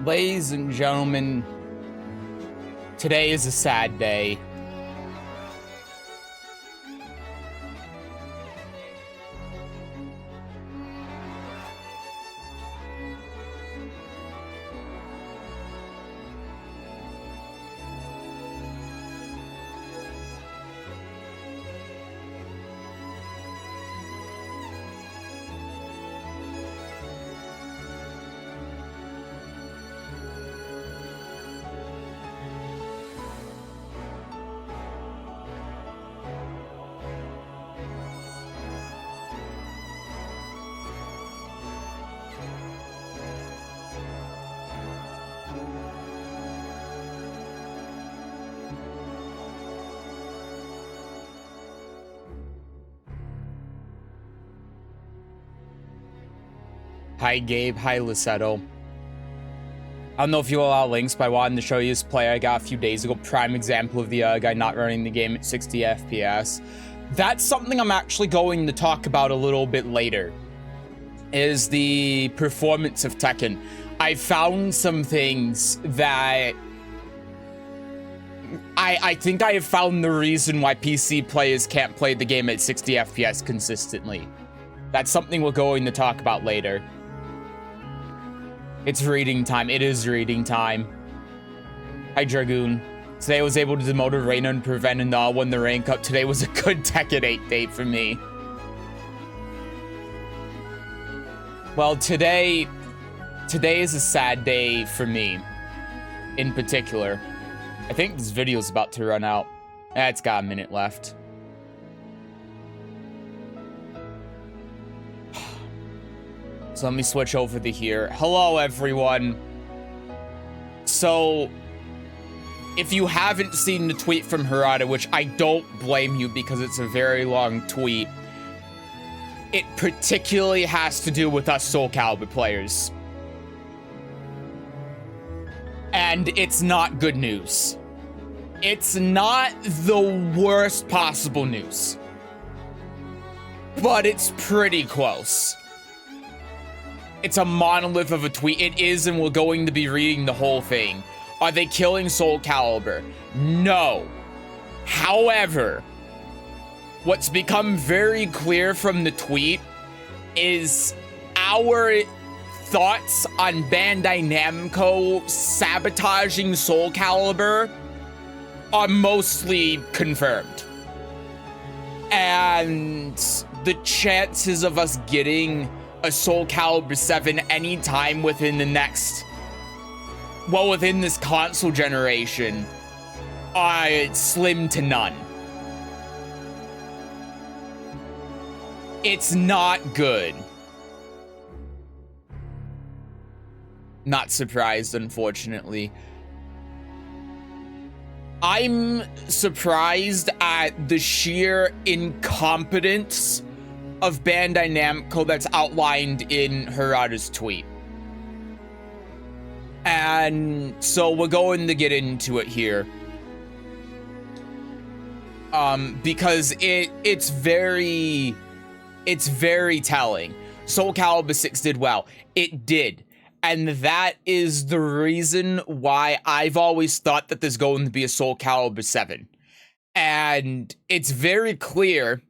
Ladies and gentlemen, today is a sad day. Hi Gabe, hi Lissetto. I don't know if you allow links, but I wanted to show you this player I got a few days ago. Prime example of the guy not running the game at 60 FPS. That's something I'm actually going to talk about a little bit later, is the performance of Tekken. I found some things that I think I have found the reason why PC players can't play the game at 60 FPS consistently. That's something we're going to talk about later. It's reading time. It is reading time. Hi, Dragoon. Today I was able to demote Reina and prevent and win the rank up. Today was a good Tekken 8 day for me. Well, today is a sad day for me, in particular. I think this video's about to run out. It's got a minute left. So let me switch over to here. Hello, everyone. So, if you haven't seen the tweet from Harada, which I don't blame you because it's a very long tweet, it particularly has to do with us Soul Calibur players. And it's not good news. It's not the worst possible news. But it's pretty close. It's a monolith of a tweet. It is, and we're going to be reading the whole thing. Are they killing Soul Calibur? No. However, what's become very clear from the tweet is our thoughts on Bandai Namco sabotaging Soul Calibur are mostly confirmed. And the chances of us getting a Soul Calibur 7 anytime within the next, well, within this console generation, are slim to none. It's not good. Not surprised, unfortunately. I'm surprised at the sheer incompetence of Bandai Namco that's outlined in Harada's tweet. And so we're going to get into it here. Because it's very telling. Soul Calibur 6 did well. It did. And that is the reason why I've always thought that there's going to be a Soul Calibur 7. And it's very clear,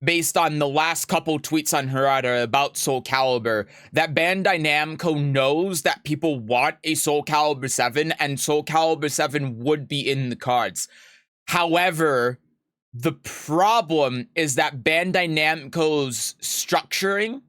based on the last couple tweets on Harada about Soul Calibur, that Bandai Namco knows that people want a Soul Calibur 7, and Soul Calibur 7 would be in the cards. However, the problem is that Bandai Namco's structuring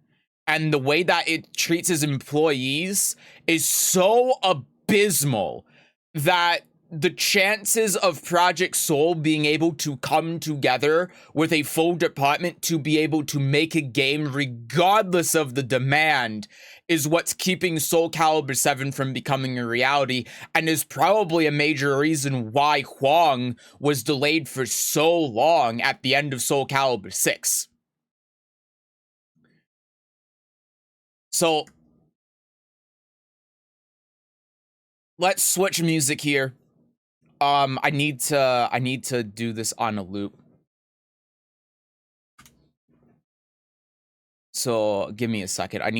and the way that it treats its employees is so abysmal that the chances of Project Soul being able to come together with a full department to be able to make a game regardless of the demand is what's keeping Soul Calibur 7 from becoming a reality, and is probably a major reason why Hwang was delayed for so long at the end of Soul Calibur 6. So, let's switch music here. I need to do this on a loop. So give me a second. I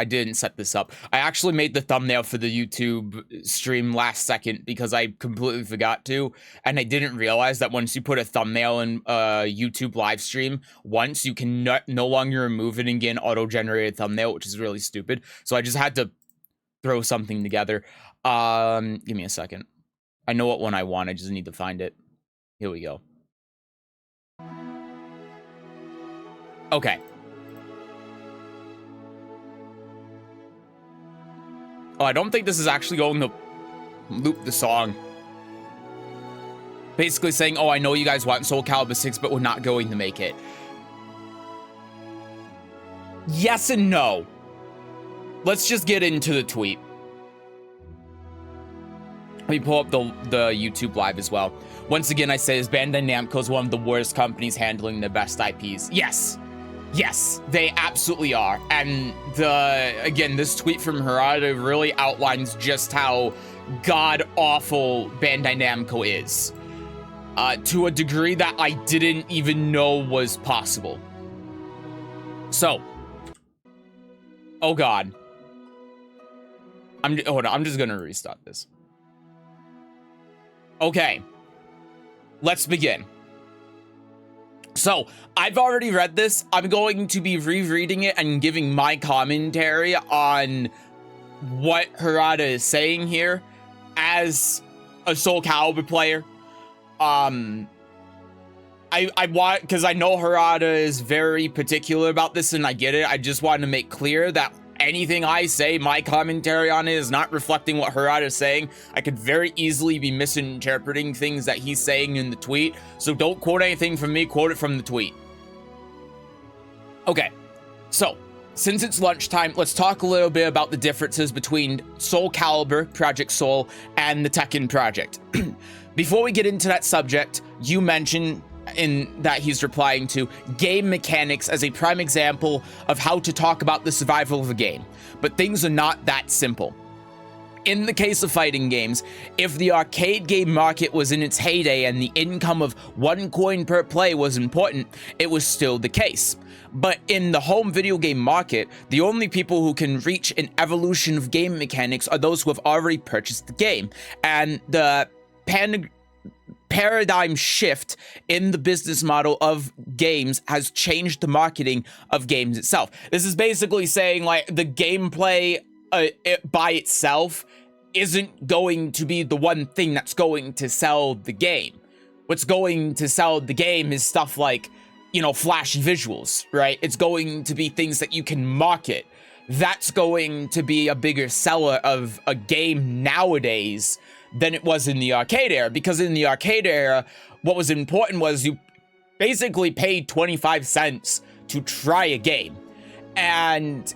didn't set this up. I actually made the thumbnail for the YouTube stream last second because I completely forgot to. And I didn't realize that once you put a thumbnail in a YouTube live stream once, you can no longer remove it and get an auto-generated thumbnail, which is really stupid. So I just had to throw something together. Give me a second. I know what one I want. I just need to find it. Here we go. Okay. Oh, I don't think this is actually going to loop the song. Basically saying, oh, I know you guys want Soul Calibur 6, but we're not going to make it. Yes and no. Let's just get into the tweet. Let me pull up the YouTube live as well. Once again, I say this, Bandai Namco is one of the worst companies handling their best IPs. Yes. Yes, they absolutely are. And again, this tweet from Harada really outlines just how god-awful Bandai Namco is. To a degree that I didn't even know was possible. So. Oh god. Hold on, I'm just gonna restart this. Okay. Let's begin. So, I've already read this. I'm going to be rereading it and giving my commentary on what Harada is saying here as a Soul Calibur player. I want, because I know Harada is very particular about this and I get it. I just wanted to make clear that anything I say, my commentary on it is not reflecting what Harada is saying. I could very easily be misinterpreting things that he's saying in the tweet. So don't quote anything from me, quote it from the tweet. Okay, so since it's lunchtime, let's talk a little bit about the differences between Soul Calibur, Project Soul, and the Tekken project. Before we get into that subject, you mentioned in that he's replying to game mechanics as a prime example of how to talk about the survival of a game, but things are not that simple. In the case of fighting games, if the arcade game market was in its heyday and the income of 1 coin per play was important, it was still the case. But in the home video game market, the only people who can reach an evolution of game mechanics are those who have already purchased the game, and the paradigm shift in the business model of games has changed the marketing of games itself. This is basically saying, like, the gameplay by itself isn't going to be the one thing that's going to sell the game. What's going to sell the game is stuff like, you know, flashy visuals, right? It's going to be things that you can market. That's going to be a bigger seller of a game nowadays than it was in the arcade era, because in the arcade era, what was important was you basically paid 25 cents to try a game. And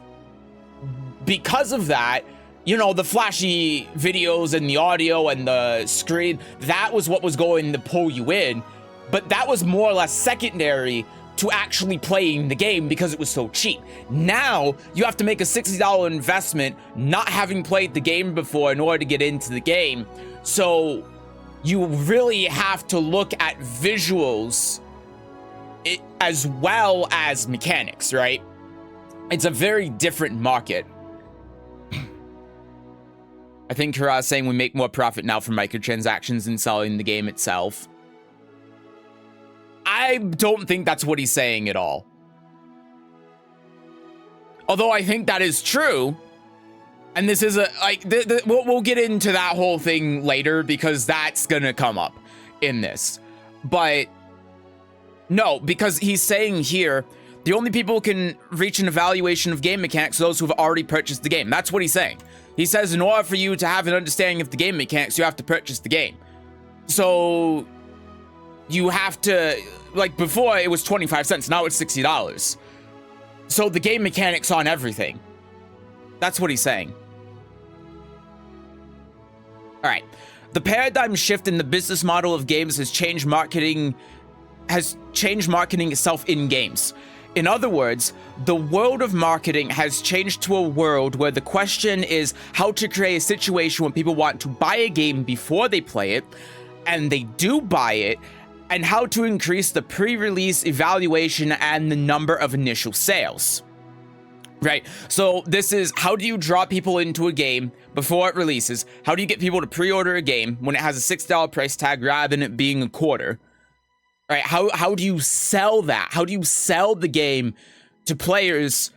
because of that, you know, the flashy videos and the audio and the screen, that was what was going to pull you in. But that was more or less secondary to actually playing the game because it was so cheap. Now, you have to make a $60 investment not having played the game before in order to get into the game. So you really have to look at visuals as well as mechanics, right? It's a very different market. I think Kara's saying we make more profit now from microtransactions than selling the game itself. I don't think that's what he's saying at all. Although I think that is true. And this is we'll get into that whole thing later because that's gonna come up in this. But no, because he's saying here, the only people who can reach an evaluation of game mechanics are those who have already purchased the game. That's what he's saying. He says in order for you to have an understanding of the game mechanics, you have to purchase the game. So you have to, like before it was 25 cents, now it's $60. So the game mechanics on everything. That's what he's saying. All right. The paradigm shift in the business model of games has changed marketing itself in games. In other words, the world of marketing has changed to a world where the question is how to create a situation when people want to buy a game before they play it, and they do buy it, and how to increase the pre-release evaluation and the number of initial sales. right? So this is, how do you draw people into a game before it releases? How do you get people to pre-order a game when it has a $6 price tag rather than it being a quarter? Right? How do you sell that? How do you sell the game to players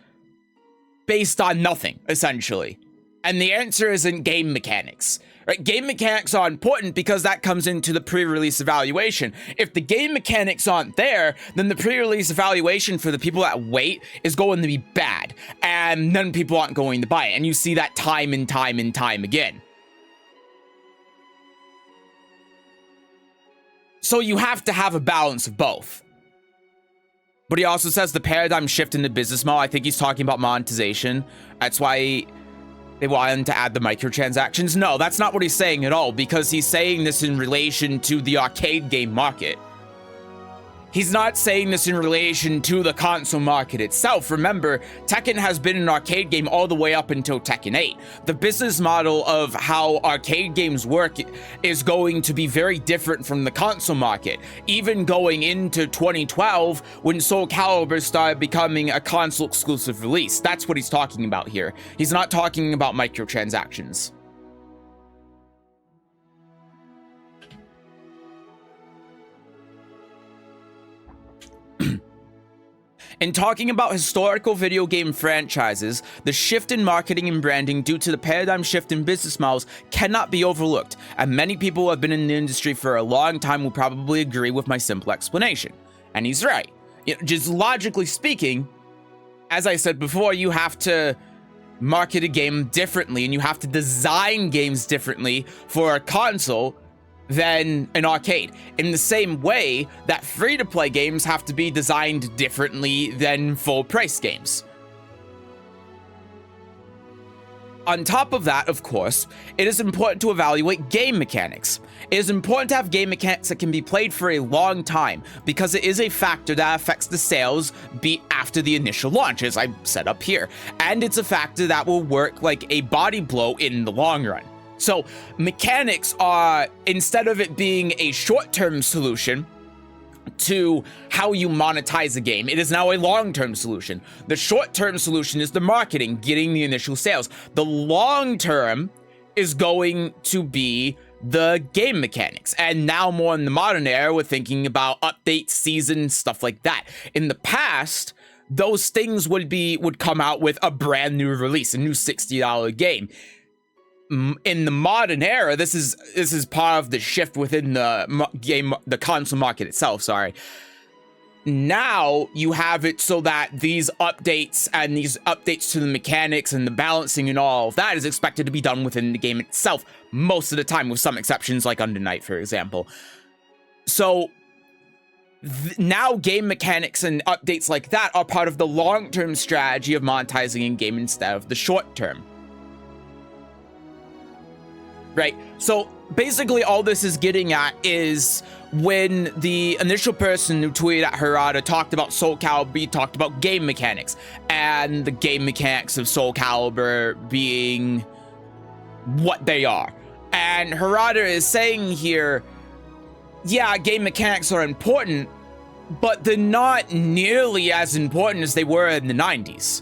based on nothing, essentially? And the answer isn't game mechanics. Right? Game mechanics are important because that comes into the pre-release evaluation. If the game mechanics aren't there, then the pre-release evaluation for the people that wait is going to be bad, and then people aren't going to buy it. And you see that time and time and time again. So you have to have a balance of both. But he also says the paradigm shift in the business model. I think he's talking about monetization. That's why they wanted to add the microtransactions. No, that's not what he's saying at all, because he's saying this in relation to the arcade game market. He's not saying this in relation to the console market itself. Remember, Tekken has been an arcade game all the way up until Tekken 8. The business model of how arcade games work is going to be very different from the console market, even going into 2012 when Soul Calibur started becoming a console exclusive release. That's what he's talking about here. He's not talking about microtransactions. In talking about historical video game franchises, the shift in marketing and branding due to the paradigm shift in business models cannot be overlooked, and many people who have been in the industry for a long time will probably agree with my simple explanation. And he's right. Just logically speaking, as I said before, you have to market a game differently, and you have to design games differently for a console than an arcade. In the same way that free-to-play games have to be designed differently than full-price games. On top of that, of course, it is important to evaluate game mechanics. It is important to have game mechanics that can be played for a long time, because it is a factor that affects the sales beat after the initial launch, as I set up here. And it's a factor that will work like a body blow in the long run. So mechanics are, instead of it being a short-term solution to how you monetize a game, it is now a long-term solution. The short-term solution is the marketing, getting the initial sales. The long-term is going to be the game mechanics. And now more in the modern era, we're thinking about updates, seasons, stuff like that. In the past, those things would come out with a brand new release, a new $60 game. In the modern era, this is part of the shift within the console market itself, sorry. Now you have it so that these updates to the mechanics and the balancing and all of that is expected to be done within the game itself most of the time, with some exceptions like Under Night, for example. So now game mechanics and updates like that are part of the long-term strategy of monetizing a game instead of the short-term. Right, so basically all this is getting at is when the initial person who tweeted at Harada talked about Soul Calibur, talked about game mechanics, and the game mechanics of Soul Calibur being what they are. And Harada is saying here, yeah, game mechanics are important, but they're not nearly as important as they were in the 90s.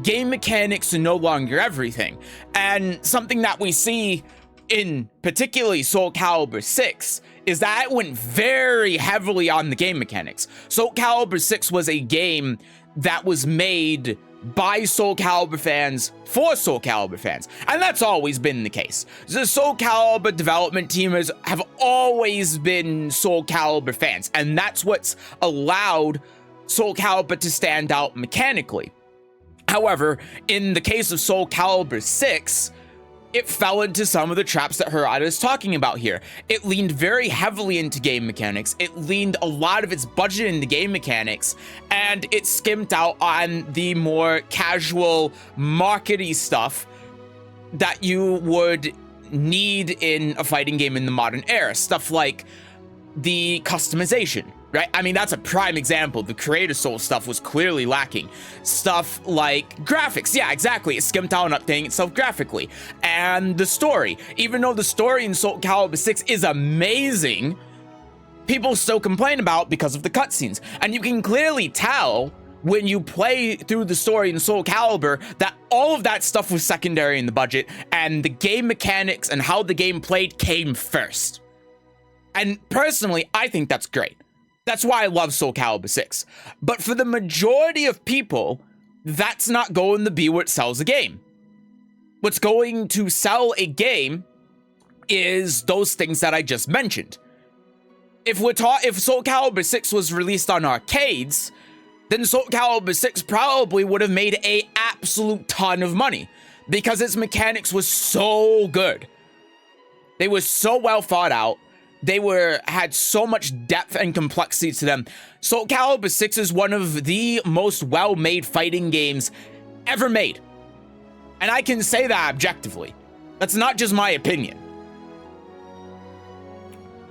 Game mechanics are no longer everything. And something that we see in particularly Soul Calibur 6 is that it went very heavily on the game mechanics. Soul Calibur 6 was a game that was made by Soul Calibur fans for Soul Calibur fans, and that's always been the case. The Soul Calibur development team have always been Soul Calibur fans, and that's what's allowed Soul Calibur to stand out mechanically. However, in the case of Soul Calibur 6, it fell into some of the traps that Harada is talking about here. It leaned very heavily into game mechanics. It leaned a lot of its budget into game mechanics, and it skimped out on the more casual, markety stuff that you would need in a fighting game in the modern era. Stuff like the customization, right? I mean, that's a prime example. The Creator Soul stuff was clearly lacking. Stuff like graphics. Yeah, exactly. It skimped out on updating itself graphically. And the story. Even though the story in Soul Calibur 6 is amazing, people still complain about because of the cutscenes. And you can clearly tell when you play through the story in Soul Calibur that all of that stuff was secondary in the budget, and the game mechanics and how the game played came first. And personally, I think that's great. That's why I love Soul Calibur 6. But for the majority of people, that's not going to be what sells a game. What's going to sell a game is those things that I just mentioned. If Soul Calibur 6 was released on arcades, then Soul Calibur 6 probably would have made an absolute ton of money because its mechanics was so good. They were so well thought out. They had so much depth and complexity to them. Soul Calibur 6 is one of the most well-made fighting games ever made. And I can say that objectively. That's not just my opinion.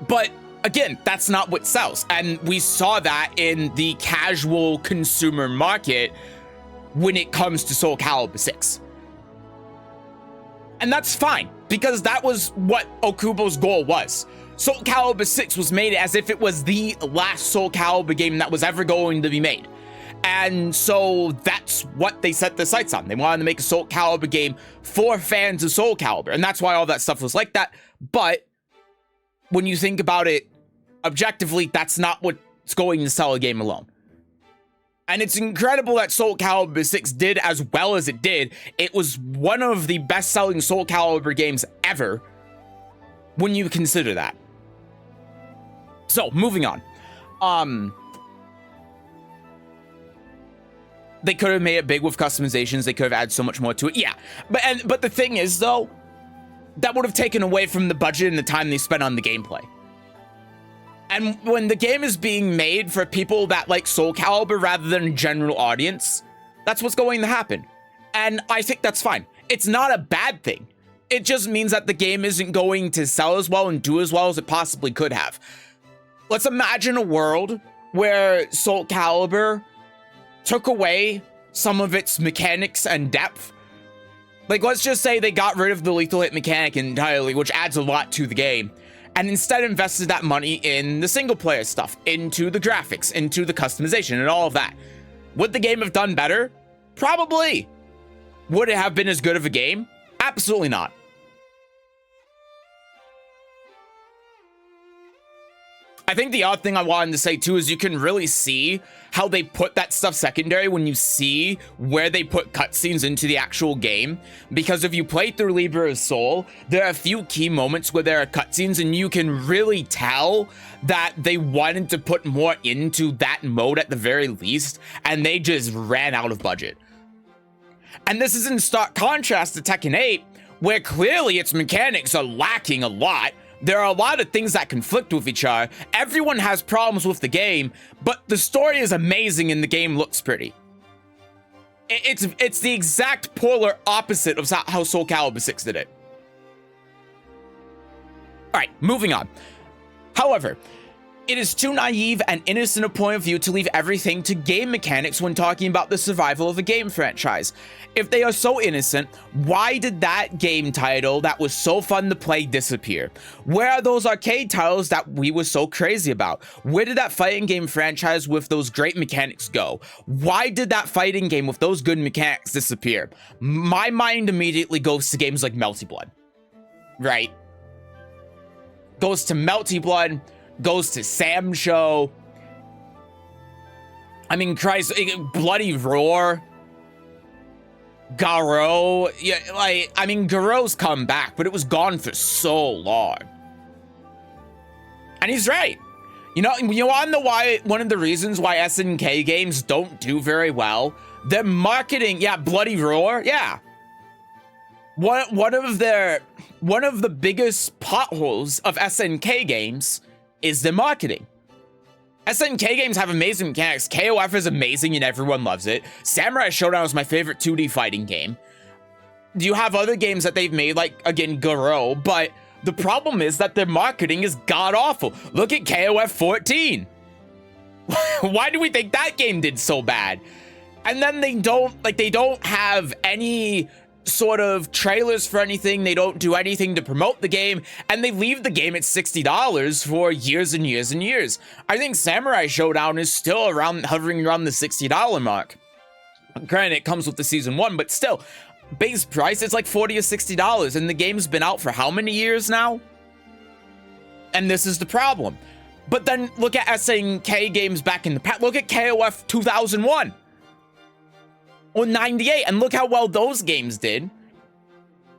But again, that's not what sells. And we saw that in the casual consumer market when it comes to Soul Calibur 6. And that's fine, because that was what Okubo's goal was. Soul Calibur 6 was made as if it was the last Soul Calibur game that was ever going to be made. And so that's what they set their sights on. They wanted to make a Soul Calibur game for fans of Soul Calibur. And that's why all that stuff was like that. But when you think about it objectively, that's not what's going to sell a game alone. And it's incredible that Soul Calibur 6 did as well as it did. It was one of the best-selling Soul Calibur games ever when you consider that. So, moving on. They could have made it big with customizations. They could have added so much more to it. Yeah, but the thing is, though, that would have taken away from the budget and the time they spent on the gameplay. And when the game is being made for people that like Soul Calibur rather than a general audience, that's what's going to happen. And I think that's fine. It's not a bad thing. It just means that the game isn't going to sell as well and do as well as it possibly could have. Let's imagine a world where Soul Calibur took away some of its mechanics and depth. Like, let's just say they got rid of the lethal hit mechanic entirely, which adds a lot to the game, and instead invested that money in the single player stuff, into the graphics, into the customization, and all of that. Would the game have done better? Probably. Would it have been as good of a game? Absolutely not. I think the odd thing I wanted to say too is you can really see how they put that stuff secondary when you see where they put cutscenes into the actual game. Because if you play through Libra of Soul, there are a few key moments where there are cutscenes and you can really tell that they wanted to put more into that mode at the very least, and they just ran out of budget. And this is in stark contrast to Tekken 8, where clearly its mechanics are lacking a lot. There are a lot of things that conflict with each other. Everyone has problems with the game, but the story is amazing and the game looks pretty. It's the exact polar opposite of how Soul Calibur 6 did it. All right, moving on. However, it is too naive and innocent a point of view to leave everything to game mechanics when talking about the survival of a game franchise. If they are so innocent, why did that game title that was so fun to play disappear? Where are those arcade titles that we were so crazy about? Where did that fighting game franchise with those great mechanics go? Why did that fighting game with those good mechanics disappear? My mind immediately goes to games like Melty Blood, right? Goes to Melty Blood, goes to Sam Show. I mean, Christ, Bloody Roar. Garou. Yeah, like, I mean, Garou's come back, but it was gone for so long. And he's right. You wanna know why, one of the reasons why SNK games don't do very well? Their marketing, yeah, Bloody Roar, yeah. One of the biggest potholes of SNK games is the marketing. SNK games have amazing mechanics. KOF is amazing and everyone loves it. Samurai Showdown is my favorite 2D fighting game. You have other games that they've made, like, again, Garou, but the problem is that their marketing is god-awful. Look at KOF 14. Why do we think that game did so bad? And then they don't have any sort of trailers for anything. They don't do anything to promote the game, and they leave the game at $60 for years and years and years. I think Samurai Showdown is still hovering around the $60 mark. Granted, it comes with the season 1, but still, base price, it's like $40 or $60, and the game's been out for how many years now? And this is the problem. But then look at SNK games back in the past. Look at KOF 2001 or 98, and look how well those games did.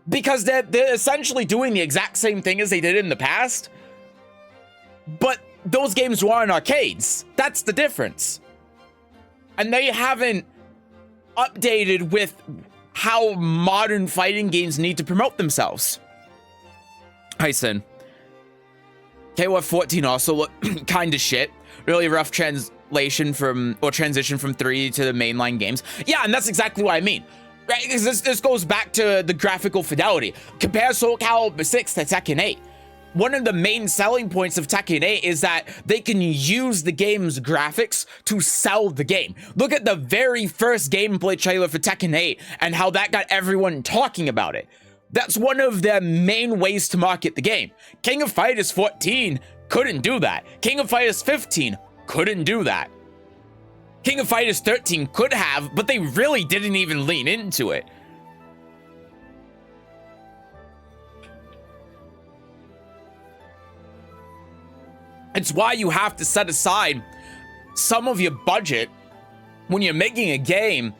Because they're essentially doing the exact same thing as they did in the past, but those games were in arcades. That's the difference. And they haven't updated with how modern fighting games need to promote themselves. Hi, Sin. KOF 14 also looked kind of shit. Really rough transition from 3 to the mainline games. Yeah, and that's exactly what I mean. Right? Because this goes back to the graphical fidelity. Compare Soul Calibur 6 to Tekken 8. One of the main selling points of Tekken 8 is that they can use the game's graphics to sell the game. Look at the very first gameplay trailer for Tekken 8 and how that got everyone talking about it. That's one of the main ways to market the game. King of Fighters 14 couldn't do that. King of Fighters 15 couldn't do that. King of Fighters 13 could have, but they really didn't even lean into it. It's why you have to set aside some of your budget when you're making a game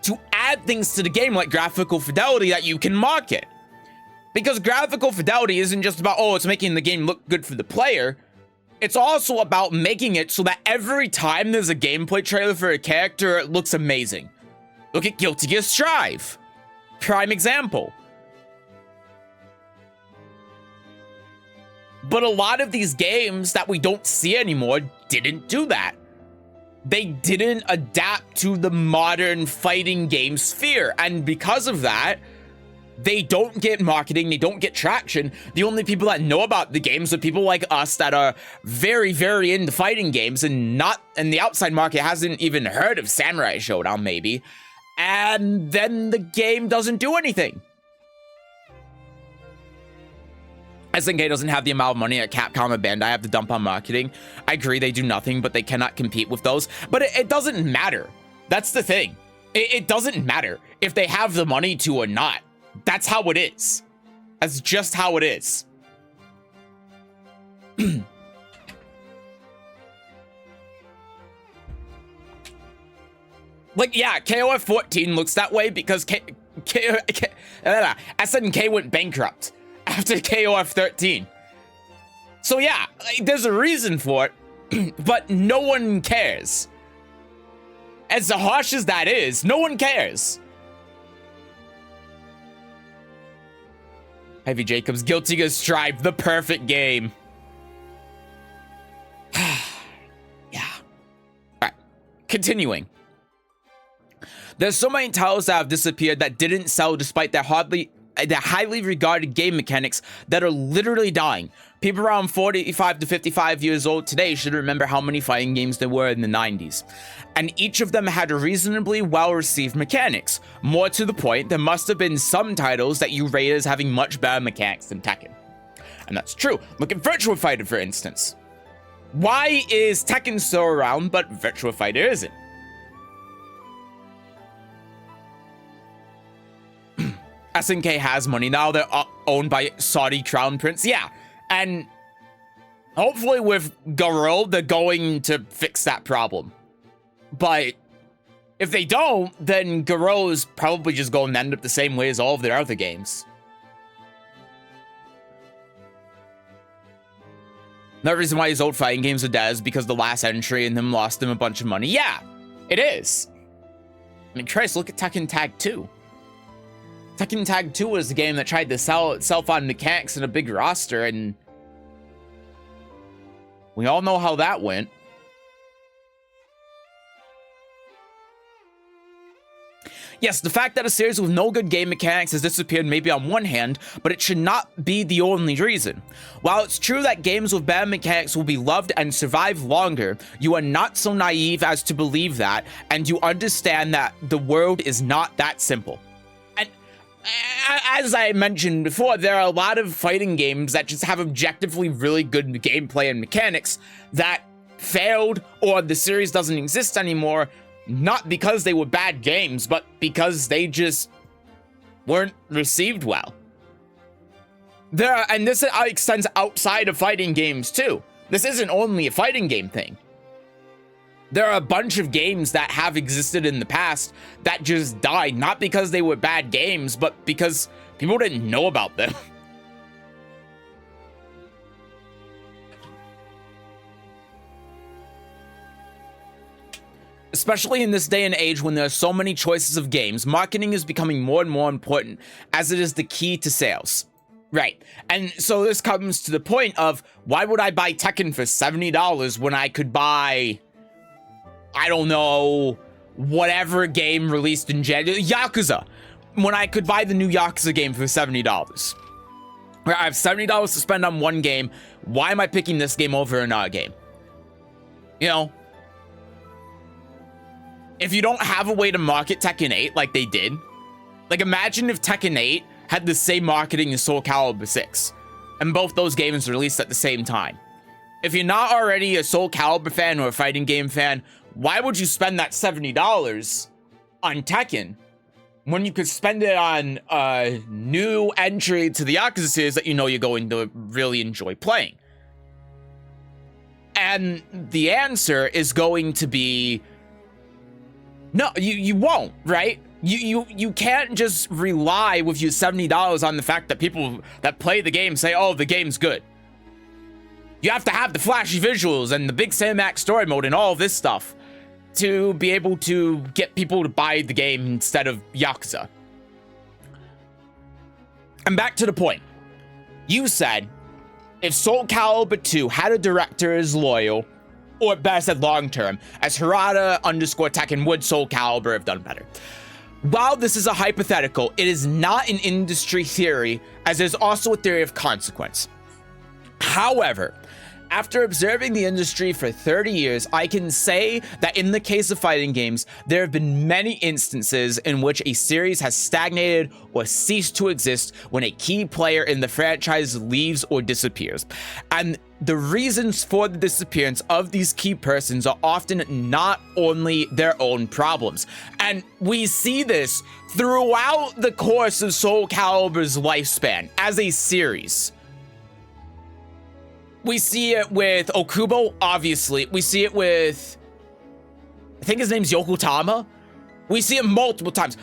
to add things to the game like graphical fidelity that you can market. Because graphical fidelity isn't just about, oh, it's making the game look good for the player. It's also about making it so that every time there's a gameplay trailer for a character, it looks amazing. Look at Guilty Gear Strive. Prime example. But a lot of these games that we don't see anymore didn't do that. They didn't adapt to the modern fighting game sphere. And because of that, they don't get marketing, they don't get traction. The only people that know about the games are people like us that are very, very into fighting games and the outside market hasn't even heard of Samurai Showdown, maybe. And then the game doesn't do anything. SNK doesn't have the amount of money that Capcom and Bandai have to dump on marketing. I agree, they do nothing, but they cannot compete with those. But it doesn't matter. That's the thing. It doesn't matter if they have the money to or not. That's how it is. That's just how it is. Like, yeah, KOF 14 looks that way because SNK went bankrupt after KOF 13. So yeah, there's a reason for it, but no one cares. As harsh as that is, no one cares. Heavy Jacobs, Guilty Gear Strive, the perfect game. Yeah. Alright, continuing. There's so many titles that have disappeared that didn't sell despite their highly regarded game mechanics that are literally dying. People around 45 to 55 years old today should remember how many fighting games there were in the 90s. And each of them had reasonably well-received mechanics. More to the point, there must have been some titles that you rate as having much better mechanics than Tekken. And that's true. Look at Virtua Fighter, for instance. Why is Tekken still around, but Virtua Fighter isn't? SNK has money now. They're owned by Saudi Crown Prince. Yeah. And hopefully with Garou, they're going to fix that problem. But if they don't, then Garou is probably just going to end up the same way as all of their other games. Another reason why his old fighting games are dead is because the last entry in them lost him a bunch of money. Yeah, it is. I mean, Christ, look at Tekken Tag 2. Tekken Tag 2 was the game that tried to sell itself on mechanics and a big roster, and we all know how that went. Yes, the fact that a series with no good game mechanics has disappeared may be on one hand, but it should not be the only reason. While it's true that games with bad mechanics will be loved and survive longer, you are not so naive as to believe that, and you understand that the world is not that simple. as I mentioned before, there are a lot of fighting games that just have objectively really good gameplay and mechanics that failed, or the series doesn't exist anymore, not because they were bad games, but because they just weren't received well. And this extends outside of fighting games too. This isn't only a fighting game thing. There are a bunch of games that have existed in the past that just died, not because they were bad games, but because people didn't know about them. Especially in this day and age when there are so many choices of games, marketing is becoming more and more important as it is the key to sales. Right, and so this comes to the point of, why would I buy Tekken for $70 when I could buy, I don't know, whatever game released in January, Yakuza, when I could buy the new Yakuza game for $70. Where I have $70 to spend on one game, why am I picking this game over another game? You know? If you don't have a way to market Tekken 8 like they did, like imagine if Tekken 8 had the same marketing as Soul Calibur 6, and both those games released at the same time. If you're not already a Soul Calibur fan or a fighting game fan, why would you spend that $70 on Tekken when you could spend it on a new entry to the Yakuza series that you know you're going to really enjoy playing? And the answer is going to be, no, you won't, right? You can't just rely with your $70 on the fact that people that play the game say, oh, the game's good. You have to have the flashy visuals and the big cinematic story mode and all of this stuff to be able to get people to buy the game instead of Yakuza. And back to the point. You said, if Soul Calibur 2 had a director as loyal, or better said long-term, as Harada _ Tekken, would Soul Calibur have done better? While this is a hypothetical, it is not an industry theory, as it is also a theory of consequence. However, after observing the industry for 30 years, I can say that in the case of fighting games, there have been many instances in which a series has stagnated or ceased to exist when a key player in the franchise leaves or disappears. And the reasons for the disappearance of these key persons are often not only their own problems. And we see this throughout the course of Soul Calibur's lifespan as a series. We see it with Okubo, obviously. We see it with, I think his name's Yokotama. We see it multiple times.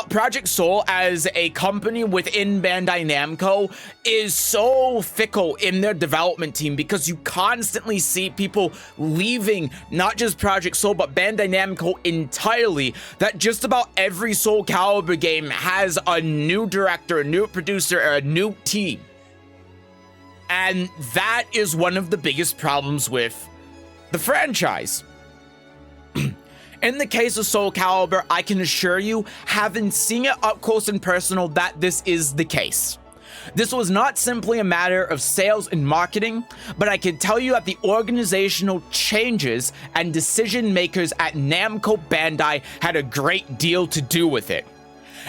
Project Soul, as a company within Bandai Namco, is so fickle in their development team because you constantly see people leaving not just Project Soul, but Bandai Namco entirely. That just about every Soul Calibur game has a new director, a new producer, or a new team. And that is one of the biggest problems with the franchise. In the case of Soul Calibur, I can assure you, having seen it up close and personal, that this is the case. This was not simply a matter of sales and marketing, but I can tell you that the organizational changes and decision makers at Namco Bandai had a great deal to do with it.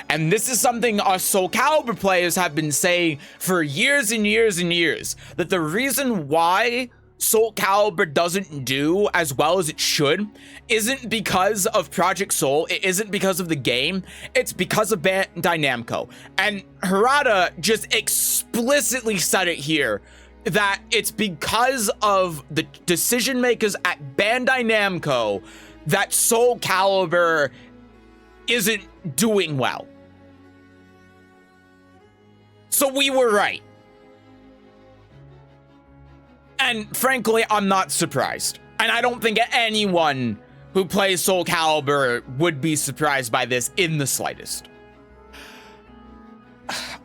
And this is something us Soul Calibur players have been saying for years and years and years, that the reason why Soul Calibur doesn't do as well as it should isn't because of Project Soul, it isn't because of the game, it's because of Bandai Namco. And Harada just explicitly said it here, that it's because of the decision makers at Bandai Namco that Soul Calibur isn't doing well. So we were right. And frankly, I'm not surprised. And I don't think anyone who plays Soul Calibur would be surprised by this in the slightest.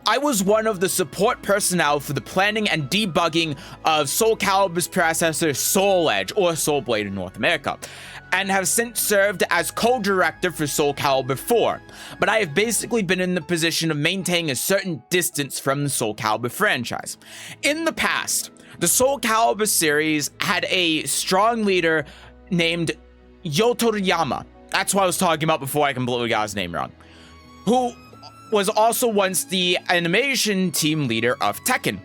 I was one of the support personnel for the planning and debugging of Soul Calibur's predecessor, Soul Edge, or Soul Blade in North America, and have since served as co-director for Soul Calibur 4, but I have basically been in the position of maintaining a certain distance from the Soul Calibur franchise. In the past, the Soul Calibur series had a strong leader named Yotoriyama. That's what I was talking about before I completely got his name wrong. Who was also once the animation team leader of Tekken.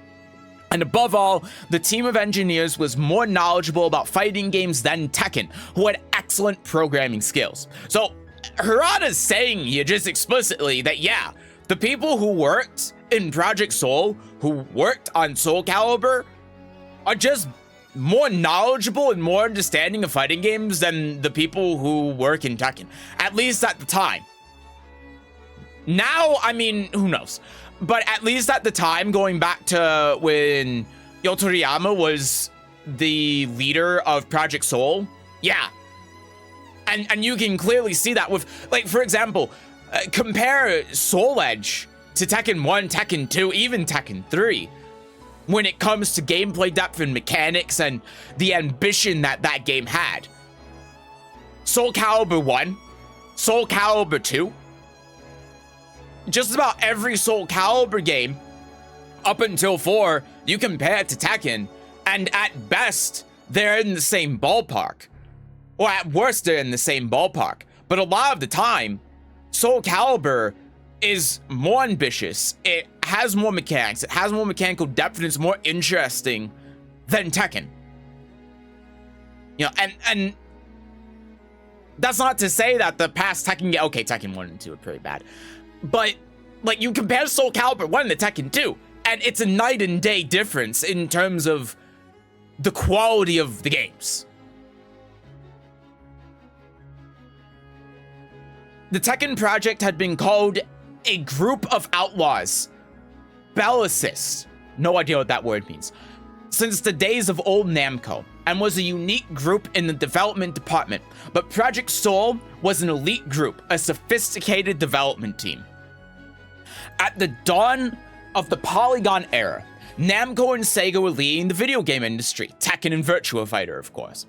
And above all, the team of engineers was more knowledgeable about fighting games than Tekken, who had excellent programming skills. So Harada's saying here just explicitly that, yeah, the people who worked in Project Soul, who worked on Soul Calibur, are just more knowledgeable and more understanding of fighting games than the people who work in Tekken, at least at the time. Now, I mean, who knows? But at least at the time, going back to when Yo Toriyama was the leader of Project Soul, yeah. And you can clearly see that with, like, for example, compare Soul Edge to Tekken 1, Tekken 2, even Tekken 3. When it comes to gameplay depth and mechanics and the ambition that that game had. Soul Calibur 1, Soul Calibur 2, just about every Soul Calibur game up until 4, you compare it to Tekken, and at best, they're in the same ballpark. Or at worst, they're in the same ballpark. But a lot of the time, Soul Calibur is more ambitious. It has more mechanics, it has more mechanical depth, and it's more interesting than Tekken. You know, and that's not to say that the past Tekken game, okay, Tekken 1 and 2 are pretty bad, but like, you compare Soul Calibur 1 to Tekken 2, and it's a night and day difference in terms of the quality of the games. The Tekken project had been called a group of outlaws, Bellicist, no idea what that word means, since the days of old Namco, and was a unique group in the development department. But Project Soul was an elite group, a sophisticated development team. At the dawn of the Polygon era, Namco and Sega were leading the video game industry, Tekken and Virtua Fighter, of course.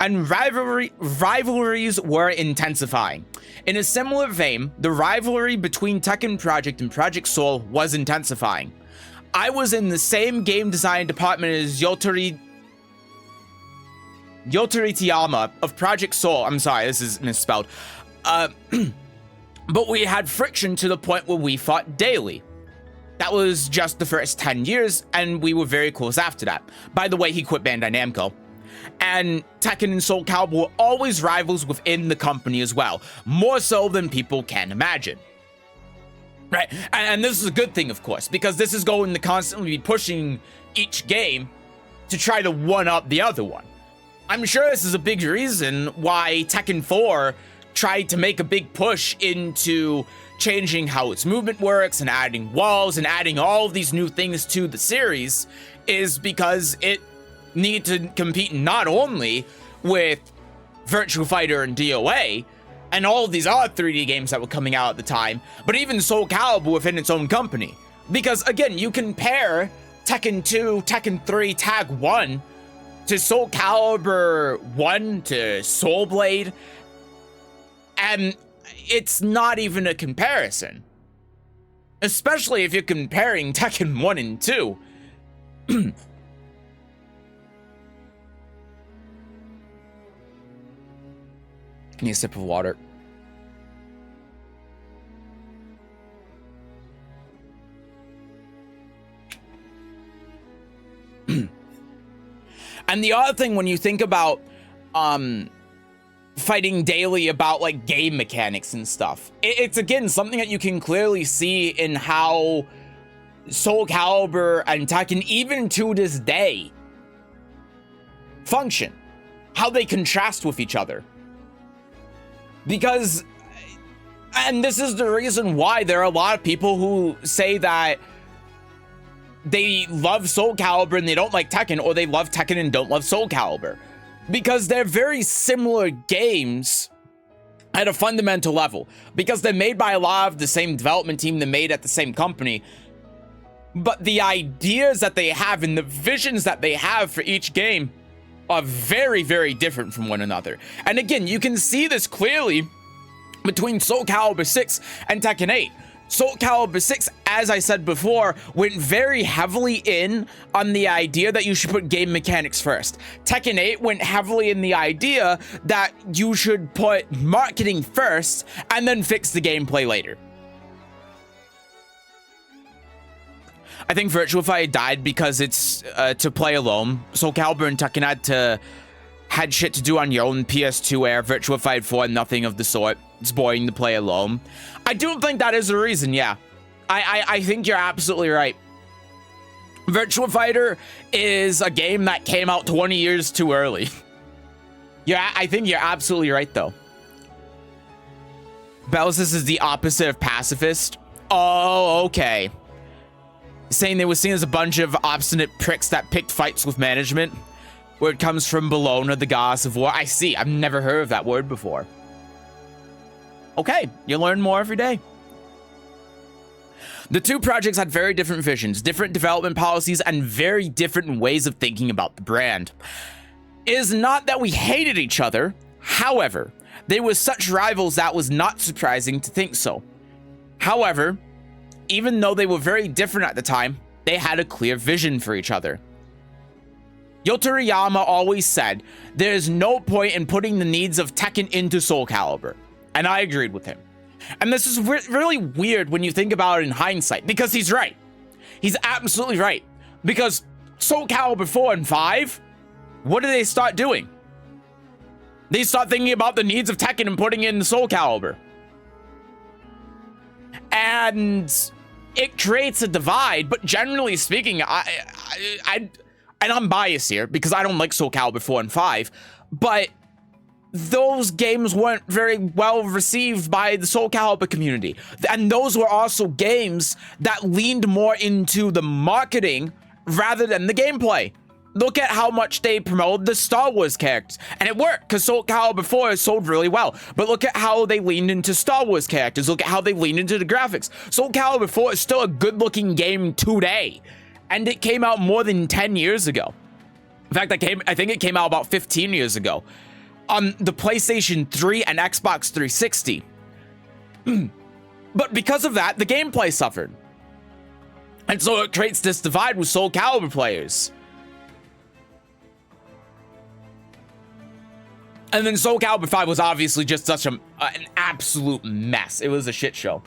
And rivalries were intensifying. In a similar vein, the rivalry between Tekken Project and Project Soul was intensifying. I was in the same game design department as Yotari Tiyama of Project Soul. I'm sorry, this is misspelled. But we had friction to the point where we fought daily. That was just the first 10 years, and we were very close after that. By the way, he quit Bandai Namco. And Tekken and Soul Calibur were always rivals within the company as well, more so than people can imagine. Right? And this is a good thing, of course, because this is going to constantly be pushing each game to try to one-up the other one. I'm sure this is a big reason why Tekken 4 tried to make a big push into changing how its movement works and adding walls and adding all of these new things to the series, is because it needed to compete not only with Virtua Fighter and DOA and all of these other 3D games that were coming out at the time, but even Soul Calibur within its own company. Because again, you compare Tekken 2, Tekken 3, Tag 1 to Soul Calibur 1 to Soul Blade, and it's not even a comparison. Especially if you're comparing Tekken 1 and 2. Need a sip of water. And the other thing, when you think about fighting daily about like game mechanics and stuff, it's again something that you can clearly see in how Soul Calibur and Tekken, even to this day, function, how they contrast with each other. Because, and this is the reason why there are a lot of people who say that they love Soul Calibur and they don't like Tekken, or they love Tekken and don't love Soul Calibur. Because they're very similar games at a fundamental level. Because they're made by a lot of the same development team, they're made at the same company. But the ideas that they have and the visions that they have for each game are very, very different from one another. And again, you can see this clearly between Soul Calibur 6 and Tekken 8. Soul Calibur 6, as I said before, went very heavily in on the idea that you should put game mechanics first. Tekken 8 went heavily in the idea that you should put marketing first and then fix the gameplay later. I think Virtua Fighter died because it's to play alone. Soul Calibur and Tekken had shit to do on your own. PS2 era, Virtua Fighter 4, nothing of the sort. It's boring to play alone. I do think that is the reason, yeah. I think you're absolutely right. Virtua Fighter is a game that came out 20 years too early. Yeah, I think you're absolutely right, though. Belsis is the opposite of pacifist. Oh, okay. Saying they were seen as a bunch of obstinate pricks that picked fights with management. Where it comes from Bologna, the goddess of war. I see. I've never heard of that word before. Okay, you learn more every day. The two projects had very different visions, different development policies, and very different ways of thinking about the brand. It is not that we hated each other. However, they were such rivals that was not surprising to think so. However, even though they were very different at the time, they had a clear vision for each other. Yotoriyama always said, there is no point in putting the needs of Tekken into Soul Calibur. And I agreed with him. And this is really weird when you think about it in hindsight, because he's right. He's absolutely right. Because Soul Calibur 4 and 5, what do they start doing? They start thinking about the needs of Tekken and putting it in Soul Calibur. And it creates a divide, but generally speaking, and I'm biased here because I don't like Soul Calibur 4 and 5, but those games weren't very well received by the Soul Calibur community. And those were also games that leaned more into the marketing rather than the gameplay. Look at how much they promoted the Star Wars characters. And it worked, because Soul Calibur 4 sold really well. But look at how they leaned into Star Wars characters. Look at how they leaned into the graphics. Soul Calibur 4 is still a good-looking game today. And it came out more than 10 years ago. In fact, I think it came out about 15 years ago. On the PlayStation 3 and Xbox 360. But because of that, the gameplay suffered. And so it creates this divide with Soul Calibur players. And then Soul Calibur 5 was obviously just such an absolute mess. It was a shit show.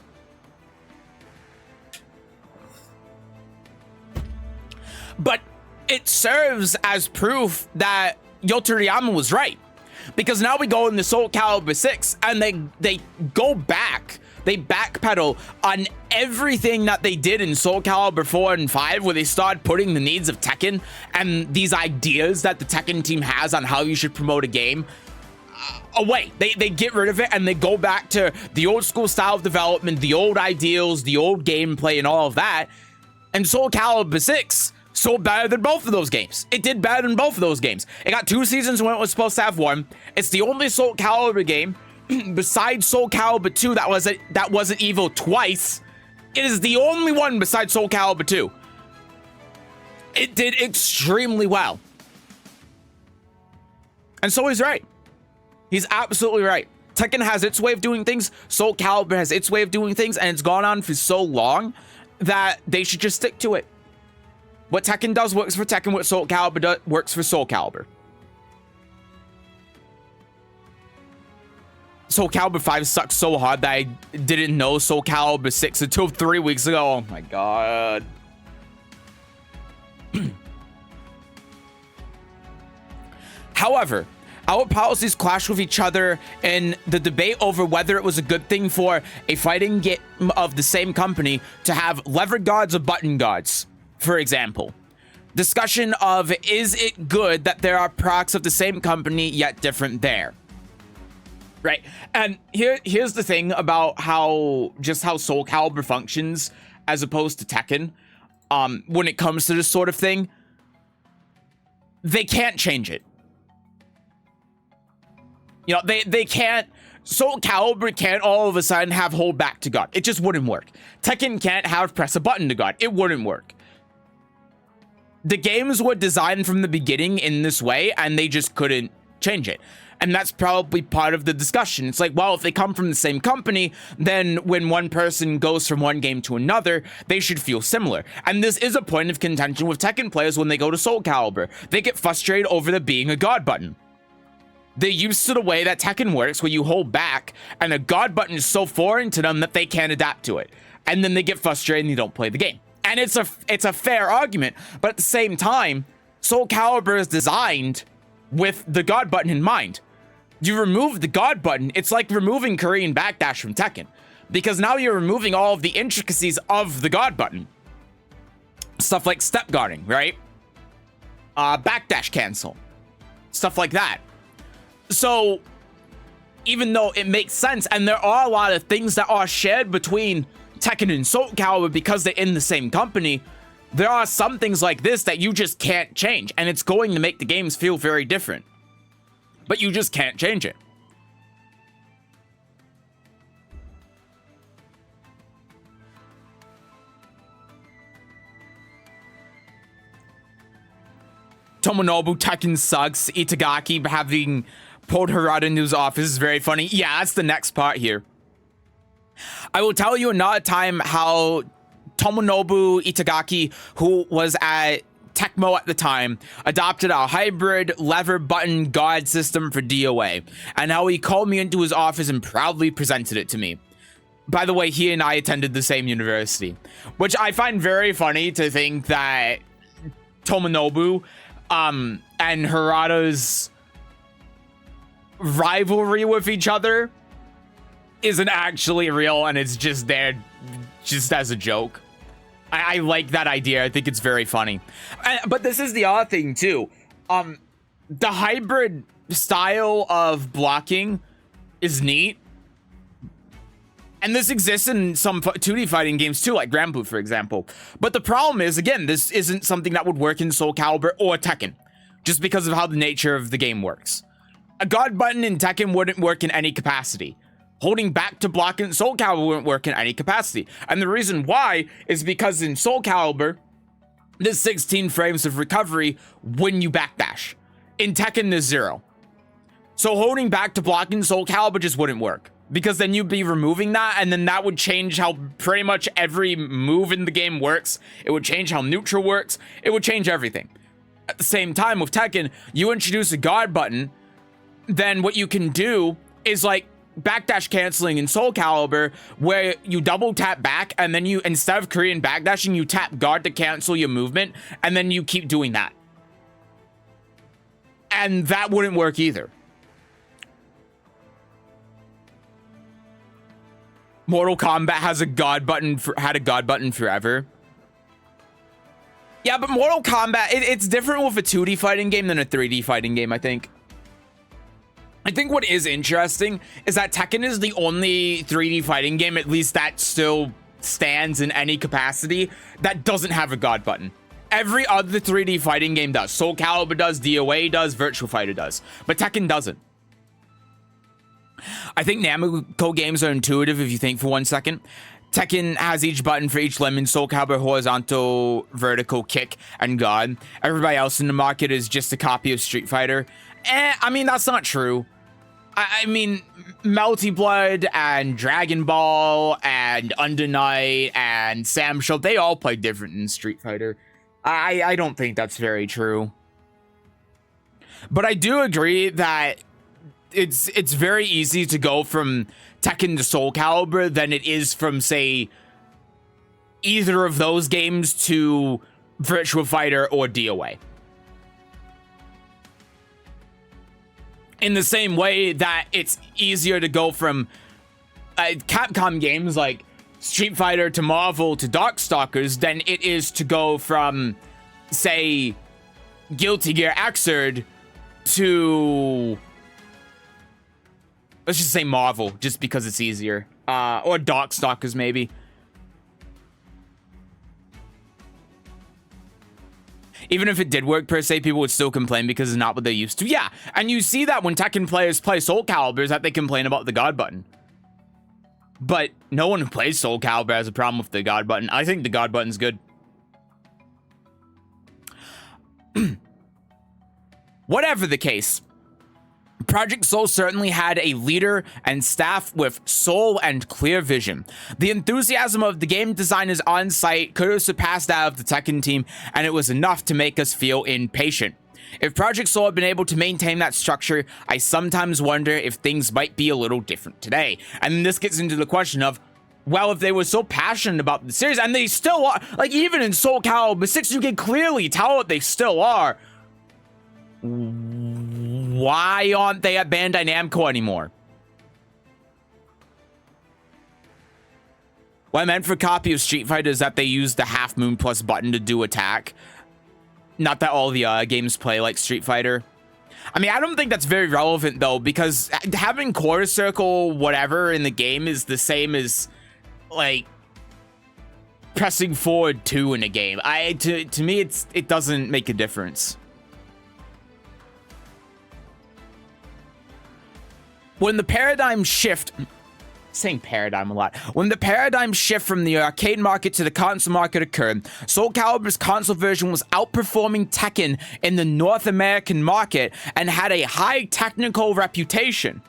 But it serves as proof that Yotoriyama was right. Because now we go into Soul Calibur 6 and they go back. They backpedal on everything that they did in Soul Calibur 4 and 5, where they start putting the needs of Tekken and these ideas that the Tekken team has on how you should promote a game away. They get rid of it and they go back to the old school style of development, the old ideals, the old gameplay, and all of that. And Soul Calibur 6 sold better than both of those games. It did better than both of those games. It got 2 seasons when it was supposed to have 1. It's the only Soul Calibur game besides Soul Calibur 2 that wasn't evil twice. It is the only one besides Soul Calibur 2. It did extremely well. And so he's right. He's absolutely right. Tekken has its way of doing things. Soul Calibur has its way of doing things. And it's gone on for so long that they should just stick to it. What Tekken does works for Tekken. What Soul Calibur works for Soul Calibur. Soul Calibur 5 sucks so hard that I didn't know Soul Calibur 6 until 3 weeks ago. Oh my god. However, our policies clash with each other in the debate over whether it was a good thing for a fighting game of the same company to have lever guards or button guards. For example, discussion of, is it good that there are products of the same company yet different there? Right. And here's the thing about how Soul Calibur functions as opposed to Tekken. When it comes to this sort of thing, they can't change it. You know, they can't. Soul Calibur can't all of a sudden have hold back to guard. It just wouldn't work. Tekken can't have press a button to guard. It wouldn't work. The games were designed from the beginning in this way, and they just couldn't change it. And that's probably part of the discussion. It's like, well, if they come from the same company, then when one person goes from one game to another, they should feel similar. And this is a point of contention with Tekken players when they go to Soul Calibur. They get frustrated over there being a guard button. They're used to the way that Tekken works, where you hold back, and a guard button is so foreign to them that they can't adapt to it. And then they get frustrated and they don't play the game. And it's a fair argument, but at the same time, Soul Calibur is designed with the God button in mind. You remove the God button, it's like removing Korean backdash from Tekken, because now you're removing all of the intricacies of the God button. Stuff like step guarding, right? Backdash cancel, stuff like that. So even though it makes sense, and there are a lot of things that are shared between Tekken and Soul Calibur because they're in the same company, there are some things like this that you just can't change, and it's going to make the games feel very different. But you just can't change it. Tomonobu, Tekken sucks. Itagaki having pulled Harada into his office is very funny. Yeah, that's the next part here. I will tell you another time how Tomonobu Itagaki, who was at Tecmo at the time, adopted a hybrid lever button guard system for DOA, and how he called me into his office and proudly presented it to me. By the way, he and I attended the same university, which I find very funny to think that Tomonobu and Harada's rivalry with each other isn't actually real, and it's just there just as a joke. I like that idea. I think it's very funny. But this is the other thing too. The hybrid style of blocking is neat. And this exists in some 2D fighting games too, like Granblue, for example. But the problem is, again, this isn't something that would work in Soul Calibur or Tekken, just because of how the nature of the game works. A God button in Tekken wouldn't work in any capacity. Holding back to block in Soul Calibur wouldn't work in any capacity. And the reason why is because in Soul Calibur, there's 16 frames of recovery when you backdash. In Tekken, there's 0. So holding back to block in Soul Calibur just wouldn't work, because then you'd be removing that, and then that would change how pretty much every move in the game works. It would change how neutral works. It would change everything. At the same time, with Tekken, you introduce a guard button, then what you can do is like backdash canceling in Soul Calibur, where you double tap back, and then you, instead of Korean backdashing, you tap guard to cancel your movement, and then you keep doing that. And that wouldn't work either. Mortal Kombat has a God button had a God button forever. Yeah, but Mortal Kombat, it's different with a 2D fighting game than a 3D fighting game, I think. I think what is interesting is that Tekken is the only 3D fighting game, at least that still stands in any capacity, that doesn't have a God button. Every other 3D fighting game does. Soul Calibur does, DOA does, Virtua Fighter does, but Tekken doesn't. I think Namco games are intuitive if you think for 1 second. Tekken has each button for each lemon. Soul Calibur horizontal, vertical, kick, and God. Everybody else in the market is just a copy of Street Fighter. I mean, that's not true. I mean, Melty Blood and Dragon Ball and Under Night and Sam Show, they all play different in Street Fighter. I don't think that's very true. But I do agree that it's very easy to go from Tekken to Soul Calibur than it is from, say, either of those games to Virtua Fighter or DOA. In the same way that it's easier to go from Capcom games like Street Fighter to Marvel to Darkstalkers than it is to go from, say, Guilty Gear Xrd to, let's just say Marvel, just because it's easier. Or Darkstalkers, maybe. Even if it did work per se, people would still complain because it's not what they used to. Yeah, and you see that when Tekken players play Soul Calibur, is that they complain about the God button. But no one who plays Soul Calibur has a problem with the God button. I think the God button's good. Whatever the case, Project Soul certainly had a leader and staff with soul and clear vision. The enthusiasm of the game designers on site could have surpassed that of the Tekken team, and it was enough to make us feel impatient. If Project Soul had been able to maintain that structure, I sometimes wonder if things might be a little different today. And this gets into the question of, well, if they were so passionate about the series, and they still are, like, even in Soul Calibur 6, you can clearly tell that they still are, why aren't they at Bandai Namco anymore? What I meant for a copy of Street Fighter is that they use the half moon plus button to do attack. Not that all the games play like Street Fighter. I mean, I don't think that's very relevant, though, because having quarter circle whatever in the game is the same as, like, pressing forward 2 in a game. To me, it doesn't make a difference. When the paradigm shift... saying paradigm a lot. When the paradigm shift from the arcade market to the console market occurred, Soul Calibur's console version was outperforming Tekken in the North American market and had a high technical reputation.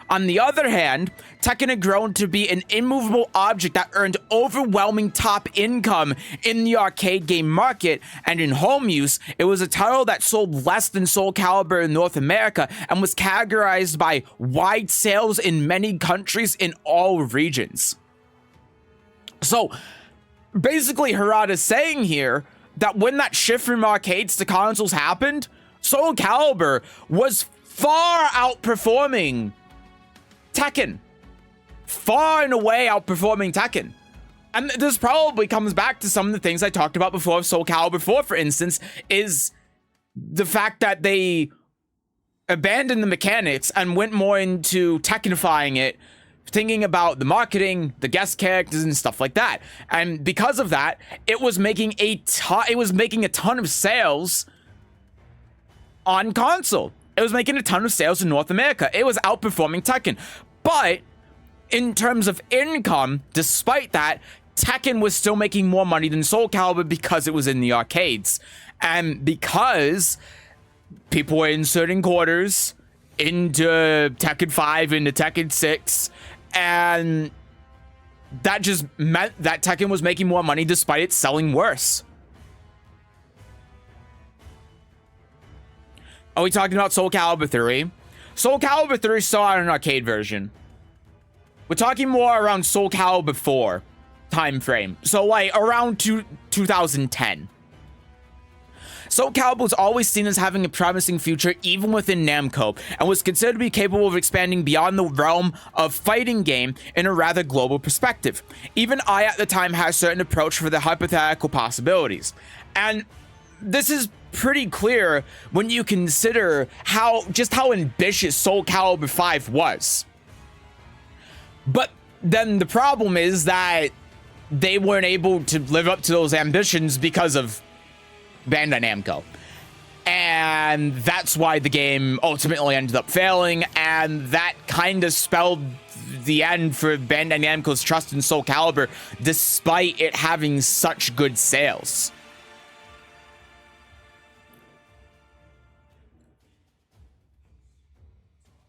On the other hand, Tekken had grown to be an immovable object that earned overwhelming top income in the arcade game market, and in home use, it was a title that sold less than Soul Calibur in North America and was categorized by wide sales in many countries in all regions. So, basically, Harada's saying here that when that shift from arcades to consoles happened, Soul Calibur was far outperforming Tekken. Far and away outperforming Tekken. And this probably comes back to some of the things I talked about before of Soul Calibur 4, for instance, is the fact that they abandoned the mechanics and went more into Tekkenifying it, thinking about the marketing, the guest characters, and stuff like that. And because of that, it was making a ton of sales on console. It was making a ton of sales in North America. It was outperforming Tekken. But in terms of income, despite that, Tekken was still making more money than Soul Calibur because it was in the arcades. And because people were inserting quarters into Tekken 5, into Tekken 6, and that just meant that Tekken was making more money despite it selling worse. Are we talking about Soul Calibur 3? Soul Calibur 3 saw an arcade version. We're talking more around Soul Calibur 4 time frame. So, like, around 2010. Soul Calibur was always seen as having a promising future even within Namco, and was considered to be capable of expanding beyond the realm of fighting game in a rather global perspective. Even I, at the time, had a certain approach for the hypothetical possibilities. And this is pretty clear when you consider how ambitious Soul Calibur 5 was. But then the problem is that they weren't able to live up to those ambitions because of Bandai Namco. And that's why the game ultimately ended up failing, and that kind of spelled the end for Bandai Namco's trust in Soul Calibur, despite it having such good sales.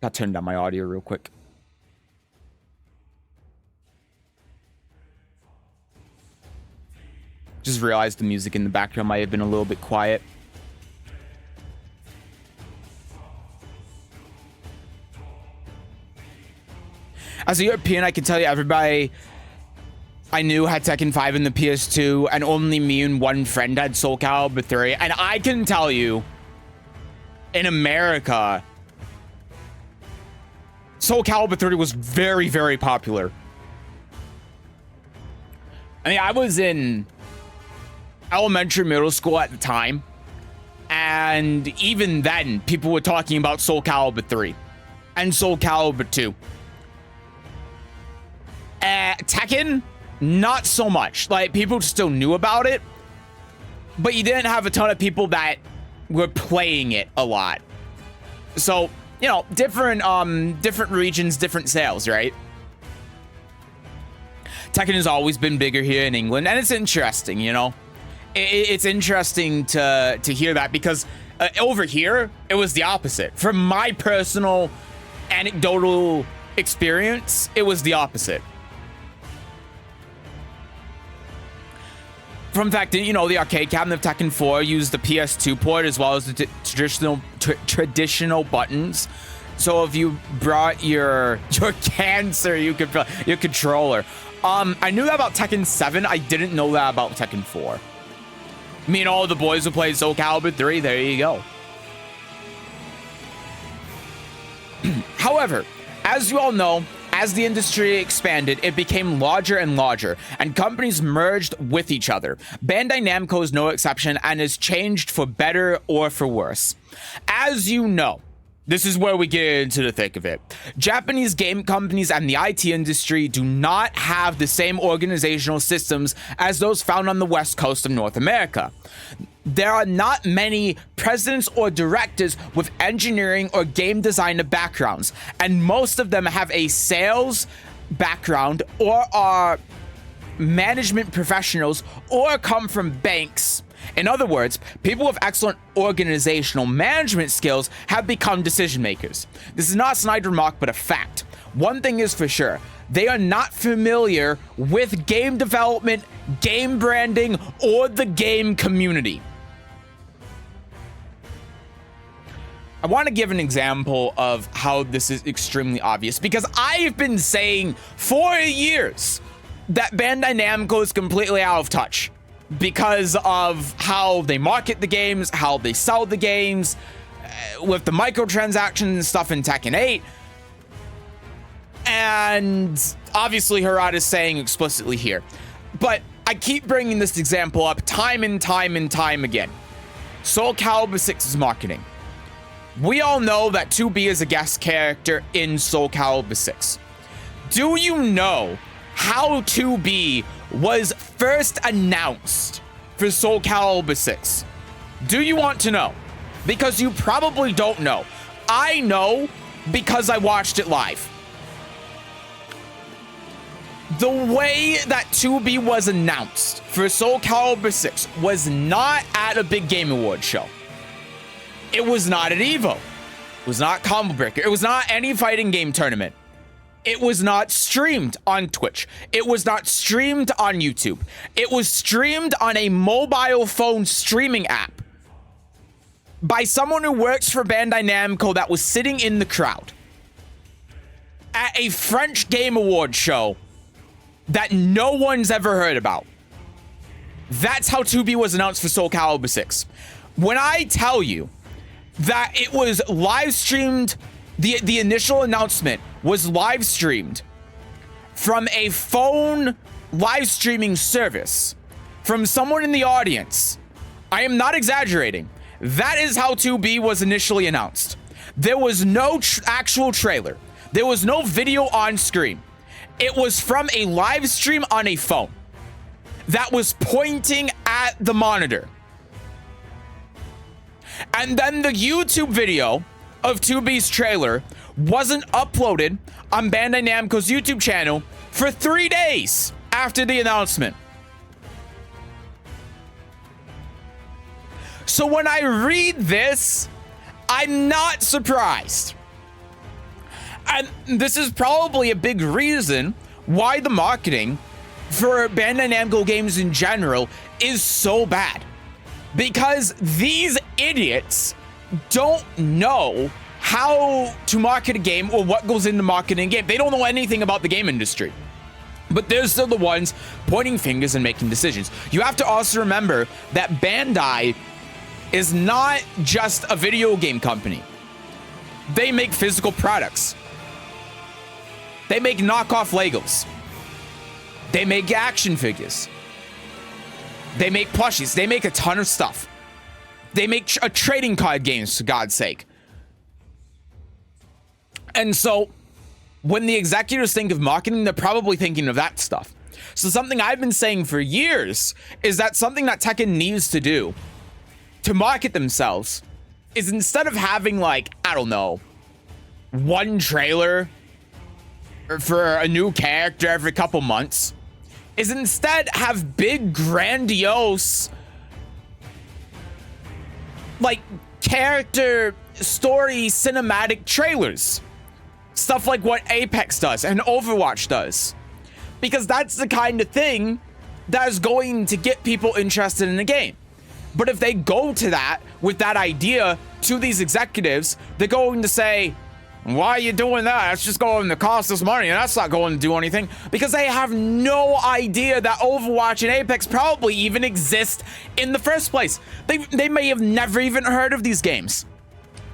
I'll turn down my audio real quick. Just realized the music in the background might have been a little bit quiet. As a European, I can tell you everybody I knew had Tekken 5 in the PS2, and only me and one friend had Soul Calibur 3. And I can tell you, in America, Soul Calibur 3 was very, very popular. I mean, I was in elementary, middle school at the time, and even then, people were talking about Soul Calibur 3 and Soul Calibur 2. Tekken, not so much. Like, people still knew about it, but you didn't have a ton of people that were playing it a lot. So, you know, different regions, different sales, right? Tekken has always been bigger here in England, and it's interesting, you know? It's interesting to hear that, because over here, it was the opposite. From my personal anecdotal experience, it was the opposite. From fact, you know, the arcade cabinet of Tekken 4 used the PS2 port as well as the traditional buttons. So if you brought your cancer, you could your controller. I knew that about Tekken 7. I didn't know that about Tekken 4. Me and all the boys who played Soul Calibur 3, there you go. However, as you all know, as the industry expanded, it became larger and larger, and companies merged with each other. Bandai Namco is no exception and has changed for better or for worse. As you know, this is where we get into the thick of it. Japanese game companies and the IT industry do not have the same organizational systems as those found on the West Coast of North America. There are not many presidents or directors with engineering or game designer backgrounds, and most of them have a sales background or are management professionals or come from banks. In other words, people with excellent organizational management skills have become decision makers. This is not a snide remark, but a fact. One thing is for sure, they are not familiar with game development, game branding, or the game community. I want to give an example of how this is extremely obvious, because I've been saying for years that Bandai Namco is completely out of touch because of how they market the games, how they sell the games, with the microtransactions and stuff in Tekken 8. And obviously Harada's saying explicitly here. But I keep bringing this example up time and time and time again. Soul Calibur 6's marketing. We all know that 2B is a guest character in Soul Calibur 6. Do you know how 2B was first announced for Soul Calibur 6? Do you want to know? Because you probably don't know. I know because I watched it live. The way that 2B was announced for Soul Calibur 6 was not at a big game award show. It was not at EVO. It was not Combo Breaker. It was not any fighting game tournament. It was not streamed on Twitch. It was not streamed on YouTube. It was streamed on a mobile phone streaming app by someone who works for Bandai Namco that was sitting in the crowd at a French Game Award show that no one's ever heard about. That's how 2B was announced for Soul Calibur 6. When I tell you that it was live streamed, the initial announcement was live streamed from a phone live streaming service from someone in the audience. I am not exaggerating. That is how 2B was initially announced. There was no actual trailer. There was no video on screen. It was from a live stream on a phone that was pointing at the monitor. And then the YouTube video of 2B's trailer wasn't uploaded on Bandai Namco's YouTube channel for 3 days after the announcement. So when I read this, I'm not surprised. And this is probably a big reason why the marketing for Bandai Namco games in general is so bad. Because these idiots don't know how to market a game or what goes into marketing a game. They don't know anything about the game industry. But they're still the ones pointing fingers and making decisions. You have to also remember that Bandai is not just a video game company. They make physical products. They make knockoff Legos. They make action figures. They make plushies. They make a ton of stuff. They make trading card games, for God's sake. And so when the executives think of marketing, they're probably thinking of that stuff. So something I've been saying for years is that something that Tekken needs to do to market themselves is, instead of having, like, I don't know, one trailer for a new character every couple months, is instead have big, grandiose, like, character story cinematic trailers. Stuff like what Apex does and Overwatch does. Because that's the kind of thing that is going to get people interested in the game. But if they go to that with that idea to these executives, they're going to say, Why are you doing that? That's just going to cost us money, and that's not going to do anything. Because they have no idea that Overwatch and Apex probably even exist in the first place. They may have never even heard of these games.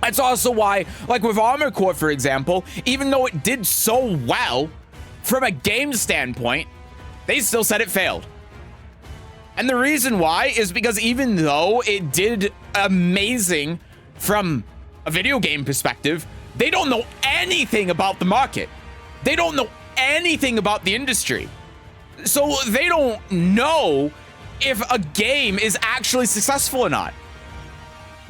That's also why, like with Armored Core, for example, even though it did so well from a game standpoint, they still said it failed. And the reason why is because even though it did amazing from a video game perspective, they don't know anything about the market. They don't know anything about the industry. So they don't know if a game is actually successful or not.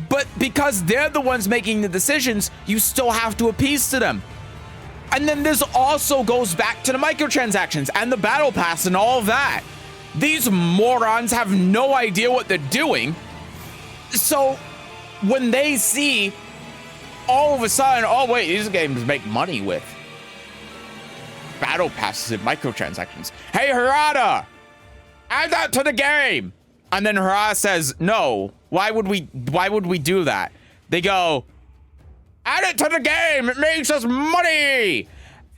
But because they're the ones making the decisions, you still have to appease to them. And then this also goes back to the microtransactions and the battle pass and all of that. These morons have no idea what they're doing. So when they see all of a sudden, oh wait, these games make money with battle passes and microtransactions. Hey, Harada, add that to the game. And then Harada says, no, why would we do that? They go, add it to the game. It makes us money.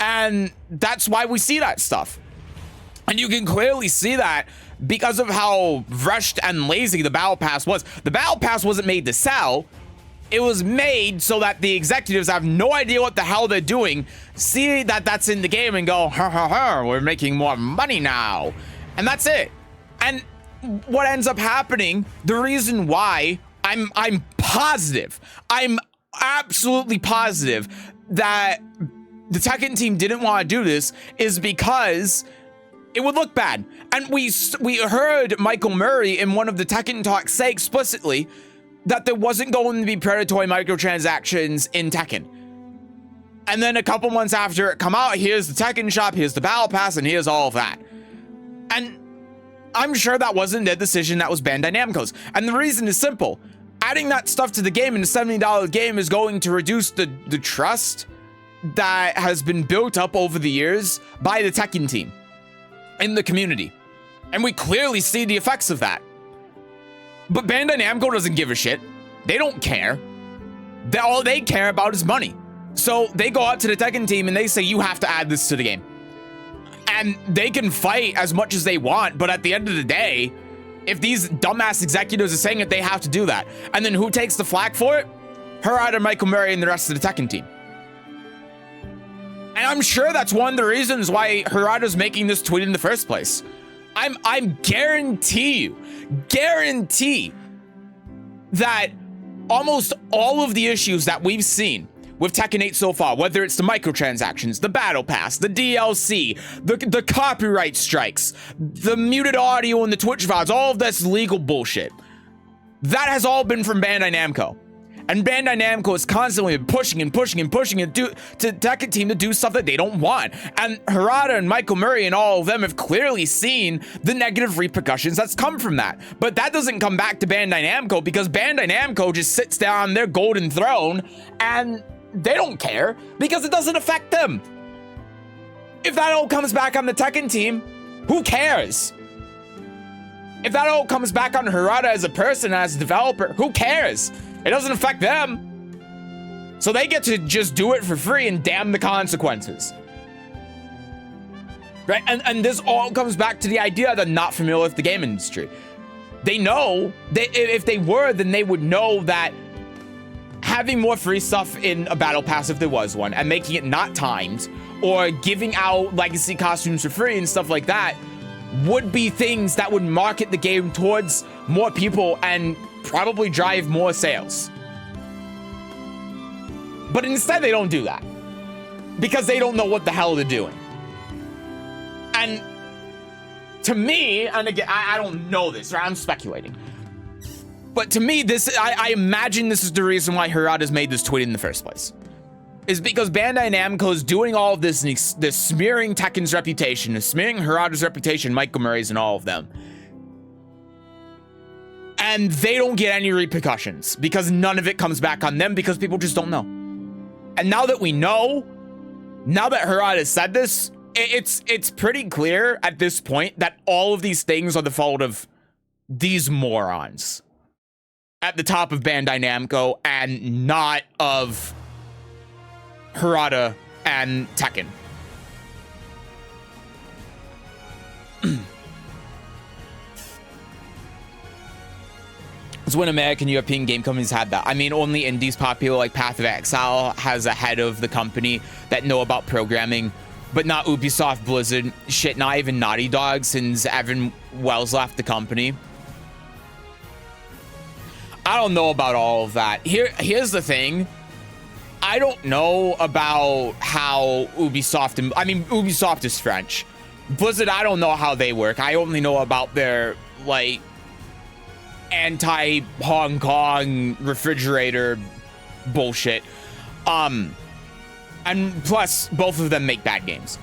And that's why we see that stuff. And you can clearly see that because of how rushed and lazy the battle pass was. The battle pass wasn't made to sell. It was made so that the executives have no idea what the hell they're doing, see that that's in the game and go, ha ha ha, we're making more money now. And that's it. And what ends up happening, the reason why I'm positive, I'm absolutely positive that the Tekken team didn't want to do this is because it would look bad. And we heard Michael Murray in one of the Tekken talks say explicitly that there wasn't going to be predatory microtransactions in Tekken. And then a couple months after it come out, here's the Tekken shop, here's the battle pass, and here's all of that. And I'm sure that wasn't their decision, that was Bandai Namco's. And the reason is simple. Adding that stuff to the game in a $70 game is going to reduce the trust that has been built up over the years by the Tekken team in the community. And we clearly see the effects of that. But Bandai Namco doesn't give a shit. They don't care. All they care about is money. So they go out to the Tekken team and they say, you have to add this to the game. And they can fight as much as they want, but at the end of the day, if these dumbass executives are saying that they have to do that, and then who takes the flack for it? Harada, Michael Murray, and the rest of the Tekken team. And I'm sure that's one of the reasons why Harada's making this tweet in the first place. I'm guarantee that almost all of the issues that we've seen with Tekken 8 so far, whether it's the microtransactions, the battle pass, the DLC, the copyright strikes, the muted audio and the Twitch VODs, all of this legal bullshit, that has all been from Bandai Namco. And Bandai Namco is constantly pushing and to Tekken team to do stuff that they don't want. And Harada and Michael Murray and all of them have clearly seen the negative repercussions that's come from that. But that doesn't come back to Bandai Namco because Bandai Namco just sits down on their golden throne and they don't care because it doesn't affect them. If that all comes back on the Tekken team, who cares? If that all comes back on Harada as a person, as a developer, who cares? It doesn't affect them. So they get to just do it for free and damn the consequences. Right? And this all comes back to the idea that they're not familiar with the game industry. They know, if they were, then they would know that having more free stuff in a battle pass, if there was one, and making it not timed, or giving out legacy costumes for free and stuff like that, would be things that would market the game towards more people and probably drive more sales. But instead they don't do that because they don't know what the hell they're doing. And to me, and again, I don't know this, right? I'm speculating, but to me, I imagine this is the reason why Harada's made this tweet in the first place, is because Bandai Namco is doing all of this, this smearing Tekken's reputation, smearing Harada's reputation, Michael Murray's, and all of them. And they don't get any repercussions because none of it comes back on them because people just don't know. And now that we know, now that Harada said this, it's pretty clear at this point that all of these things are the fault of these morons at the top of Bandai Namco and not of Harada and Tekken. It's when American European game companies had that. I mean, only indies popular like Path of Exile has a head of the company that know about programming, but not Ubisoft, Blizzard, shit, not even Naughty Dog since Evan Wells left the company. I don't know about all of that. Here's the thing. I don't know about how Ubisoft, I mean, Ubisoft is French. Blizzard, I don't know how they work. I only know about their, like, anti-Hong Kong refrigerator bullshit. And plus, both of them make bad games.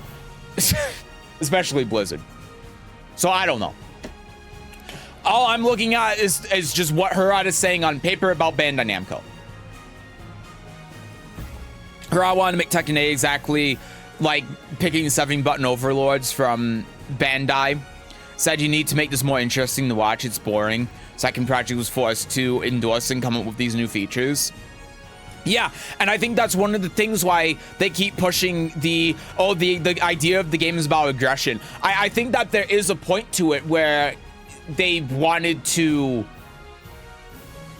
Especially Blizzard. So I don't know. All I'm looking at is just what Harada is saying on paper about Bandai Namco. Harada wanted to make Tekken 8 exactly like picking 7-button overlords from Bandai. Said you need to make this more interesting to watch. It's boring. Second Project was forced to endorse and come up with these new features. Yeah, and I think that's one of the things why they keep pushing the idea of the game is about aggression. I think that there is a point to it where they wanted to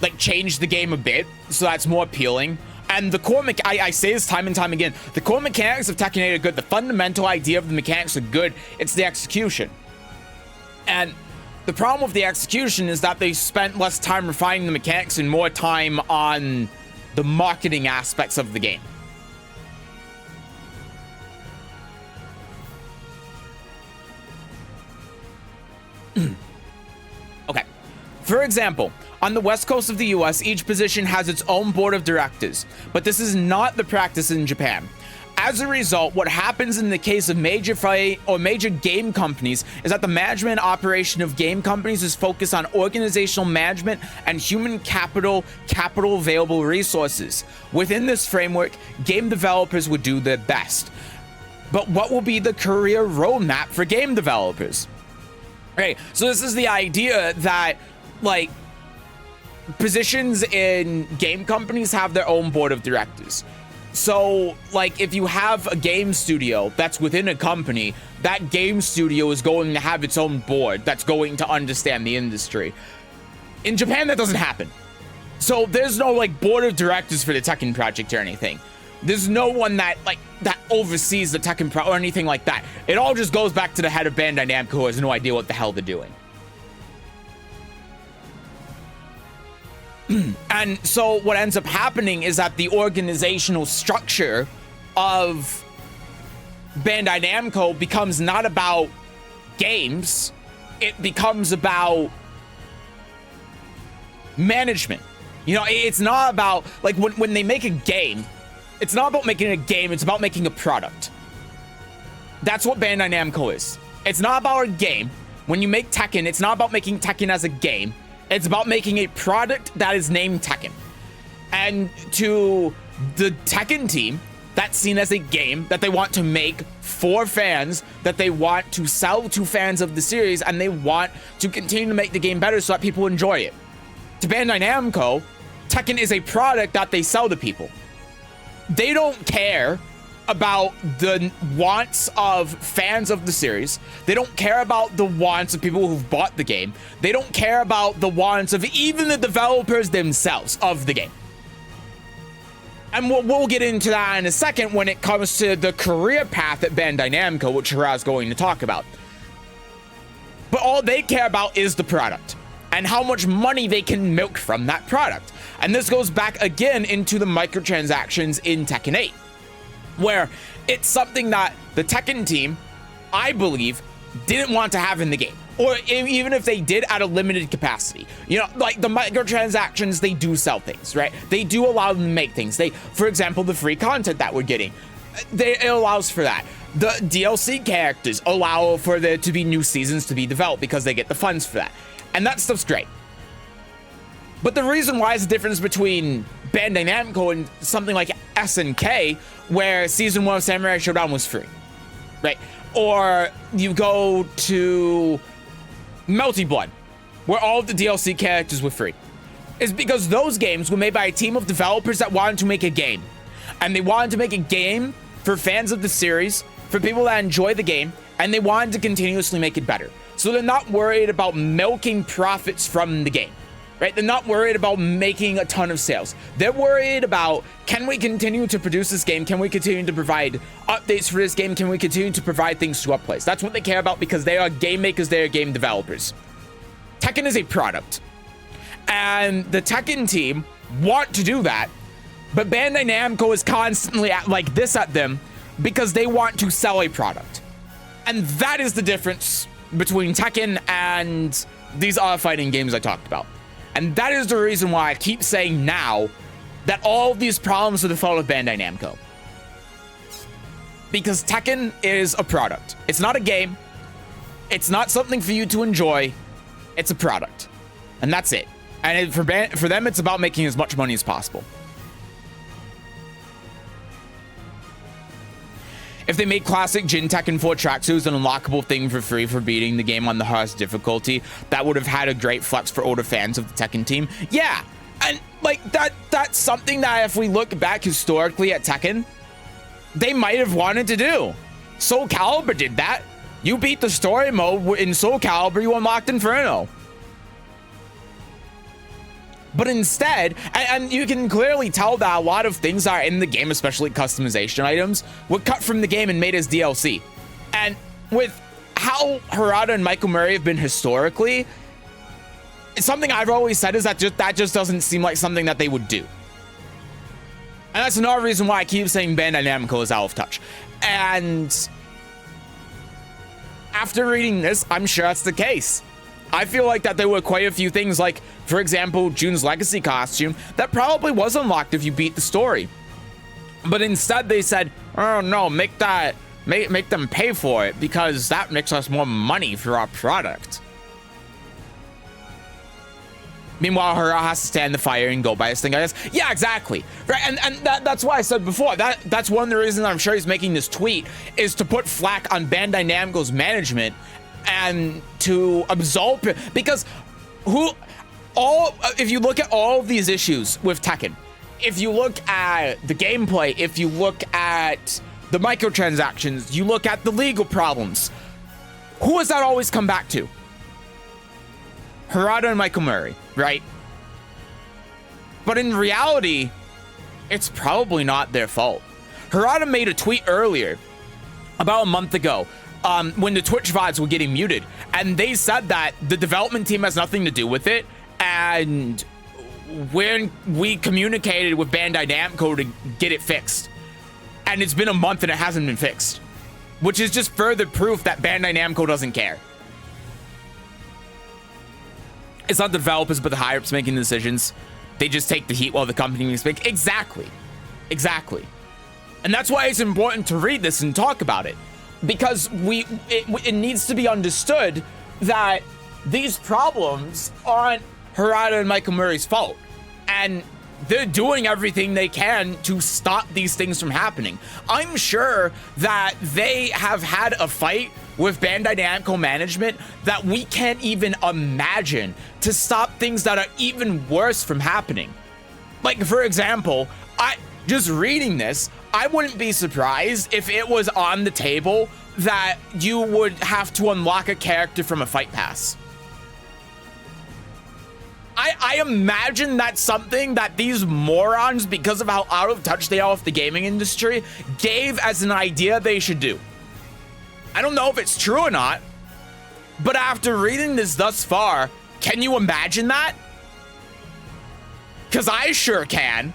like change the game a bit so that's more appealing. And the core I say this time and time again, the core mechanics of Tekken 8 are good. The fundamental idea of the mechanics are good. It's the execution. And the problem with the execution is that they spent less time refining the mechanics and more time on the marketing aspects of the game. Okay. For example, on the west coast of the US, each position has its own board of directors, but this is not the practice in Japan. As a result, what happens in the case of major game companies is that the management and operation of game companies is focused on organizational management and human capital available resources. Within this framework, game developers would do their best. But what will be the career roadmap for game developers? Okay, so this is the idea that, like, positions in game companies have their own board of directors. So, like, if you have a game studio that's within a company, that game studio is going to have its own board that's going to understand the industry. In Japan, that doesn't happen. So there's no, like, board of directors for the Tekken project or anything. There's no one that oversees the Tekken or anything like that. It all just goes back to the head of Bandai Namco who has no idea what the hell they're doing. And so what ends up happening is that the organizational structure of Bandai Namco becomes not about games. It becomes about management. You know, it's not about, like, when they make a game, it's not about making a game, it's about making a product. That's what Bandai Namco is. It's not about a game. When you make Tekken, it's not about making Tekken as a game. It's about making a product that is named Tekken. And to the Tekken team, that's seen as a game that they want to make for fans, that they want to sell to fans of the series, and they want to continue to make the game better so that people enjoy it. To Bandai Namco, Tekken is a product that they sell to people. They don't care about the wants of fans of the series. They don't care about the wants of people who've bought the game. They don't care about the wants of even the developers themselves of the game. And we'll get into that in a second when it comes to the career path at Bandai Namco, which Harada's going to talk about. But all they care about is the product and how much money they can milk from that product. And this goes back again into the microtransactions in Tekken 8, where it's something that the Tekken team, I believe, didn't want to have in the game. Or even if they did, at a limited capacity. You know, like the microtransactions, they do sell things, right? They do allow them to make things. For example, the free content that we're getting, it allows for that. The DLC characters allow for there to be new seasons to be developed because they get the funds for that. And that stuff's great. But the reason why is the difference between Bandai Namco and something like SNK, where Season 1 of Samurai Shodown was free, right? Or you go to Melty Blood, where all of the DLC characters were free. Is because those games were made by a team of developers that wanted to make a game. And they wanted to make a game for fans of the series, for people that enjoy the game, and they wanted to continuously make it better. So they're not worried about milking profits from the game, right? They're not worried about making a ton of sales. They're worried about, can we continue to produce this game? Can we continue to provide updates for this game? Can we continue to provide things to upplays? That's what they care about, because they are game makers, they are game developers. Tekken is a product, and the Tekken team want to do that, but Bandai Namco is constantly like this at them because they want to sell a product. And that is the difference between Tekken and these other fighting games I talked about. And that is the reason why I keep saying now that all of these problems are the fault of Bandai Namco. Because Tekken is a product. It's not a game. It's not something for you to enjoy. It's a product. And that's it. And for them, it's about making as much money as possible. If they made classic Jin Tekken 4 tracksuits an unlockable thing for free for beating the game on the hardest difficulty, that would have had a great flex for older fans of the Tekken team. Yeah, and like that's something that if we look back historically at Tekken, they might have wanted to do. Soul Calibur did that. You beat the story mode in Soul Calibur, you unlocked Inferno. But instead, and you can clearly tell that a lot of things that are in the game, especially customization items, were cut from the game and made as DLC. And with how Harada and Michael Murray have been historically, something I've always said is that just doesn't seem like something that they would do. And that's another reason why I keep saying Bandai Namco is out of touch. And after reading this, I'm sure that's the case. I feel like that there were quite a few things, like, for example, June's Legacy costume, that probably was unlocked if you beat the story. But instead they said, oh no, make them pay for it, because that makes us more money for our product. Meanwhile, Hura has to stand the fire and go by his thing, I guess. Yeah, exactly. Right, and that's why I said before, that's one of the reasons I'm sure he's making this tweet, is to put flack on Bandai Namco's management and to absolve it, because if you look at all of these issues with Tekken, if you look at the gameplay, if you look at the microtransactions, you look at the legal problems, who does that always come back to? Harada and Michael Murray, right? But in reality, it's probably not their fault. Harada made a tweet earlier, about a month ago, when the Twitch VODs were getting muted, and they said that the development team has nothing to do with it, and when we communicated with Bandai Namco to get it fixed, and it's been a month and it hasn't been fixed, which is just further proof that Bandai Namco doesn't care. It's not the developers but the higher-ups making the decisions. They just take the heat while the company makes big. Exactly. And that's why it's important to read this and talk about it, because it needs to be understood that these problems aren't Harada and Michael Murray's fault, and they're doing everything they can to stop these things from happening. I'm sure that they have had a fight with Bandai Namco management that we can't even imagine to stop things that are even worse from happening. Like, for example, just reading this, I wouldn't be surprised if it was on the table that you would have to unlock a character from a fight pass. I imagine that's something that these morons, because of how out of touch they are with the gaming industry, gave as an idea they should do. I don't know if it's true or not, but after reading this thus far, can you imagine that? Because I sure can.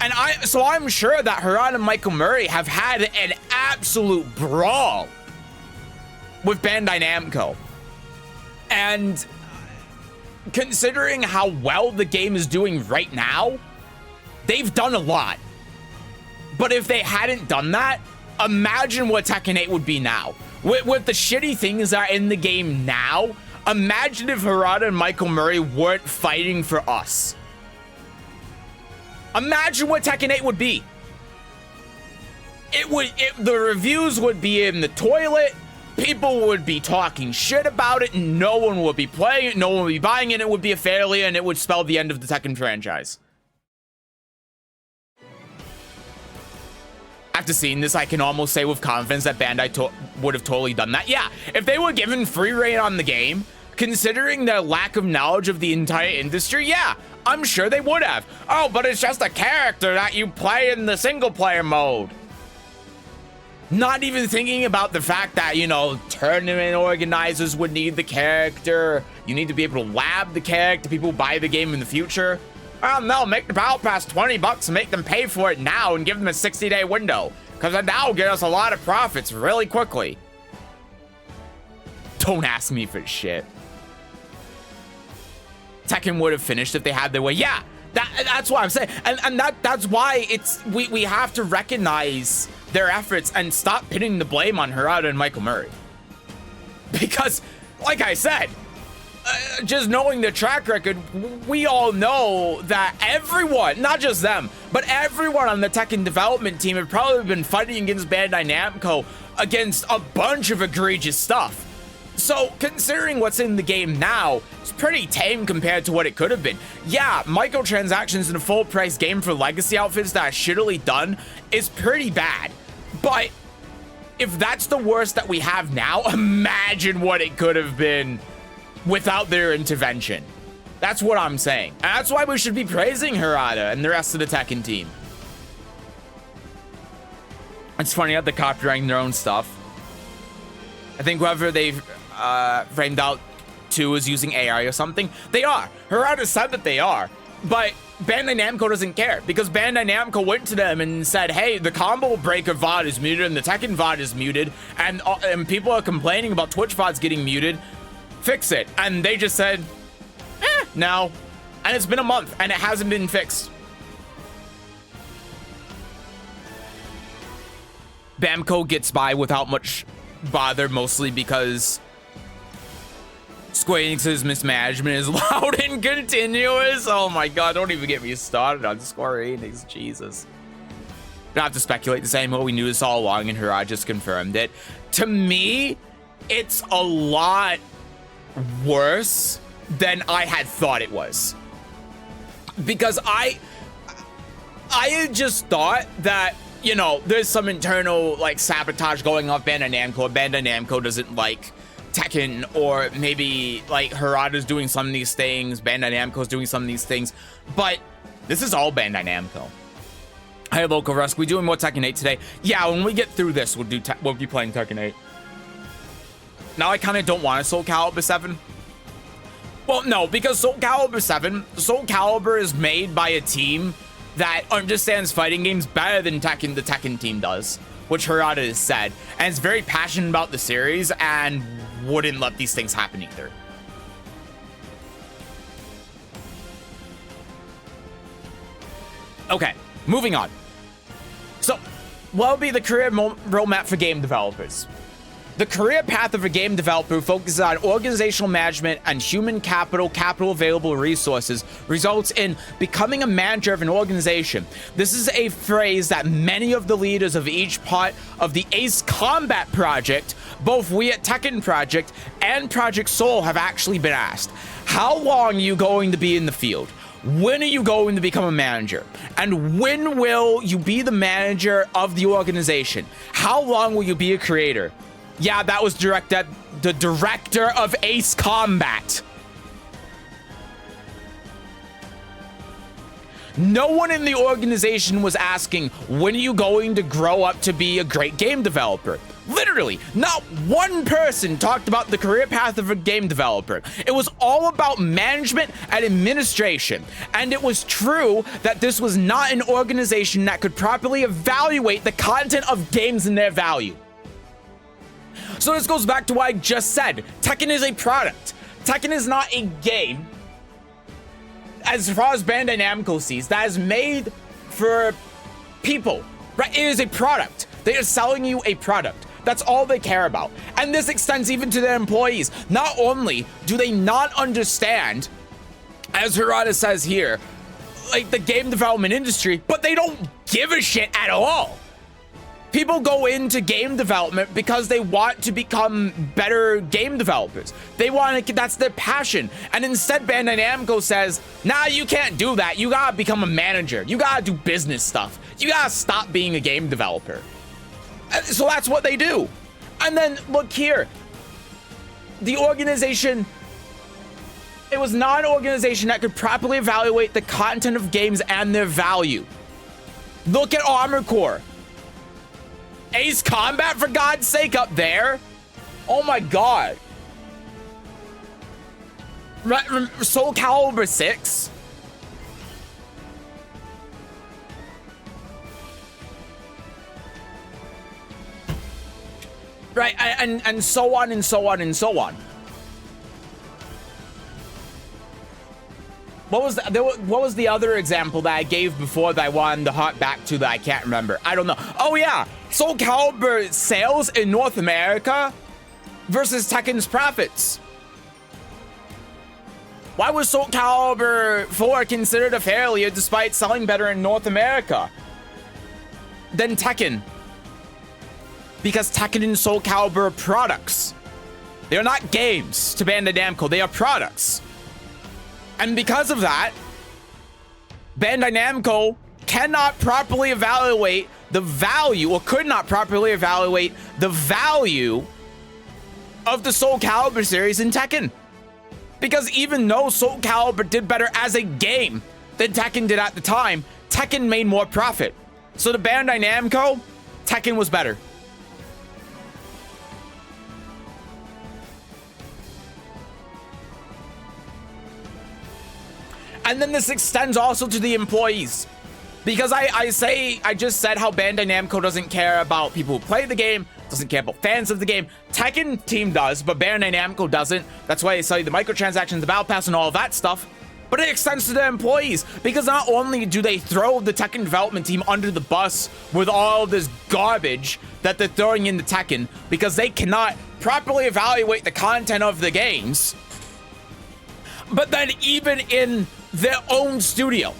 And so I'm sure that Harada and Michael Murray have had an absolute brawl with Bandai Namco. And considering how well the game is doing right now, they've done a lot. But if they hadn't done that, imagine what Tekken 8 would be now. With the shitty things that are in the game now, imagine if Harada and Michael Murray weren't fighting for us. Imagine what Tekken 8 would be. The reviews would be in the toilet. People would be talking shit about it, and no one would be playing it, no one would be buying it. It would be a failure, and it would spell the end of the Tekken franchise. After seeing this, I can almost say with confidence that Bandai would have totally done that. Yeah, if they were given free reign on the game, considering their lack of knowledge of the entire industry, yeah, I'm sure they would have. Oh, but it's just a character that you play in the single player mode. Not even thinking about the fact that, you know, tournament organizers would need the character. You need to be able to lab the character. People buy the game in the future. Oh no, make the Battle Pass $20 and make them pay for it now and give them a 60-day window. Because that'll get us a lot of profits really quickly. Don't ask me for shit. Tekken would have finished if they had their way. Yeah, that's what I'm saying. And that's why we have to recognize their efforts and stop pinning the blame on Harada and Michael Murray. Because, like I said, just knowing the track record, we all know that everyone, not just them, but everyone on the Tekken development team have probably been fighting against Bandai Namco against a bunch of egregious stuff. So, considering what's in the game now, it's pretty tame compared to what it could have been. Yeah, microtransactions in a full-price game for legacy outfits that are shittily done is pretty bad. But if that's the worst that we have now, imagine what it could have been without their intervention. That's what I'm saying. And that's why we should be praising Harada and the rest of the Tekken team. It's funny how they're copyrighting their own stuff. I think whoever they've framed out to is using AI or something. They are. Harada said that they are. But Bandai Namco doesn't care, because Bandai Namco went to them and said, hey, the Combo Breaker VOD is muted and the Tekken VOD is muted, and people are complaining about Twitch VODs getting muted. Fix it. And they just said, no. And it's been a month and it hasn't been fixed. Bamco gets by without much bother, mostly because Square Enix's mismanagement is loud and continuous. Oh my god, don't even get me started on Square Enix, Jesus. Don't have to speculate the same way. We knew this all along and Harada just confirmed it. To me, it's a lot worse than I had thought it was, because I had just thought that, you know, there's some internal like sabotage going on Bandai Namco. Bandai Namco doesn't like Tekken, or maybe like Harada's doing some of these things, Bandai Namco's doing some of these things, but this is all Bandai Namco. Hey, Local Rusk, we doing more Tekken 8 today? Yeah, when we get through this, we'll be playing Tekken 8. Now I kind of don't want a Soul Calibur 7. Well, no, because Soul Calibur 7, Soul Calibur is made by a team that understands fighting games better than the Tekken team does, which Harada has said, and is very passionate about the series and wouldn't let these things happen either. Okay, moving on. So, what will be the career roadmap for game developers? The career path of a game developer focuses on organizational management and human capital available resources results in becoming a manager of an organization. This is a phrase that many of the leaders of each part of the Ace Combat project, both we at Tekken Project and Project Soul, have actually been asked. How long are you going to be in the field? When are you going to become a manager? And when will you be the manager of the organization? How long will you be a creator? Yeah, that was the director of Ace Combat. No one in the organization was asking, when are you going to grow up to be a great game developer? Literally, not one person talked about the career path of a game developer. It was all about management and administration. And it was true that this was not an organization that could properly evaluate the content of games and their value. So this goes back to what I just said. Tekken is a product. Tekken is not a game, as far as Bandai Namco sees, that is made for people, right? It is a product. They are selling you a product. That's all they care about. And this extends even to their employees. Not only do they not understand, as Harada says here, like the game development industry, but they don't give a shit at all. People go into game development because they want to become better game developers. They want to, that's their passion. And instead Bandai Namco says, nah, you can't do that. You gotta become a manager. You gotta do business stuff. You gotta stop being a game developer. So that's what they do. And then look here, the organization, it was not an organization that could properly evaluate the content of games and their value. Look at Armored Core. Ace Combat, for God's sake, up there. Oh my God. Soul Calibur 6. Right, and so on and so on and so on. What was the other example that I gave before that I wanted to hop back to that I can't remember? I don't know. Oh yeah, Soul Calibur sales in North America versus Tekken's profits. Why was Soul Calibur 4 considered a failure despite selling better in North America than Tekken? Because Tekken and Soul Calibur are products. They're not games to Bandai Namco, they are products. And because of that, Bandai Namco cannot properly evaluate the value, or could not properly evaluate the value of the Soul Calibur series in Tekken. Because even though Soul Calibur did better as a game than Tekken did at the time, Tekken made more profit. So to Bandai Namco, Tekken was better. And then this extends also to the employees. Because I just said how Bandai Namco doesn't care about people who play the game, doesn't care about fans of the game. Tekken team does, but Bandai Namco doesn't. That's why they sell you the microtransactions, the battle pass, and all of that stuff. But it extends to the employees, because not only do they throw the Tekken development team under the bus with all this garbage that they're throwing into Tekken, because they cannot properly evaluate the content of the games, but then even in their own studio,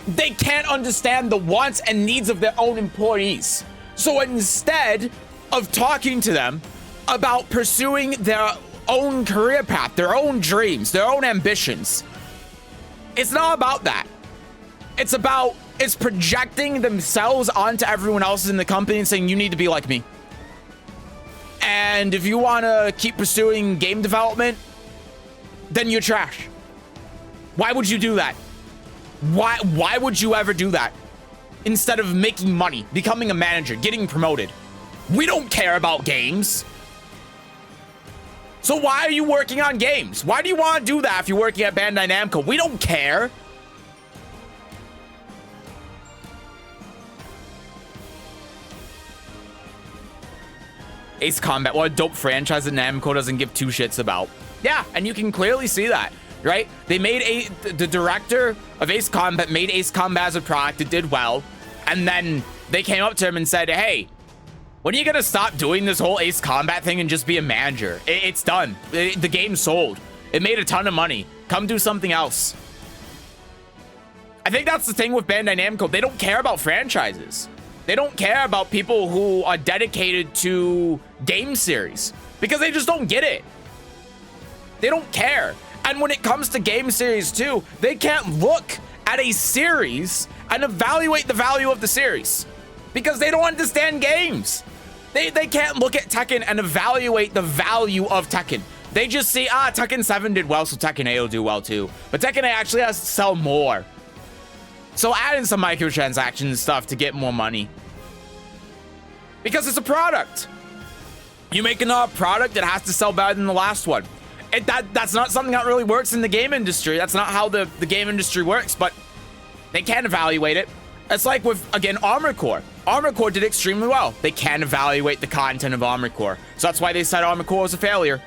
they can't understand the wants and needs of their own employees. So instead of talking to them about pursuing their own career path, their own dreams, their own ambitions, it's not about that. It's projecting themselves onto everyone else in the company and saying, you need to be like me. And if you want to keep pursuing game development, then you're trash. Why would you do that? Why would you ever do that? Instead of making money, becoming a manager, getting promoted. We don't care about games. So why are you working on games? Why do you want to do that if you're working at Bandai Namco? We don't care. Ace Combat, what a dope franchise that Namco doesn't give two shits about. Yeah, and you can clearly see that, right? They made the director of Ace Combat made Ace Combat as a product. It did well. And then they came up to him and said, hey, when are you gonna stop doing this whole Ace Combat thing and just be a manager? It's done. The game sold. It made a ton of money. Come do something else. I think that's the thing with Bandai Namco. They don't care about franchises. They don't care about people who are dedicated to game series because they just don't get it. They don't care. And when it comes to game series too, they can't look at a series and evaluate the value of the series because they don't understand games. They can't look at Tekken and evaluate the value of Tekken. They just see, Tekken 7 did well, so Tekken 8 will do well too. But Tekken 8 actually has to sell more. So add in some microtransactions and stuff to get more money. Because it's a product. You make another product that has to sell better than the last one. That's not something that really works in the game industry. That's not how the game industry works, but they can evaluate it. It's like with, again, Armored Core. Armored Core did extremely well. They can evaluate the content of Armored Core. So that's why they said Armored Core was a failure.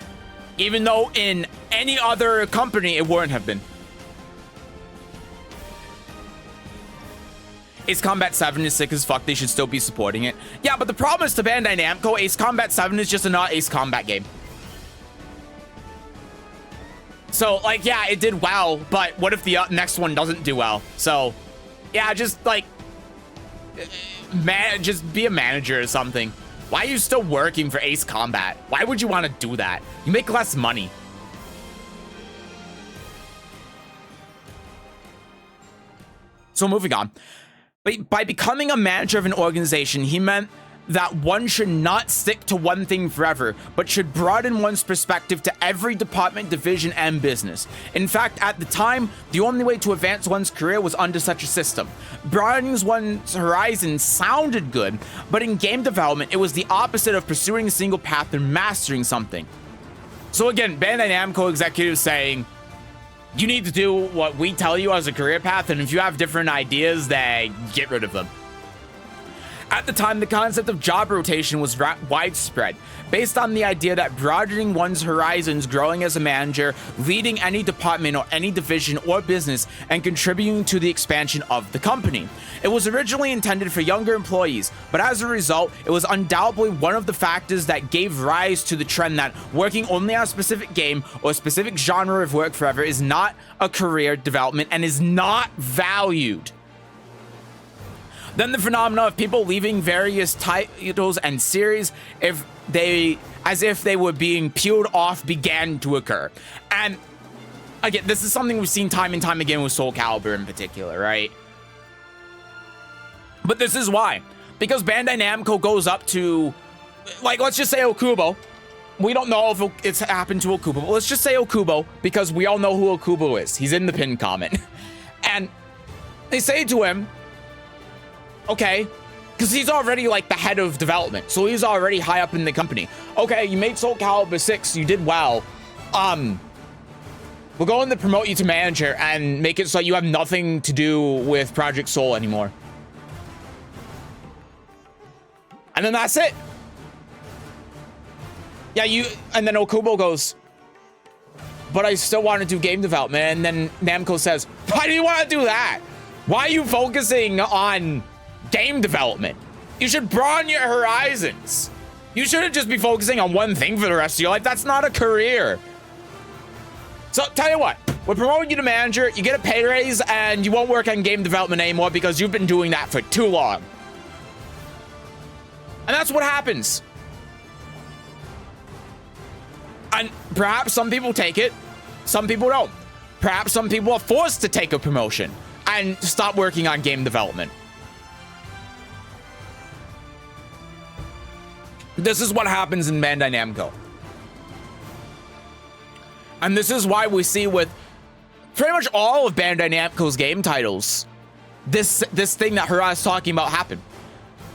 Even though in any other company, it wouldn't have been. Ace Combat 7 is sick as fuck. They should still be supporting it. Yeah, but the problem is to Bandai Namco, Ace Combat 7 is just a not Ace Combat game. So, like, yeah, it did well, but what if the next one doesn't do well? So, yeah, just, like, just be a manager or something. Why are you still working for Ace Combat? Why would you want to do that? You make less money. So moving on. But by becoming a manager of an organization, he meant that one should not stick to one thing forever, but should broaden one's perspective to every department, division, and business. In fact, at the time, the only way to advance one's career was under such a system. Broadening one's horizon sounded good, but in game development, it was the opposite of pursuing a single path and mastering something. So again, Bandai Namco executives saying, you need to do what we tell you as a career path, and if you have different ideas, then get rid of them. At the time, the concept of job rotation was widespread, based on the idea that broadening one's horizons, growing as a manager, leading any department or any division or business, and contributing to the expansion of the company. It was originally intended for younger employees, but as a result, it was undoubtedly one of the factors that gave rise to the trend that working only on a specific game or a specific genre of work forever is not a career development and is not valued. Then the phenomena of people leaving various titles and series as if they were being peeled off began to occur. And again, this is something we've seen time and time again with Soul Calibur in particular, right? But this is why. Because Bandai Namco goes up to, like, let's just say Okubo. We don't know if it's happened to Okubo, but let's just say Okubo, because we all know who Okubo is. He's in the pin comment. And they say to him, okay, because he's already like the head of development, so he's already high up in the company. Okay, you made Soul Calibur 6, you did well. We're going to promote you to manager and make it so you have nothing to do with Project Soul anymore. And then that's it. Yeah, and then Okubo goes, but I still want to do game development. And then Namco says, why do you want to do that? Why are you focusing on game development? You should broaden your horizons. You shouldn't just be focusing on one thing for the rest of your life. That's not a career. So tell you what, we're promoting you to manager, you get a pay raise, and you won't work on game development anymore because you've been doing that for too long. And that's what happens. And perhaps some people take it, some people don't. Perhaps some people are forced to take a promotion and stop working on game development. This is what happens in Bandai Namco. And this is why we see with pretty much all of Bandai Namco's game titles, this thing that Harai's talking about happen.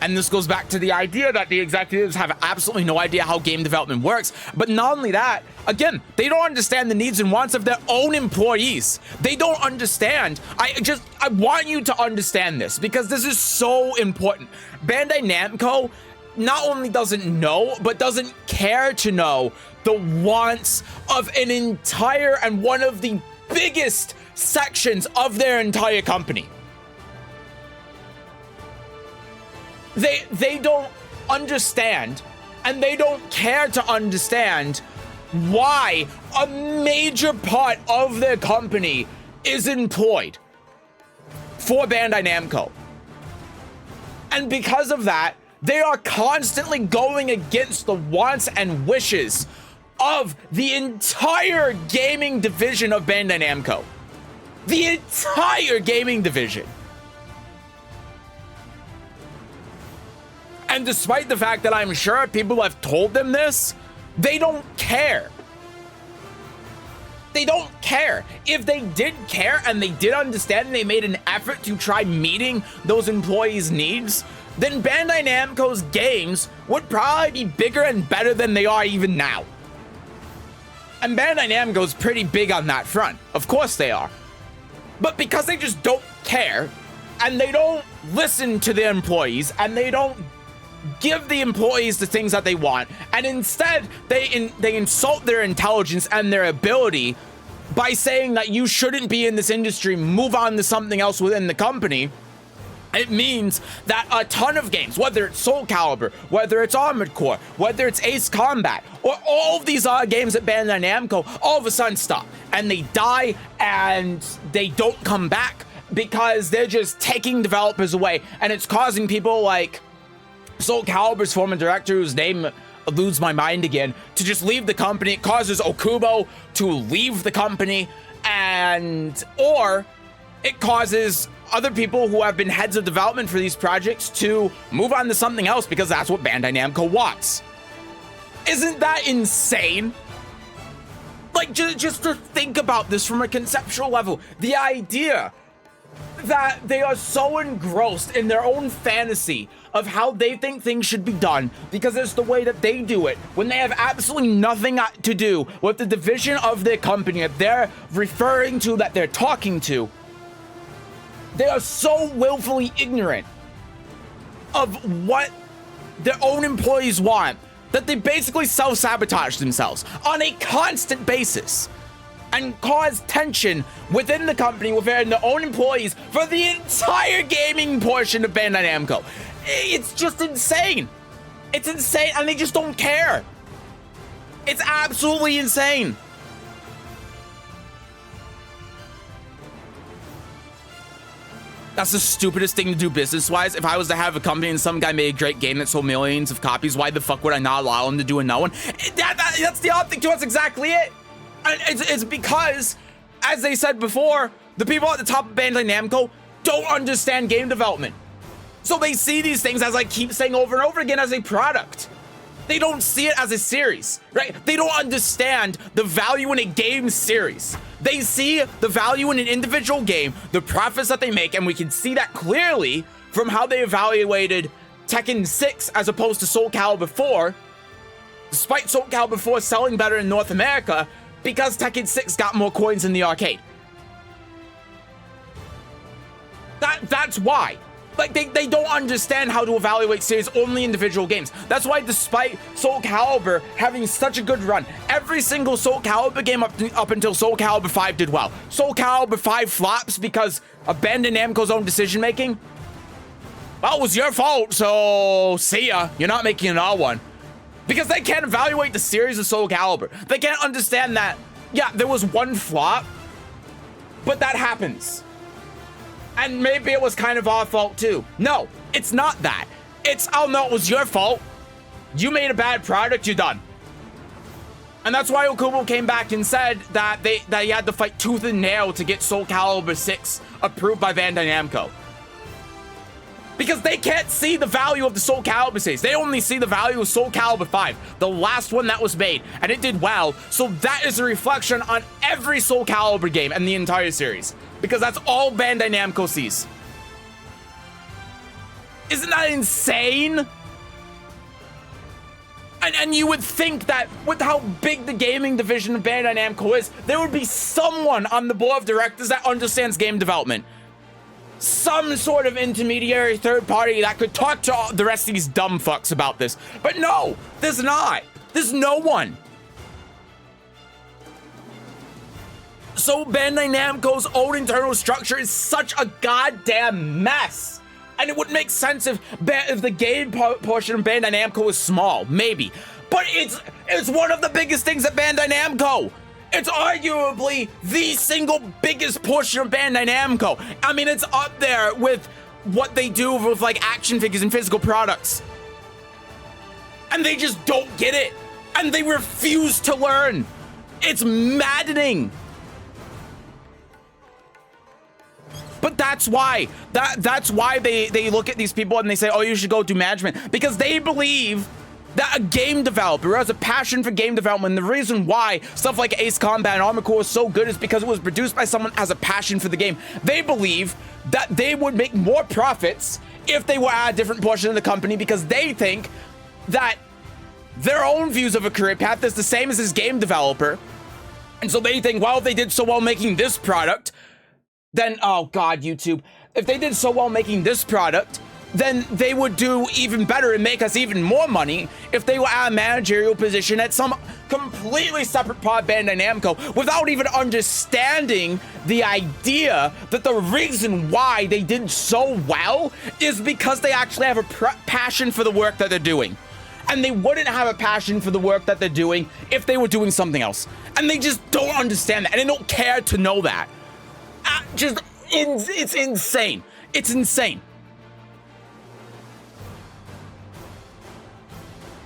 And this goes back to the idea that the executives have absolutely no idea how game development works. But not only that, again, they don't understand the needs and wants of their own employees. They don't understand. I want you to understand this because this is so important. Bandai Namco not only doesn't know, but doesn't care to know the wants of an entire and one of the biggest sections of their entire company. They don't understand, and they don't care to understand why a major part of their company is employed for Bandai Namco. And because of that, they are constantly going against the wants and wishes of the entire gaming division of Bandai Namco. The entire gaming division. And despite the fact that I'm sure people have told them this, they don't care. They don't care. If they did care and they did understand and they made an effort to try meeting those employees' needs, then Bandai Namco's games would probably be bigger and better than they are even now. And Bandai Namco's pretty big on that front. Of course they are. But because they just don't care, and they don't listen to their employees, and they don't give the employees the things that they want, and instead they insult their intelligence and their ability by saying that you shouldn't be in this industry, move on to something else within the company. It means that a ton of games, whether it's Soul Calibur, whether it's Armored Core, whether it's Ace Combat, or all of these other games at Bandai Namco, all of a sudden stop. And they die, and they don't come back. because they're just taking developers away, and it's causing people like Soul Calibur's former director, whose name eludes my mind again, to just leave the company. It causes Okubo to leave the company, or it causes other people who have been heads of development for these projects to move on to something else because that's what Bandai Namco wants. Isn't that insane? Like, just to think about this from a conceptual level, the idea that they are so engrossed in their own fantasy of how they think things should be done because it's the way that they do it, when they have absolutely nothing to do with the division of their company that they're referring to, that they're talking to. They are so willfully ignorant of what their own employees want that they basically self-sabotage themselves on a constant basis and cause tension within the company, within their own employees, for the entire gaming portion of Bandai Namco. It's just insane. It's insane, and they just don't care. It's absolutely insane. That's the stupidest thing to do business-wise. If I was to have a company and some guy made a great game that sold millions of copies, why the fuck would I not allow him to do another one? That's the odd thing too. That's exactly it. And it's because, as they said before, the people at the top of Bandai Namco don't understand game development. So they see these things, as I keep saying over and over again, as a product. They don't see it as a series, right? They don't understand the value in a game series. They see the value in an individual game, the profits that they make, and we can see that clearly from how they evaluated Tekken 6 as opposed to Soul Calibur 4, despite Soul Calibur 4 selling better in North America, because Tekken 6 got more coins in the arcade. That's why. Like, they don't understand how to evaluate series, only individual games. That's why, despite Soul Calibur having such a good run, every single Soul Calibur game up until Soul Calibur 5 did well. Soul Calibur 5 flops because of Bandai Namco's own decision-making. Well, it was your fault, so see ya. You're not making another one. Because they can't evaluate the series of Soul Calibur. They can't understand that, yeah, there was one flop, but that happens. And maybe it was kind of our fault too. No, it's not that. It's, oh no, it was your fault. You made a bad product, you're done. And that's why Okubo came back and said that he had to fight tooth and nail to get Soul Calibur 6 approved by Bandai Namco. Because they can't see the value of the Soul Calibur series. They only see the value of Soul Calibur 5, the last one that was made, and it did well. So that is a reflection on every Soul Calibur game and the entire series. Because that's all Bandai Namco sees. Isn't that insane? And you would think that with how big the gaming division of Bandai Namco is, there would be someone on the board of directors that understands game development. Some sort of intermediary third party that could talk to all the rest of these dumb fucks about this. But no, there's not. There's no one. So Bandai Namco's own internal structure is such a goddamn mess. And it would make sense if the game portion of Bandai Namco was small, maybe. But it's one of the biggest things at Bandai Namco. It's arguably the single biggest portion of Bandai Namco. I mean, it's up there with what they do with like action figures and physical products. And they just don't get it. And they refuse to learn. It's maddening. But that's why. That's why they look at these people and they say, oh, you should go do management. Because they believe that a game developer has a passion for game development. And the reason why stuff like Ace Combat and Armored Core is so good is because it was produced by someone who has a passion for the game. They believe that they would make more profits if they were at a different portion of the company, because they think that their own views of a career path is the same as this game developer. And so they think, well, if they did so well making this product, then, oh God, YouTube, if they did so well making this product, then they would do even better and make us even more money if they were at a managerial position at some completely separate part of Bandai Namco, without even understanding the idea that the reason why they did so well is because they actually have a passion for the work that they're doing. And they wouldn't have a passion for the work that they're doing if they were doing something else. And they just don't understand that, and they don't care to know that. Just It's insane. It's insane.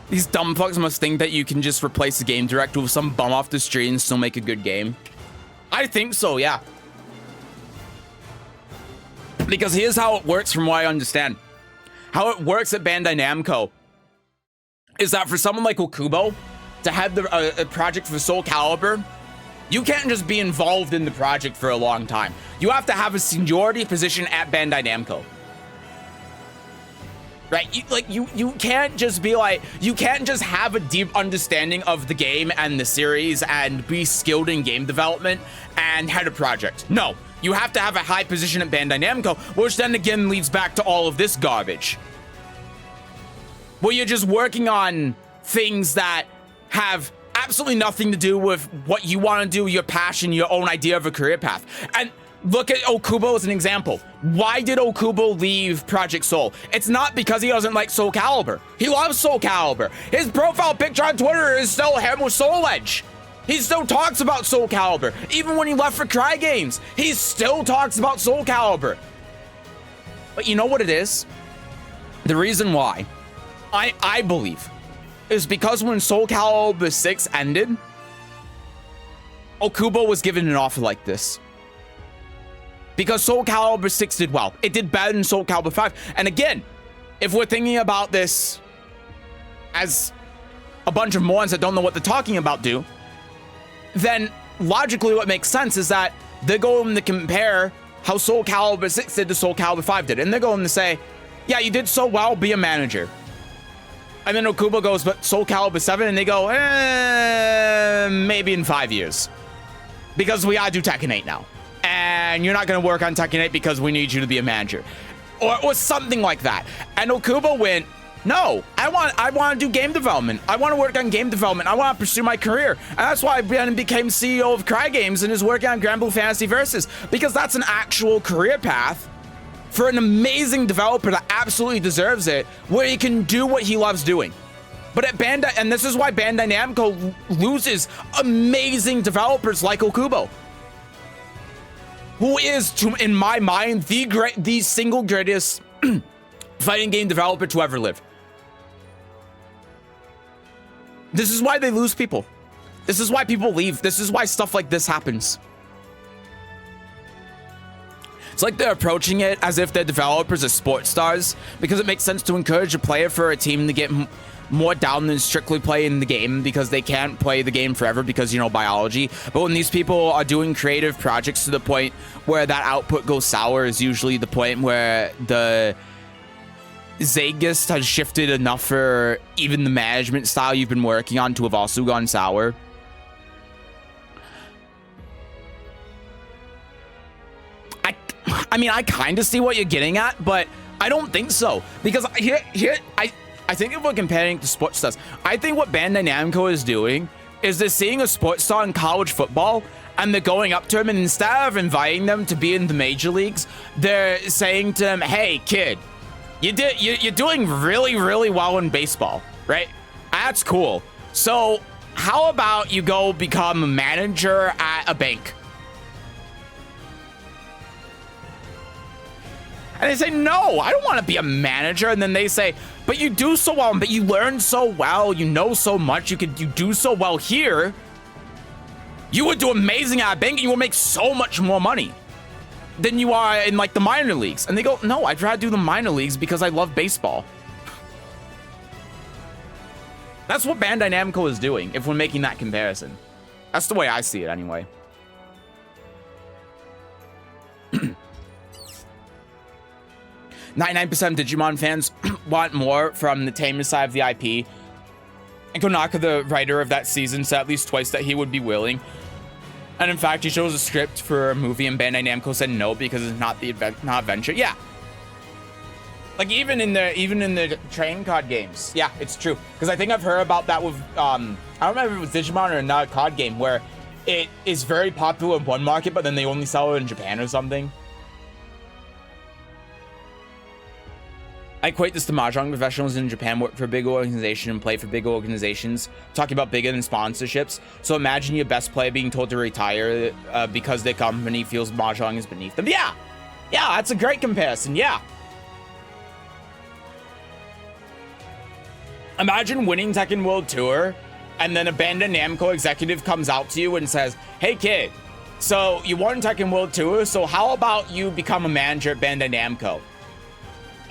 These dumb fucks must think that you can just replace the game director with some bum off the street and still make a good game. I think so, yeah. Because here's how it works from what I understand. How it works at Bandai Namco is that for someone like Okubo to have a project for Soul Calibur, you can't just be involved in the project for a long time. You have to have a seniority position at Bandai Namco. Right? You can't just be like, you can't just have a deep understanding of the game and the series and be skilled in game development and head a project. No, you have to have a high position at Bandai Namco, which then again leads back to all of this garbage. Where you're just working on things that have absolutely nothing to do with what you want to do, your passion, your own idea of a career path. And look at Okubo as an example. Why did Okubo leave Project Soul? It's not because he doesn't like Soul Calibur. He loves Soul Calibur. His profile picture on Twitter is still him with Soul Edge. He still talks about Soul Calibur. Even when he left for Crygames, he still talks about Soul Calibur. But you know what it is? The reason why, I believe, is because when Soul Calibur 6 ended, Okubo was given an offer like this. Because Soul Calibur 6 did well. It did better than Soul Calibur 5. And again, if we're thinking about this as a bunch of morons that don't know what they're talking about do, then logically what makes sense is that they're going to compare how Soul Calibur 6 did to Soul Calibur 5 did. And they're going to say, yeah, you did so well, be a manager. And then Okubo goes, but Soul Calibur 7, and they go, maybe in 5 years. Because we gotta do Tekken 8 now. And you're not gonna work on Tekken 8 because we need you to be a manager. Or something like that. And Okubo went, no, I want to do game development. I want to work on game development. I want to pursue my career. And that's why Brandon became CEO of Crygames and is working on Granblue Fantasy Versus. Because that's an actual career path for an amazing developer that absolutely deserves it, where he can do what he loves doing. But at Bandai, and this is why Bandai Namco loses amazing developers like Okubo, who is, in my mind, the single greatest fighting game developer to ever live. This is why they lose people. This is why people leave. This is why stuff like this happens. It's like they're approaching it as if they're developers of sports stars, because it makes sense to encourage a player for a team to get more down than strictly playing the game, because they can't play the game forever because, you know, biology. But when these people are doing creative projects to the point where that output goes sour is usually the point where the zeitgeist has shifted enough for even the management style you've been working on to have also gone sour. I mean, I kind of see what you're getting at, but I don't think so. Because I think if we're comparing to sports stars, I think what Bandai Namco is doing is they're seeing a sports star in college football, and they're going up to him, and instead of inviting them to be in the major leagues, they're saying to him, hey, kid, you're doing really, really well in baseball, right? That's cool. So how about you go become a manager at a bank? And they say, no, I don't want to be a manager. And then they say, but you do so well, but you learn so well, you know so much, you do so well here. You would do amazing at a bank, and you will make so much more money than you are in like the minor leagues. And they go, no, I'd rather do the minor leagues because I love baseball. That's what Bandai Namco is doing, if we're making that comparison. That's the way I see it anyway. 99% of Digimon fans want more from the Tamer side of the IP. And Konaka, the writer of that season, said at least twice that he would be willing. And in fact, he chose a script for a movie, and Bandai Namco said no because it's not not adventure. Yeah. Like even in the trading card games. Yeah, it's true. Because I think I've heard about that with I don't remember if it was Digimon or another card game where it is very popular in one market, but then they only sell it in Japan or something. I equate this to mahjong professionals in Japan work for a big organization and play for big organizations, talking about bigger than sponsorships. So imagine your best player being told to retire because their company feels mahjong is beneath them. Yeah, that's a great comparison. Yeah. Imagine winning Tekken World Tour, and then a Bandai Namco executive comes out to you and says, "Hey kid, so you won Tekken World Tour, so how about you become a manager at Bandai Namco?"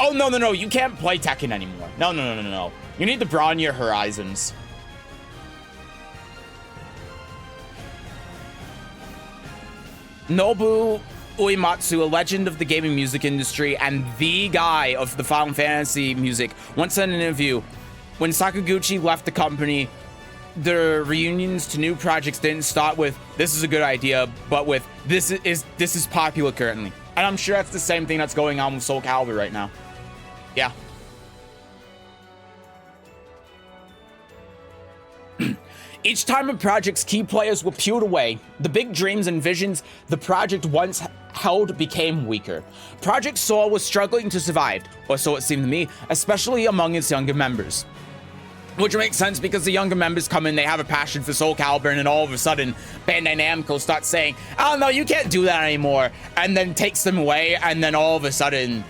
Oh, no, you can't play Tekken anymore. No. You need to broaden your horizons. Nobu Uematsu, a legend of the gaming music industry and the guy of the Final Fantasy music, once said in an interview, when Sakaguchi left the company, the reunions to new projects didn't start with, "This is a good idea," but with, this is popular currently. And I'm sure that's the same thing that's going on with Soul Calibur right now. Yeah. Each time a project's key players were peeled away, the big dreams and visions the project once held became weaker. Project Soul was struggling to survive, or so it seemed to me, especially among its younger members. Which makes sense because the younger members come in, they have a passion for Soul Calibur, and then all of a sudden, Bandai Namco starts saying, "Oh no, you can't do that anymore," and then takes them away, and then all of a sudden,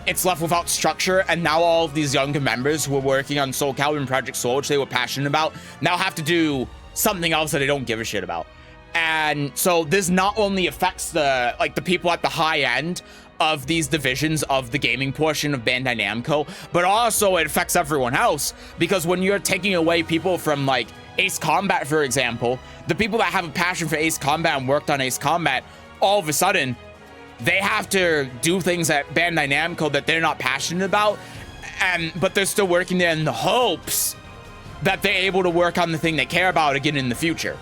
it's left without structure, and now all of these younger members who were working on Soul Calibur and Project Soul, which they were passionate about, now have to do something else that they don't give a shit about. And so this not only affects the people at the high end of these divisions of the gaming portion of Bandai Namco, but also it affects everyone else, because when you're taking away people from like Ace Combat, for example, the people that have a passion for Ace Combat and worked on Ace Combat, all of a sudden they have to do things at Bandai Namco that they're not passionate about, but they're still working there in the hopes that they're able to work on the thing they care about again in the future.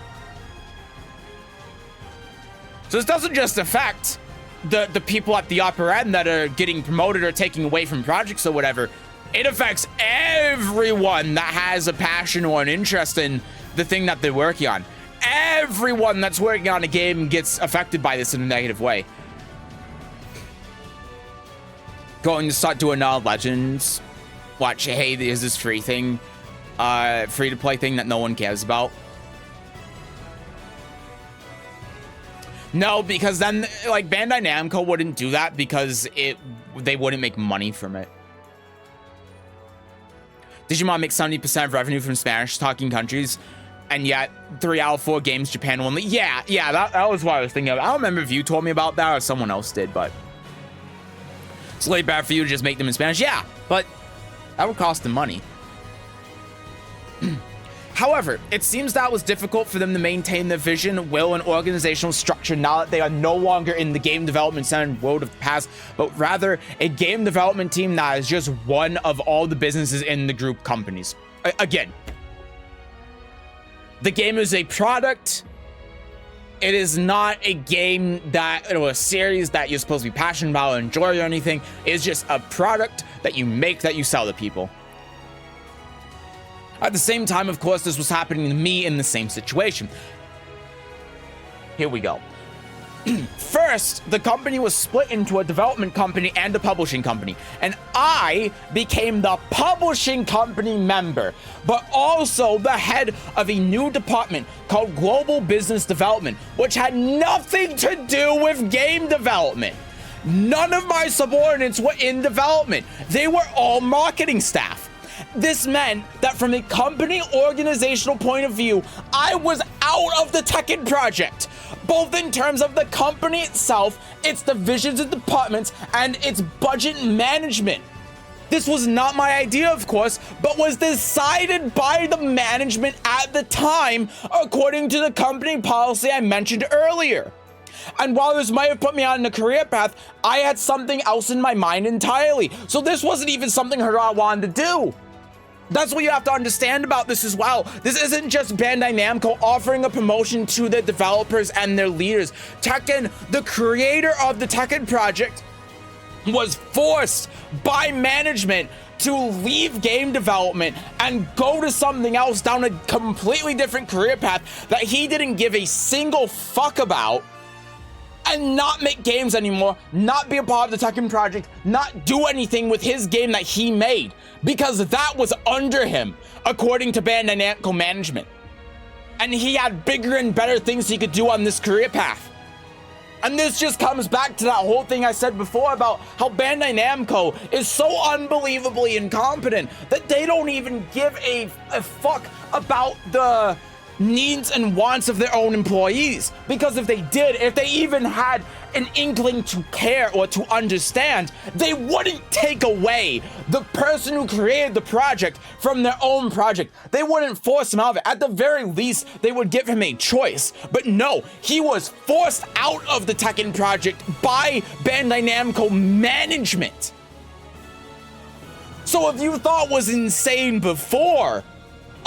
So this doesn't just affect the people at the upper end that are getting promoted or taking away from projects or whatever. It affects everyone that has a passion or an interest in the thing that they're working on. Everyone that's working on a game gets affected by this in a negative way. Going to start doing Legends. Watch, hey, there's this free thing. Free to play thing that no one cares about. No, because then, like, Bandai Namco wouldn't do that because they wouldn't make money from it. Digimon makes 70% of revenue from Spanish-talking countries, and yet 3 out of 4 games Japan only. Yeah, that was what I was thinking of. I don't remember if you told me about that or someone else did, but it's really bad for you to just make them in Spanish. Yeah, but that would cost them money. However, it seems that was difficult for them to maintain their vision, will, and organizational structure now that they are no longer in the game development center world of the past, but rather a game development team that is just one of all the businesses in the group companies. Again, the game is a product. It is not a game or a series that you're supposed to be passionate about or enjoy or anything. It's just a product that you make, that you sell to people. At the same time, of course, this was happening to me in the same situation. Here we go. First, the company was split into a development company and a publishing company, and I became the publishing company member, but also the head of a new department called Global Business Development, which had nothing to do with game development. None of my subordinates were in development. They were all marketing staff. This meant that from a company organizational point of view, I was out of the Tekken project, both in terms of the company itself, its divisions and departments, and its budget management. This was not my idea, of course, but was decided by the management at the time, according to the company policy I mentioned earlier. And while this might have put me on a career path, I had something else in my mind entirely. So this wasn't even something I wanted to do. That's what you have to understand about this as well. This isn't just Bandai Namco offering a promotion to their developers and their leaders. Tekken, the creator of the Tekken project, was forced by management to leave game development and go to something else down a completely different career path that he didn't give a single fuck about. and not make games anymore, not be a part of the Tekken project, not do anything with his game that he made, because that was under him, according to Bandai Namco management. And he had bigger and better things he could do on this career path. And this just comes back to that whole thing I said before about how Bandai Namco is so unbelievably incompetent that they don't even give a fuck about the needs and wants of their own employees. Because if they did, if they even had an inkling to care or to understand, they wouldn't take away the person who created the project from their own project. They wouldn't force him out of it. At the very least, they would give him a choice. But no, he was forced out of the Tekken project by Bandai Namco management. So if you thought was insane before,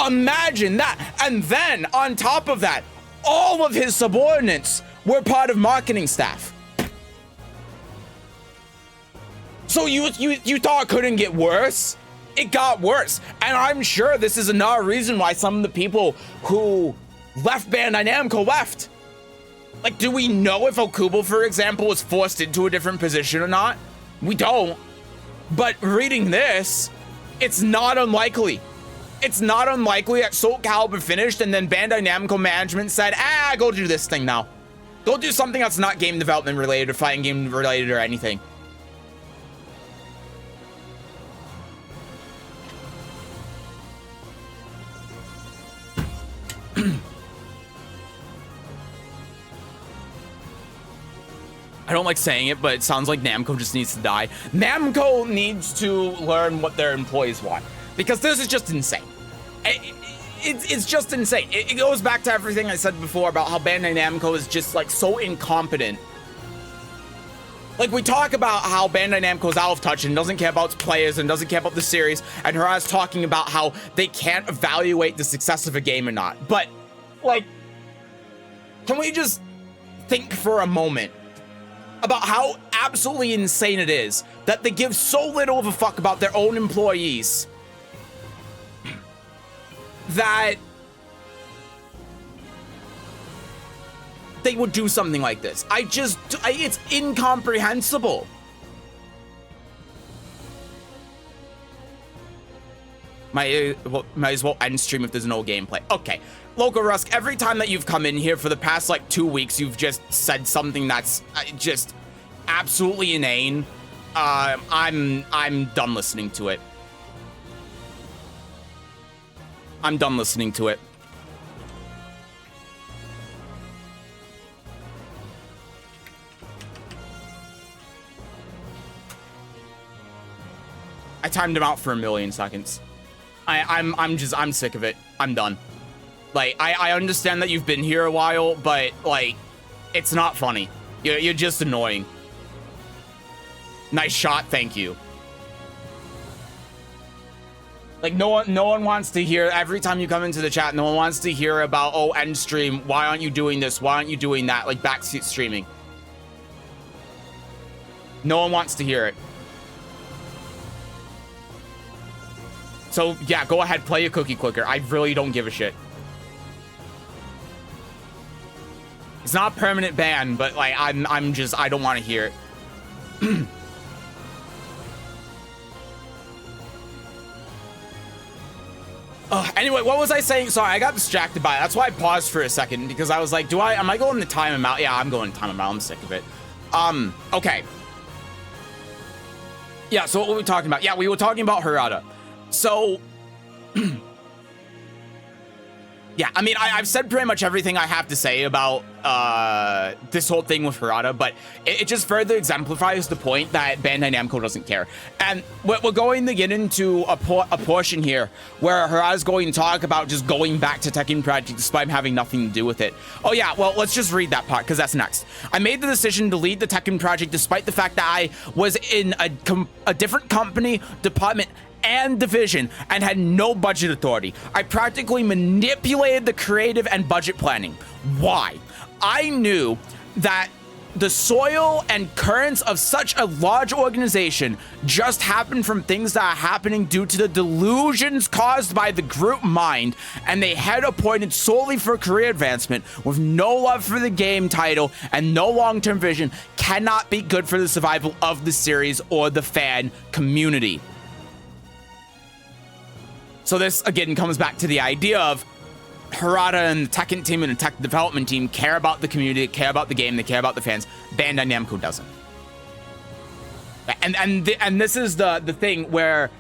imagine that. And then on top of that, all of his subordinates were part of marketing staff. So you thought it couldn't get worse? It got worse. And I'm sure this is another reason why some of the people who left Bandai Namco left. Like, do we know if Okubo, for example, was forced into a different position or not? We don't. But reading this, it's not unlikely. It's not unlikely that Soul Calibur finished and then Bandai Namco management said, go do this thing now. Go do something that's not game development related or fighting game related or anything. I don't like saying it, but it sounds like Namco just needs to die. Namco needs to learn what their employees want, because this is just insane. It's just insane. It goes back to everything I said before about how Bandai Namco is just like so incompetent. Like, we talk about how Bandai Namco's out of touch and doesn't care about its players and doesn't care about the series, and Harai's talking about how they can't evaluate the success of a game or not. But, like, can we just think for a moment about how absolutely insane it is that they give so little of a fuck about their own employees that they would do something like this. It's incomprehensible. Might as well end stream if there's no gameplay. Okay, Loco Rusk, every time that you've come in here for the past like 2 weeks, you've just said something that's just absolutely inane. I'm done listening to it. I'm done listening to it. I timed him out for 1,000,000 seconds. I'm sick of it. I'm done. Like, I understand that you've been here a while, but like, it's not funny. You're just annoying. Nice shot, thank you. Like, no one wants to hear, every time you come into the chat, no one wants to hear about, oh, end stream, why aren't you doing this? Why aren't you doing that? Like, backseat streaming. No one wants to hear it. So, yeah, go ahead, play a cookie clicker. I really don't give a shit. It's not a permanent ban, but, like, I don't want to hear it. Anyway, what was I saying? Sorry, I got distracted by it. That's why I paused for a second, because I was like, am I going to time him out? Yeah, I'm going to time him out. I'm sick of it. Okay. Yeah, so what were we talking about? Yeah, we were talking about Harada. So, yeah, I mean, I've said pretty much everything I have to say about this whole thing with Harada, but it just further exemplifies the point that Bandai Namco doesn't care. And we're going to get into a portion here where Harada's going to talk about just going back to Tekken Project despite having nothing to do with it. Oh yeah, well, let's just read that part, because that's next. I made the decision to lead the Tekken Project despite the fact that I was in a different company, department, and division, and had no budget authority. I practically manipulated the creative and budget planning. Why? I knew that the soil and currents of such a large organization just happen from things that are happening due to the delusions caused by the group mind and they head appointed solely for career advancement with no love for the game title and no long-term vision cannot be good for the survival of the series or the fan community. So this again comes back to the idea of Harada and the Tekken team and the tech development team care about the community, care about the game, they care about the fans. Bandai Namco doesn't. And this is the thing where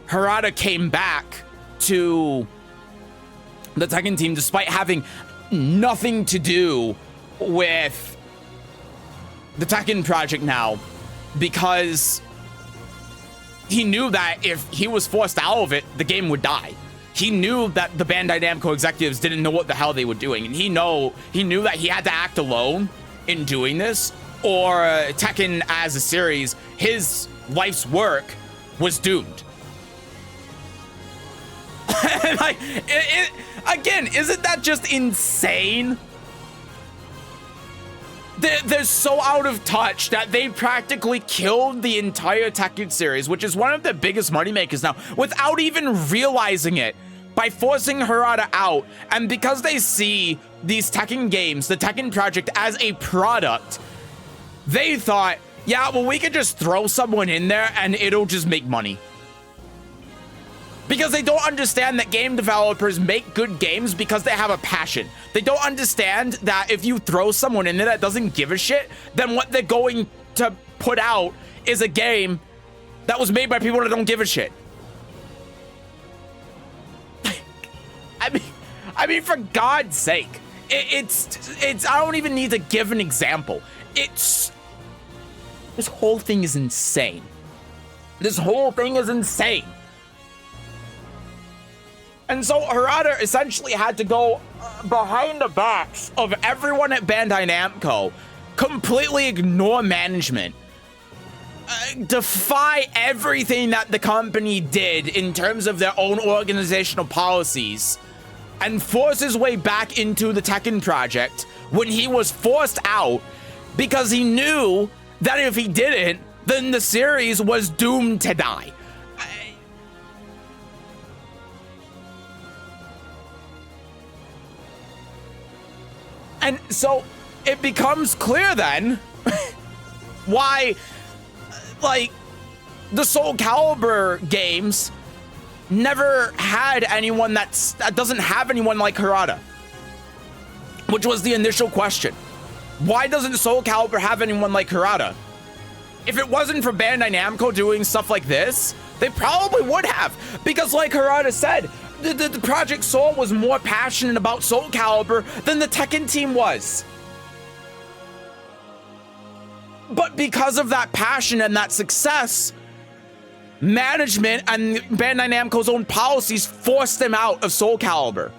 Harada came back to the Tekken team despite having nothing to do with the Tekken project now, because he knew that if he was forced out of it, the game would die. He knew that the Bandai Namco executives didn't know what the hell they were doing, and he knew that he had to act alone in doing this, or Tekken as a series, his life's work was doomed. Like, again, isn't that just insane? They're so out of touch that they practically killed the entire Tekken series, which is one of the biggest moneymakers now, without even realizing it, by forcing Harada out. And because they see these Tekken games, the Tekken project, as a product, they thought, yeah, well, we could just throw someone in there and it'll just make money. Because they don't understand that game developers make good games because they have a passion. They don't understand that if you throw someone in there that doesn't give a shit, then what they're going to put out is a game that was made by people that don't give a shit. I mean, for God's sake, it's. I don't even need to give an example. This whole thing is insane. This whole thing is insane. And so Harada essentially had to go behind the backs of everyone at Bandai Namco, completely ignore management, defy everything that the company did in terms of their own organizational policies, and force his way back into the Tekken project when he was forced out because he knew that if he didn't, then the series was doomed to die. And so it becomes clear then why, like, the Soul Calibur games never had anyone that doesn't have anyone like Harada, which was the initial question. Why doesn't Soul Calibur have anyone like Harada? If it wasn't for Bandai Namco doing stuff like this, they probably would have, because like Harada said, the Project Soul was more passionate about Soul Calibur than the Tekken team was. But because of that passion and that success, management and Bandai Namco's own policies forced them out of Soul Calibur.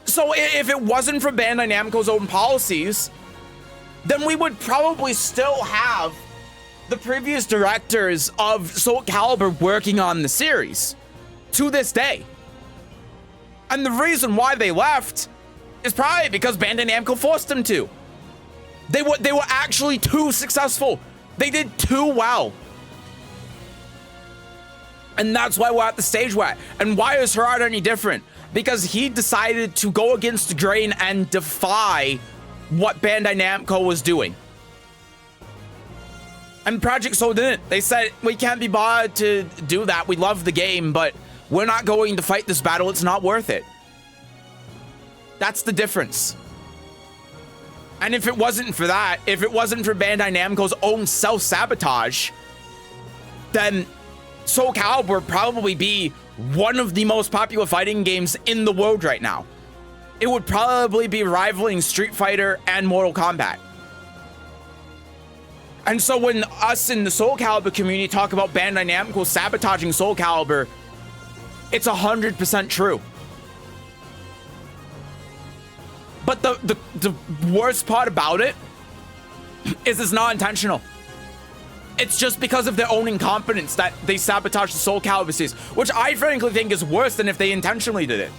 So if it wasn't for Bandai Namco's own policies, then we would probably still have the previous directors of Soul Calibur working on the series to this day. And the reason why they left is probably because Bandai Namco forced them to. They were actually too successful. They did too well. And that's why we're at the stage we're at. And why is Harada any different? Because he decided to go against the grain and defy what Bandai Namco was doing. And Project Soul didn't. They said, we can't be bothered to do that. We love the game, but we're not going to fight this battle. It's not worth it. That's the difference. And if it wasn't for that, if it wasn't for Bandai Namco's own self-sabotage, then Soul Calibur would probably be one of the most popular fighting games in the world right now. It would probably be rivaling Street Fighter and Mortal Kombat. And so when us in the Soul Calibur community talk about Bandai Namco sabotaging Soul Calibur, it's 100% true. But the worst part about it is it's not intentional. It's just because of their own incompetence that they sabotage the Soul Calibur series, which I frankly think is worse than if they intentionally did it.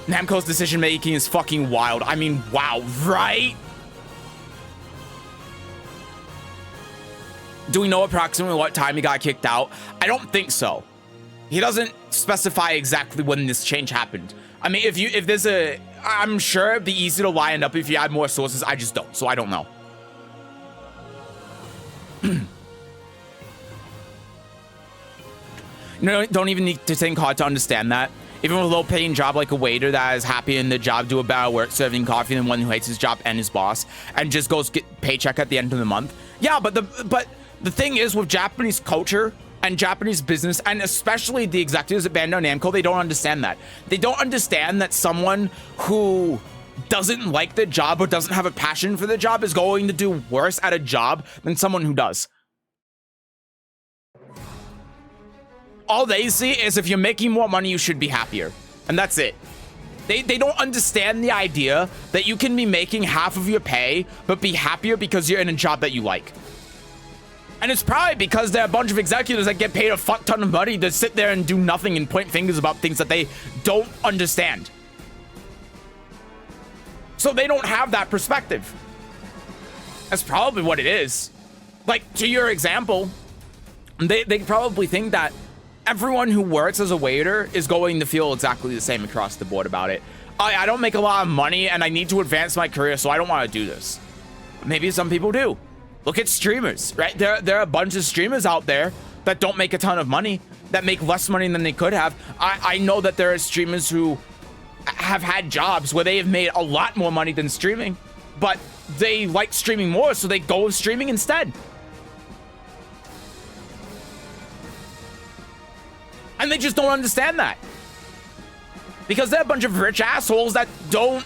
Namco's decision making is fucking wild. I mean, wow, right? Do we know approximately what time he got kicked out? I don't think so. He doesn't specify exactly when this change happened. I mean, if there's a, I'm sure it'd be easy to line up if you had more sources. I just don't, so I don't know. You don't even need to think hard to understand that. Even with a low-paying job like a waiter that is happy in the job, do a better work serving coffee than one who hates his job and his boss, and just goes get paycheck at the end of the month. Yeah, but the thing is, with Japanese culture and Japanese business, and especially the executives at Bandai Namco, they don't understand that. They don't understand that someone who doesn't like the job or doesn't have a passion for the job is going to do worse at a job than someone who does. All they see is if you're making more money, you should be happier. And that's it. They don't understand the idea that you can be making half of your pay, but be happier because you're in a job that you like. And it's probably because there are a bunch of executives that get paid a fuck ton of money to sit there and do nothing and point fingers about things that they don't understand. So they don't have that perspective. That's probably what it is. Like, to your example, they probably think that everyone who works as a waiter is going to feel exactly the same across the board about it. I don't make a lot of money and I need to advance my career, so I don't want to do this. Maybe some people do. Look at streamers, right? There are a bunch of streamers out there that don't make a ton of money, that make less money than they could have. I know that there are streamers who have had jobs where they have made a lot more money than streaming, but they like streaming more, so they go with streaming instead. And they just don't understand that. Because they're a bunch of rich assholes that don't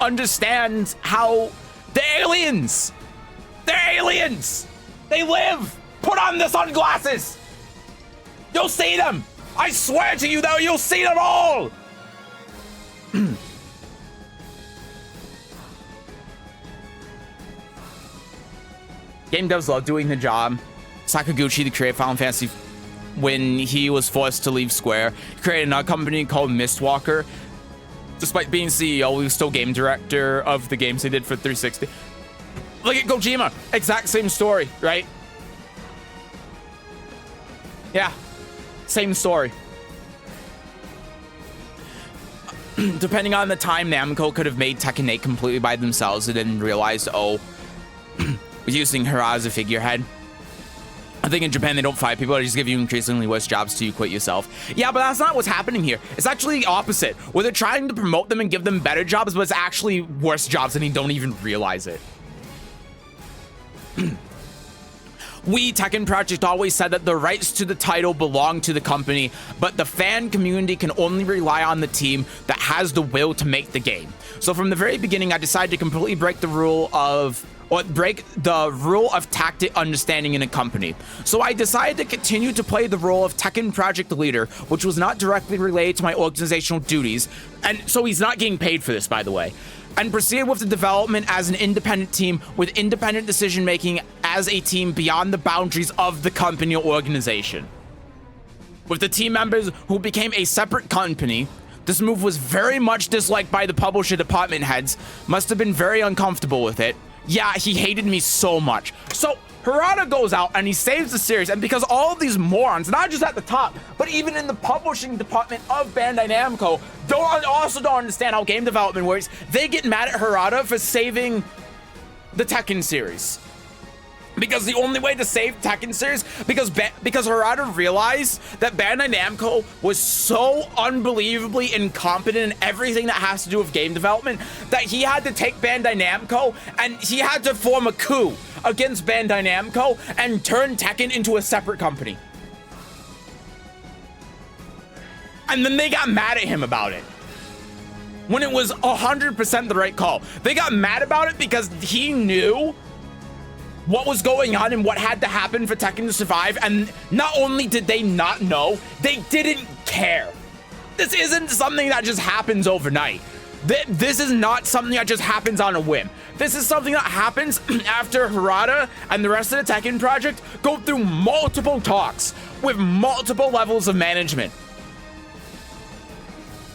understand how they're aliens. They're aliens. They live. Put on the sunglasses. You'll see them. I swear to you, though, you'll see them all. Game devs love doing the job. Sakaguchi, the creator of Final Fantasy, when he was forced to leave Square, he created another company called Mistwalker. Despite being CEO, he was still game director of the games he did for 360. Look at Kojima, exact same story, right? Yeah, same story. Depending on the time, Namco could have made Tekken 8 completely by themselves and then realized, oh, we're using Harada as a figurehead. I think in Japan, they don't fire people. They just give you increasingly worse jobs till you quit yourself. Yeah, but that's not what's happening here. It's actually the opposite, where they're trying to promote them and give them better jobs, but it's actually worse jobs and they don't even realize it. We, Tekken Project, always said that the rights to the title belong to the company, but the fan community can only rely on the team that has the will to make the game. So from the very beginning, I decided to completely break the rule of tactic understanding in a company. So I decided to continue to play the role of Tekken Project leader, which was not directly related to my organizational duties. And so he's not getting paid for this, by the way. And proceed with the development as an independent team with independent decision-making as a team beyond the boundaries of the company or organization. With the team members who became a separate company, this move was very much disliked by the publisher department heads, must have been very uncomfortable with it. Yeah, he hated me so much. So Harada goes out and he saves the series, and because all of these morons, not just at the top, but even in the publishing department of Bandai Namco, also don't understand how game development works, they get mad at Harada for saving the Tekken series. Because the only way to save Tekken series, because Harada realized that Bandai Namco was so unbelievably incompetent in everything that has to do with game development that he had to take Bandai Namco and he had to form a coup against Bandai Namco and turn Tekken into a separate company. And then they got mad at him about it, when it was 100% the right call. They got mad about it because he knew what was going on and what had to happen for Tekken to survive, and not only did they not know, they didn't care. This isn't something that just happens overnight. This is not something that just happens on a whim. This is something that happens after Harada and the rest of the Tekken project go through multiple talks with multiple levels of management.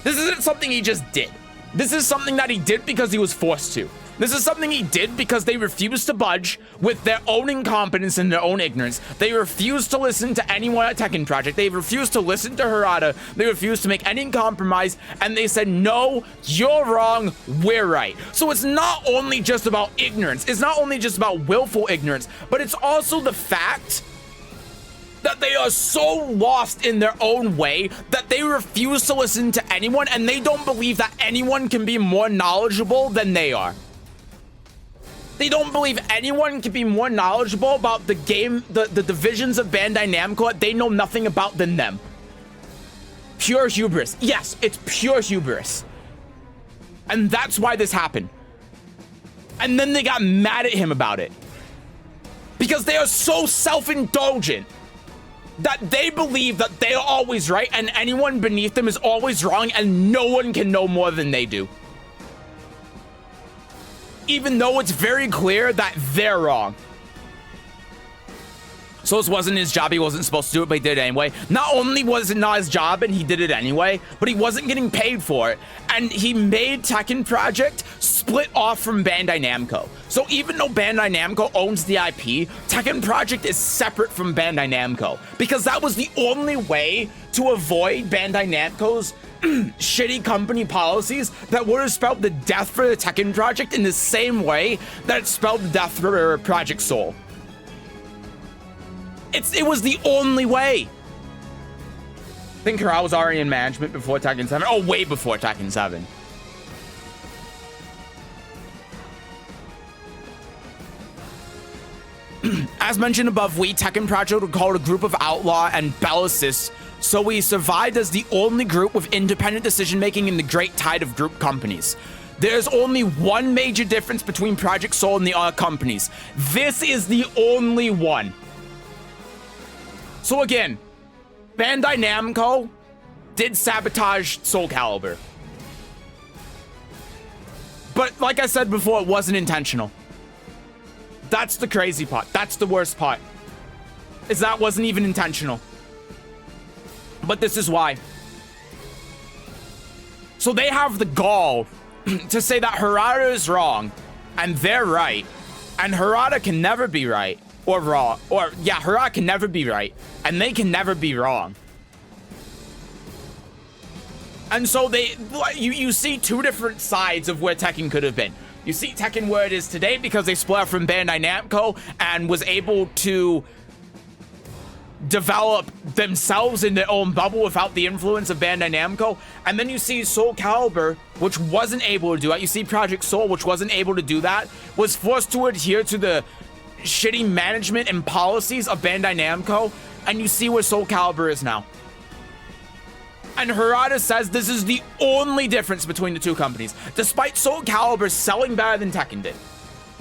This isn't something he just did. This is something that he did because he was forced to. This is something he did because they refused to budge with their own incompetence and their own ignorance. They refused to listen to anyone at Tekken Project. They refused to listen to Harada. They refused to make any compromise. And they said, no, you're wrong, we're right. So it's not only just about ignorance. It's not only just about willful ignorance, but it's also the fact that they are so lost in their own way that they refuse to listen to anyone, and they don't believe that anyone can be more knowledgeable than they are. They don't believe anyone can be more knowledgeable about the game, the divisions of Bandai Namco that they know nothing about than them. Pure hubris. Yes, it's pure hubris. And that's why this happened. And then they got mad at him about it. Because they are so self-indulgent that they believe that they are always right and anyone beneath them is always wrong and no one can know more than they do. Even though it's very clear that they're wrong. So this wasn't his job. He wasn't supposed to do it, but he did it anyway. Not only was it not his job and he did it anyway, but he wasn't getting paid for it. And he made Tekken Project split off from Bandai Namco. So even though Bandai Namco owns the IP, Tekken Project is separate from Bandai Namco. Because that was the only way to avoid Bandai Namco's shitty company policies that would have spelled the death for the Tekken Project in the same way that it spelled the death for Project Soul. It was the only way. I think Harada was already in management before Tekken 7. Oh, way before Tekken 7. As mentioned above, we, Tekken Project, were called a group of outlaw and Bellasis, so we survived as the only group with independent decision-making in the great tide of group companies. There's only one major difference between Project Soul and the other companies. This is the only one. So again, Bandai Namco did sabotage Soul Calibur. But like I said before, it wasn't intentional. That's the crazy part. That's the worst part. Is that wasn't even intentional. But this is why. So they have the gall to say that Harada is wrong and they're right. And Harada can never be right or wrong. Or yeah, Harada can never be right and they can never be wrong. And so you see two different sides of where Tekken could have been. You see Tekken where it is today because they split up from Bandai Namco and was able to develop themselves in their own bubble without the influence of Bandai Namco. And then you see Soul Calibur, which wasn't able to do that. You see Project Soul, which wasn't able to do that, was forced to adhere to the shitty management and policies of Bandai Namco. And you see where Soul Calibur is now. And Harada says this is the only difference between the two companies, despite Soul Calibur selling better than Tekken did,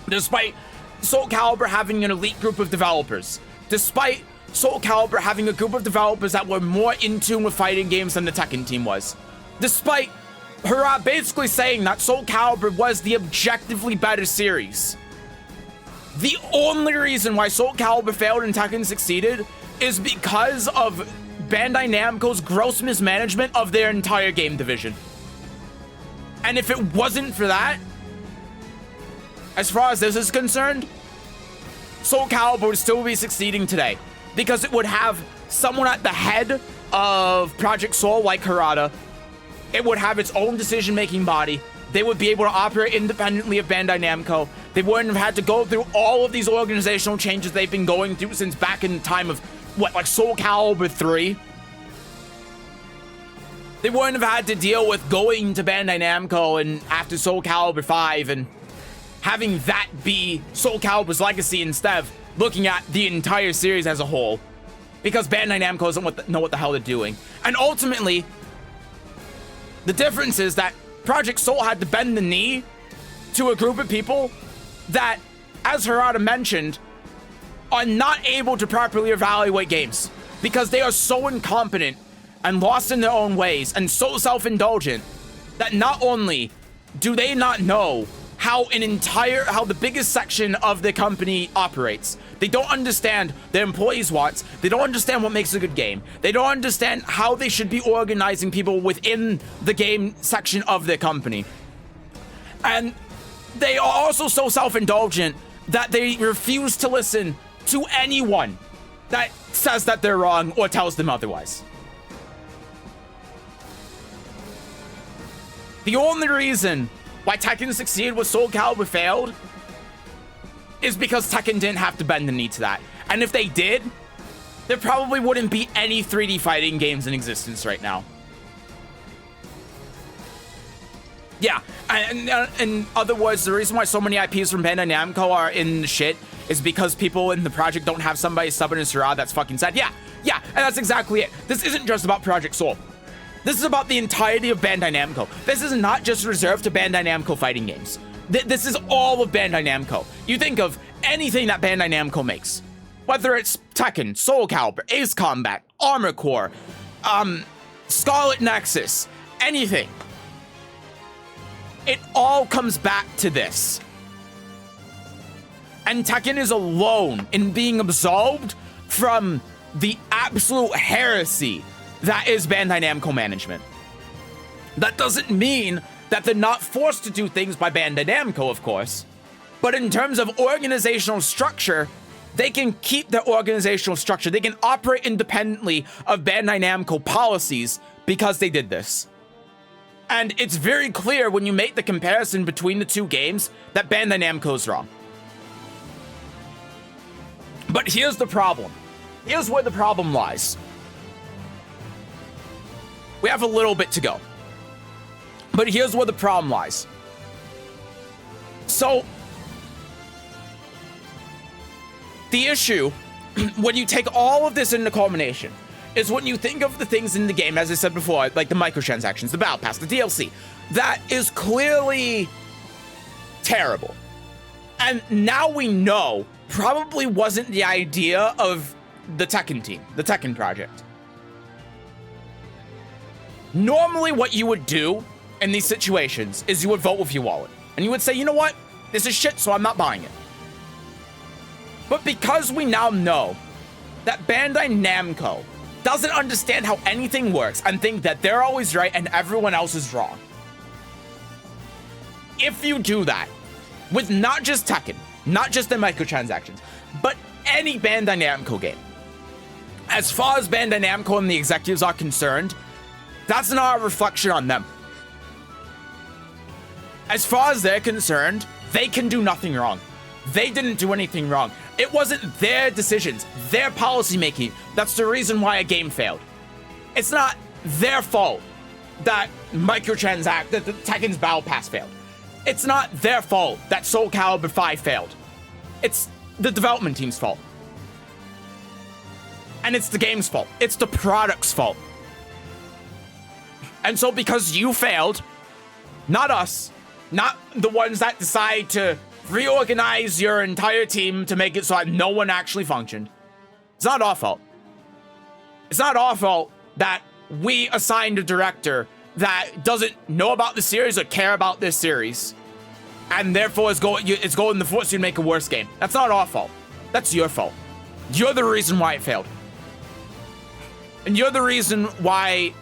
despite Soul Calibur having an elite group of developers, despite Soul Calibur having a group of developers that were more in tune with fighting games than the Tekken team was, despite Harada basically saying that Soul Calibur was the objectively better series. The only reason why Soul Calibur failed and Tekken succeeded is because of Bandai Namco's gross mismanagement of their entire game division. And if it wasn't for that, as far as this is concerned, Soul Calibur would still be succeeding today because it would have someone at the head of Project Soul like Harada. It would have its own decision-making body. They would be able to operate independently of Bandai Namco. They wouldn't have had to go through all of these organizational changes they've been going through since back in the time of what, like Soul Calibur 3? They wouldn't have had to deal with going to Bandai Namco and after Soul Calibur 5 and having that be Soul Calibur's legacy instead of looking at the entire series as a whole. Because Bandai Namco doesn't know what the hell they're doing. And ultimately, the difference is that Project Soul had to bend the knee to a group of people that, as Harada mentioned, are not able to properly evaluate games because they are so incompetent and lost in their own ways and so self-indulgent that not only do they not know how the biggest section of the company operates? They don't understand their employees' wants. They don't understand what makes a good game. They don't understand how they should be organizing people within the game section of their company. And they are also so self-indulgent that they refuse to listen to anyone that says that they're wrong or tells them otherwise. The only reason why Tekken succeeded with Soul Calibur failed is because Tekken didn't have to bend the knee to that. And if they did, there probably wouldn't be any 3D fighting games in existence right now. Yeah, and in other words, the reason why so many IPs from Bandai Namco are in the shit is because people in the project don't have somebody stubborn as Sarah that's fucking sad. Yeah, and that's exactly it. This isn't just about Project Soul. This is about the entirety of Bandai Namco. This is not just reserved to Bandai Namco fighting games. This is all of Bandai Namco. You think of anything that Bandai Namco makes, whether it's Tekken, Soul Calibur, Ace Combat, Armor Core, Scarlet Nexus, anything. It all comes back to this. And Tekken is alone in being absolved from the absolute heresy that is Bandai Namco management. That doesn't mean that they're not forced to do things by Bandai Namco, of course. But in terms of organizational structure, they can keep their organizational structure. They can operate independently of Bandai Namco policies because they did this. And it's very clear when you make the comparison between the two games that Bandai Namco is wrong. But here's the problem. Here's where the problem lies. We have a little bit to go. But here's where the problem lies. So, the issue, when you take all of this into culmination, is when you think of the things in the game, as I said before, like the microtransactions, the Battle Pass, the DLC, that is clearly terrible. And now we know probably wasn't the idea of the Tekken team, the Tekken project. Normally what you would do in these situations is you would vote with your wallet. And you would say, you know what? This is shit, so I'm not buying it. But because we now know that Bandai Namco doesn't understand how anything works and think that they're always right and everyone else is wrong. If you do that with not just Tekken, not just the microtransactions, but any Bandai Namco game, as far as Bandai Namco and the executives are concerned, that's not a reflection on them. As far as they're concerned, they can do nothing wrong. They didn't do anything wrong. It wasn't their decisions, their policy making. That's the reason why a game failed. It's not their fault that that the Tekken's Battle Pass failed. It's not their fault that Soul Calibur 5 failed. It's the development team's fault. And it's the game's fault. It's the product's fault. And so because you failed, not us, not the ones that decide to reorganize your entire team to make it so that no one actually functioned. It's not our fault. It's not our fault that we assigned a director that doesn't know about the series or care about this series, and therefore it's going to force you to make a worse game. That's not our fault. That's your fault. You're the reason why it failed. And you're the reason why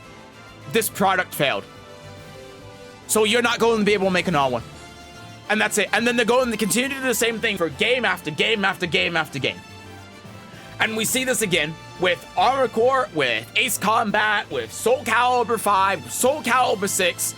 this product failed. So you're not going to be able to make another one. And that's it. And then they're going to continue to do the same thing for game after game after game after game. And we see this again with Armor Core, with Ace Combat, with Soul Calibur 5, Soul Calibur 6.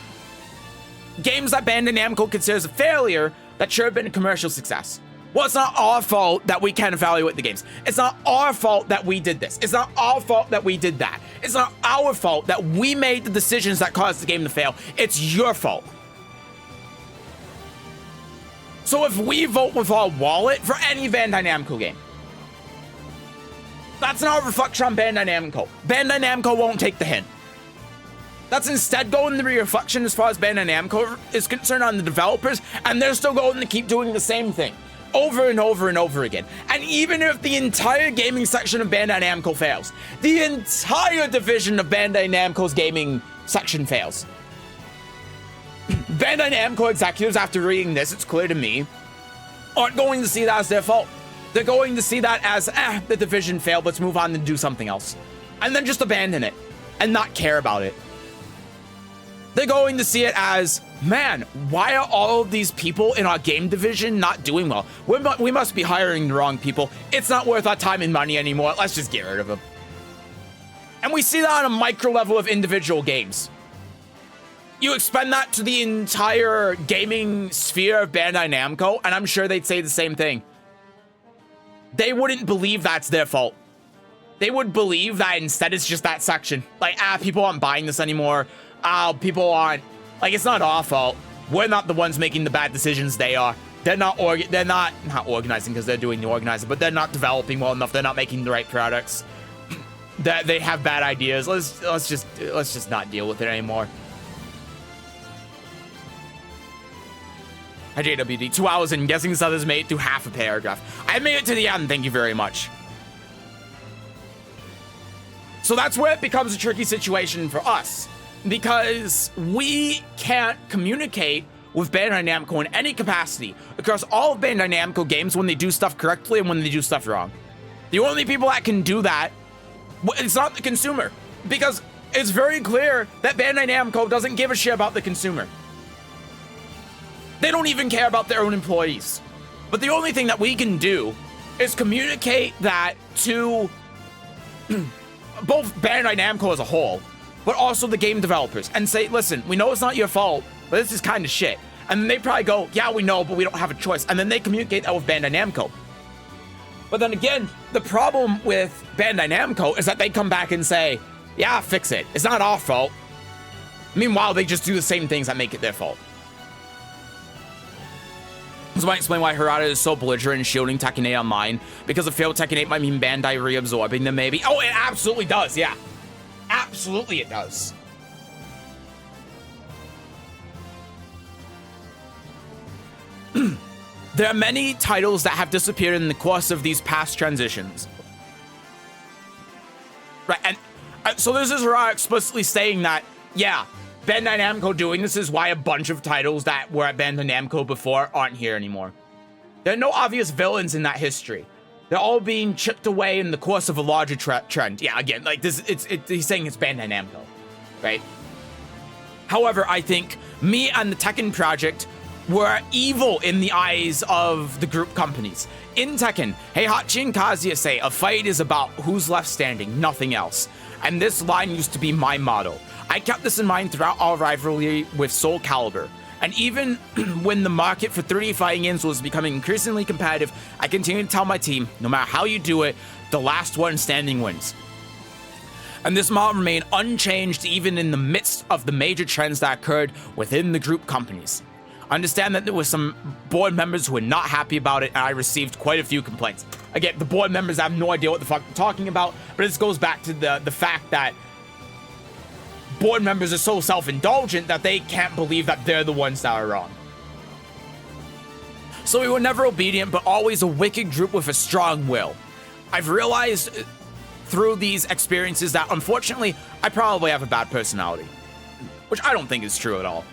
Games that Bandai Namco considers a failure that should have been a commercial success. Well, it's not our fault that we can't evaluate the games. It's not our fault that we did this. It's not our fault that we did that. It's not our fault that we made the decisions that caused the game to fail. It's your fault. So if we vote with our wallet for any Bandai Namco game, that's not a reflection on Bandai Namco. Bandai Namco won't take the hint. That's instead going to be a reflection as far as Bandai Namco is concerned on the developers, and they're still going to keep doing the same thing over and over and over again. And even if the entire gaming section of Bandai Namco fails, the entire division of Bandai Namco's gaming section fails. Bandai Namco executives, after reading this, it's clear to me, aren't going to see that as their fault. They're going to see that as, the division failed, let's move on and do something else. And then just abandon it and not care about it. They're going to see it as, man, why are all of these people in our game division not doing well? We must be hiring the wrong people. It's not worth our time and money anymore. Let's just get rid of them. And we see that on a micro level of individual games. You expand that to the entire gaming sphere of Bandai Namco, and I'm sure they'd say the same thing. They wouldn't believe that's their fault. They would believe that instead it's just that section. Like, people aren't buying this anymore. People aren't, like, it's not our fault. We're not the ones making the bad decisions, they are. They're not organizing because they're doing the organizing, but they're not developing well enough. They're not making the right products. That they have bad ideas. Let's just not deal with it anymore. Hi JWD, 2 hours in, guessing this others made it through half a paragraph. I made it to the end, thank you very much. So that's where it becomes a tricky situation for us, because we can't communicate with Bandai Namco in any capacity across all of Bandai Namco games when they do stuff correctly and when they do stuff wrong. The only people that can do that, it's not the consumer, because it's very clear that Bandai Namco doesn't give a shit about the consumer. They don't even care about their own employees. But the only thing that we can do is communicate that to both Bandai Namco as a whole, but also the game developers, and say, listen, we know it's not your fault, but this is kind of shit. And then they probably go, yeah, we know, but we don't have a choice. And then they communicate that with Bandai Namco. But then again, the problem with Bandai Namco is that they come back and say, yeah, fix it. It's not our fault. Meanwhile, they just do the same things that make it their fault. This might explain why Harada is so belligerent in shielding Tekken 8 online. Because of failed Tekken 8 might mean Bandai reabsorbing them, maybe. Oh, it absolutely does, yeah. Absolutely it does. There are many titles that have disappeared in the course of these past transitions. Right, and so this is Harada explicitly saying that, yeah, Bandai Namco doing this is why a bunch of titles that were at Bandai Namco before aren't here anymore. There are no obvious villains in that history. They're all being chipped away in the course of a larger trend. Yeah, again, like this, he's saying it's Bandai Namco, right? However, I think me and the Tekken project were evil in the eyes of the group companies. In Tekken, Heihachi and Kazuya say, a fight is about who's left standing, nothing else. And this line used to be my motto. I kept this in mind throughout our rivalry with Soul Calibur. And even when the market for 3D fighting games was becoming increasingly competitive, I continued to tell my team, no matter how you do it, the last one standing wins. And this model remained unchanged even in the midst of the major trends that occurred within the group companies. Understand that there were some board members who were not happy about it, and I received quite a few complaints. Again, the board members have no idea what the fuck they're talking about, but this goes back to the fact that board members are so self-indulgent that they can't believe that they're the ones that are wrong. So we were never obedient, but always a wicked group with a strong will. I've realized through these experiences that, unfortunately, I probably have a bad personality, which I don't think is true at all.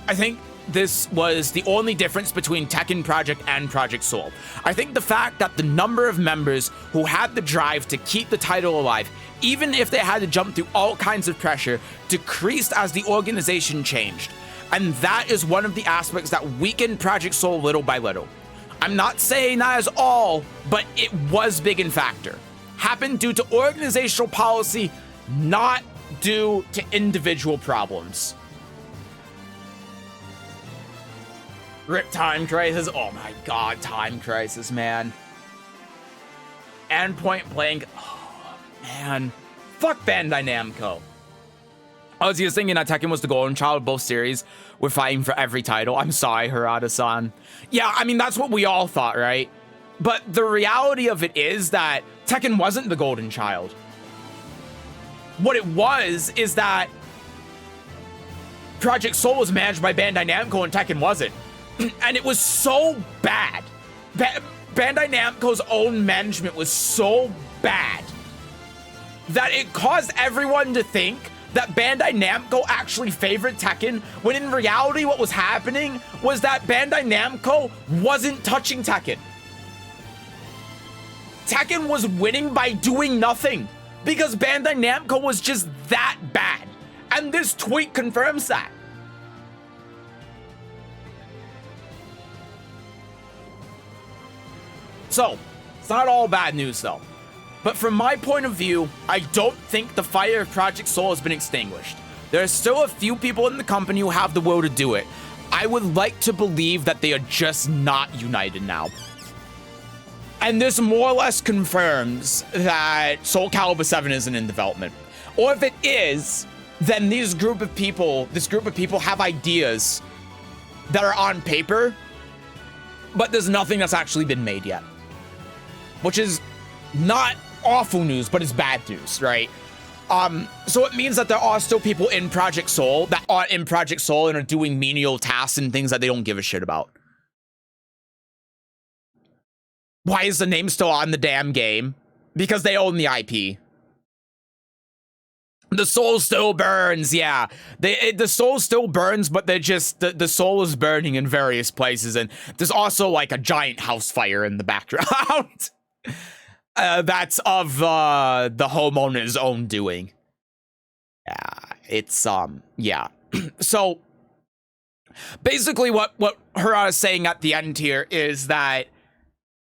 I think this was the only difference between Tekken Project and Project Soul. I think the fact that the number of members who had the drive to keep the title alive, even if they had to jump through all kinds of pressure, decreased as the organization changed. And that is one of the aspects that weakened Project Soul little by little. I'm not saying that is all, but it was big in factor. Happened due to organizational policy, not due to individual problems. Rip Time Crisis. Oh my god, Time Crisis, man. And Point Blank. Oh, man. Fuck Bandai Namco. I was just thinking that Tekken was the golden child of both series. We're fighting for every title. I'm sorry, Harada-san. Yeah, I mean, that's what we all thought, right? But the reality of it is that Tekken wasn't the golden child. What it was is that Project Soul was managed by Bandai Namco and Tekken wasn't. And it was so bad. Bandai Namco's own management was so bad that it caused everyone to think that Bandai Namco actually favored Tekken, when in reality what was happening was that Bandai Namco wasn't touching Tekken. Tekken was winning by doing nothing because Bandai Namco was just that bad. And this tweet confirms that. So, it's not all bad news though. But from my point of view, I don't think the fire of Project Soul has been extinguished. There are still a few people in the company who have the will to do it. I would like to believe that they are just not united now. And this more or less confirms that Soul Calibur 7 isn't in development. Or if it is, then this group of people have ideas that are on paper, but there's nothing that's actually been made yet. Which is not awful news, but it's bad news, right? So it means that there are still people in Project Soul that aren't in Project Soul and are doing menial tasks and things that they don't give a shit about. Why is the name still on the damn game? Because they own the IP. The soul still burns, yeah. The soul still burns, but they're just, the soul is burning in various places, and there's also like a giant house fire in the background. That's of the homeowner's own doing. Yeah, it's yeah. So basically what Harada's saying at the end here is that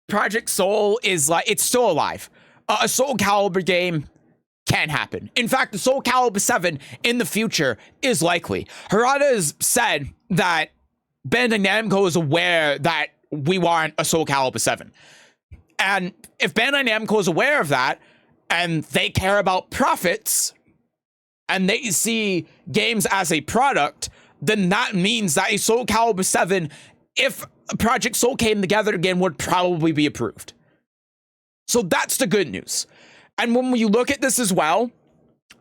Project Soul is like, it's still alive. A Soul Calibur game can happen. In fact, the Soul Calibur 7 in the future is likely. Harada has said that Bandai Namco is aware that we want a Soul Calibur 7. And if Bandai Namco is aware of that, and they care about profits, and they see games as a product, then that means that a Soul Calibur 7, if Project Soul came together again, would probably be approved. So that's the good news. And when you look at this as well,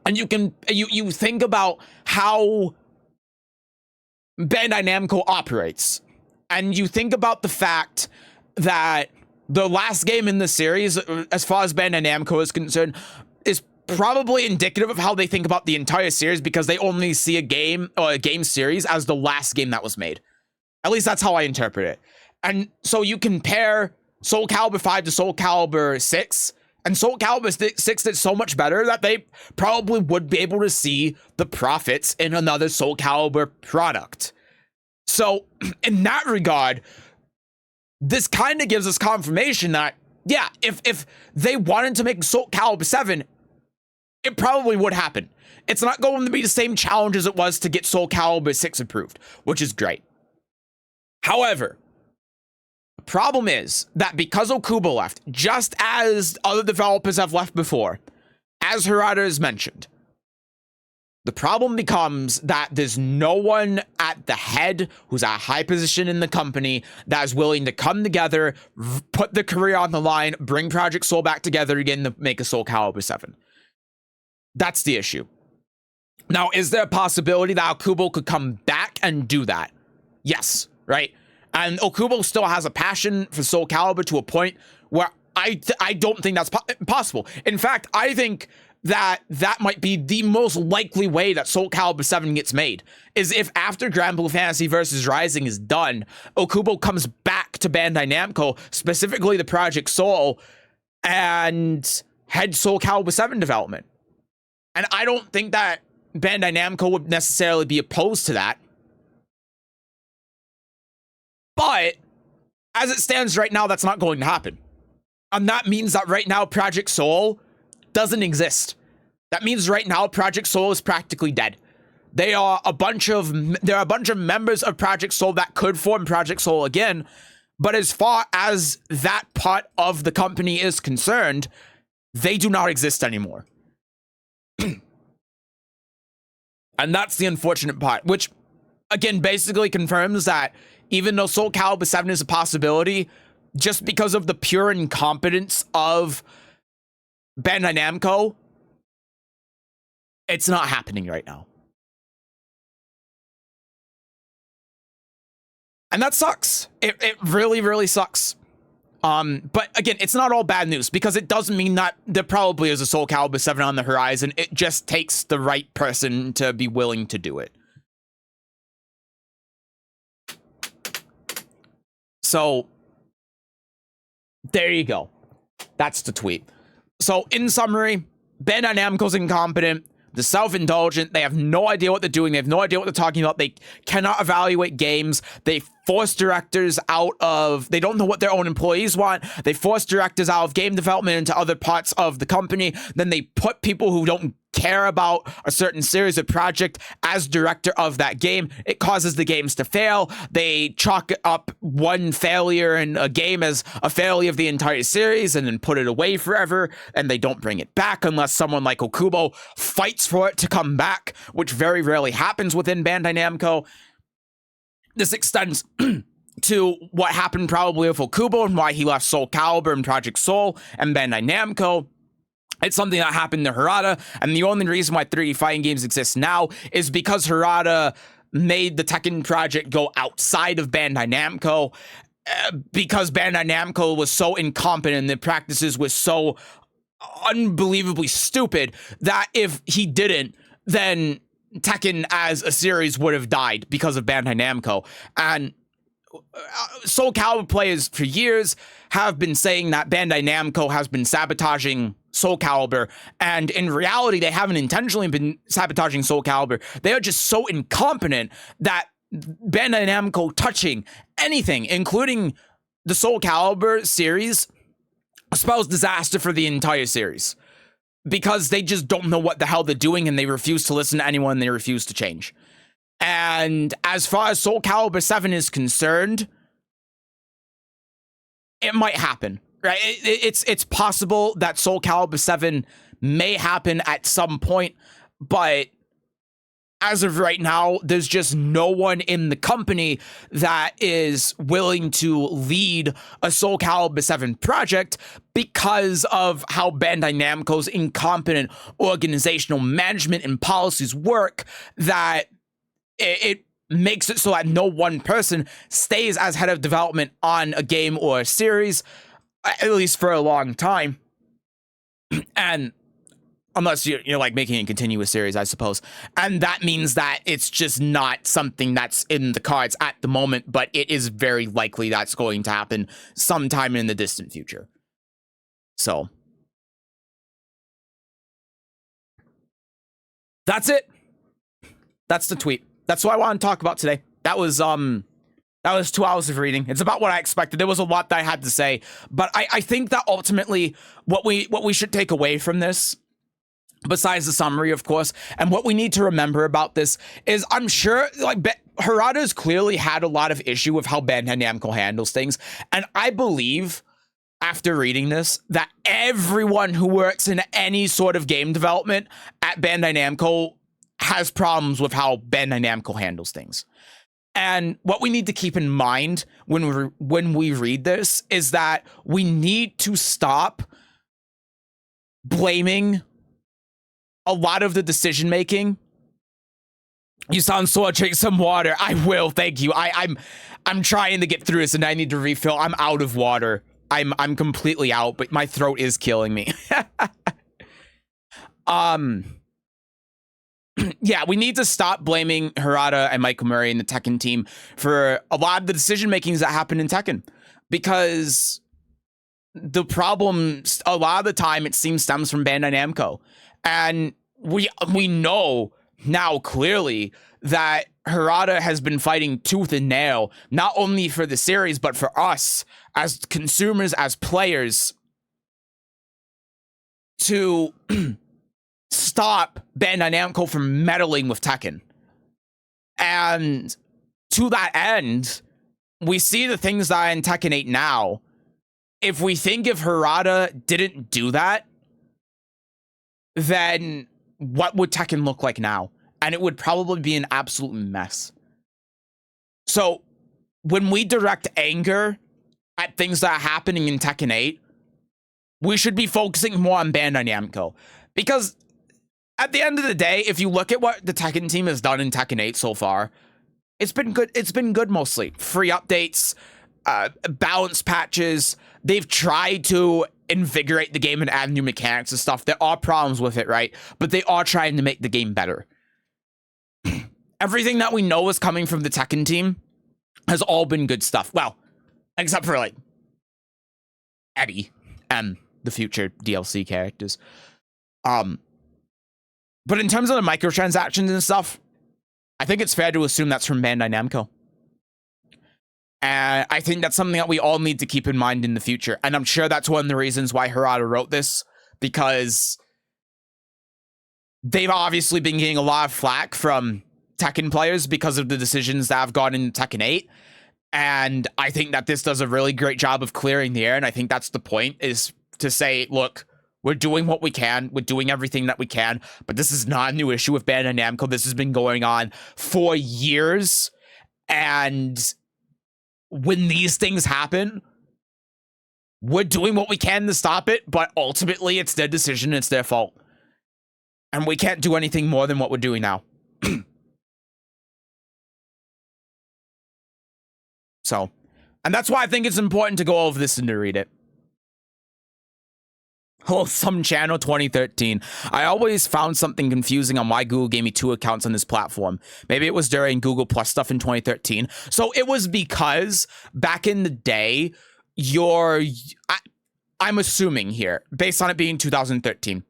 and you think about how Bandai Namco operates, and you think about the fact that the last game in the series, as far as Bandai Namco is concerned, is probably indicative of how they think about the entire series, because they only see a game or a game series as the last game that was made. At least that's how I interpret it. And so you compare Soul Calibur 5 to Soul Calibur 6, and Soul Calibur 6 did so much better that they probably would be able to see the profits in another Soul Calibur product. So in that regard, this kind of gives us confirmation that, yeah, if they wanted to make Soul Calibur 7, it probably would happen. It's not going to be the same challenge as it was to get Soul Calibur 6 approved, which is great. However, the problem is that because Okubo left, just as other developers have left before, as Harada has mentioned, the problem becomes that there's no one at the head who's at a high position in the company that is willing to come together, put the career on the line, bring Project Soul back together again to make a Soul Calibur 7. That's the issue. Now, is there a possibility that Okubo could come back and do that? Yes, right? And Okubo still has a passion for Soul Calibur to a point where I don't think that's possible. In fact, I think that might be the most likely way that Soul Calibur 7 gets made, is if after Granblue Fantasy Versus Rising is done, Okubo comes back to Bandai Namco, specifically the Project Soul, and heads Soul Calibur 7 development. And I don't think that Bandai Namco would necessarily be opposed to that. But as it stands right now, that's not going to happen. And that means that right now, Project Soul doesn't exist. That means right now, Project Soul is practically dead. There are a bunch of members of Project Soul that could form Project Soul again. But as far as that part of the company is concerned, they do not exist anymore. And that's the unfortunate part, which, again, basically confirms that even though Soul Calibur 7 is a possibility, just because of the pure incompetence of Bandai Namco, it's not happening right now. And that sucks. It really, really sucks. But again, it's not all bad news, because it doesn't mean that there probably is a Soul Calibur 7 on the horizon. It just takes the right person to be willing to do it. So, there you go. That's the tweet. So, in summary, Bandai Namco's incompetent. They're self-indulgent. They have no idea what they're doing. They have no idea what they're talking about. They cannot evaluate games. They force directors out of... They don't know what their own employees want. They force directors out of game development into other parts of the company. Then they put people who don't care about a certain series or project as director of that game. It causes the games to fail. They chalk up one failure in a game as a failure of the entire series and then put it away forever, and they don't bring it back unless someone like Okubo fights for it to come back, which very rarely happens within Bandai Namco. This extends to what happened probably with Okubo and why he left Soul Calibur and Project Soul and Bandai Namco. It's something that happened to Harada, and the only reason why 3D fighting games exist now is because Harada made the Tekken project go outside of Bandai Namco, because Bandai Namco was so incompetent and the practices was so unbelievably stupid that if he didn't, then Tekken as a series would have died because of Bandai Namco. And Soul Calibur players for years have been saying that Bandai Namco has been sabotaging Soul Calibur, and in reality, they haven't intentionally been sabotaging Soul Calibur. They are just so incompetent that Bandai Namco touching anything, including the Soul Calibur series, spells disaster for the entire series, because they just don't know what the hell they're doing, and they refuse to listen to anyone, and they refuse to change. And as far as Soul Calibur 7 is concerned, it might happen, right? It's possible that Soul Calibur 7 may happen at some point, but as of right now, there's just no one in the company that is willing to lead a Soul Calibur 7 project because of how Bandai Namco's incompetent organizational management and policies work, that it makes it so that no one person stays as head of development on a game or a series, at least for a long time. And unless you're like making a continuous series, I suppose. And that means that it's just not something that's in the cards at the moment, but it is very likely that's going to happen sometime in the distant future. So that's it. That's the tweet. That's what I want to talk about today. That was 2 hours of reading. It's about what I expected. There was a lot that I had to say, but I think that ultimately what we should take away from this, besides the summary, of course, and what we need to remember about this is, I'm sure like Harada's clearly had a lot of issue with how Bandai Namco handles things, and I believe after reading this that everyone who works in any sort of game development at Bandai Namco has problems with how Bandai Namco handles things. And what we need to keep in mind when we read this is that we need to stop blaming a lot of the decision making. You sound sore. Drink some water. I will. Thank you. I'm trying to get through this, and I need to refill. I'm out of water. I'm completely out, but my throat is killing me. Yeah, we need to stop blaming Harada and Michael Murray and the Tekken team for a lot of the decision makings that happen in Tekken, because the problem a lot of the time, it seems, stems from Bandai Namco. And we know now clearly that Harada has been fighting tooth and nail, not only for the series, but for us as consumers, as players, to stop Bandai Namco from meddling with Tekken. And to that end, we see the things that are in Tekken 8 now. If we think if Harada didn't do that, then what would Tekken look like now? And it would probably be an absolute mess. So when we direct anger at things that are happening in Tekken 8, we should be focusing more on Bandai Namco. Because at the end of the day, if you look at what the Tekken team has done in Tekken 8 so far, it's been good. It's been good mostly. Free updates, balance patches. They've tried to invigorate the game and add new mechanics and stuff. There are problems with it, right? But they are trying to make the game better. Everything that we know is coming from the Tekken team has all been good stuff. Well, except for, like, Eddie and the future DLC characters. But in terms of the microtransactions and stuff, I think it's fair to assume that's from Bandai Namco. And I think that's something that we all need to keep in mind in the future. And I'm sure that's one of the reasons why Harada wrote this, because they've obviously been getting a lot of flack from Tekken players because of the decisions that have gone in Tekken 8. And I think that this does a really great job of clearing the air. And I think that's the point, is to say, look, we're doing what we can. We're doing everything that we can. But this is not a new issue with Bandai Namco. This has been going on for years. And when these things happen, we're doing what we can to stop it. But ultimately, it's their decision. It's their fault. And we can't do anything more than what we're doing now. So, and that's why I think it's important to go over this and to read it. Hello, Some Channel 2013. I always found something confusing on why Google gave me 2 accounts on this platform. Maybe it was during Google Plus stuff in 2013. So it was because back in the day, I'm assuming here, based on it being 2013.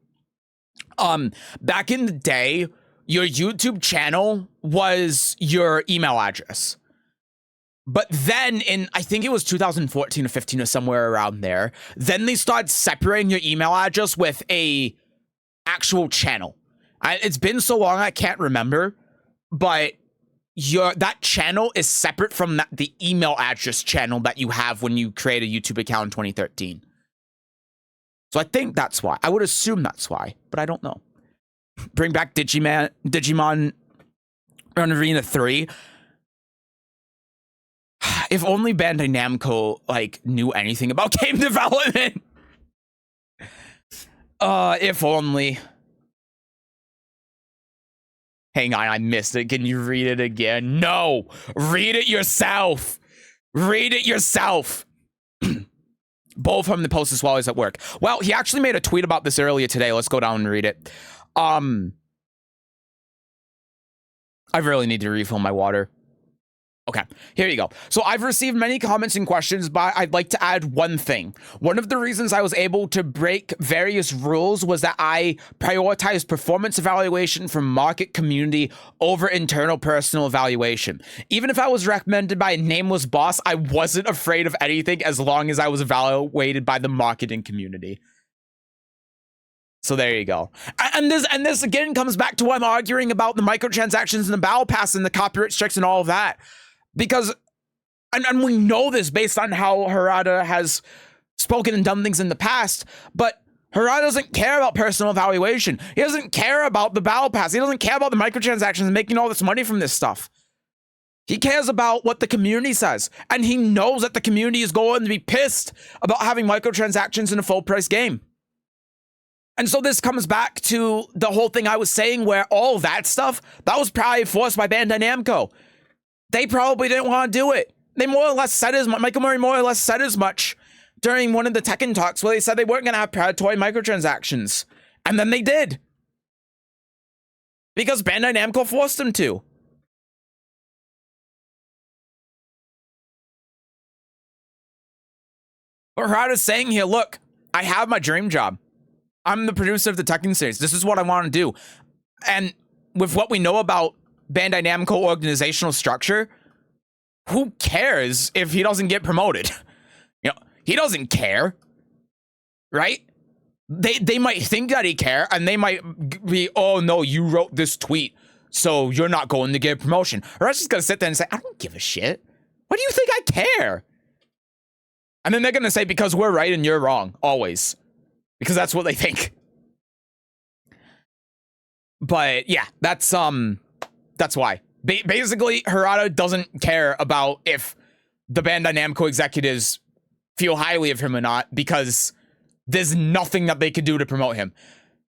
Back in the day, your YouTube channel was your email address. But then in, I think it was 2014 or 15 or somewhere around there, then they started separating your email address with a actual channel. It's been so long, I can't remember, but that channel is separate from the email address channel that you have when you create a YouTube account in 2013. So I think that's why. I would assume that's why, but I don't know. Bring back Digimon Arena 3. If only Bandai Namco, like, knew anything about game development. If only. Hang on, I missed it. Can you read it again? No! Read it yourself! Read it yourself! Both from the post as well as at work. Well, he actually made a tweet about this earlier today. Let's go down and read it. I really need to refill my water. Okay, here you go. So I've received many comments and questions, but I'd like to add one thing. One of the reasons I was able to break various rules was that I prioritized performance evaluation from market community over internal personal evaluation. Even if I was recommended by a nameless boss, I wasn't afraid of anything as long as I was evaluated by the marketing community. So there you go. And this again comes back to what I'm arguing about the microtransactions and the battle pass and the copyright strikes and all of that. Because, and we know this based on how Harada has spoken and done things in the past, but Harada doesn't care about personal evaluation. He doesn't care about the battle pass. He doesn't care about the microtransactions and making all this money from this stuff. He cares about what the community says. And he knows that the community is going to be pissed about having microtransactions in a full price game. And so this comes back to the whole thing I was saying, where all that stuff, that was probably forced by Bandai Namco. They probably didn't want to do it. They more or less said as much. Michael Murray more or less said as much during one of the Tekken talks, where they said they weren't going to have predatory microtransactions. And then they did. Because Bandai Namco forced them to. But Harada's saying here, look, I have my dream job. I'm the producer of the Tekken series. This is what I want to do. And with what we know about Bandai Namco organizational structure, who cares if he doesn't get promoted? You know, he doesn't care, right? They might think that he care, and they might be, oh no, you wrote this tweet, so you're not going to get a promotion. Or I was just gonna sit there and say, I don't give a shit. What do you think I care? And then they're gonna say, because we're right and you're wrong, always. Because that's what they think. But yeah, that's why. Basically, Harada doesn't care about if the Bandai Namco executives feel highly of him or not, because there's nothing that they could do to promote him.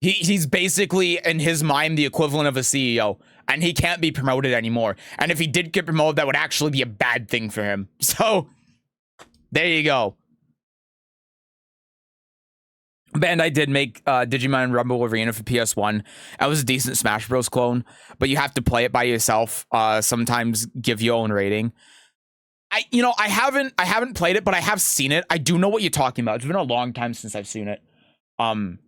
He's basically, in his mind, the equivalent of a CEO, and he can't be promoted anymore. And if he did get promoted, that would actually be a bad thing for him. So, There you go. Bandai did make Digimon Rumble Arena for PS1. That was a decent Smash Bros. Clone, but you have to play it by yourself. Sometimes give your own rating. I haven't played it, but I have seen it. I do know what you're talking about. It's been a long time since I've seen it. But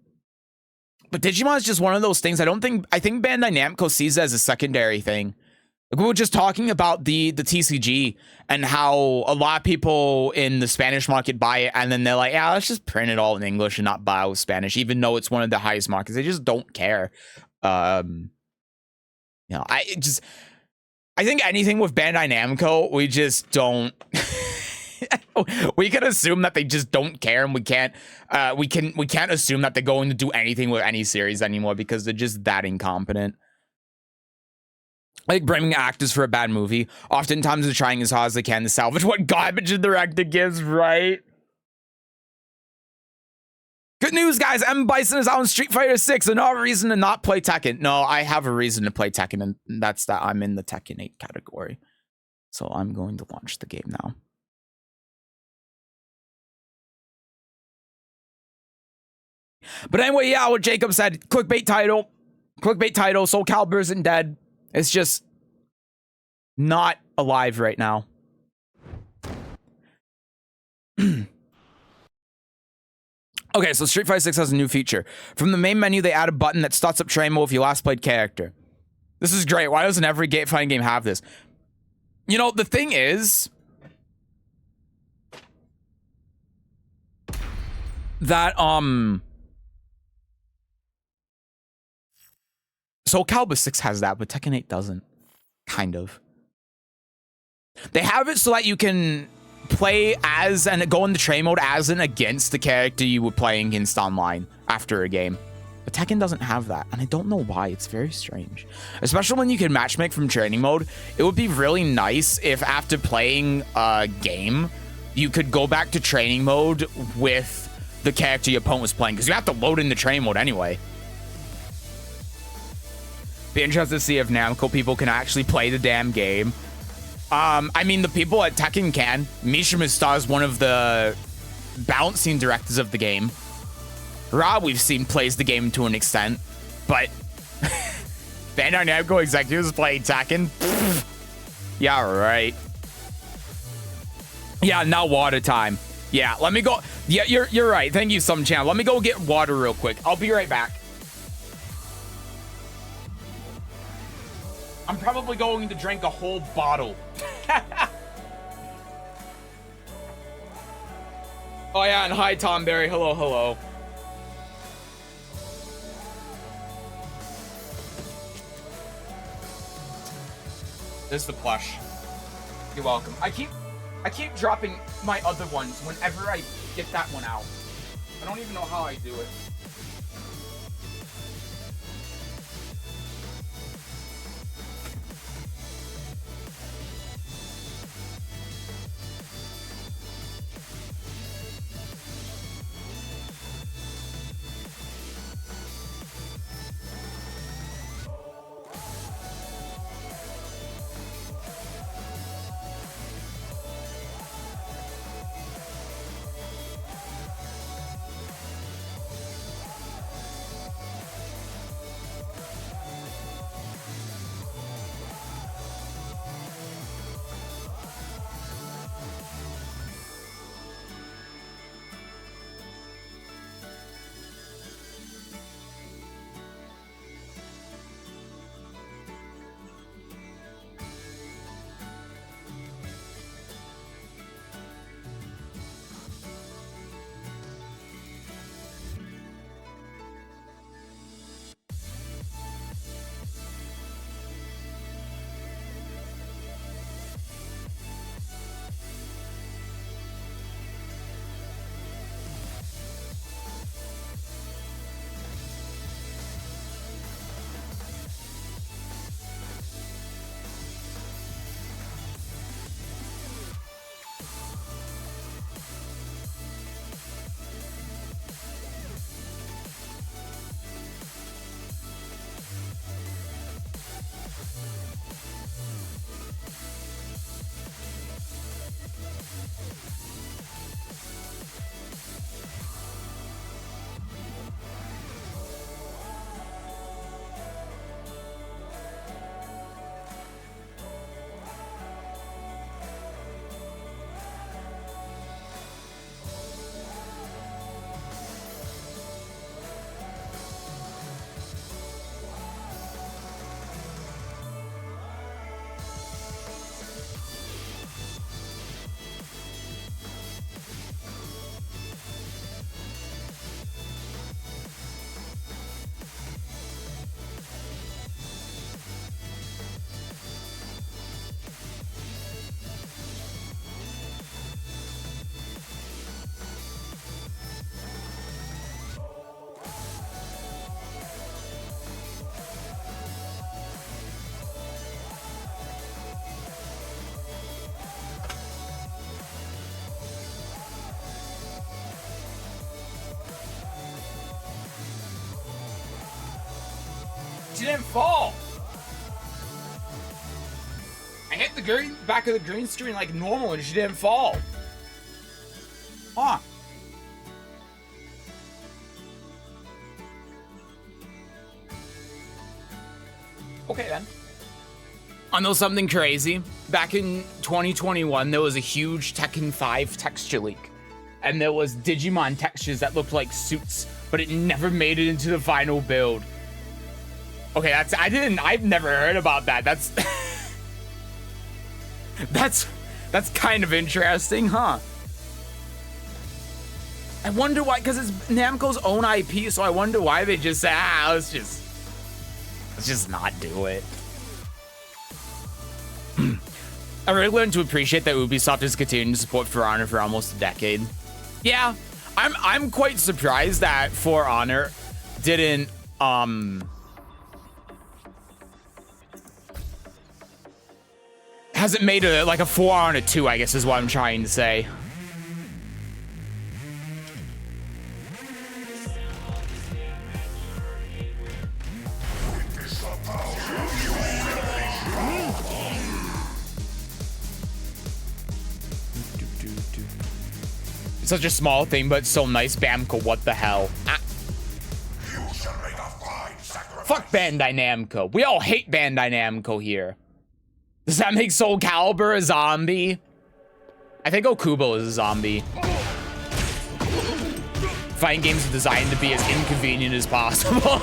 Digimon is just one of those things. I think Bandai Namco sees it as a secondary thing. Like, we were just talking about the TCG and how a lot of people in the Spanish market buy it, and then they're like, yeah, let's just print it all in English and not buy it with Spanish, even though it's one of the highest markets. They just don't care. I think anything with Bandai Namco, we just don't. We can assume that they just don't care, and we can't assume that they're going to do anything with any series anymore because they're just that incompetent. Like blaming actors for a bad movie. Oftentimes they're trying as hard as they can to salvage what garbage the director gives, right? Good news, guys. M. Bison is out on Street Fighter 6. Another reason to not play Tekken. No, I have a reason to play Tekken, and that's that I'm in the Tekken 8 category. So I'm going to launch the game now. But anyway, yeah, what Jacob said. Clickbait title. Soul Calibur isn't dead. It's just not alive right now. Okay, so Street Fighter 6 has a new feature. From the main menu, they add a button that starts up train mode if you last played character. This is great. Why doesn't every fighting game have this? You know, the thing is that, Soul Calibur 6 has that, but Tekken 8 doesn't. Kind of. They have it so that you can play as and go into train mode as and against the character you were playing against online after a game. But Tekken doesn't have that, and I don't know why. It's very strange. Especially when you can matchmake from training mode. It would be really nice if after playing a game, you could go back to training mode with the character your opponent was playing, because you have to load in the train mode anyway. Be interested to see if Namco people can actually play the damn game. I mean, the people at Tekken can. Mishima Star is one of the balancing directors of the game. Rob, we've seen, plays the game to an extent, but Bandai Namco executives play Tekken? Yeah, right. Yeah, now water time. Yeah, let me go. Yeah, you're right. Thank you, Some Channel. Let me go get water real quick. I'll be right back. I'm probably going to drink a whole bottle. Oh yeah, and hi Tom Berry. Hello, hello. This is the plush. You're welcome. I keep dropping my other ones whenever I get that one out. I don't even know how I do it. She didn't fall. I hit the green back of the green screen like normal and she didn't fall. Huh. Okay then. I know something crazy. Back in 2021, there was a huge Tekken 5 texture leak. And there was Digimon textures that looked like suits, but it never made it into the final build. Okay, I've never heard about that. That's that's kind of interesting, huh? I wonder why, because it's Namco's own IP, so I wonder why they just say, let's just not do it. I really learned to appreciate that Ubisoft has continued to support For Honor for almost a decade. Yeah, I'm quite surprised that For Honor didn't hasn't made like a For Honor 2, I guess is what I'm trying to say. It's such a small thing, but so nice, Bamco. What the hell? Fuck Bandai Namco. We all hate Bandai Namco here. Does that make Soul Calibur a zombie? I think Okubo is a zombie. Fighting games are designed to be as inconvenient as possible.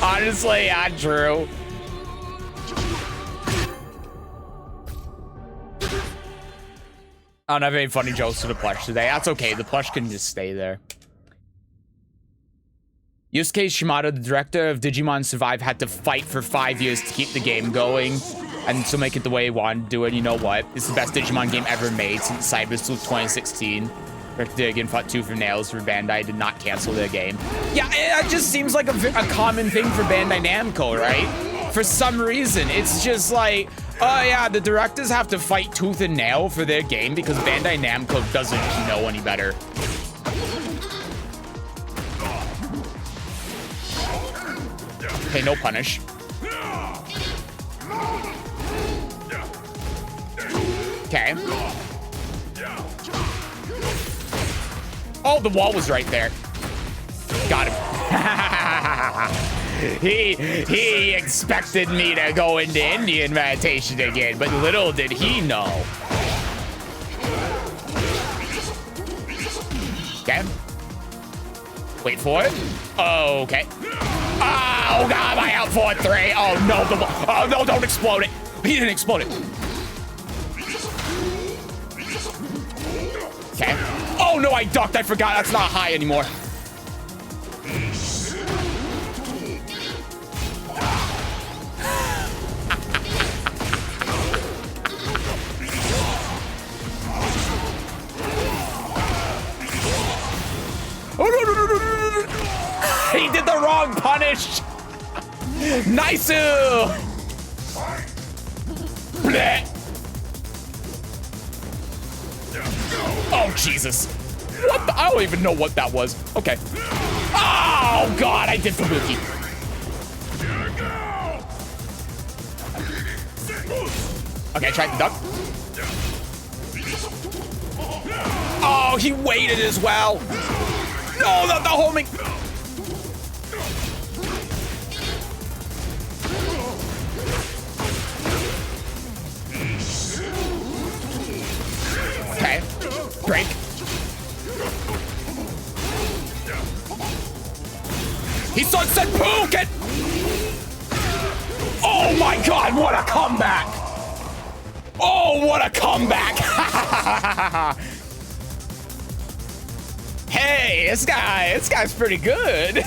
Honestly, yeah, true. I don't have any funny jokes for the plush today. That's okay. The plush can just stay there. Yusuke Shimada, the director of Digimon Survive, had to fight for 5 years to keep the game going and to make it the way he wanted to do it. You know what? It's the best Digimon game ever made since Cybersloop 2016. Director again fought tooth and nails for Bandai did not cancel their game. Yeah, it just seems like a common thing for Bandai Namco, right? For some reason, it's just like, oh yeah, the directors have to fight tooth and nail for their game because Bandai Namco doesn't know any better. Okay, no punish. Okay. Oh, the wall was right there. Got him. He expected me to go into Indian meditation again, but little did he know. Okay. Wait for it. Okay. Oh god, I out for 3. Oh no, oh no, don't explode it. He didn't explode it. Okay. Oh no, I ducked. I forgot that's not high anymore. Oh no, no, no, no, no, no. He did the wrong punish. Nice. Bleh. Oh, Jesus. What the? I don't even know what that was. Okay. Oh, God, I did Fubuki. Okay, I tried to duck. no, he waited as well. No, not the homing. Okay, break. He sunset Puken! Oh my god, what a comeback! Oh, what a comeback! Hey, this guy's pretty good.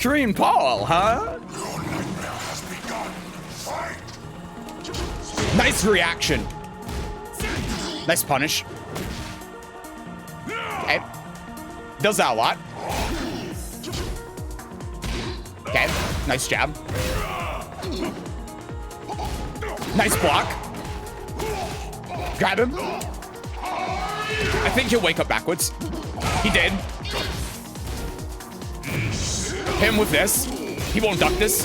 Korean Paul, huh? Nice reaction. Nice punish. Okay. Does that a lot. Okay. Nice jab. Nice block. Grab him. I think he'll wake up backwards. He did. Hit him with this. He won't duck this.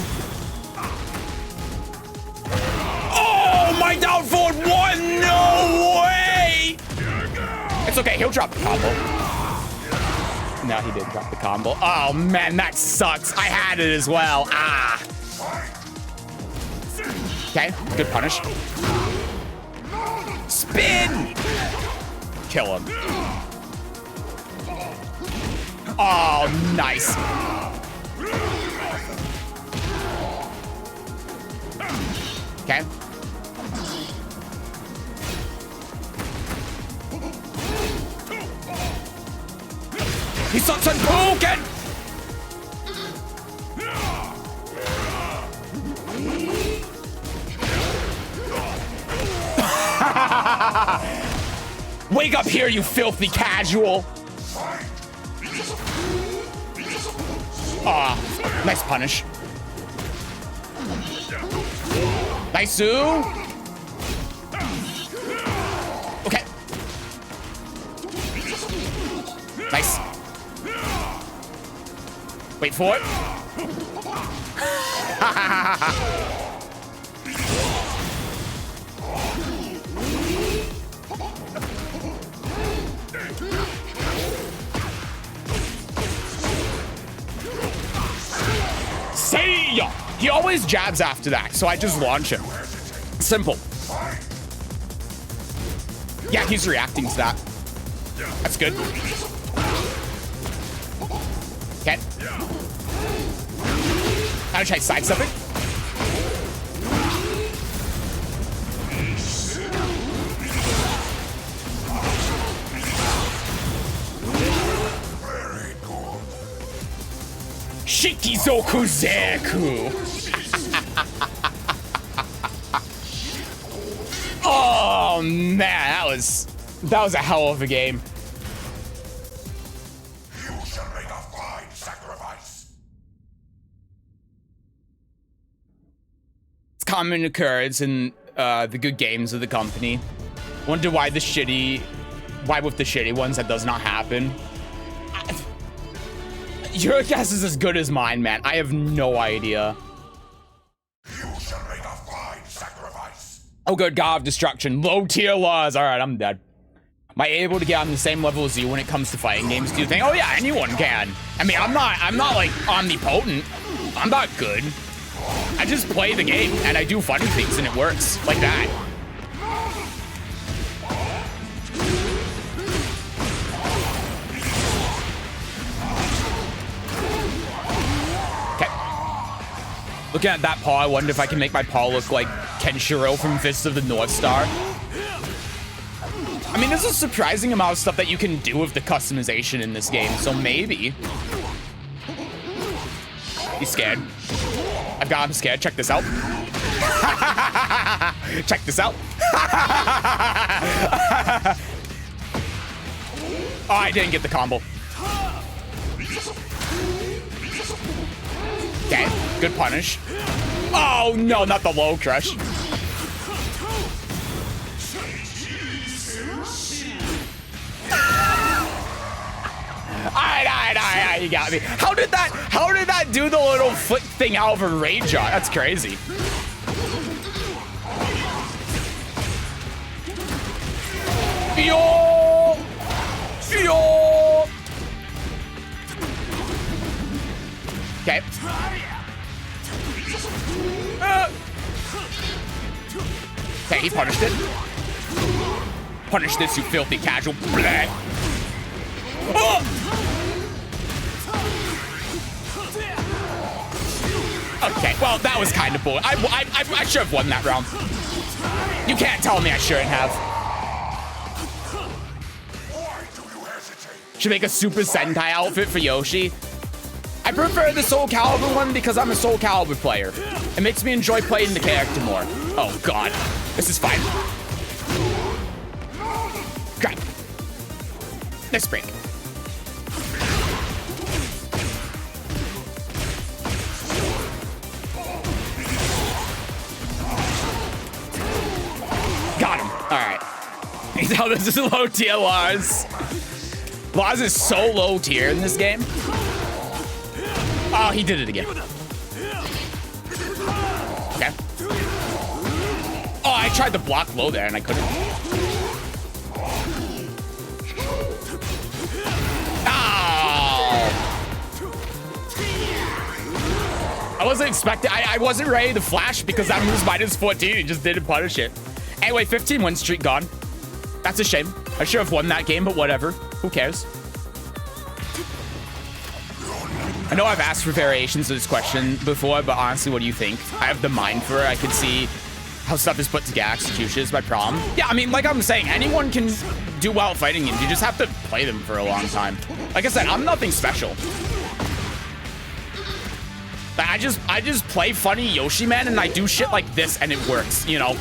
Oh, my down forward one. No way. It's okay. He'll drop the combo. No, he didn't drop the combo. Oh, man, that sucks. I had it as well. Ah. Okay, good punish. Spin! Kill him. Oh, nice. Okay. He sucks on Puken! Wake up here, you filthy casual! Ah, nice punish. Nice Sue. Okay. Nice. Wait for it. See ya! He always jabs after that, so I just launch him. Simple. Yeah, he's reacting to that. That's good. Okay. Now try sidestepping. Shikizoku Zeku. Oh man, that was a hell of a game. You shall make a fine sacrifice. It's common occurrence in the good games of the company. Wonder why with the shitty ones that does not happen. Your guess is as good as mine, man. I have no idea. You shall make a fine sacrifice. Oh good, God of Destruction. Low tier laws. Alright, I'm dead. Am I able to get on the same level as you when it comes to fighting games? Do you think? Oh yeah, anyone can. I mean, I'm not like omnipotent. I'm not good. I just play the game and I do funny things and it works. Like that. Looking at that paw, I wonder if I can make my paw look like Kenshiro from Fists of the North Star. I mean, there's a surprising amount of stuff that you can do with the customization in this game, so maybe. He's scared. I've got him scared. Check this out. Check this out. Oh, I didn't get the combo. Okay, good punish. Oh no, not the low crush. Alright, you got me. How did that do the little flick thing out of a rage shot? That's crazy. Yo! Yo! Okay. Okay, he punished it. Punish this, you filthy casual. Blah. Oh! Okay, well, that was kind of bull. I should have won that round. You can't tell me I shouldn't have. Should make a Super Sentai outfit for Yoshi. I prefer the Soul Calibur one because I'm a Soul Calibur player. It makes me enjoy playing the character more. Oh, God. This is fine. Crap. Let's break. Got him. All right. Now this is low tier Lars. Lars is so low tier in this game. Oh, he did it again. Okay. Oh, I tried to block low there and I couldn't. I wasn't expecting, I wasn't ready to flash because that move's minus 14 and just didn't punish it. Anyway, 15 win streak gone. That's a shame. I should have won that game, but whatever. Who cares? I know I've asked for variations of this question before, but honestly, what do you think? I have the mind for it. I can see how stuff is put together. Execution is my problem. Yeah, I mean, like I'm saying, anyone can do well fighting games. You just have to play them for a long time. Like I said, I'm nothing special. I just play funny Yoshi Man and I do shit like this and it works, you know.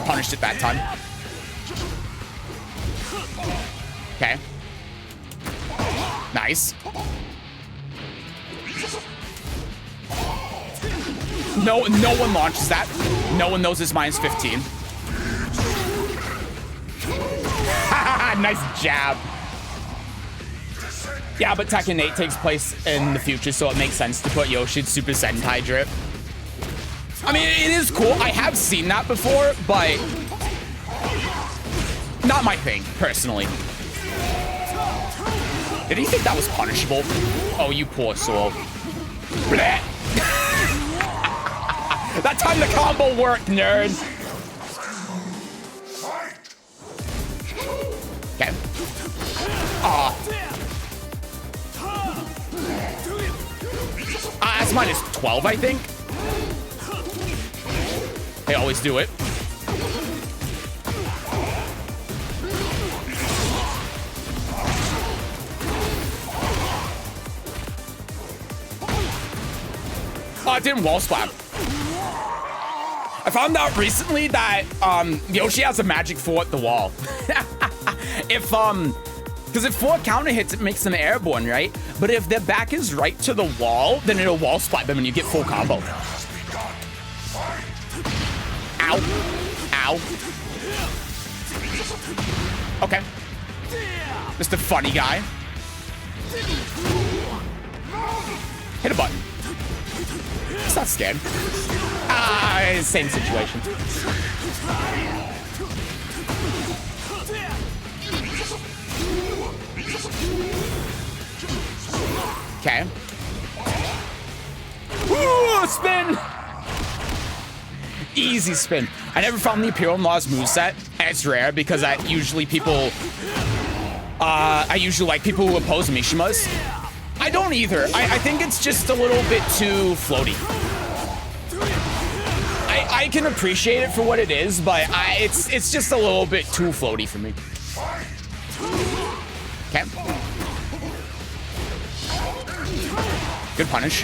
Punished it that time. Okay. Nice. No one launches that. No one knows it's minus 15. Nice jab. Yeah, but Tekken 8 takes place in the future, so it makes sense to put Yoshi's Super Sentai drip. I mean, it is cool. I have seen that before, but not my thing, personally. Did he think that was punishable? Oh, you poor soul. Bleh. That time the combo worked, nerd. Okay. That's minus 12, I think. They always do it. Oh, it didn't wall splat. I found out recently that Yoshi has a magic 4 at the wall. Because if 4 counter hits, it makes them airborne, right? But if their back is right to the wall, then it'll wall splat them and you get full combo. Ow. Ow. Okay. Mr. Funny Guy. Hit a button. It's not scared. Same situation. Okay. Woo, spin! Easy spin. I never found the Imperial Laws moveset, and it's rare because I usually like people who oppose Mishimas. I don't either. I think it's just a little bit too floaty. I can appreciate it for what it is, but it's just a little bit too floaty for me. Okay. Good punish.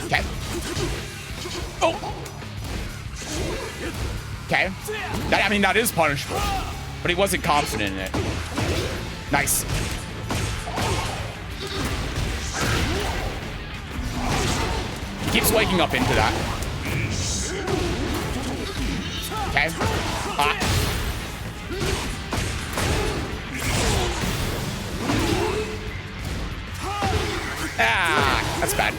Okay. Oh. Okay. I mean, that is punishable, but he wasn't confident in it. Nice. He keeps waking up into that. Okay. That's bad.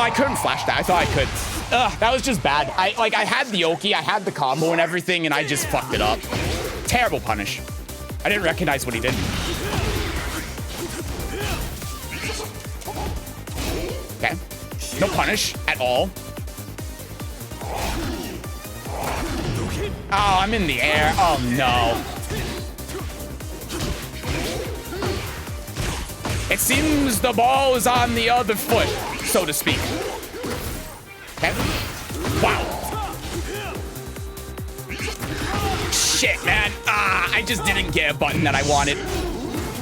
I couldn't flash that. I thought I could. Ugh, that was just bad. I had the Oki, I had the combo and everything, and I just fucked it up. Terrible punish. I didn't recognize what he did. Okay. No punish at all. Oh, I'm in the air. Oh, no. It seems the ball is on the other foot, so to speak. Okay. Wow. Shit, man. Ah, I just didn't get a button that I wanted.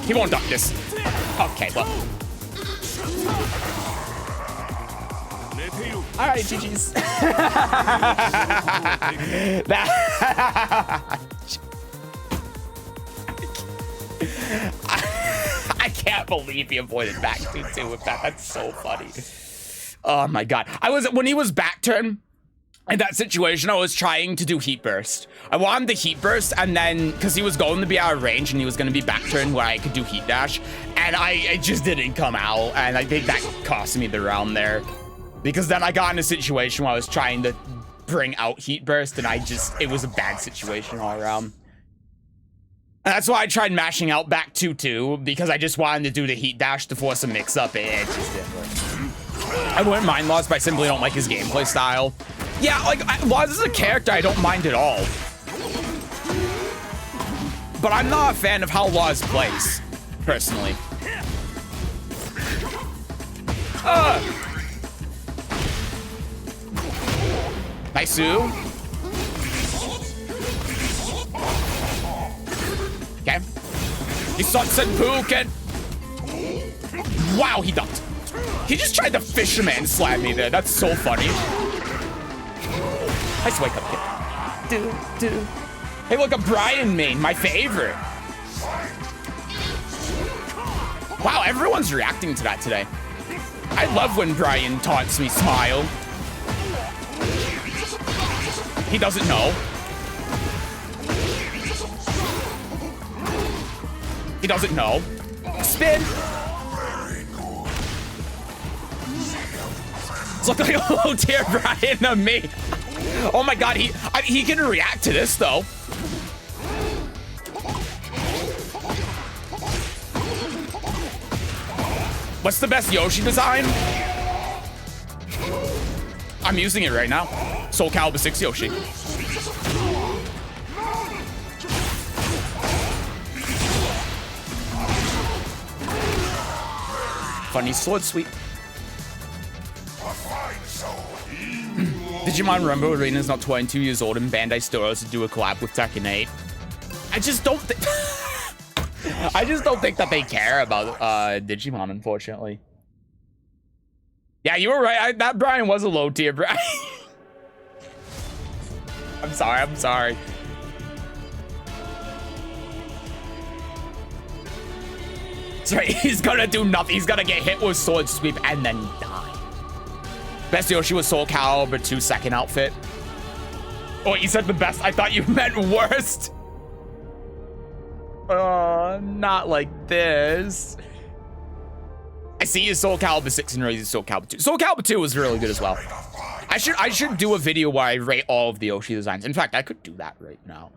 He won't duck this. Okay, well. All right, GG's. I can't believe he avoided back two with that. That's so funny. Oh my god. When he was back turn in that situation, I was trying to do heat burst. I wanted the heat burst, and then because he was going to be out of range and he was going to be back turn where I could do heat dash, and it just didn't come out, and I think that cost me the round there. Because then I got in a situation where I was trying to bring out heat burst, and it was a bad situation all around. And that's why I tried mashing out back 2-2, because I just wanted to do the heat dash to force a mix up. It just didn't work. I wouldn't mind Loz, but I simply don't like his gameplay style. Yeah, like, Loz is a character I don't mind at all. But I'm not a fan of how Loz plays, personally. Nice. Okay. He sunset Puken. Wow, he ducked. He just tried to fisherman slam me there. That's so funny. Nice wake up kid. Hey, look, a Brian main, my favorite. Wow, everyone's reacting to that today. I love when Brian taunts me, smile. He doesn't know. He doesn't know. Spin. It's looking like a low tier Brian to me. Oh my god, he can react to this though. What's the best Yoshi design? I'm using it right now. Soul Calibur 6 Yoshi. Funny sword sweep. Digimon Rumble Arena is not 22 years old, and Bandai still has to do a collab with Tekken 8. I just don't think that they care about Digimon, unfortunately. Yeah, you were right. That Brian was a low tier Brian. I'm sorry. That's right, he's gonna do nothing. He's gonna get hit with sword sweep and then die. Best Yoshi was Soul Calibur 2 second outfit. Oh, you said the best. I thought you meant worst. Not like this. I see you Soul Calibur 6 and Raise Soul Calibur 2. Soul Calibur 2 was really good as well. I should do a video where I rate all of the Yoshi designs. In fact, I could do that right now.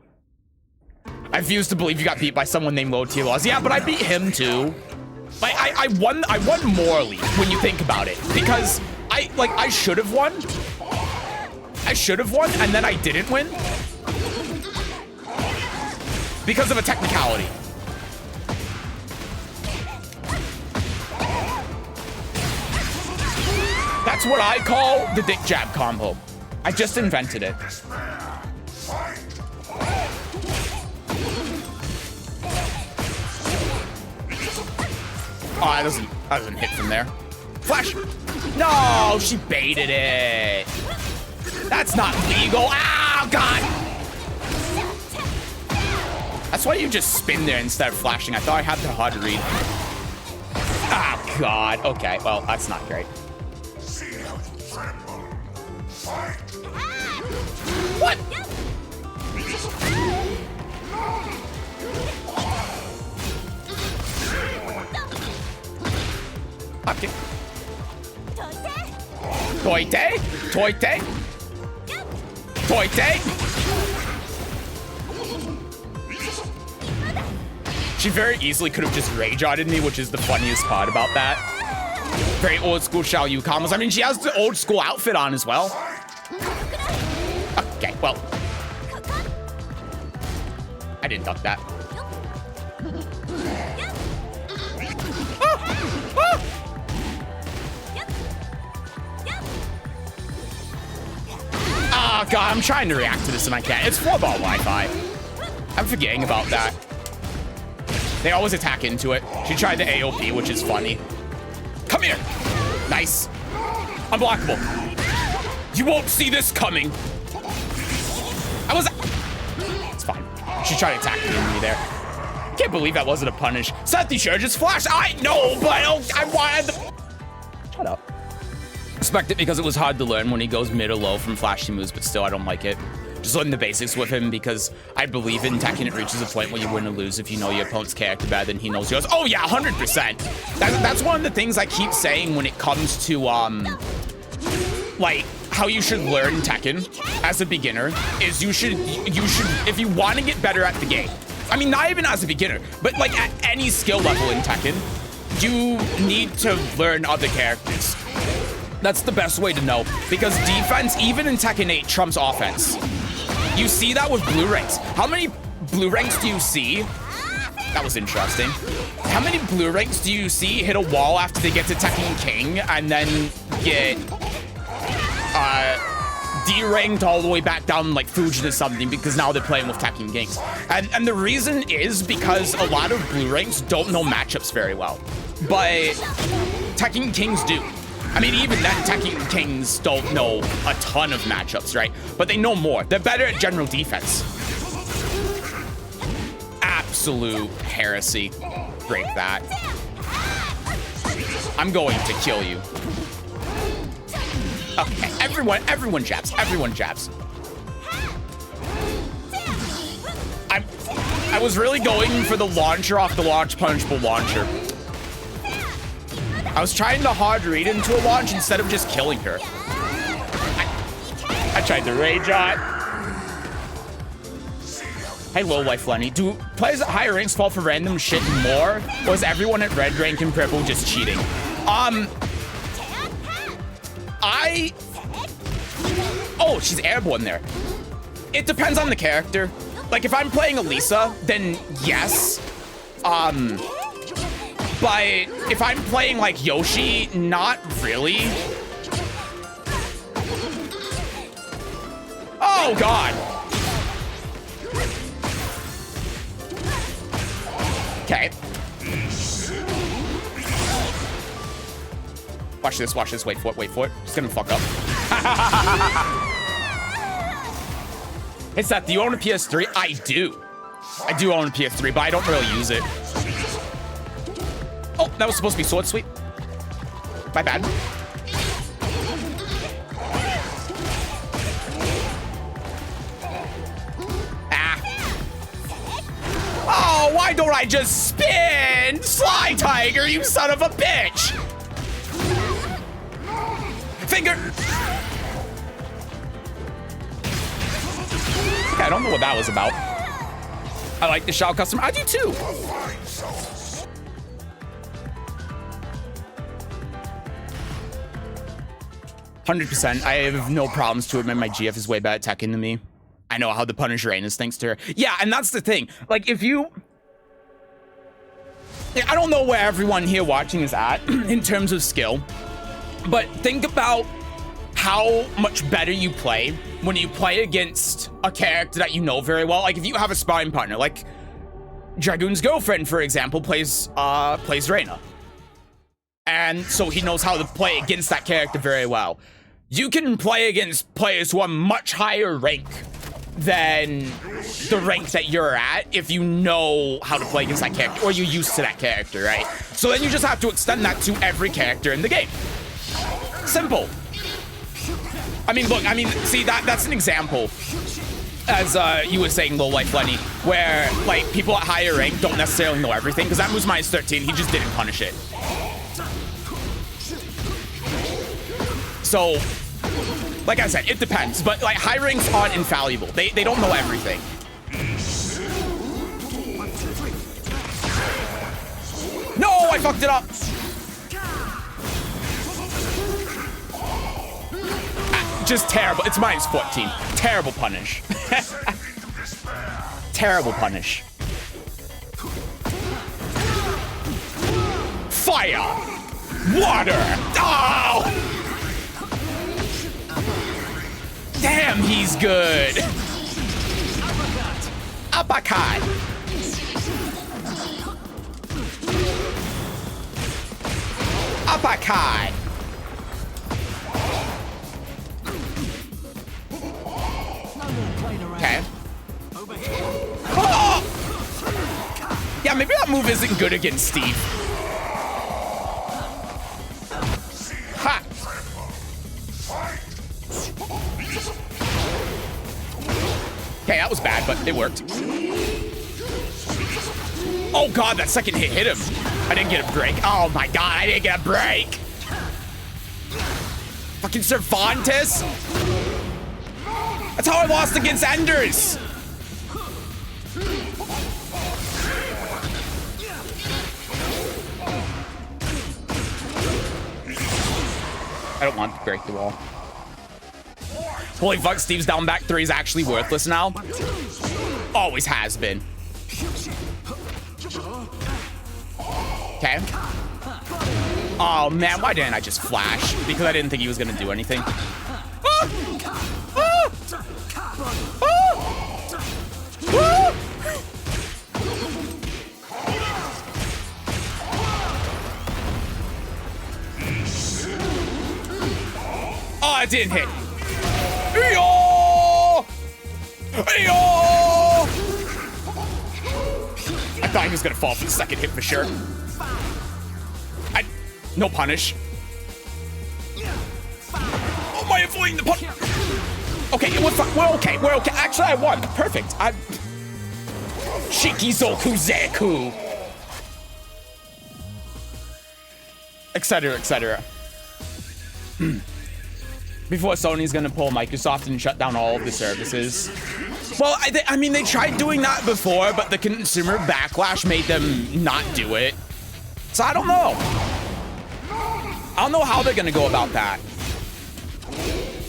I refuse to believe you got beat by someone named Low Tier Loz. Yeah, but I beat him too. Like I won morally when you think about it, because I should have won. I should have won, and then I didn't win because of a technicality. That's what I call the dick jab combo. I just invented it. Oh, that doesn't hit from there. Flash! No, she baited it. That's not legal. Oh, God! That's why you just spin there instead of flashing. I thought I had the hard read. Oh, God. Okay, well, that's not great. What? Okay. Toite. Toite. Toite. She very easily could have just rage-auted me, which is the funniest part about that. Very old school Xiao Yu combos. I mean, she has the old school outfit on as well. Okay, well. I didn't duck that. Oh god, I'm trying to react to this and I can't. It's 4-ball Wi-Fi. I'm forgetting about that. They always attack into it. She tried the AOP, which is funny. Come here. Nice. Unblockable. You won't see this coming. It's fine. She tried to attack me there. Can't believe that wasn't a punish. Seth, you sure just flashed? I know, but I wanted the... Shut up. Respect it because it was hard to learn when he goes mid or low from flashy moves, but still, I don't like it. Just learn the basics with him because I believe in Tekken. It reaches a point where you win or lose if you know your opponent's character better than he knows yours. Oh yeah, 100%. That's one of the things I keep saying when it comes to like how you should learn Tekken as a beginner is you should if you want to get better at the game. I mean, not even as a beginner, but like at any skill level in Tekken, you need to learn other characters. That's the best way to know, because defense, even in Tekken 8, trumps offense. You see that with blue ranks. How many blue ranks do you see? That was interesting. How many blue ranks do you see hit a wall after they get to Tekken King and then get deranked all the way back down like Fujin or something because now they're playing with Tekken Kings? And the reason is because a lot of blue ranks don't know matchups very well, but Tekken Kings do. I mean, even then, Tekken Kings don't know a ton of matchups, right? But they know more. They're better at general defense. Absolute heresy. Break that. I'm going to kill you. Okay, everyone jabs. Everyone jabs. I was really going for the launcher off the launch punishable launcher. I was trying to hard read into a launch instead of just killing her. I tried to rage on. Hey, low life Lenny. Do players at higher ranks fall for random shit more? Or is everyone at red rank and purple just cheating? Oh, she's airborne there. It depends on the character. Like if I'm playing Elisa, then yes. But if I'm playing like Yoshi, not really. Oh God. Okay. Watch this, watch this. Wait for it. It's gonna fuck up. It's that, do you own a PS3? I do. I do own a PS3, but I don't really use it. Oh, that was supposed to be sword sweep. My bad. Ah. Oh, why don't I just spin? Sly Tiger, you son of a bitch. Finger. Okay, I don't know what that was about. I like the Shao customer. I do too. 100%. I have no problems to admit my GF is way better at Tekken than me. I know how the punish Rain is thanks to her. Yeah, and that's the thing. Like, if you... I don't know where everyone here watching is at in terms of skill, but think about how much better you play when you play against a character that you know very well. Like, if you have a sparring partner, like Dragoon's girlfriend, for example, plays Reina. And so he knows how to play against that character very well. You can play against players who are much higher rank than the rank that you're at if you know how to play against that character, or you're used to that character, right? So then you just have to extend that to every character in the game. Simple. I mean, look, see, that's an example, as you were saying, Low Life Lenny, where, like, people at higher rank don't necessarily know everything, because that move's minus 13, he just didn't punish it. So, like I said, it depends. But like high ranks aren't infallible. They don't know everything. No, I fucked it up. Just terrible. It's minus 14. Terrible punish. Terrible punish. Fire! Water! Oh! Damn, he's good. Uppercut. Uppercut. Okay. Oh! Yeah, maybe that move isn't good against Steve. Ha! Okay, that was bad, but it worked. Oh god, that second hit him. I didn't get a break. Oh my god, I didn't get a break. Fucking Cervantes. That's how I lost against Enders. I don't want to break the wall. Holy fuck, Steve's down back 3 is actually worthless now. Always has been. Okay. Oh man, why didn't I just flash? Because I didn't think he was gonna do anything. Ah! Ah! Ah! Ah! Oh, it didn't hit. Yo! Yo! I thought he was gonna fall for the second hit for sure. No punish. Oh, am I avoiding the punish? Okay, we're okay. We're okay. Actually, I won. Perfect. Shikizoku Zeku. Etc. Etc. Before Sony's gonna pull Microsoft and shut down all of the services. Well, I mean, they tried doing that before, but the consumer backlash made them not do it. So I don't know. I don't know how they're gonna go about that.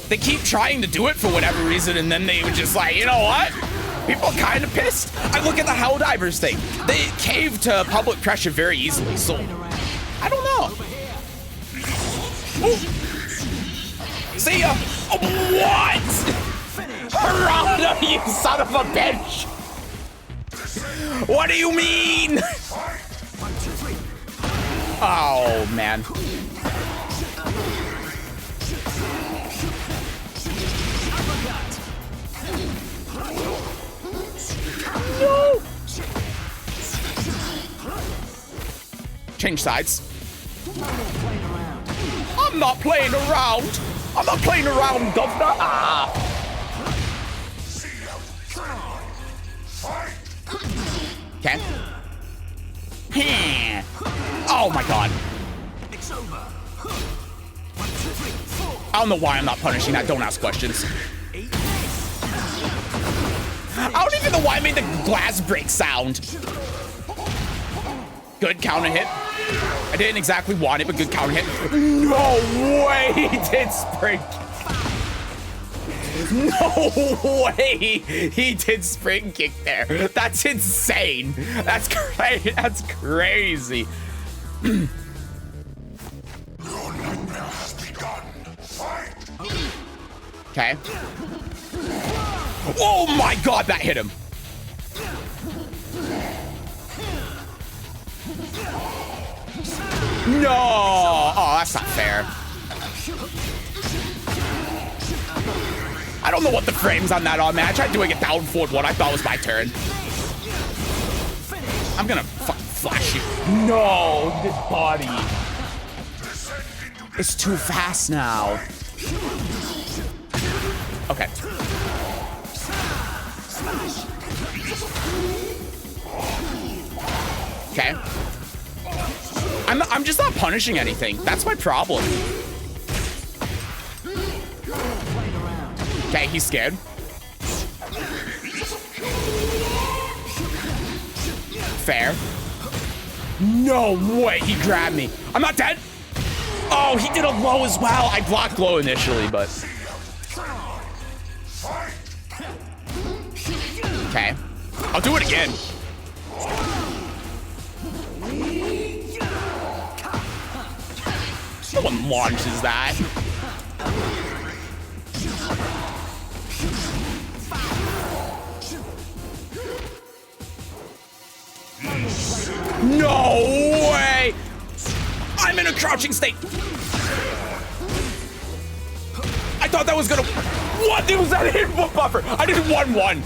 They keep trying to do it for whatever reason, and then they were just like, you know what? People are kind of pissed. I look at the Helldivers thing. They cave to public pressure very easily, so I don't know. Ooh. See ya. Oh, what? Arana, you son of a bitch! What do you mean? Oh, man. No! Change sides. I'm not playing around. I'm not playing around, governor. Ah. Okay. Oh my god. I don't know why I'm not punishing that. Don't ask questions. I don't even know why I made the glass break sound. Good counter hit. I didn't exactly want it, but good counter hit. No way he did spring. No way he did spring kick there. That's insane. That's crazy. That's crazy. Your nightmare has begun. Fight. Okay. Oh my god, that hit him. No! Oh, that's not fair. I don't know what the frames on that are, man. I tried doing a down forward one. I thought it was my turn. I'm gonna fucking flash you. No, this body. It's too fast now. Okay. Okay. I'm just not punishing anything. That's my problem. Okay, he's scared. Fair. No way, he grabbed me. I'm not dead. Oh, he did a low as well. I blocked low initially, but. Okay. I'll do it again. No one launches that. No way! I'm in a crouching state. I thought that was gonna. What? It was that input buffer. I did 1-1.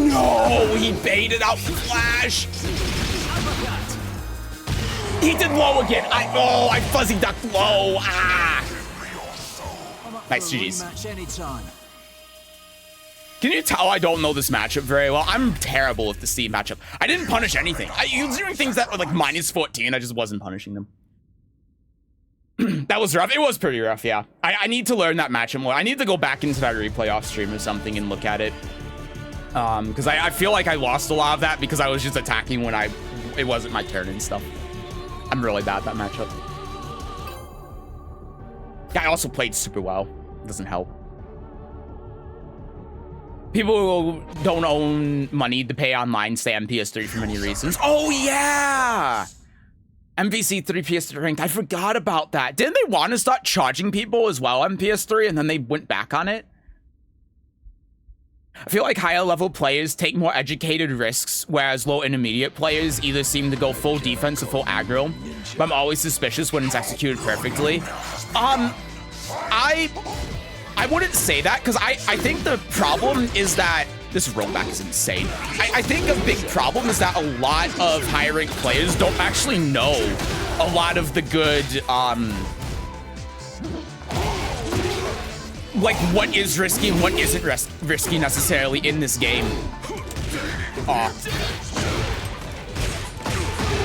No, he baited out flash. He did low again. I fuzzy ducked low. Ah. Nice, GG's. Can you tell I don't know this matchup very well? I'm terrible with the Steve matchup. I didn't punish anything. I was doing things that were like -14. I just wasn't punishing them. That was rough. It was pretty rough, yeah. I need to learn that matchup more. I need to go back into that replay off stream or something and look at it. Because I feel like I lost a lot of that because I was just attacking when it wasn't my turn and stuff. I'm really bad at that matchup. I also played super well. Doesn't help. People who don't own money to pay online stay on PS3 for many reasons. Oh, yeah! MVC3 PS3 ranked. I forgot about that. Didn't they want to start charging people as well on PS3 and then they went back on it? I feel like higher level players take more educated risks, whereas low intermediate players either seem to go full defense or full aggro. But I'm always suspicious when it's executed perfectly. I wouldn't say that, because I think the problem is that this rollback is insane. I think a big problem is that a lot of higher ranked players don't actually know a lot of the good, like what is risky and what isn't risky necessarily in this game.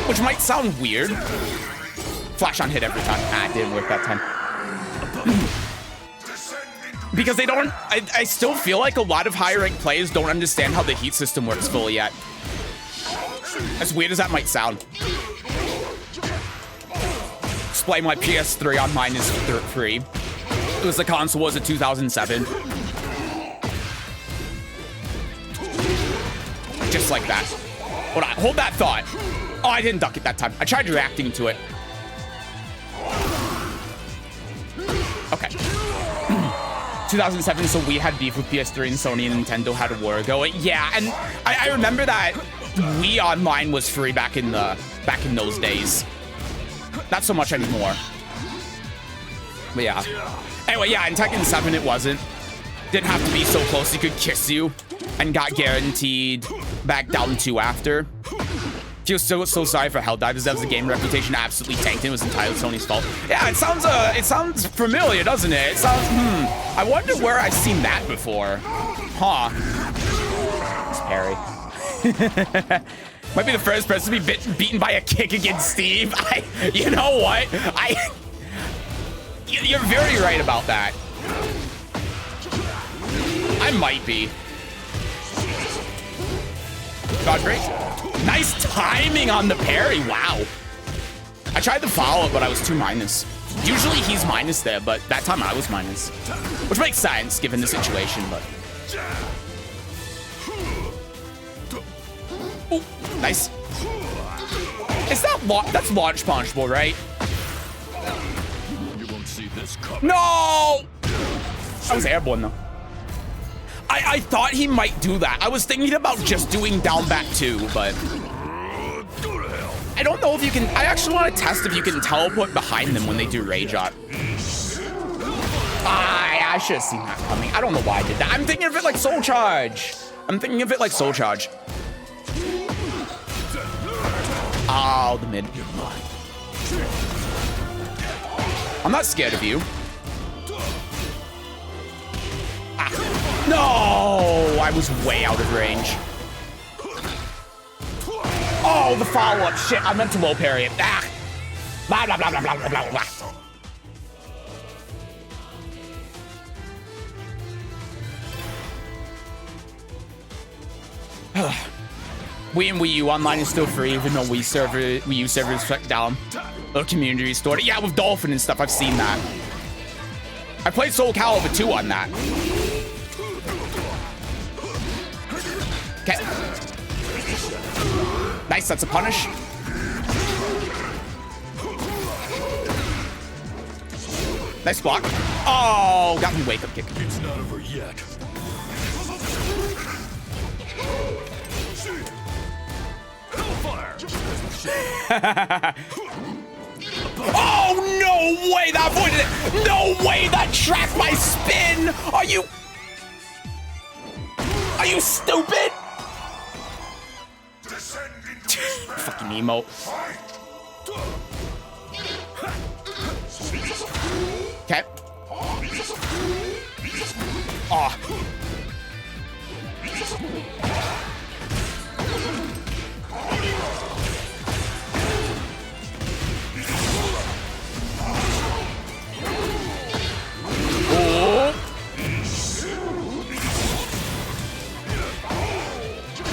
Which might sound weird. Flash on hit every time. Ah, it didn't work that time. Because they don't, I still feel like a lot of higher ranked players don't understand how the heat system works fully yet. As weird as that might sound. Display my PS3 on -3. It was the console was in 2007. Just like that. Hold on, hold that thought. Oh, I didn't duck it that time. I tried reacting to it. Okay. 2007, so we had beef with PS3 and Sony and Nintendo had a war going. Yeah, and I remember that Wii Online was free back in those days. Not so much anymore. But yeah. Anyway, yeah, in Tekken 7 it wasn't. Didn't have to be so close he could kiss you and got guaranteed back down 2 after. Feel so sorry for Helldivers. That was the game reputation absolutely tanked. It was entirely Sony's fault. Yeah, it sounds familiar, doesn't it? It sounds, I wonder where I've seen that before. Huh. It's Perry. Might be the first person to be beaten by a kick against Steve. You know what? You're very right about that. I might be. Dodge break. Nice timing on the parry. Wow. I tried to follow it, but I was 2 minus. Usually he's minus there, but that time I was minus. Which makes sense given the situation, but. Ooh, nice. Is that that's launch punchable, right? You won't see this coming. No! That was airborne though. I thought he might do that. I was thinking about just doing down back 2, but I don't know if you can. I actually want to test if you can teleport behind them when they do rage art. I should have seen that coming. I don't know why I did that. I'm thinking of it like Soul Charge. Oh, the mid. I'm not scared of you. No, I was way out of range. Oh, the follow-up. Shit, I meant to low parry it. Ah. Blah, blah, blah, blah, blah, blah, blah, blah. Wii and Wii U Online is still free, even though Wii U servers shut down. The community restored it. Yeah, with Dolphin and stuff, I've seen that. I played Soul Calibur 2 on that. Okay. Nice, that's a punish. Nice block. Oh, got me wake up kick. It's not over yet. Hellfire! Oh, no way that avoided it. No way that tracked my spin. Are you stupid? Descend into Fucking emote. Okay. Oh.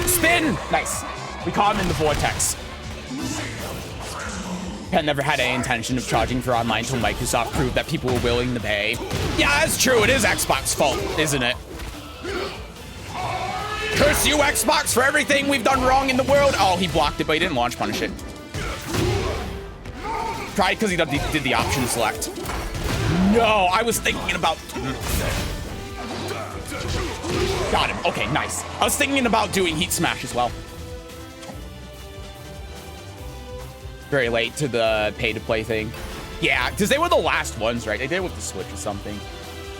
Spin! Nice. We caught him in the vortex. I never had any intention of charging for online until Microsoft proved that people were willing to pay. Yeah, that's true. It is Xbox's fault, isn't it? Curse you, Xbox, for everything we've done wrong in the world. Oh, he blocked it, but he didn't launch punish it. Probably because he did the option select. No, I was thinking about... Got him. Okay, nice. I was thinking about doing Heat Smash as well. Very late to the pay-to-play thing. Yeah, because they were the last ones, right? They did it with the Switch or something.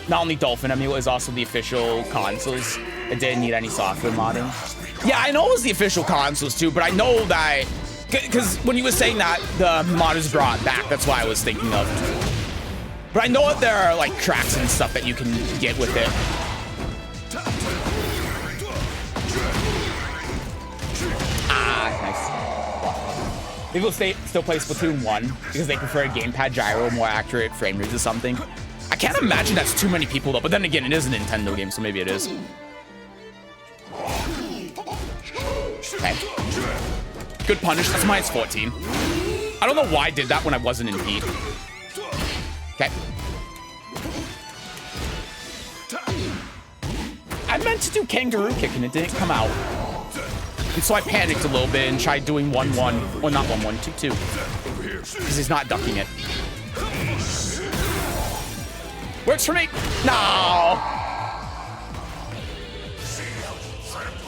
Not only Dolphin Emulator is also the official consoles. It didn't need any software modding. Yeah, I know it was the official consoles too, but I know that... Because when you were saying that, the modders brought it back. That's why I was thinking of. But I know that there are, like, tracks and stuff that you can get with it. Nice. People still play Splatoon 1 because they prefer a gamepad gyro, more accurate frame rates or something. I can't imagine that's too many people though, but then again, it is a Nintendo game, so maybe it is. Okay. Good punish, that's minus 14. I don't know why I did that when I wasn't in heat. Okay. I meant to do kangaroo kick and it didn't come out. And so I panicked a little bit and tried doing 1-1. Well, not 1-1, 2-2. Because he's not ducking it. Works for me. No.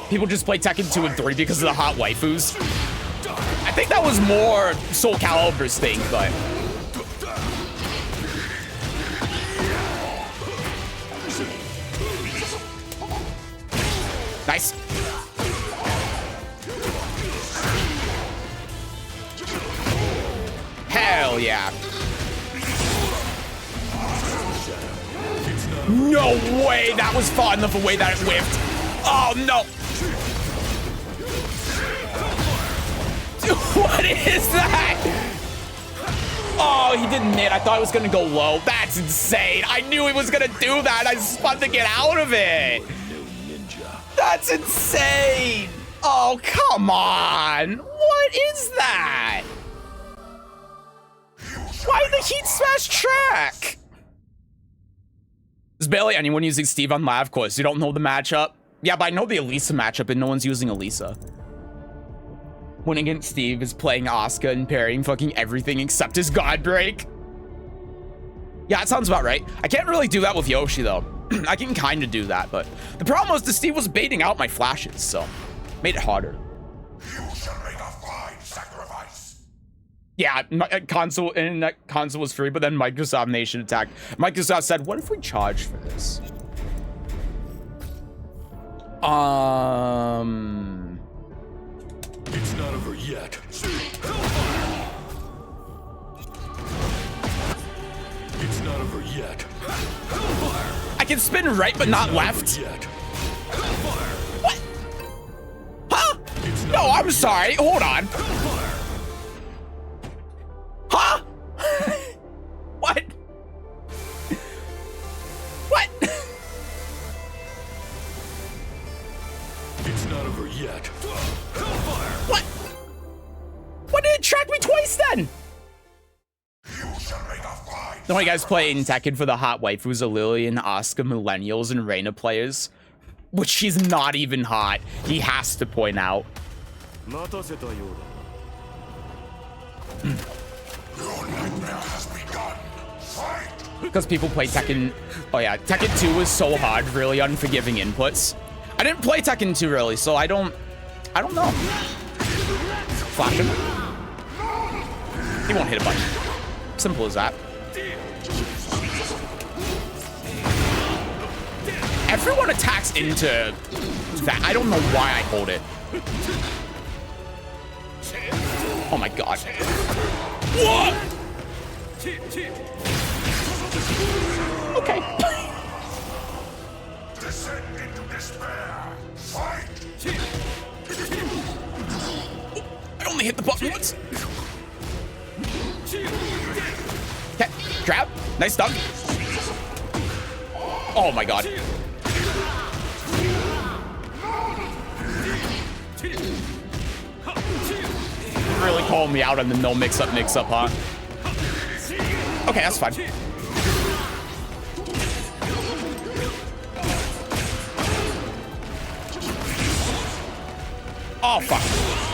People just play Tekken 2 and 3 because of the hot waifus. I think that was more Soul Calibur's thing, but... Nice. Hell yeah. No way that was far enough away that it whiffed. Oh no. Dude, what is that? Oh, he didn't hit. I thought it was gonna go low. That's insane. I knew he was gonna do that. I spun to get out of it. That's insane. Oh, come on. What is that? Why the Heat Smash track? There's barely anyone using Steve on live course. You don't know the matchup? Yeah, but I know the Elisa matchup and no one's using Elisa. Winning against Steve is playing Asuka and parrying fucking everything except his God Break. Yeah, that sounds about right. I can't really do that with Yoshi though. I can kind of do that, but the problem was the Steve was baiting out my flashes, so made it harder. You shall make a fine sacrifice. Yeah, console internet console was free, but then Microsoft Nation attacked. Microsoft said, "What if we charge for this?" It's not over yet. It's not over yet. I can spin right, but not left. Yet. What? Huh? It's No, I'm sorry. Hold on. Huh? What? What? It's not over yet. What? Why did it track me twice then? You shall make a fine Don't you guys play in Tekken for the hot waifus of Lillian, Asuka, Millennials, and Reina players? Which she's not even hot. He has to point out. Your nightmare has begun. Fight! Because people play Tekken. Oh yeah, Tekken 2 was so hard, really unforgiving inputs. I didn't play Tekken 2 really, so I don't know. Flash him. He won't hit a button. Simple as that. Everyone attacks into that. I don't know why I hold it. Oh my god. What? Okay. Descend into despair. Fight! I only hit the button once. Okay, grab. Nice dunk. Oh my god. Really calling me out on the no mix-up, huh? Okay, that's fine. Oh, fuck.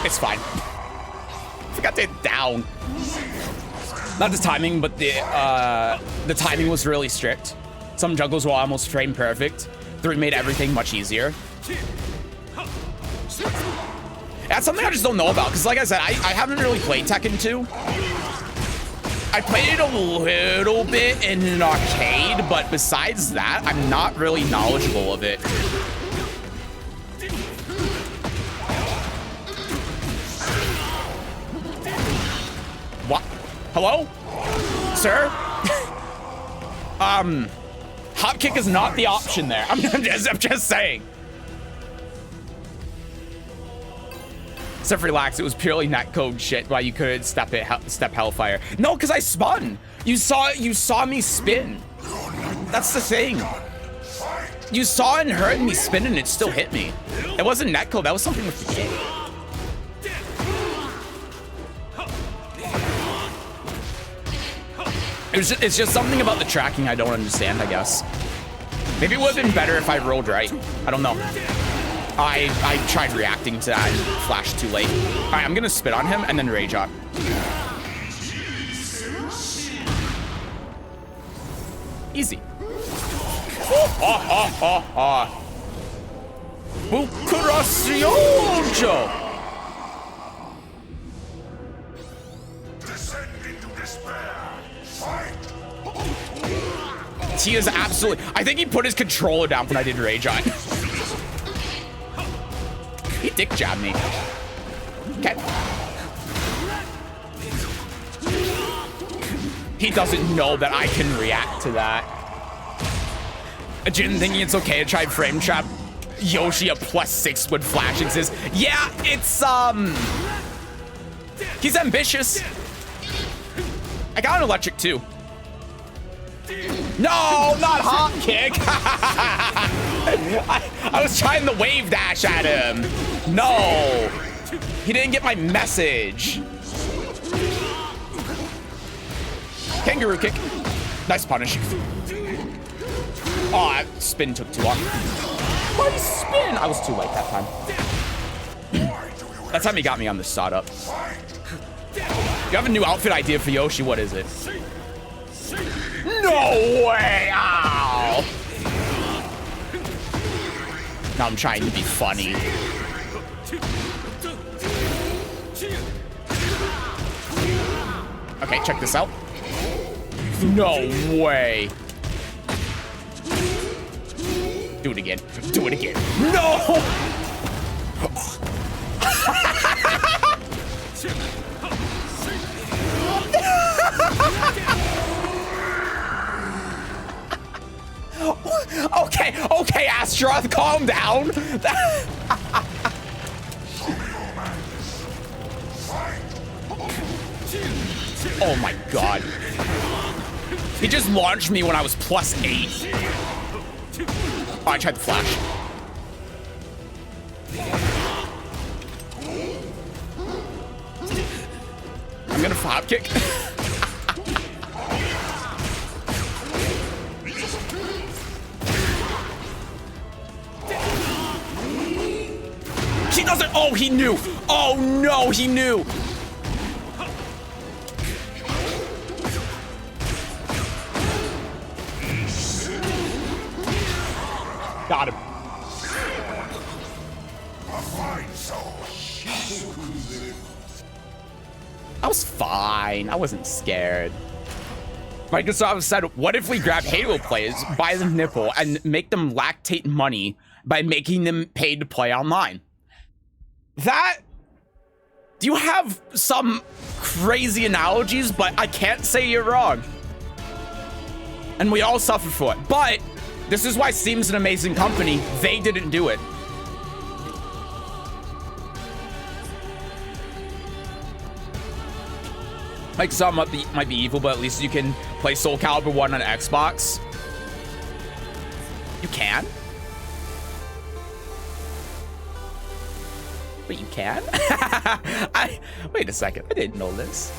It's fine. I forgot to hit down. Not the timing, but the timing was really strict. Some juggles were almost frame perfect. 3 made everything much easier. That's something I just don't know about, because like I said, I haven't really played Tekken 2. I played it a little bit in an arcade, but besides that, I'm not really knowledgeable of it. What? Hello? Sir? Hop kick is not the option there. I'm just saying. Except for relax, it was purely netcode shit why you couldn't step Hellfire. No, because I spun. You saw me spin. That's the thing. You saw and heard me spin and it still hit me. It wasn't netcode, that was something with the game. It's just something about the tracking I don't understand, I guess. Maybe it would have been better if I rolled right. I don't know. I tried reacting to that and flashed too late. All right, I'm gonna spit on him and then rage on. Easy. Bukurasyojo! Descend into despair. Fight! He is absolutely... I think he put his controller down when I did rage on. He dick jabbed me. Okay. He doesn't know that I can react to that. Jin thinking it's okay to try frame trap Yoshi a +6 when Flash exists. Yeah, it's he's ambitious. I got an electric too. No, not hop kick. I was trying the wave dash at him. No, he didn't get my message. Kangaroo kick. Nice punish. Oh, that spin took too long. Why spin? I was too late that time. That time he got me on the startup. You have a new outfit idea for Yoshi. What is it? No way! Ow! Now I'm trying to be funny. Okay, check this out. No way. Do it again. Do it again. No! Okay, Astaroth, calm down. Oh my god. He just launched me when I was +8. Oh, I tried the flash. I'm gonna hop kick. He doesn't. Oh, he knew. Oh no, he knew. Got him. I was fine. I wasn't scared. Microsoft said, what if we grab Halo players by the nipple and make them lactate money by making them pay to play online? That... You have some crazy analogies, but I can't say you're wrong. And we all suffer for it. But this is why Steam's an amazing company. They didn't do it. Like, some might be evil, but at least you can play Soul Calibur 1 on Xbox. You can? Wait, you can? Wait a second. I didn't know this.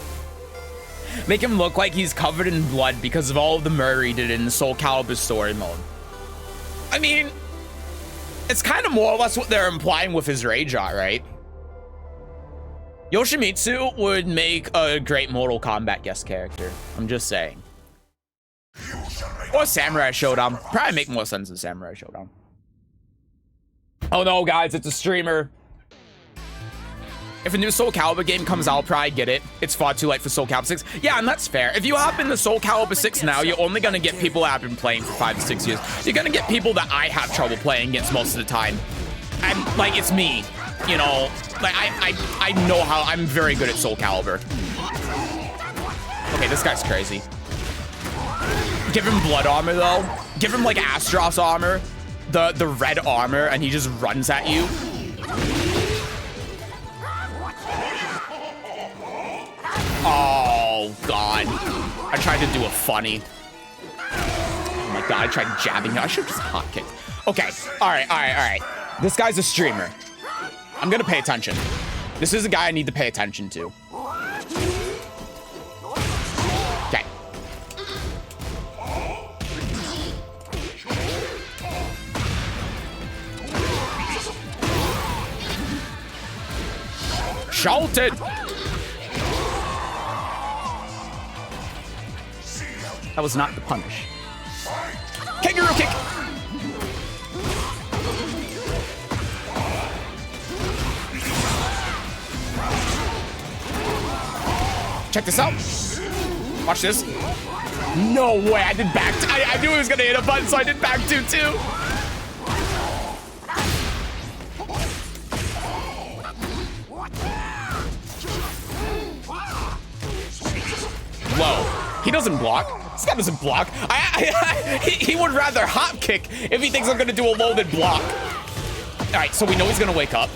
Make him look like he's covered in blood because of all of the murder he did in the Soul Calibur story mode. I mean, it's kind of more or less what they're implying with his rage art, right? Yoshimitsu would make a great Mortal Kombat guest character. I'm just saying. Or Samurai Showdown. Probably make more sense than Samurai Showdown. Oh no, guys, it's a streamer. If a new Soul Calibur game comes out, I'll probably get it. It's far too late for Soul Calibur 6. Yeah, and that's fair. If you hop into Soul Calibur 6 now, you're only gonna get people that have been playing for 5 to 6 years. You're gonna get people that I have trouble playing against most of the time. And, like, it's me. You know, like, I know how I'm very good at Soul Calibur. Okay, this guy's crazy. Give him blood armor, though. Give him, like, Astros armor. The red armor, and he just runs at you. Oh, God. I tried to do a funny. Oh, my God. I tried jabbing him. I should have just hot kicked. Okay. All right. This guy's a streamer. I'm going to pay attention. This is a guy I need to pay attention to. Okay. Shouted. That was not the punish. Kangaroo kick. Check this out. Watch this. No way. I did back. I knew he was going to hit a button, so I did back two, too. Whoa. He doesn't block. This guy doesn't block. He would rather hop kick if he thinks I'm going to do a loaded block. All right, so we know he's going to wake up.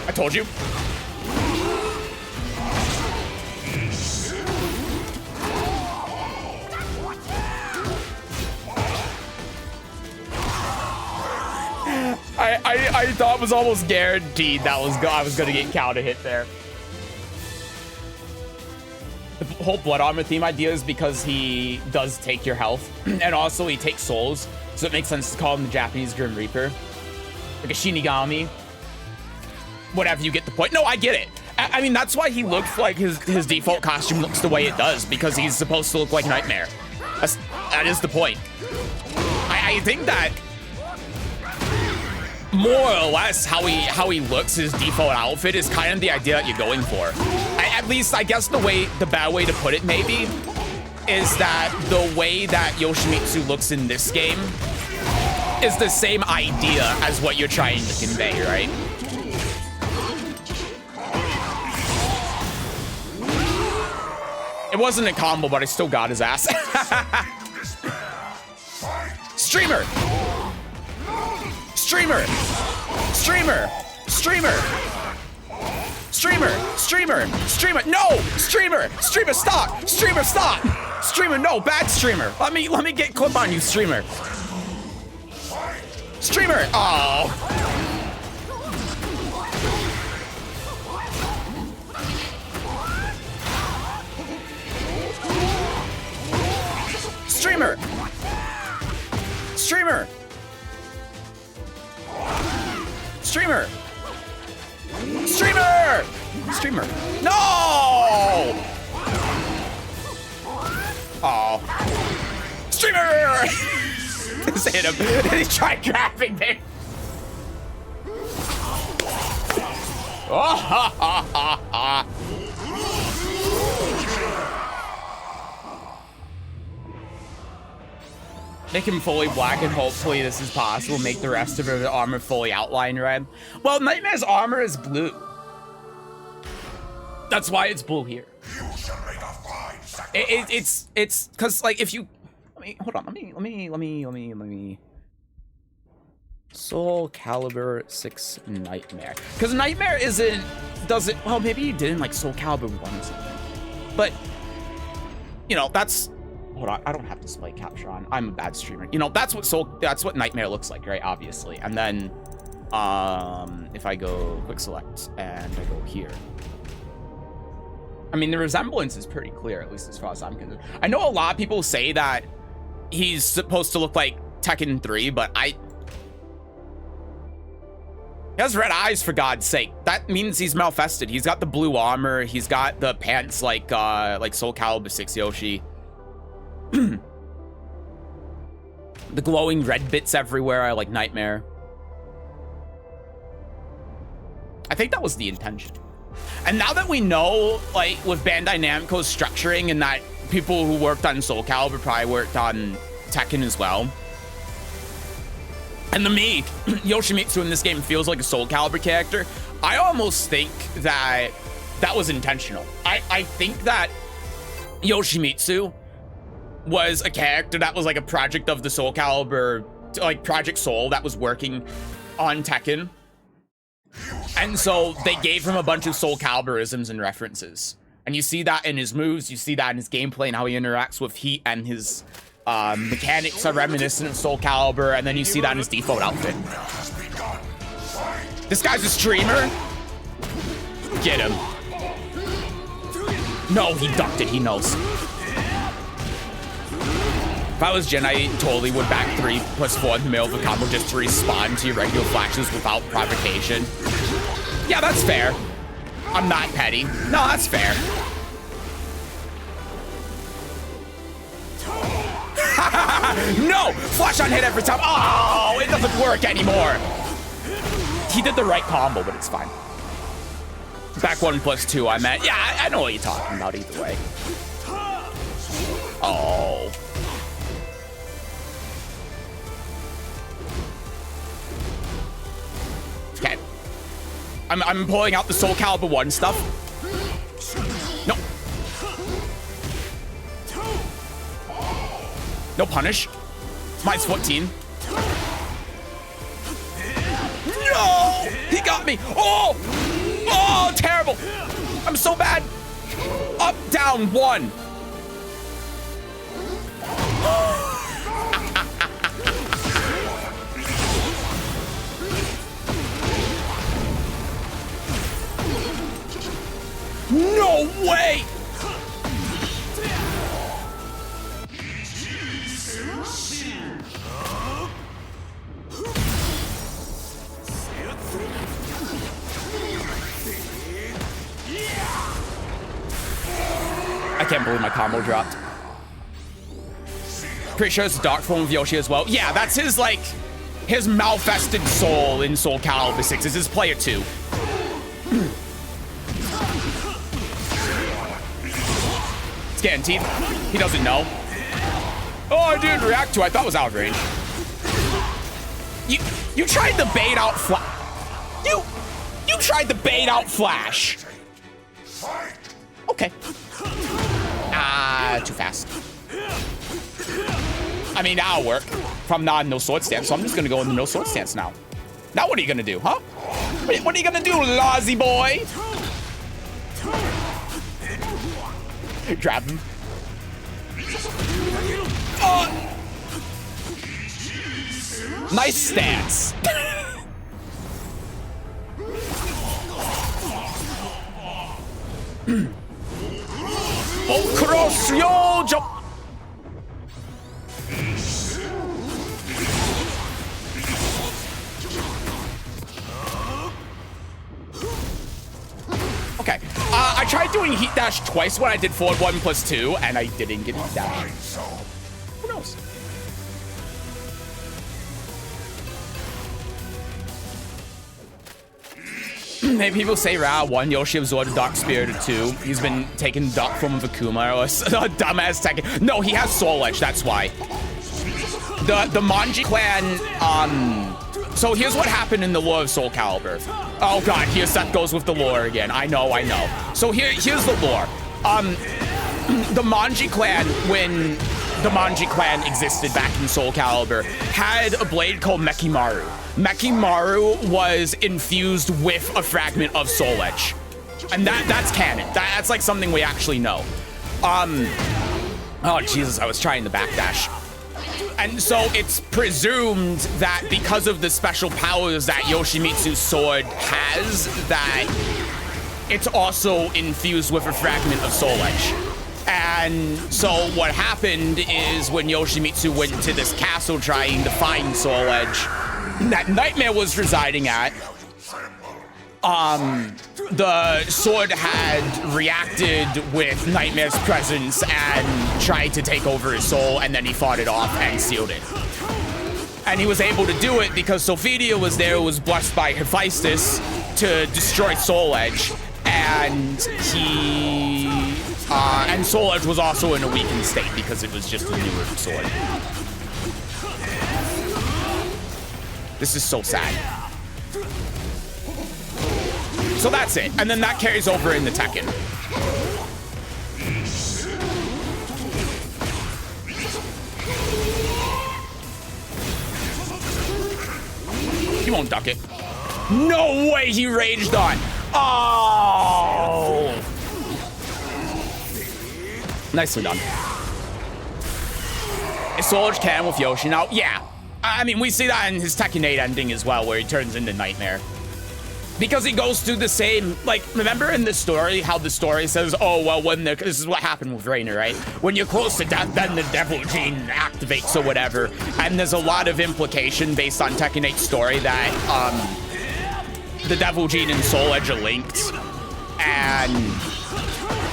I told you. I thought it was almost guaranteed that I was going to get counter hit there. The whole blood armor theme idea is because he does take your health, and also he takes souls, so it makes sense to call him the Japanese Grim Reaper. Like a Shinigami. Whatever, you get the point. No, I get it. I mean, that's why he looks like his default costume looks the way it does, because he's supposed to look like Nightmare. That is the point. I think that more or less how he looks, his default outfit, is kind of the idea that you're going for. At least, I guess the bad way to put it maybe is that the way that Yoshimitsu looks in this game is the same idea as what you're trying to convey, right? It wasn't a combo, but I still got his ass. Streamer! Streamer! Streamer! Streamer! Streamer, streamer, streamer, no! Streamer, streamer, stop! Streamer, stop! Streamer, no, bad streamer. Let me get clip on you, streamer. Streamer, oh. Streamer! Streamer! Streamer! Streamer! Streamer. No! Oh. Streamer! Just hit him. He tried grabbing me. Oh, ha, ha, ha, ha. Make him fully black and hopefully this is possible. Make the rest of her armor fully outline red. Well, Nightmare's armor is blue. That's why it's blue here. You shall make a fine sacrifice. It's because like if you hold on, let me Soul Calibur 6 Nightmare. Because Nightmare doesn't well maybe you did in like Soul Calibur 1 or something. But you know, that's hold on, I don't have display capture on. I'm a bad streamer. You know, that's what Nightmare looks like, right? Obviously. And then if I go quick select and I go here. I mean, the resemblance is pretty clear, at least as far as I'm concerned. I know a lot of people say that he's supposed to look like Tekken 3, but he has red eyes, for God's sake. That means he's Malfested. He's got the blue armor. He's got the pants like Soul Calibur 6 Yoshi. The glowing red bits everywhere. I like Nightmare. I think that was the intention. And now that we know, like, with Bandai Namco's structuring and that people who worked on Soul Calibur probably worked on Tekken as well. And to me, Yoshimitsu in this game feels like a Soul Calibur character. I almost think that was intentional. I think that Yoshimitsu was a character that was like a project of the Soul Calibur, like Project Soul that was working on Tekken. And so they gave him a bunch of Soul Caliburisms and references. And you see that in his moves, you see that in his gameplay and how he interacts with heat, and his mechanics are reminiscent of Soul Calibur, and then you see that in his default outfit. This guy's a streamer. Get him. No, he ducked it, he knows. If I was Jin, I totally would back 3+4 in the middle of a combo just to respond to your regular flashes without provocation. Yeah, that's fair. I'm not petty. No, that's fair. No! Flash on hit every time. Oh, it doesn't work anymore. He did the right combo, but it's fine. Back 1+2, I meant. Yeah, I know what you're talking about either way. Oh. Okay. I'm pulling out the Soul Calibur 1 stuff. No. No punish. Minus 14. No! He got me. Oh! Oh, terrible. I'm so bad. Up, down, 1. No way! I can't believe my combo dropped. Pretty sure it's a dark form of Yoshi as well. Yeah, that's his, like, his Malfested soul in Soul Calibur 6. This is player 2. It's guaranteed. He doesn't know. Oh, I didn't react to it. I thought it was out of range. You tried to bait out You tried to bait out Flash. Okay. Ah, too fast. I mean, that'll work. If I'm not in no sword stance, so I'm just gonna go in the no sword stance now. Now what are you gonna do, huh? What are you gonna do, Lozzy boy? Grab him. Oh! Nice stance. Cross your jump. Okay, I tried doing heat dash twice when I did forward 1+2, and I didn't get heat dash. Who knows? Maybe people say Ra 1, Yoshi absorbed Dark Spirit 2. He's been taking dark form of Akuma or a dumbass tech. No, he has Soul Edge, that's why. The Manji clan, so here's what happened in the lore of Soul Calibur. Oh god, here Seth goes with the lore again. I know. So here's the lore. The Manji clan, when the Manji clan existed back in Soul Calibur, had a blade called Mekimaru. Mekimaru was infused with a fragment of Soul Edge. And that's canon. That's like something we actually know. Oh Jesus, I was trying the backdash. And so it's presumed that because of the special powers that Yoshimitsu's sword has, that it's also infused with a fragment of Soul Edge. And so what happened is when Yoshimitsu went to this castle trying to find Soul Edge that Nightmare was residing at, the sword had reacted with Nightmare's presence and tried to take over his soul, and then he fought it off and sealed it. And he was able to do it because Sophidia was there, was blessed by Hephaestus to destroy Soul Edge, and and Soul Edge was also in a weakened state because it was just a newer sword. This is so sad. So that's it, and then that carries over in the Tekken. He won't duck it. No way he raged on. Oh! Nicely done. Is Soul Edge canon with Yoshi now? Yeah. I mean, we see that in his Tekken 8 ending as well, where he turns into Nightmare. Because he goes through the same, like, remember in the story, how the story says, oh, well, this is what happened with Rainer, right? When you're close to death, then the devil gene activates or whatever. And there's a lot of implication based on Tekken 8's story that the devil gene and Soul Edge are linked. And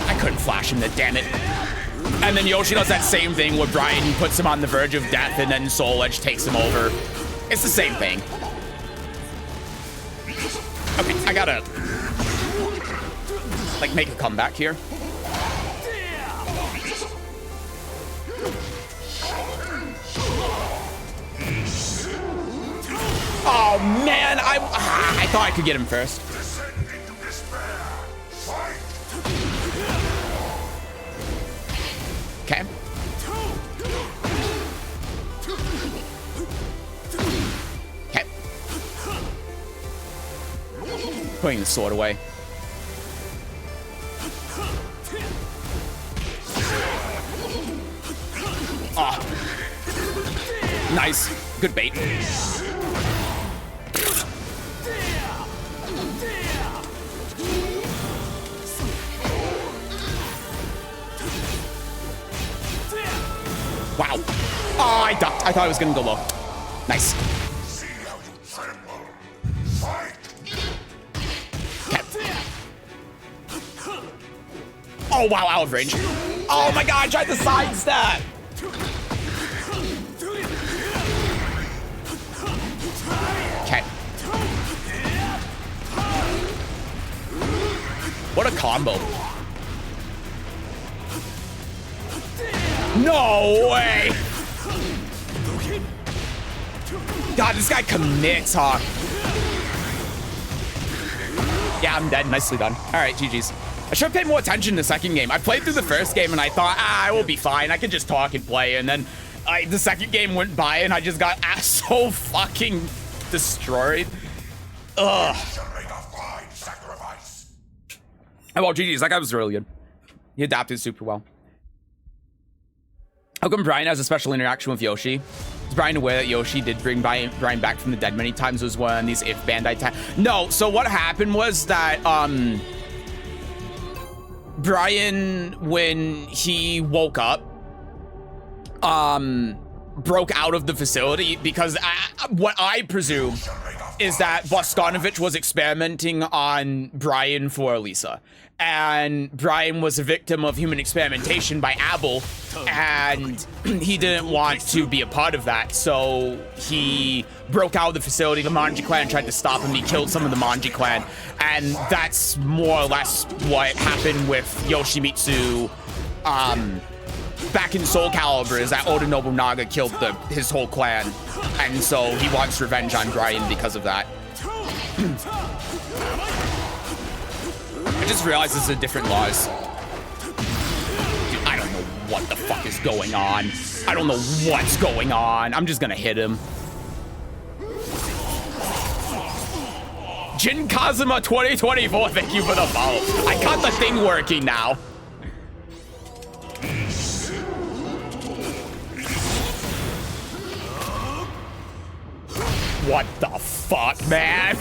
I couldn't flash him, damn it. And then Yoshi does that same thing where Brian puts him on the verge of death and then Soul Edge takes him over. It's the same thing. Okay, I gotta, like, make a comeback here. Oh, man, I thought I could get him first. Okay. Okay. Putting the sword away. Ah. Nice. Good bait. Wow. Oh, I ducked. I thought I was gonna go low. Nice. Okay. Oh, wow, out of range. Oh my god, I tried to sidestep. Okay. What a combo. No way! God, this guy commits, huh? Yeah, I'm dead. Nicely done. All right, GG's. I should have paid more attention to the second game. I played through the first game and I thought, I will be fine. I could just talk and play. And then the second game went by and I just got so fucking destroyed. Ugh. Well, GG's. That guy was really good. He adapted super well. How come Brian has a special interaction with Yoshi? Is Brian aware that Yoshi did bring Brian back from the dead many times? It was one of these if Bandai time. No, so what happened was that Brian, when he woke up, broke out of the facility because what I presume is that Bogdanovich was experimenting on Brian for Elisa. And Brian was a victim of human experimentation by Abel, and he didn't want to be a part of that, so he broke out of the facility. The Manji clan tried to stop him. He killed some of the Manji clan, and that's more or less what happened with Yoshimitsu back in Soul Calibur, is that Oda Nobunaga killed his whole clan, and so he wants revenge on Brian because of that. I just realized this is a different laws. Dude, I don't know what the fuck is going on. I don't know what's going on. I'm just gonna hit him. Jin Kazuma 2024, thank you for the follow. I got the thing working now. What the fuck, man?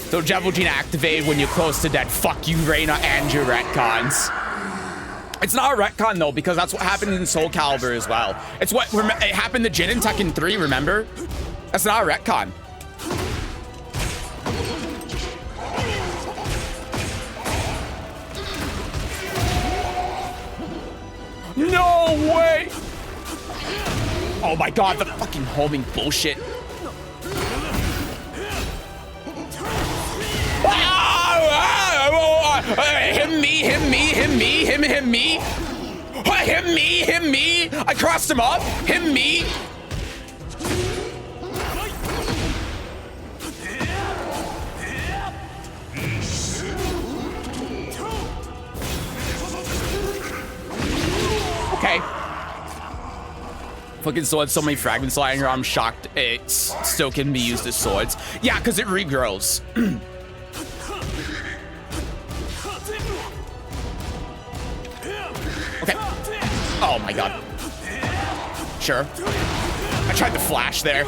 So Devil Gene activated when you're close to dead. Fuck you, Reina, and your retcons. It's not a retcon though, because that's what happened in Soul Calibur as well. It's what it happened to Jin in Tekken 3, remember? That's not a retcon. No way! Oh my god, the fucking homing bullshit. Him, me, him, me, him, me, him, him, me. Him, me, him, me. I crossed him up. Him, me. Okay. Fucking sword, so many fragments lying around. I'm shocked it still can be used as swords. Yeah, because it regrows. Okay. Oh my god. Sure. I tried to flash there.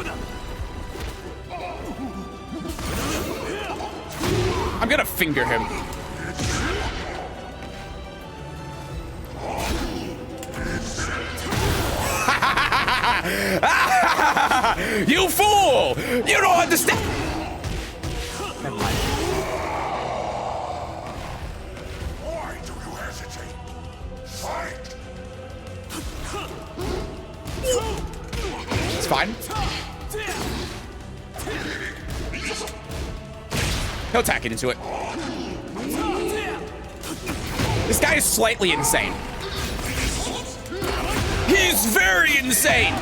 I'm gonna finger him. You fool! You don't understand. Never mind. Why do you hesitate? Fight! It's fine. He'll tack it into it. This guy is slightly insane. He's very insane.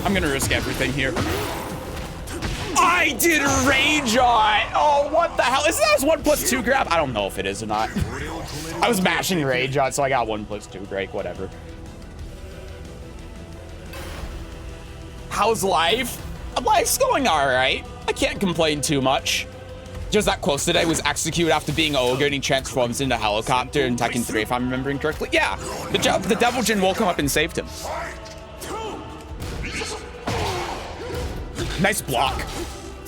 I'm gonna risk everything here. I did rage on. Oh, what the hell? Is that 1+2 grab? I don't know if it is or not. I was mashing rage on, so I got 1+2 break, whatever. How's life? Life's going all right. I can't complain too much. Just that close today was executed after being ogre and he transforms into a helicopter in Tekken 3, if I'm remembering correctly. Yeah, the Devil Jin woke him up and saved him. Nice block.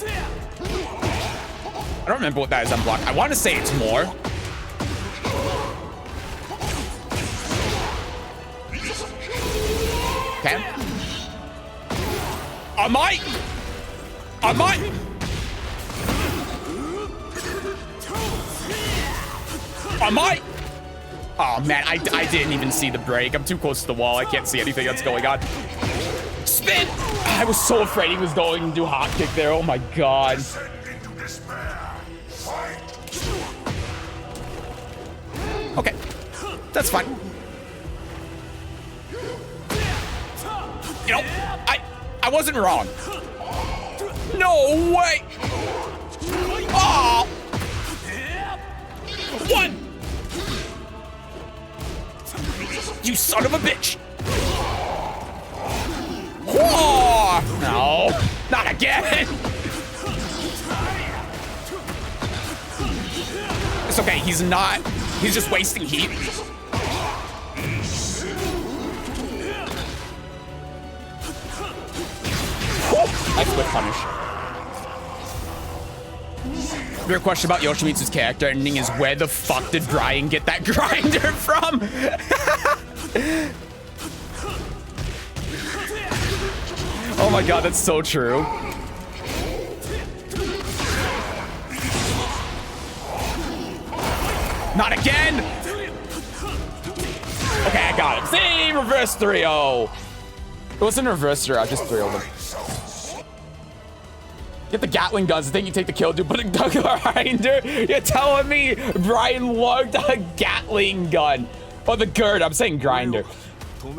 I don't remember what that is on block. I want to say it's more. Okay. I might. Oh man, I didn't even see the break. I'm too close to the wall. I can't see anything that's going on. Spin! I was so afraid he was going to do hot kick there. Oh my god. Okay, that's fine. You know, I wasn't wrong. No way. Oh. One. You son of a bitch. No, not again. It's okay, he's just wasting heat. Oh, nice whip punish. Your question about Yoshimitsu's character ending is where the fuck did Brian get that grinder from? Oh my god, that's so true. Not again! Okay, I got him. See, reverse 3-0. It wasn't a reverse 3-0, I just 3-0'd him. Get the Gatling guns. I think you take the kill, dude. But a grinder? You're telling me Brian logged a Gatling gun? Or the gird. I'm saying grinder.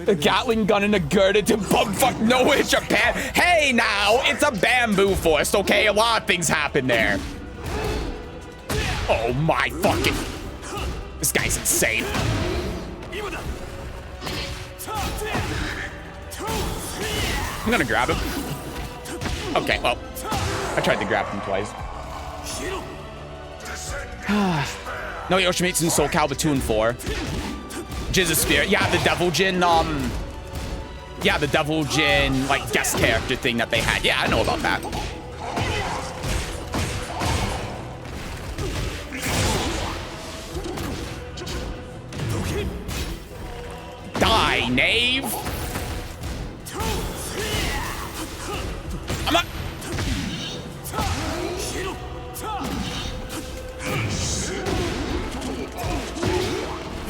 The Gatling gun and a girder to bumfuck nowhere, Japan. Hey, now it's a bamboo forest, okay? A lot of things happen there. Oh my fucking! This guy's insane. I'm gonna grab him. Okay, well. I tried to grab him twice. No Yoshimitsu and Soul Calibur 2 and 4. Jizz Spirit. Yeah, the Devil Jin, yeah, the Devil Jin, like, guest character thing that they had. Yeah, I know about that. Die, knave! I'm not...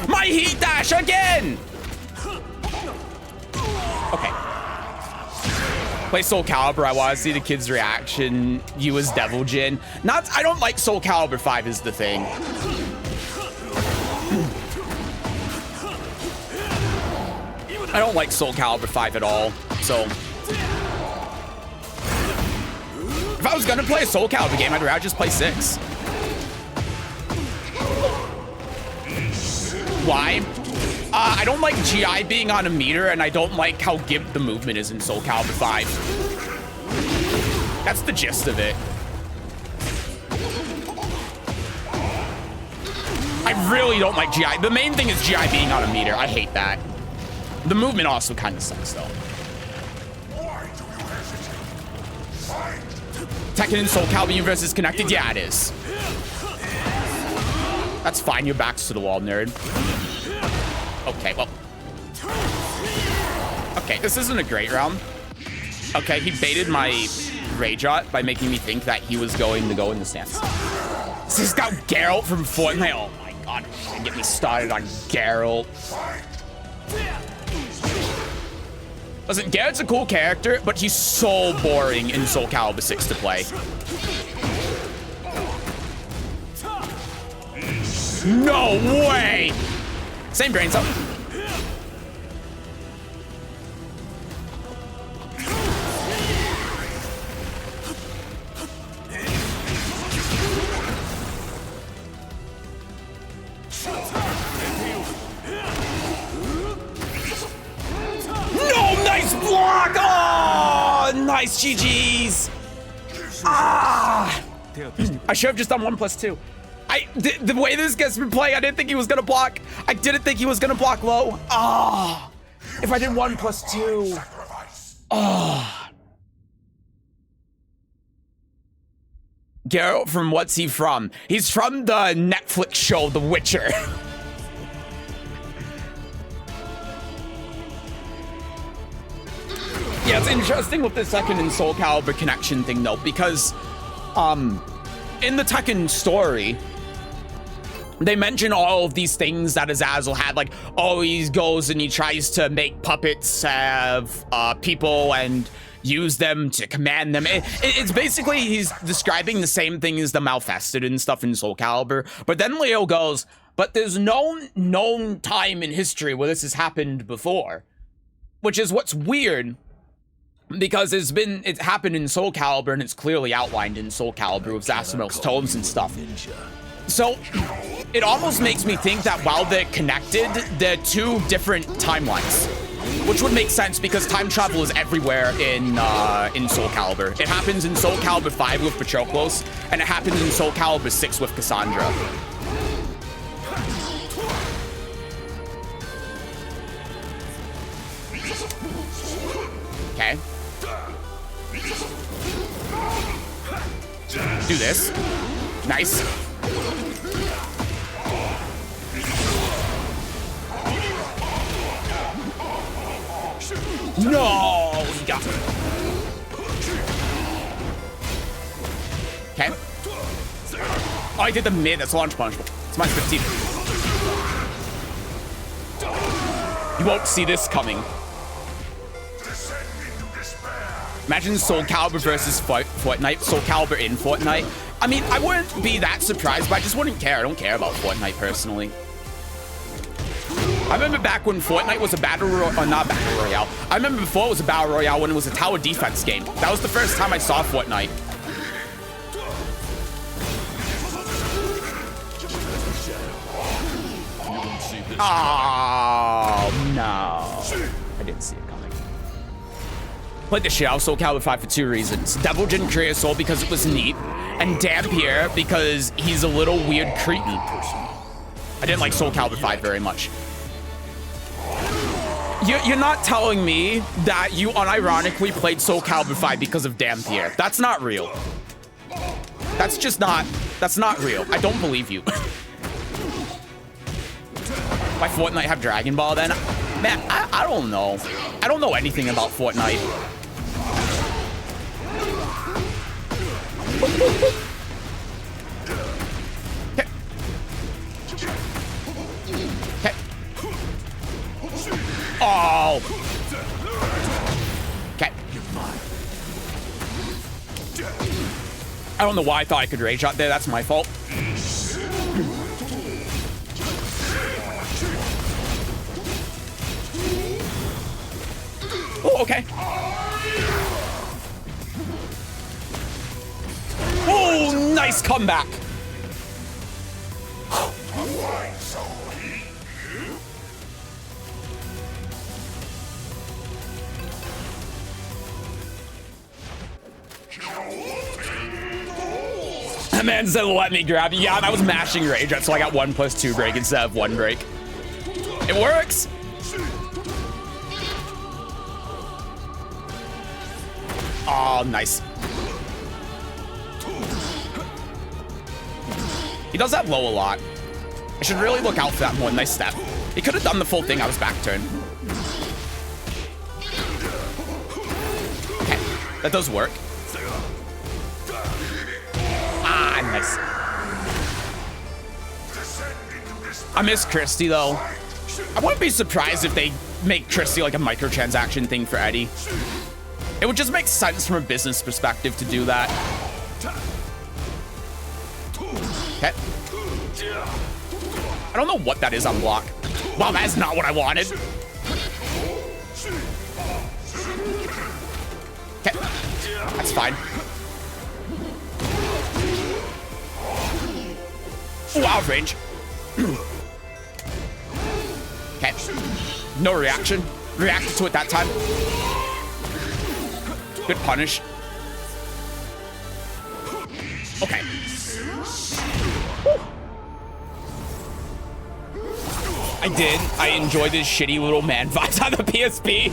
My heat dash again! Okay. Play Soul Calibur. I want to see the kids' reaction. You as Devil Jin. I don't like Soul Calibur 5 is the thing. I don't like Soul Calibur 5 at all. So if I was gonna play a Soul Calibur game, I'd rather just play 6. Why? I don't like GI being on a meter, and I don't like how gimped the movement is in Soul Calibur 5. That's the gist of it. I really don't like GI. The main thing is GI being on a meter. I hate that. The movement also kind of sucks, though. Tekken and Soul Calibur universe is connected? Yeah, it is. That's fine. Your back's to the wall, nerd. Okay, well. Okay, this isn't a great round. Okay, he baited my Rage-Ot by making me think that he was going to go in the stance. This has got Geralt from Fortnite. Oh my god, get me started on Geralt. Listen, Geralt's a cool character, but he's so boring in Soul Calibur 6 to play. No way! Same brain cell. No, nice block! Oh, nice GGs. Ah! I should have just done 1+2. The way this guy's been playing, I didn't think he was gonna block. I didn't think he was gonna block low. Ah! If I did 1+2. Ah! Geralt, from what's he from? He's from the Netflix show The Witcher. Yeah, it's interesting with the Tekken and Soul Calibur connection thing though, because in the Tekken story, they mention all of these things that Azazel had, like, oh, he goes and he tries to make puppets of people and use them to command them. It's basically, he's describing the same thing as the Malfested and stuff in Soul Calibur. But then Leo goes, but there's no known time in history where this has happened before. Which is what's weird, because it's happened in Soul Calibur and it's clearly outlined in Soul Calibur with Zasamel's tomes and stuff. So it almost makes me think that while they're connected, they're two different timelines. which would make sense because time travel is everywhere in Soul Calibur. It happens in Soul Calibur 5 with Patroclus, and it happens in Soul Calibur 6 with Cassandra. Okay. Do this. Nice. No, he got it. Okay. Oh, I did the mid. That's launch punishable. It's minus 15. You won't see this coming. Imagine Soul Calibur versus Fortnite. Soul Calibur in Fortnite. I mean, I wouldn't be that surprised, but I just wouldn't care. I don't care about Fortnite personally. I remember back when Fortnite was a not battle royale. I remember before it was a battle royale when it was a tower defense game. That was the first time I saw Fortnite. Oh no! I didn't see it coming. Played the shit out of Soul Calibur 5 for 2 reasons. Devil Jin Creosoul because it was neat, and Dampier because he's a little weird cretin. I didn't like Soul Calibur 5 very much. You're not telling me that you unironically played Soul Calibur 5 because of Dampier. That's not real. That's just not, that's not real. I don't believe you. Why Fortnite have Dragon Ball then? Man, I don't know. I don't know anything about Fortnite. Okay. Okay. Oh. Okay. I don't know why I thought I could rage out there. That's my fault. Oh, okay. Oh, nice comeback. That man said, let me grab you. Yeah, that was mashing rage, so I got 1+2 break instead of 1 break. It works. Oh, nice. He does that low a lot. I should really look out for that more. Nice step. He could have done the full thing. I was back turn. Okay, that does work. Ah, nice. I miss Christy though. I wouldn't be surprised if they make Christy like a microtransaction thing for Eddie. It would just make sense from a business perspective to do that. Okay. I don't know what that is on block. Wow, that is not what I wanted. Okay. That's fine. Ooh, out of range. Okay. No reaction. Reacted to it that time. Good punish. Okay. Woo. I did. I enjoyed this shitty little man vibes on the PSP.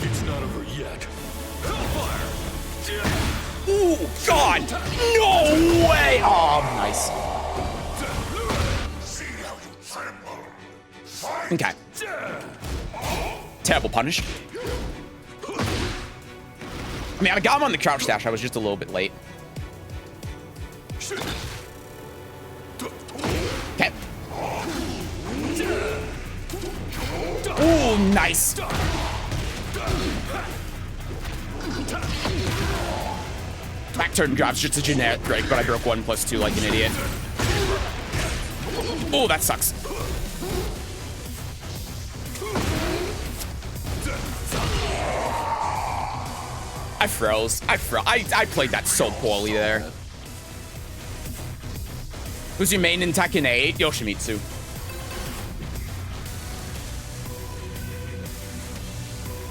It's not over yet. Ooh, God. No way. Oh, nice. Okay. Terrible punish. I mean, I got him on the crouch dash. I was just a little bit late. Okay. Ooh, nice. Back turn drops just a generic break, but I broke 1+2 like an idiot. Oh, that sucks. I froze. I played that so poorly there. Who's your main in Tekken 8? Yoshimitsu.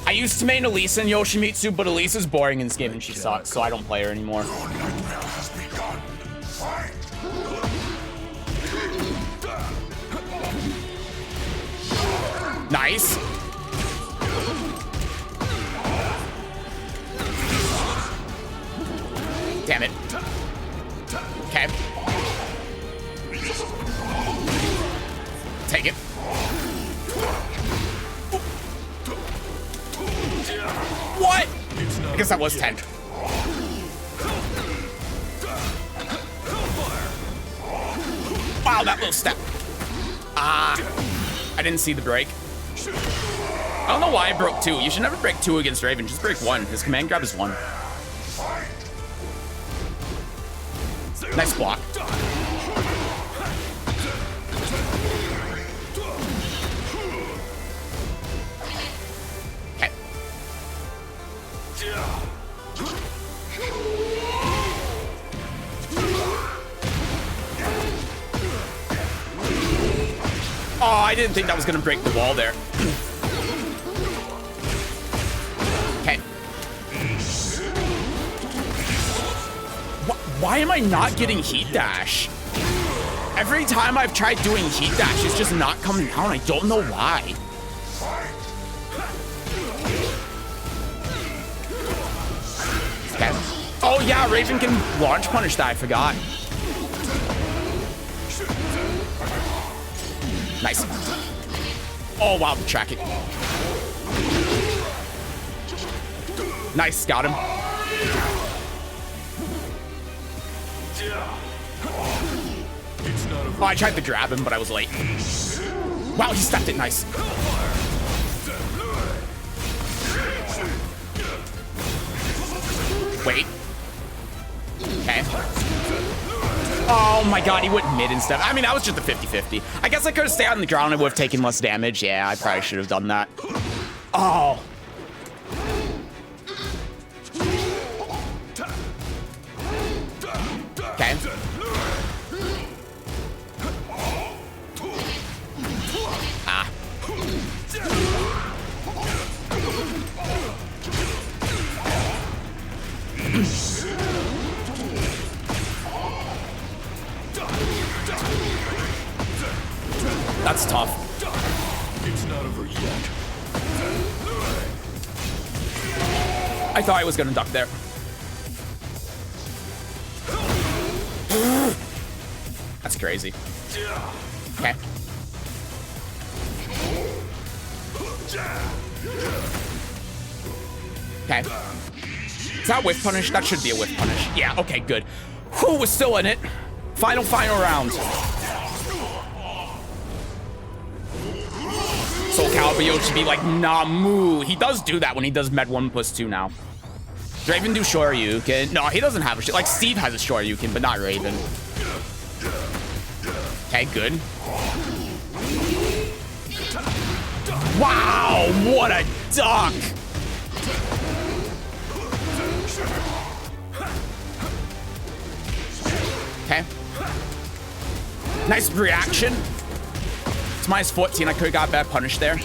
I used to main Elisa and Yoshimitsu, but Elisa's boring in this game and she sucks, so I don't play her anymore. Your nightmare has begun. Fight! Nice. Damn it. Okay. Take it. What? I guess that was 10. Wow, that little step. Ah. I didn't see the break. I don't know why I broke 2. You should never break 2 against Raven. Just break 1. His command grab is 1. Nice block. Okay. Oh, I didn't think that was gonna break the wall there. Okay. Why am I not getting heat dash? Every time I've tried doing heat dash, it's just not coming down. I don't know why. Okay. Oh yeah, Raven can launch punish that, I forgot. Nice. Oh wow, the tracking. Nice, got him. Oh, I tried to grab him, but I was late. Wow, he stepped it nice. Wait. Okay. Oh my god, he went mid instead. I mean, that was just a 50-50. I guess I could have stayed on the ground and would have taken less damage. Yeah, I probably should have done that. Oh. Okay. Ah. That's tough. It's not over yet. I thought I was gonna duck there. That's crazy. Okay. Okay. Is that whiff punish? That should be a whiff punish. Yeah, okay, good. Whew, we're still in it. Final round. Soul Calibur should be like, Namu. He does do that when he does Med 1+2 now. Does Raven do Shoryuken? No, he doesn't have a shit. Like, Steve has a Shoryuken, but not Raven. Okay, good. Wow, what a duck! Okay. Nice reaction. It's minus 14. I could have got bad punish there.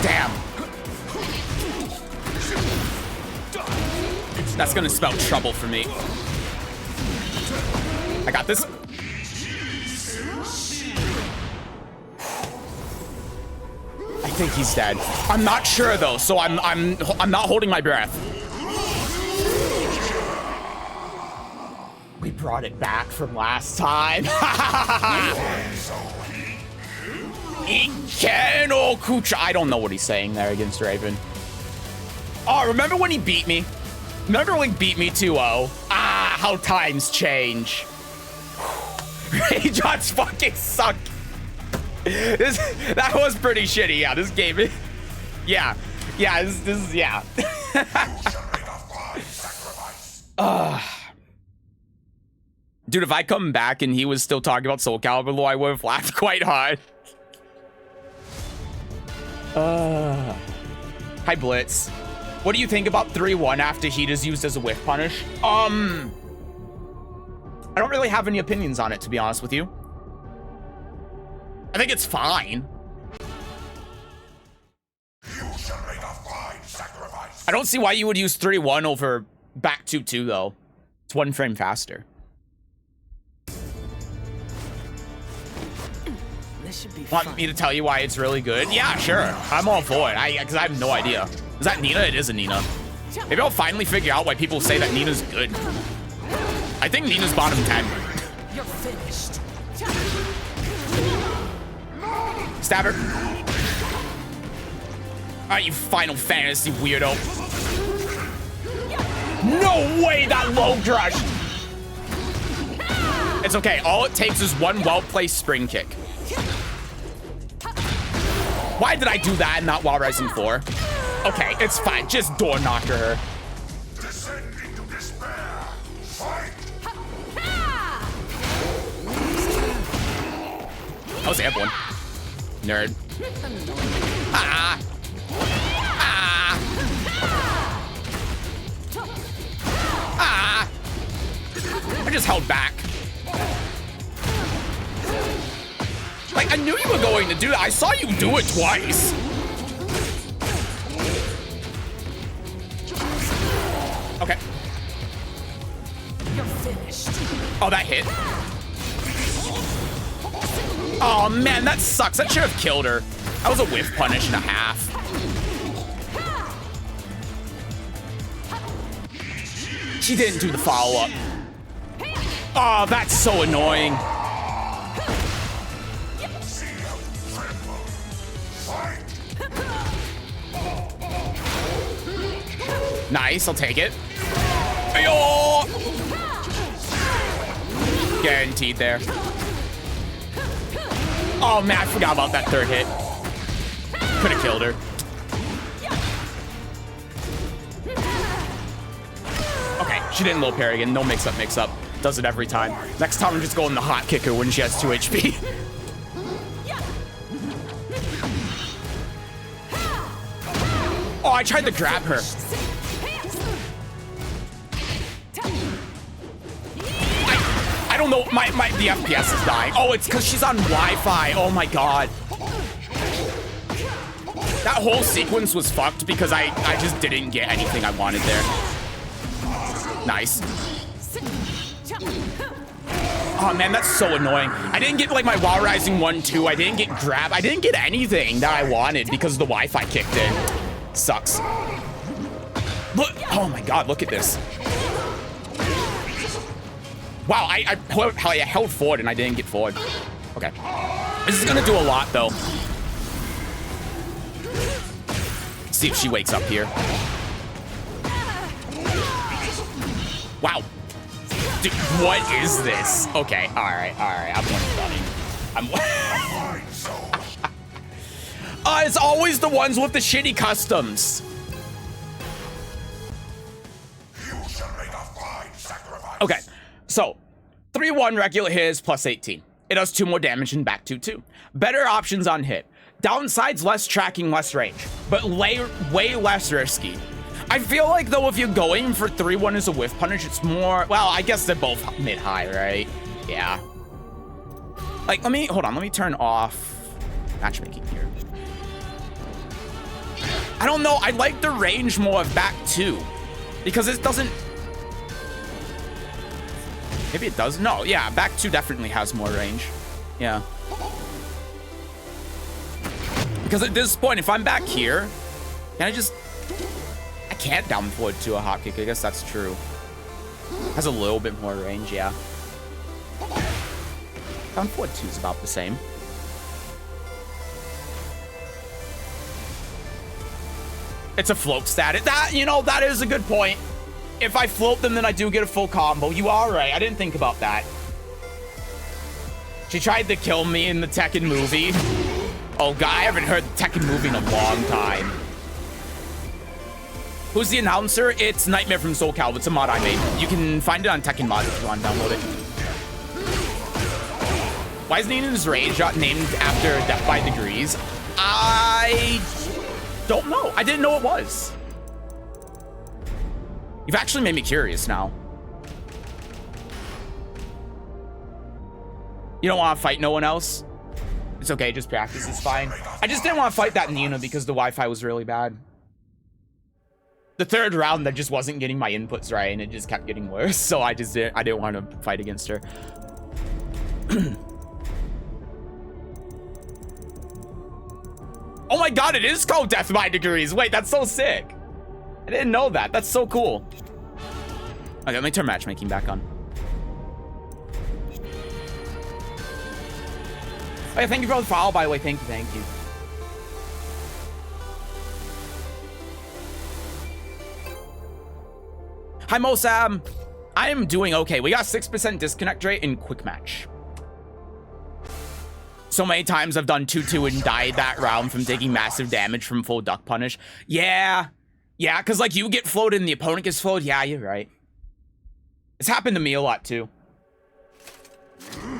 Damn. That's gonna spell trouble for me. I got this. I think he's dead. I'm not sure though, so I'm not holding my breath. We brought it back from last time. Ikeno Kucha. I don't know what he's saying there against Raven. Oh, remember when he beat me? Remember when he beat me 2-0? Ah, how times change. Rageots fucking suck. That was pretty shitty. Yeah, this game. Yeah. Yeah, this is, yeah. Dude, if I come back and he was still talking about Soul Calibur, I would have laughed quite hard. Hi, Blitz. What do you think about 3-1 after heat is used as a whiff punish? I don't really have any opinions on it, to be honest with you. I think it's fine. You shall make a fine sacrifice. I don't see why you would use 3-1 over back 2-2 though. It's 1 frame faster. This should be Want fun. me to tell you why it's really good? Yeah, sure. I'm all for it. Because I have no idea. Is that Nina? It is a Nina. Maybe I'll finally figure out why people say that Nina's good. I think Nina's bottom 10. You're finished. Stab her. Alright, you Final Fantasy weirdo. No way that low crush. It's okay. All it takes is one well-placed spring kick. Why did I do that and not while rising 4? Okay, it's fine. Just door knocker her. Descend into despair. Fight. That was airborne. Nerd. Ah. Ah. Ah. I just held back. Like, I knew you were going to do that. I saw you do it twice. Okay. You're finished. Oh, that hit. Oh, man, that sucks. That should have killed her. That was a whiff punish and a half. She didn't do the follow-up. Oh, that's so annoying. Nice, I'll take it. Ayo! Guaranteed there. Oh man, I forgot about that third hit. Could have killed her. Okay, she didn't low parry again. No mix-up, mix-up. Does it every time. Next time I'm just going the hot kicker when she has 2 HP. Oh, I tried to grab her. I don't know, the FPS is dying. Oh, it's because she's on Wi-Fi. Oh my god. That whole sequence was fucked because I just didn't get anything I wanted there. Nice. Oh man, that's so annoying. I didn't get like my Wild Rising 1-2. I didn't get grab. I didn't get anything that I wanted because the Wi-Fi kicked in. Sucks. Look, oh my god, look at this. Wow, I held forward and I didn't get forward. Okay. This is gonna do a lot though. See if she wakes up here. Wow. Dude, what is this? Okay, alright. I'm one running. It's always the ones with the shitty customs. You shall make a fine sacrifice. Okay, so 3-1 regular hit is plus 18. It does 2 more damage and back 2-2. Better options on hit. Downsides, less tracking, less range, but way less risky. I feel like though if you're going for 3-1 as a whiff punish, it's more, well, I guess they're both mid-high, right? Yeah. Like, let me turn off matchmaking here. I don't know, I like the range more of back 2 because it doesn't, maybe it does. No, yeah, back 2 definitely has more range. Yeah. Because at this point, if I'm back here, can I can't down forward to a hot kick. I guess that's true. Has a little bit more range, yeah. Down forward 2 is about the same. It's a float stat. That, you know, that is a good point. If I float them, then I do get a full combo. You are right. I didn't think about that. She tried to kill me in the Tekken movie. Oh, God, I haven't heard the Tekken movie in a long time. Who's the announcer? It's Nightmare from Soul Calibur. It's a mod I made. You can find it on Tekken Mod if you want to download it. Why is Nina's Rage named after Death by Degrees? I don't know. I didn't know it was. You've actually made me curious now. You don't want to fight no one else? It's okay, just practice, it's fine. I just didn't want to fight that Nina because the Wi-Fi was really bad. The third round, I just wasn't getting my inputs right, and it just kept getting worse. So I didn't want to fight against her. Oh my god, it is called Death by Degrees. Wait, that's so sick. I didn't know that. That's so cool. Okay, let me turn matchmaking back on. Oh, yeah, thank you for the follow, by the way. Thank you, thank you. Hi, Mosam. I am doing okay. We got 6% disconnect rate in quick match. So many times I've done 2-2 and died that round from taking massive damage from full duck punish. Yeah. Yeah, because like you get floated and the opponent gets floated. Yeah, you're right. It's happened to me a lot too.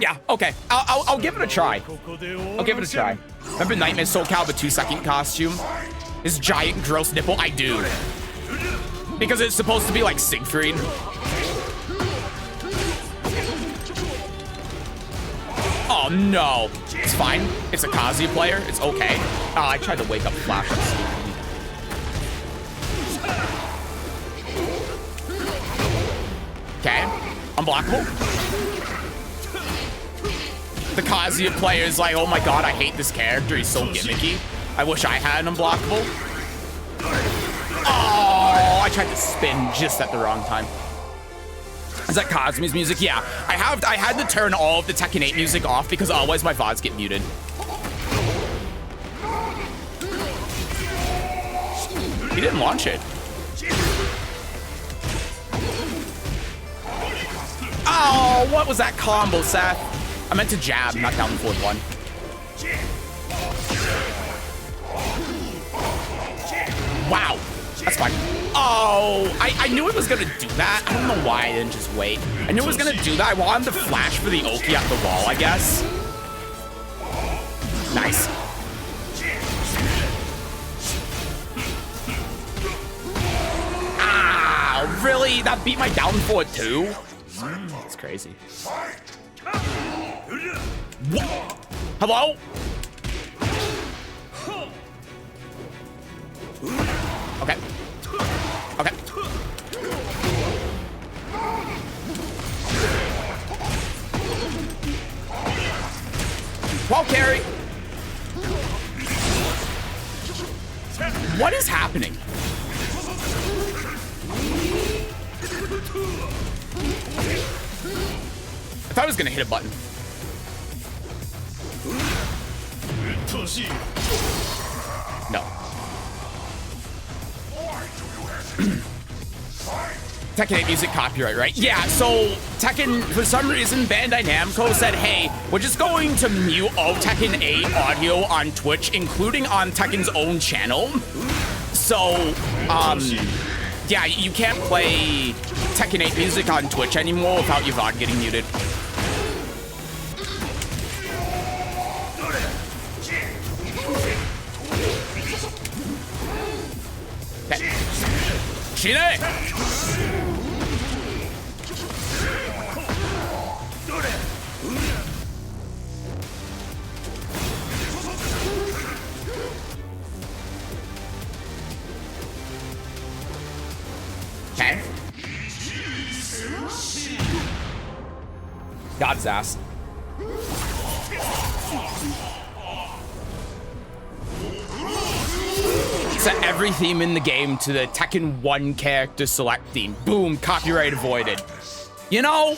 Yeah, okay. I'll give it a try. I'll give it a try. Remember Nightmare Soul Calibur 2-second costume? His giant gross nipple? I do. Because it's supposed to be like Siegfried. Oh no. It's fine. It's a Kazuya player. It's okay. Oh, I tried to wake up Flash. Okay. Unblockable. The Kazuya player is like, oh my god, I hate this character. He's so gimmicky. I wish I had an unblockable. Oh, I tried to spin just at the wrong time. Is that Cosmi's music? Yeah, I had to turn all of the Tekken 8 music off because otherwise my VODs get muted. He didn't launch it. Oh, what was that combo, Seth? I meant to jab, not down the fourth one. Wow, that's fine. Oh, I knew it was gonna do that. I don't know why I didn't just wait. I knew it was gonna do that. I wanted to flash for the Oki at the wall, I guess. Nice. Ah, really? That beat my down forward too? That's crazy. What? Hello? Okay. Okay. Wall carry. What is happening? I thought I was gonna hit a button. No. Tekken 8 music copyright, right? Yeah, so Tekken, for some reason, Bandai Namco said, hey, we're just going to mute all Tekken 8 audio on Twitch, including on Tekken's own channel. So, yeah, you can't play Tekken 8 music on Twitch anymore without your VOD getting muted. Okay. Shine! Okay. Got his ass. Set every theme in the game to the Tekken 1 character select theme. Boom, copyright avoided. You know,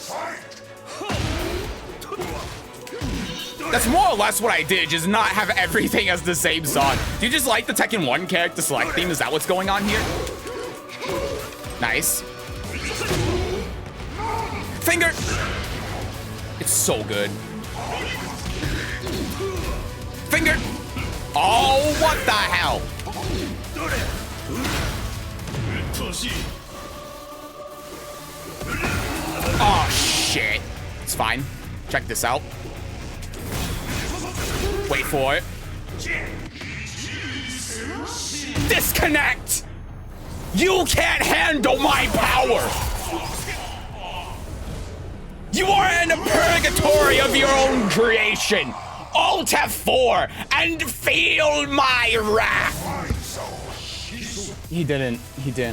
that's more or less what I did, just not have everything as the same song. Do you just like the Tekken 1 character select theme? Is that what's going on here? Nice. Finger! It's so good. Finger! Oh, what the hell? Oh, shit. It's fine. Check this out. Wait for it. Disconnect! You can't handle my power! You are in a purgatory of your own creation. Alt F4 and feel my wrath. He didn't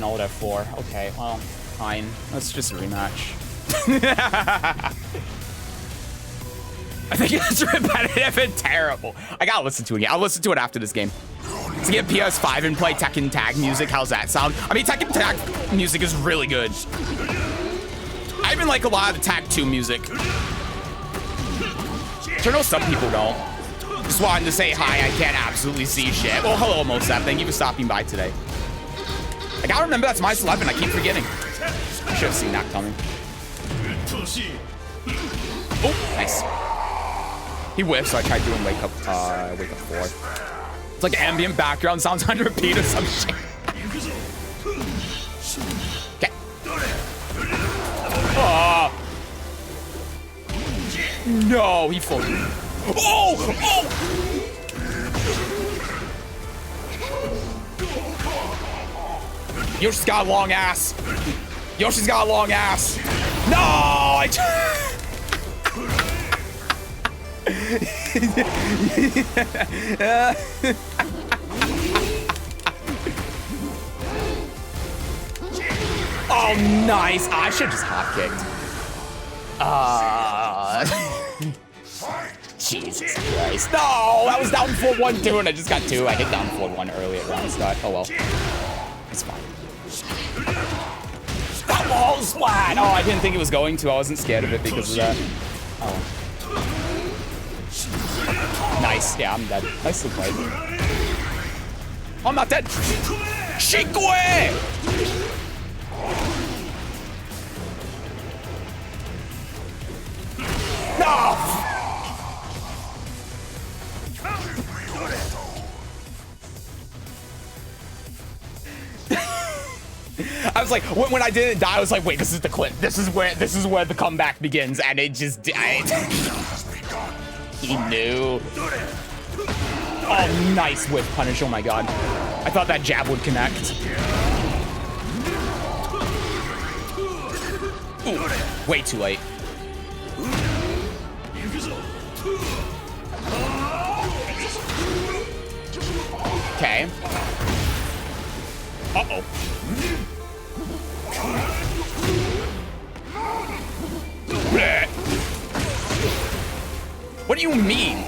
Alt F4. Okay, well, fine. Let's just rematch. I think it's repetitive and terrible. I gotta listen to it again. I'll listen to it after this game. To get PS5 and play Tekken Tag music, how's that sound? I mean, Tekken Tag music is really good. I even like a lot of the Tag 2 music. Sure, know some people don't. Just wanted to say hi. I can't absolutely see shit. Well, hello, Mosap. Thank you for stopping by today. I gotta remember that's minus 11. I keep forgetting. I should have seen that coming. Oh, nice. He whiffed, so I tried doing wake up 4. It's like ambient background sounds on repeat or some shit. Okay. Oh. No, he full. Oh! Oh! Yoshi's got a long ass. Yoshi's got a long ass. No! Oh, nice. I should have just hot kicked. Jesus Christ. No, that was down 4-1-2 and I just got 2. I hit down 4-1 earlier around start. Oh well. It's fine. That wall splat! Oh, I didn't think it was going to. I wasn't scared of it because of that. Oh. Nice. Yeah, I'm dead. Nicely played. Oh, I'm not dead. Shikwe! No! I was like, when I didn't die, I was like, wait, this is the clip. This is where the comeback begins, and it just he knew. Oh, nice whip punish. Oh my god. I thought that jab would connect. Ooh, way too late. Okay. Uh-oh. What do you mean?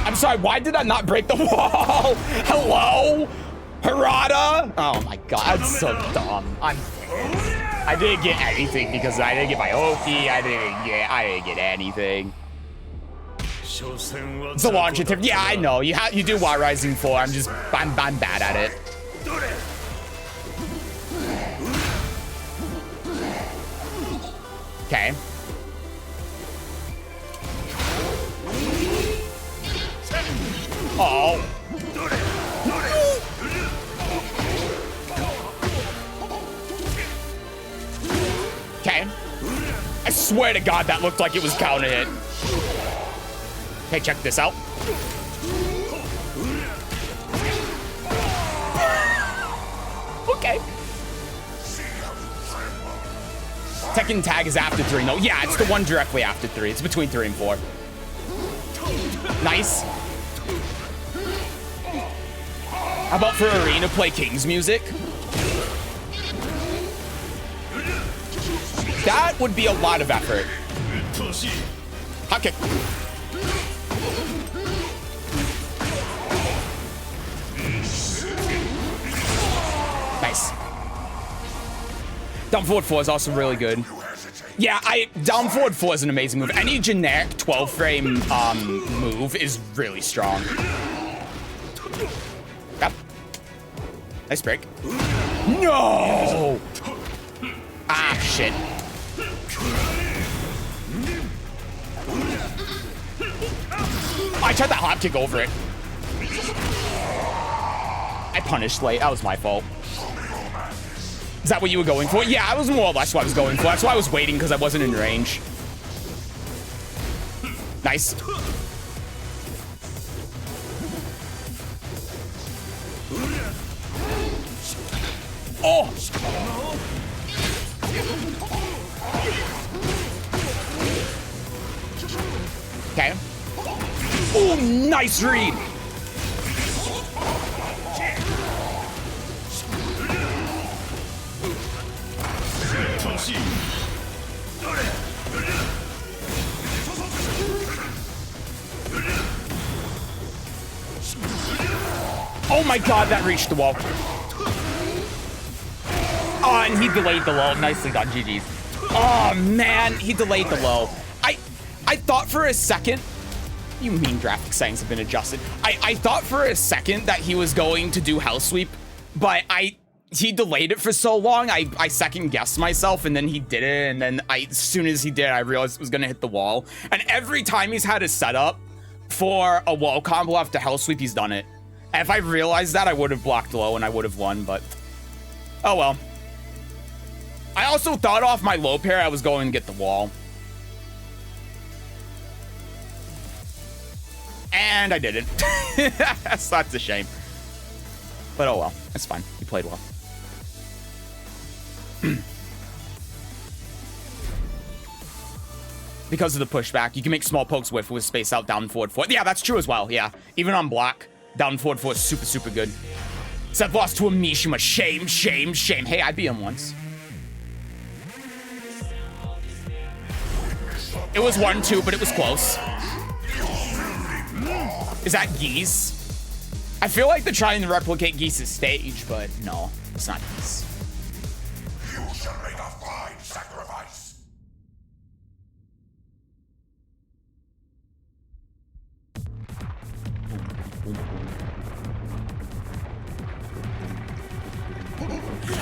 I'm sorry, why did I not break the wall? Hello? Harada? Oh my god, that's so dumb. I didn't get anything because I didn't get my Oki. I didn't get anything. It's a launch attempt. Yeah, I know. You do Wild Rising 4. I'm bad at it. Okay. Oh. Okay. I swear to God, that looked like it was counter hit. Okay, check this out. Okay. Tekken Tag is after 3. No, yeah, it's the one directly after 3. It's between 3 and 4. Nice. How about for Arena, play King's music? That would be a lot of effort. Hot kick. Nice. Down forward 4 is also really good. Yeah, down forward 4 is an amazing move. Any generic 12 frame move is really strong. Yep. Nice break. No! Ah, shit. I tried that hop kick over it. I punished late. That was my fault. Is that what you were going for? Yeah, I was more or less what I was going for. That's why I was waiting, because I wasn't in range. Nice. Oh! Okay. Oh, nice read. Oh my god, that reached the wall. Oh, and he delayed the low. Nicely done, GG's. Oh man, he delayed the low. I thought for a second, you mean graphic settings have been adjusted. I thought for a second that he was going to do house sweep, but he delayed it for so long, I second guessed myself, and then he did it, and then as soon as he did, I realized it was gonna hit the wall. And every time he's had a setup for a wall combo after house sweep, he's done it. And if I realized that, I would have blocked low and I would have won, but oh well. I also thought off my low pair I was going to get the wall. And I didn't. That's a shame. But oh well, that's fine. You played well. Because of the pushback, you can make small pokes with space out down forward 4. Yeah, that's true as well. Yeah, even on block, down forward 4 is super, super good. Seth lost to a Mishima. Shame, shame, shame. Hey, I beat him once. It was 1-2, but it was close. Is that Geese? I feel like they're trying to replicate Geese's stage, but no, it's not Geese. You shall make a fine sacrifice.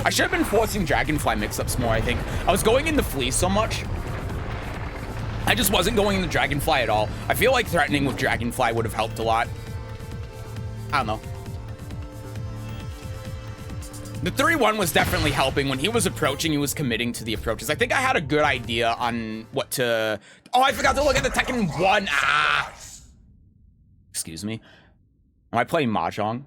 I should have been forcing Dragonfly mix-ups more, I think. I was going in the Flea so much. I just wasn't going in the Dragonfly at all. I feel like threatening with Dragonfly would have helped a lot. I don't know. The 3-1 was definitely helping. When he was approaching, he was committing to the approaches. I think I had a good idea on what to... Oh, I forgot to look at the Tekken 1. Ah! Excuse me. Am I playing Mahjong?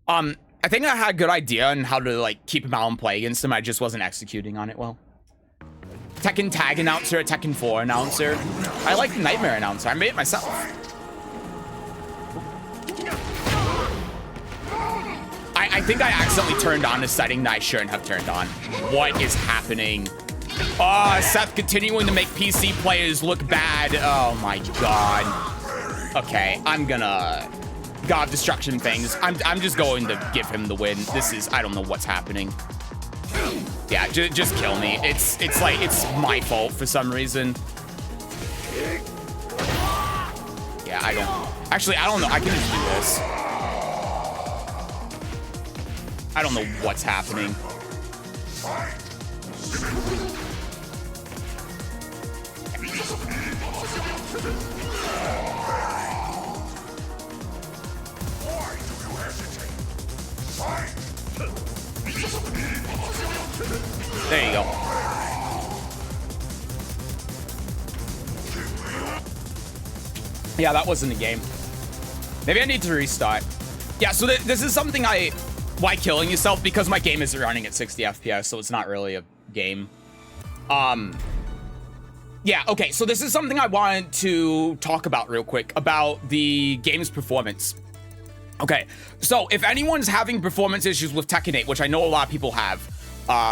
I think I had a good idea on how to, like, keep him out and play against him. I just wasn't executing on it well. Tekken Tag announcer, Tekken 4 announcer. I like the Nightmare announcer. I made it myself. I think I accidentally turned on a setting that I shouldn't have turned on. What is happening? Oh, Seth continuing to make PC players look bad. Oh my god. Okay, I'm gonna... God destruction things. I'm just going to give him the win. This is... I don't know what's happening. Yeah, just kill me. It's like, it's my fault for some reason. Yeah, I don't... Actually, I don't know. I can just do this. I don't know what's happening. There you go. Yeah, that wasn't a game. Maybe I need to restart. Yeah, so this is something why killing yourself? Because my game isn't running at 60 FPS, so it's not really a game. Yeah, okay, so this is something I wanted to talk about real quick, about the game's performance. Okay, so if anyone's having performance issues with Tekken 8, which I know a lot of people have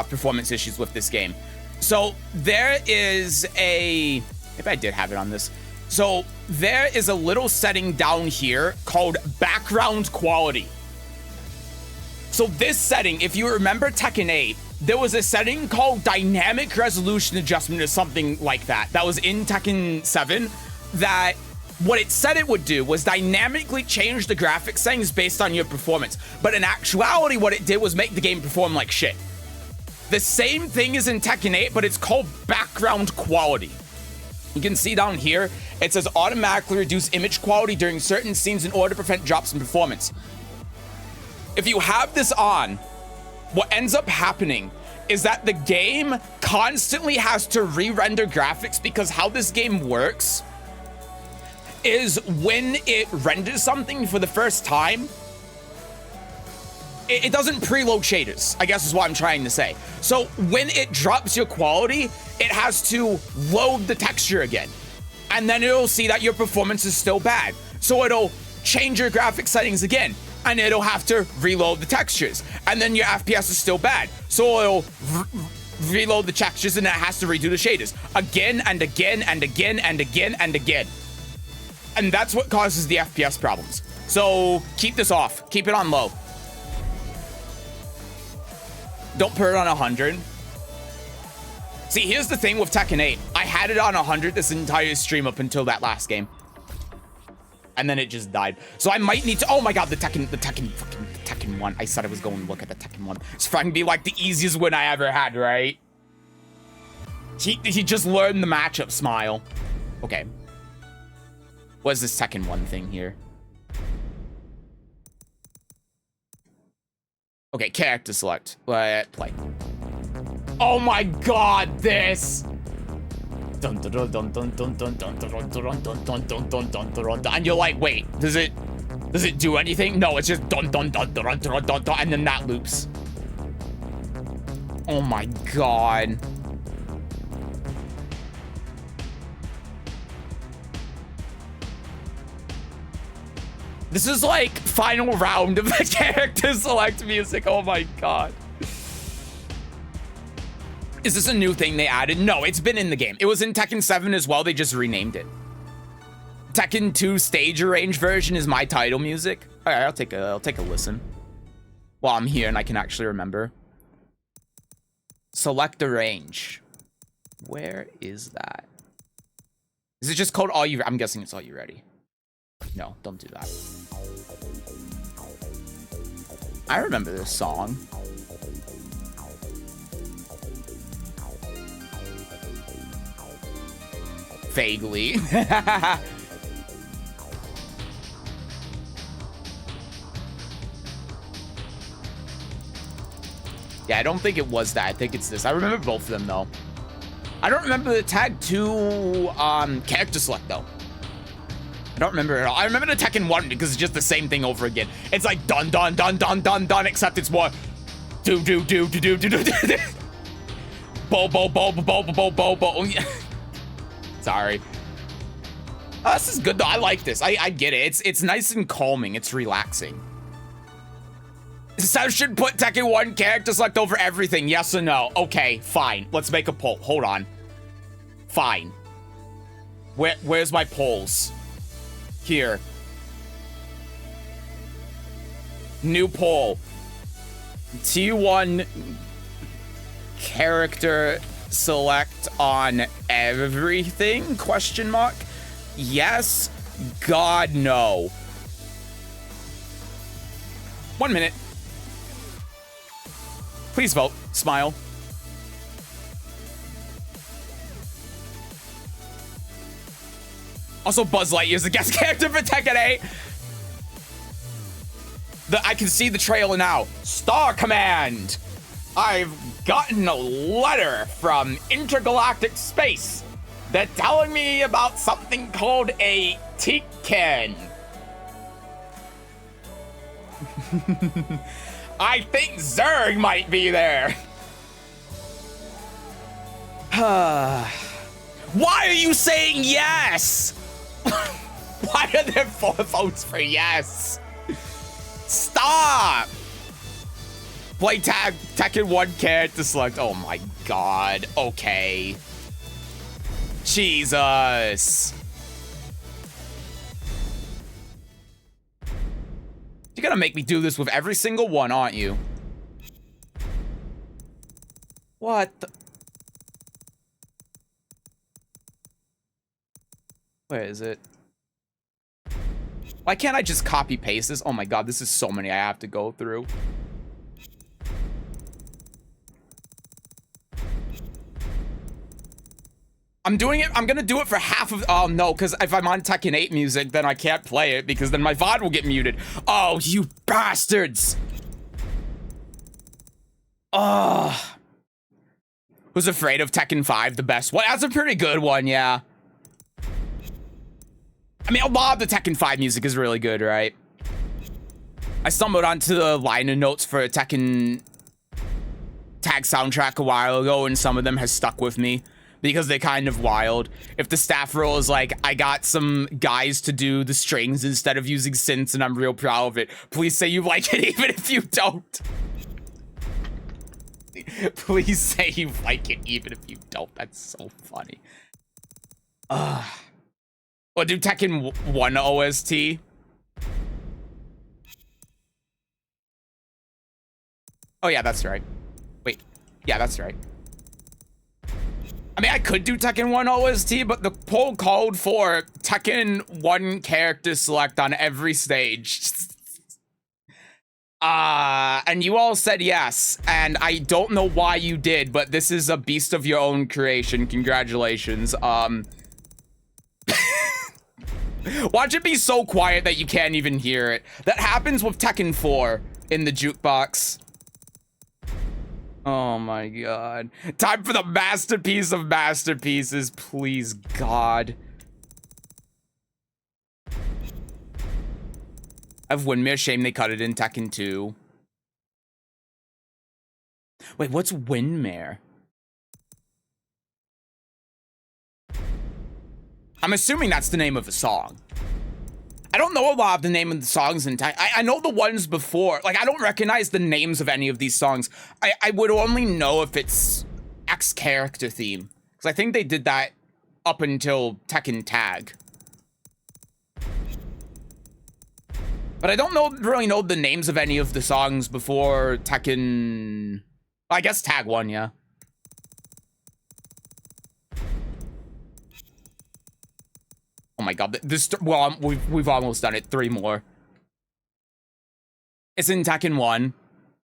performance issues with this game. So there is a... Maybe I did have it on this. So there is a little setting down here called background quality. So this setting, if you remember Tekken 8, there was a setting called dynamic resolution adjustment or something like that. That was in Tekken 7 that what it said it would do was dynamically change the graphics settings based on your performance. But in actuality, what it did was make the game perform like shit. The same thing is in Tekken 8, but it's called background quality. You can see down here, it says automatically reduce image quality during certain scenes in order to prevent drops in performance. If you have this on, what ends up happening is that the game constantly has to re-render graphics, because how this game works is when it renders something for the first time, it doesn't preload shaders, I guess is what I'm trying to say. So when it drops your quality, it has to load the texture again. And then it'll see that your performance is still bad. So it'll change your graphic settings again, and it'll have to reload the textures. And then your FPS is still bad. So it'll reload the textures, and it has to redo the shaders again and again and again and again and again. And that's what causes the FPS problems. So keep this off. Keep it on low. Don't put it on 100. See, here's the thing with Tekken 8. I had it on 100 this entire stream up until that last game. And then it just died. So I might need to... Oh my god, the Tekken 1. I said I was going to look at the Tekken 1. It's trying to be like the easiest win I ever had, right? He just learned the matchup, Smile. Okay. What's this Tekken 1 thing here? Okay, character select. Play. Oh my god, this! And you're like, wait, does it do anything? No, it's just and then that loops. Oh my god. This is like final round of the character select music. Oh my god. Is this a new thing they added? No, it's been in the game. It was in Tekken 7 as well. They just renamed it. Tekken 2 stage arrange version is my title music. All right, I'll take a listen while I'm here and I can actually remember. Select arrange. Where is that? Is it just called All You? I'm guessing it's All You Ready. No, don't do that. I remember this song. Vaguely. Yeah, I don't think it was that. I think it's this. I remember both of them, though. I don't remember the Tag 2 character select, though. I don't remember it at all. I remember the Tekken 1 because it's just the same thing over again. It's like dun dun dun dun dun dun, except it's more do do do do do do do do. Bo bo bo bo bo bo bo bo. Sorry. This is good though. I like this. I get it. It's nice and calming. It's relaxing. So should put Tekken 1 character select over everything. Yes or no? Okay, fine. Let's make a poll. Hold on. Fine. Where's my polls? Here. New poll. T1 character select on everything? Question mark. Yes. God, no. 1 minute. Please vote. Smile. Also, Buzz Lightyear's a guest character for Tekken 8. I can see the trailer now. Star Command. I've gotten a letter from intergalactic space. They're telling me about something called a Tekken. I think Zerg might be there. Why are you saying yes? Why are there 4 votes for yes? Stop! Play Tekken 1 character select. Oh my god. Okay. Jesus. You're gonna make me do this with every single one, aren't you? What the? Where is it? Why can't I just copy paste this? Oh my god, this is so many I have to go through. I'm doing it. I'm gonna do it for half of. Oh no, because if I'm on Tekken 8 music, then I can't play it because then my VOD will get muted. Oh, you bastards! Oh, who's afraid of Tekken 5? The best one. That's a pretty good one, yeah. I mean, a lot of the Tekken 5 music is really good, right? I stumbled onto the liner notes for a Tekken Tag soundtrack a while ago, and some of them has stuck with me because they're kind of wild. If the staff role is like, I got some guys to do the strings instead of using synths and I'm real proud of it, please say you like it even if you don't. Please say you like it even if you don't. That's so funny. Or do Tekken 1 OST? Oh yeah, that's right. Wait, yeah, that's right. I mean, I could do Tekken 1 OST, but the poll called for Tekken 1 character select on every stage. And you all said yes, and I don't know why you did, but this is a beast of your own creation. Congratulations. Watch it be so quiet that you can't even hear it. That happens with Tekken 4 in the jukebox. Oh my god. Time for the masterpiece of masterpieces, please, God. I've Windmare. Shame they cut it in Tekken 2. Wait, what's Windmare? I'm assuming that's the name of the song. I don't know a lot of the name of the songs in Tekken. I know the ones before. Like, I don't recognize the names of any of these songs. I would only know if it's X character theme. Because I think they did that up until Tekken Tag. But I don't really know the names of any of the songs before Tekken... I guess Tag 1, yeah. Oh my god, well, we've almost done it. 3 more. It's in Tekken 1.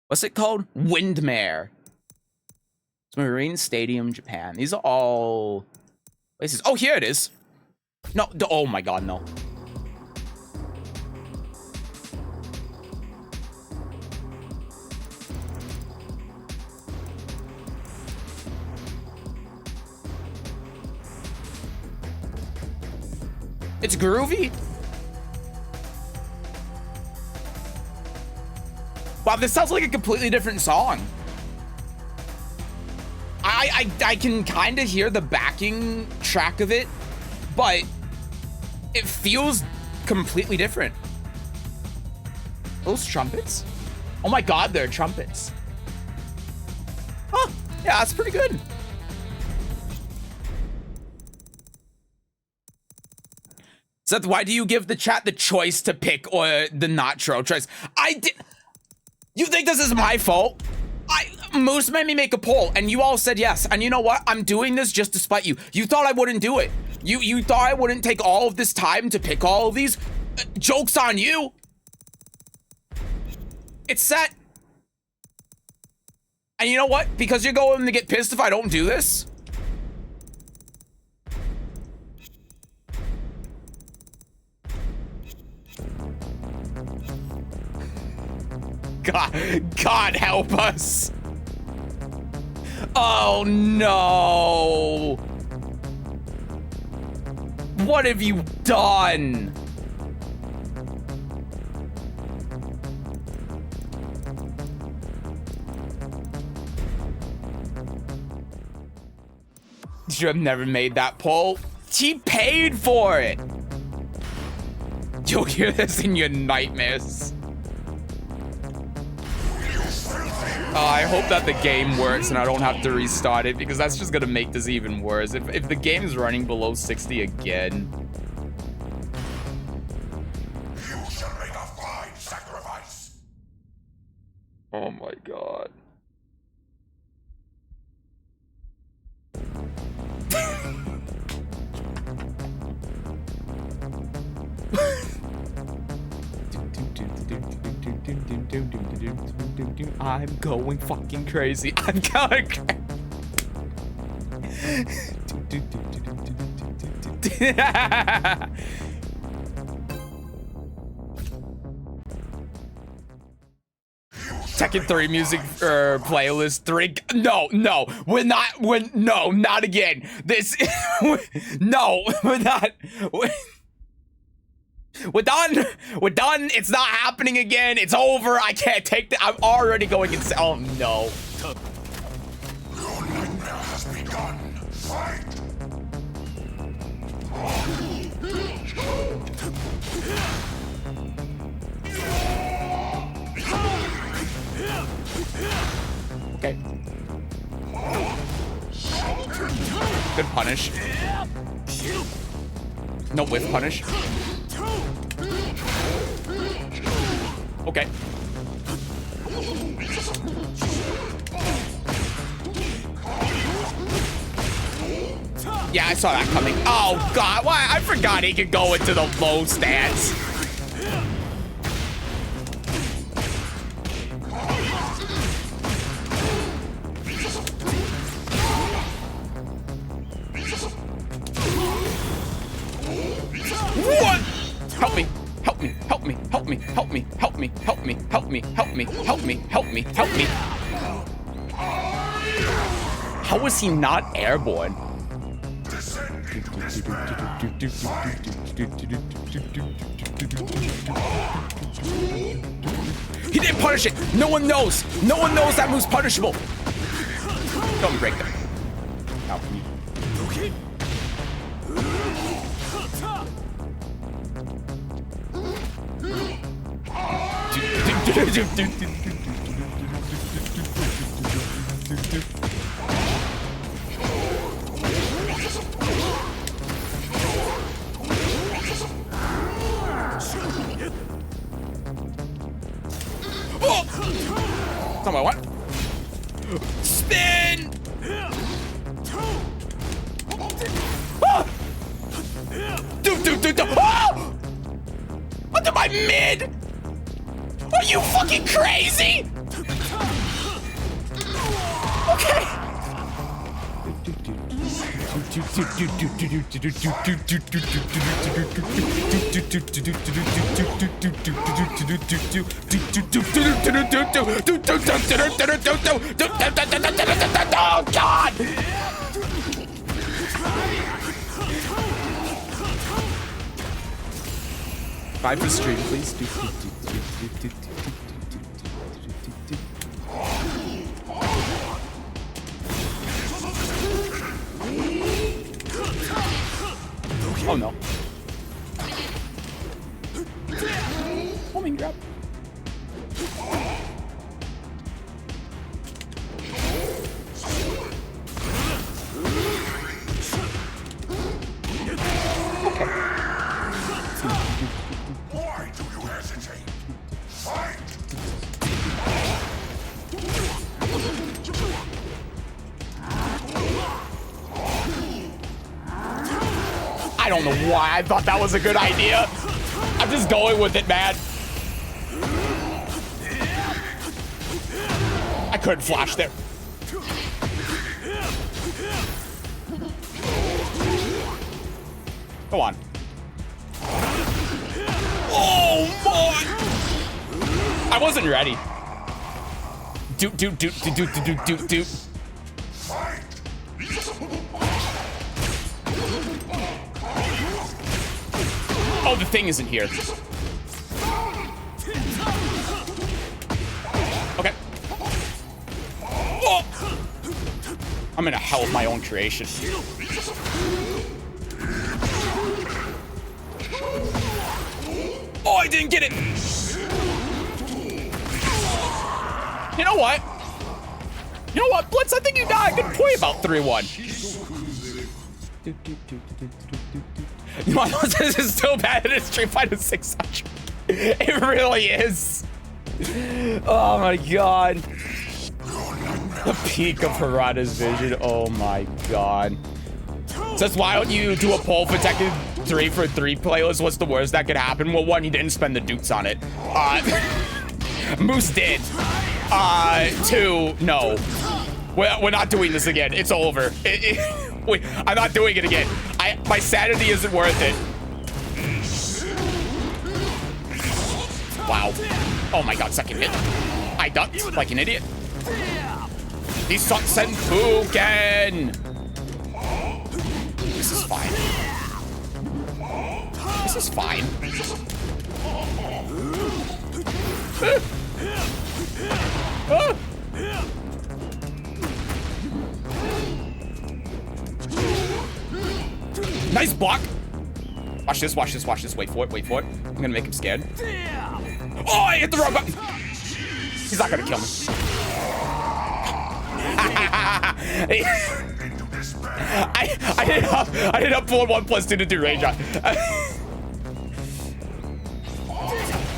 What's it called? Windmare. It's Marine Stadium, Japan. These are all places. Oh, here it is. No, oh my god, no. It's groovy. Wow, this sounds like a completely different song. I can kind of hear the backing track of it, but it feels completely different. Those trumpets? Oh my god, they're trumpets. Huh, yeah, that's pretty good. Seth, why do you give the chat the choice to pick or the Natro choice? I did. You think this is my fault? Moose made me make a poll, and you all said yes. And you know what? I'm doing this just to spite you. You thought I wouldn't do it. You thought I wouldn't take all of this time to pick all of these? Joke's on you. It's set. And you know what? Because you're going to get pissed if I don't do this. God help us. Oh no. What have you done? You should have never made that poll. She paid for it. You'll hear this in your nightmares. I hope that the game works and I don't have to restart it, because that's just gonna make this even worse. If the game is running below 60 again. You shall make a fine sacrifice. Oh my god. I'm going fucking crazy. I'm going crazy. Tekken 3 music playlist 3. No, we're not. No, not again. This. No, we're not. We're done. We're done. It's not happening again. It's over. I can't take that. I'm already going insane. Oh, no. Your nightmare has begun. Fight! Okay. Good punish. No whiff punish. Okay. Yeah, I saw that coming. Oh, God. Why? I forgot he could go into the low stance. What? Help me. Help me. Help me. Help me. Help me. Help me. Help me. Help me. Help me. Help me. Help me. Help me. How was he not airborne? He didn't punish it. No one knows. No one knows that move's punishable. Don't break them. How can you? That's not what I want. Spin! Ah! Do. Oh! Under my mid! Are you fucking crazy? Okay. Oh, God! Buy for the stream, please. Oh no. Homing grab. Okay. Why do you hesitate? Fight! I don't know why I thought that was a good idea. I'm just going with it, man. I couldn't flash there. Go on. Oh my! I wasn't ready. Do. Oh, the thing isn't here. Okay. Oh! I'm in a hell of my own creation. Oh, I didn't get it. You know what? You know what, Blitz? I think you got a good point about 3-1. You know what? This is so bad in Street Fighter 600. It really is. Oh my god. The peak of Harada's vision. Oh my god. Says, why don't you do a poll for Tekken 3 for 3 playlist? What's the worst that could happen? Well, one, you didn't spend the dukes on it. Moose did. 2, no. We're not doing this again. It's over. Wait, I'm not doing it again. My sanity isn't worth it. Wow. Oh my god, second hit. I ducked like an idiot. He's Senpuken. This is fine. This is fine. Nice block. Watch this, watch this, watch this. Wait for it, wait for it. I'm gonna make him scared. Oh, I hit the wrong button. He's not gonna kill me. I did up full 1+2 to do range on.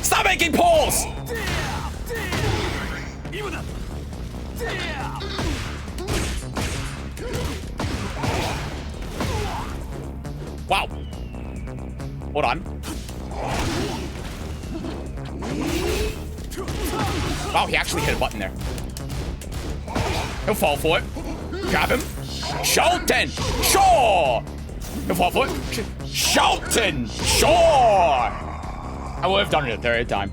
Stop making pulls! Wow. Hold on. Wow, he actually hit a button there. He'll fall for it. Grab him. Shelton! Sure! He'll fall for it. Shelton! Sure! I would have done it a third time.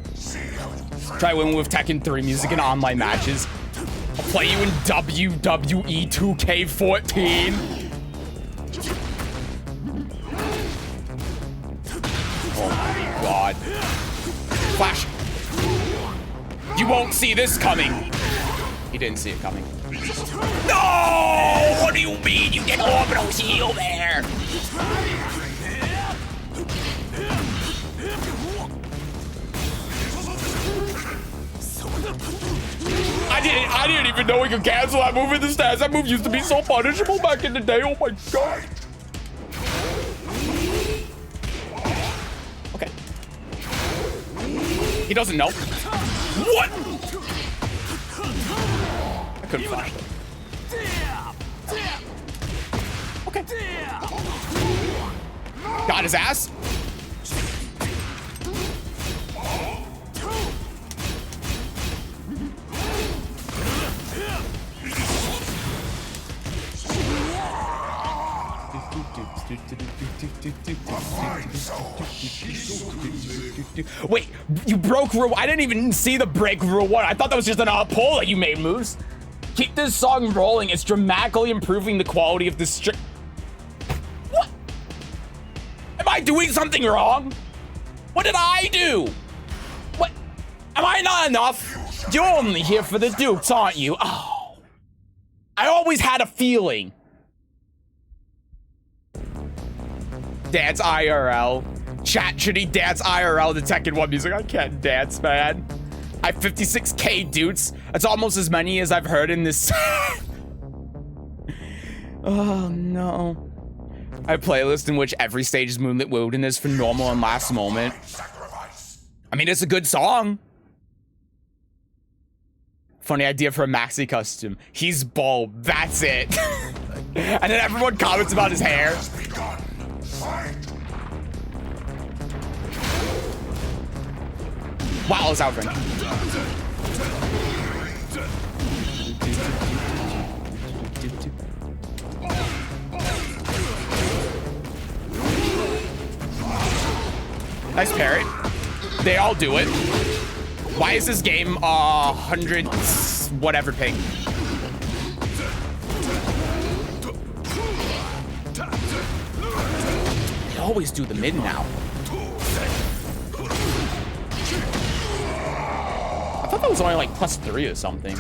Try winning with Tekken 3 music in online matches. I'll play you in WWE 2K14. Oh my god. Flash. You won't see this coming. He didn't see it coming. No! What do you mean? You get orbital heal there. I didn't even know we could cancel that move in the stats. That move used to be so punishable back in the day. Oh my god. Okay. He doesn't know. What? I couldn't flash it. Okay. Got his ass. Wait, you broke rule. I didn't even see the break rule 1. I thought that was just an pull that you made moves. Keep this song rolling. It's dramatically improving the quality of this What? Am I doing something wrong? What did I do? What? Am I not enough? You're only here for the dukes, aren't you? Oh. I always had a feeling. Dance IRL. Chat, should he dance IRL to Tekken 1 music? I can't dance, man. I have 56K dudes. That's almost as many as I've heard in this. Oh, no. I have a playlist in which every stage is Moonlit Wilderness for normal and last moment. I mean, it's a good song. Funny idea for a maxi custom. He's bald. That's it. And then everyone comments about his hair. Wow, it's out range. Nice parry. They all do it. Why is this game 100 whatever ping? They always do the mid now. I thought that was only like +3 or something.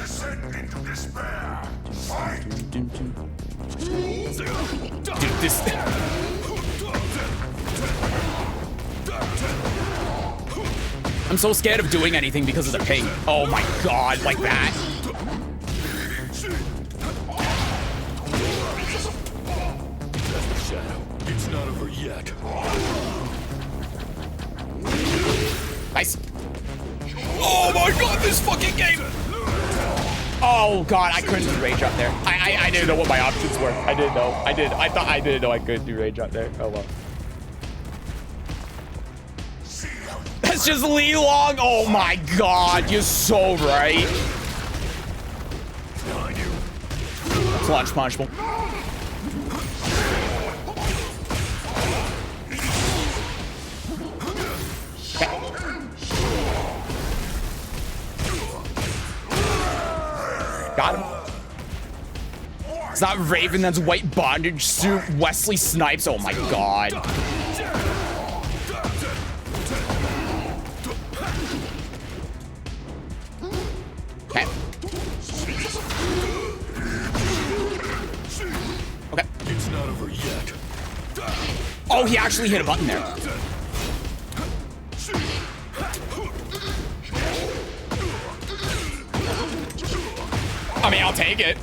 Dude, this. I'm so scared of doing anything because of the ping. Oh my god, like that. It's not over yet. Nice. Oh my god, this fucking game. Oh god, I couldn't do rage up there. I didn't know what my options were. I didn't know. I didn't know I could do rage up there. Oh well. That's just Lee Long. Oh my god, you're so right. Clutch punchable. Got him. It's not Raven, that's White Bondage Suit. Wesley Snipes. Oh my god. Okay. Okay. It's not over yet. Oh, he actually hit a button there. I mean, I'll take it.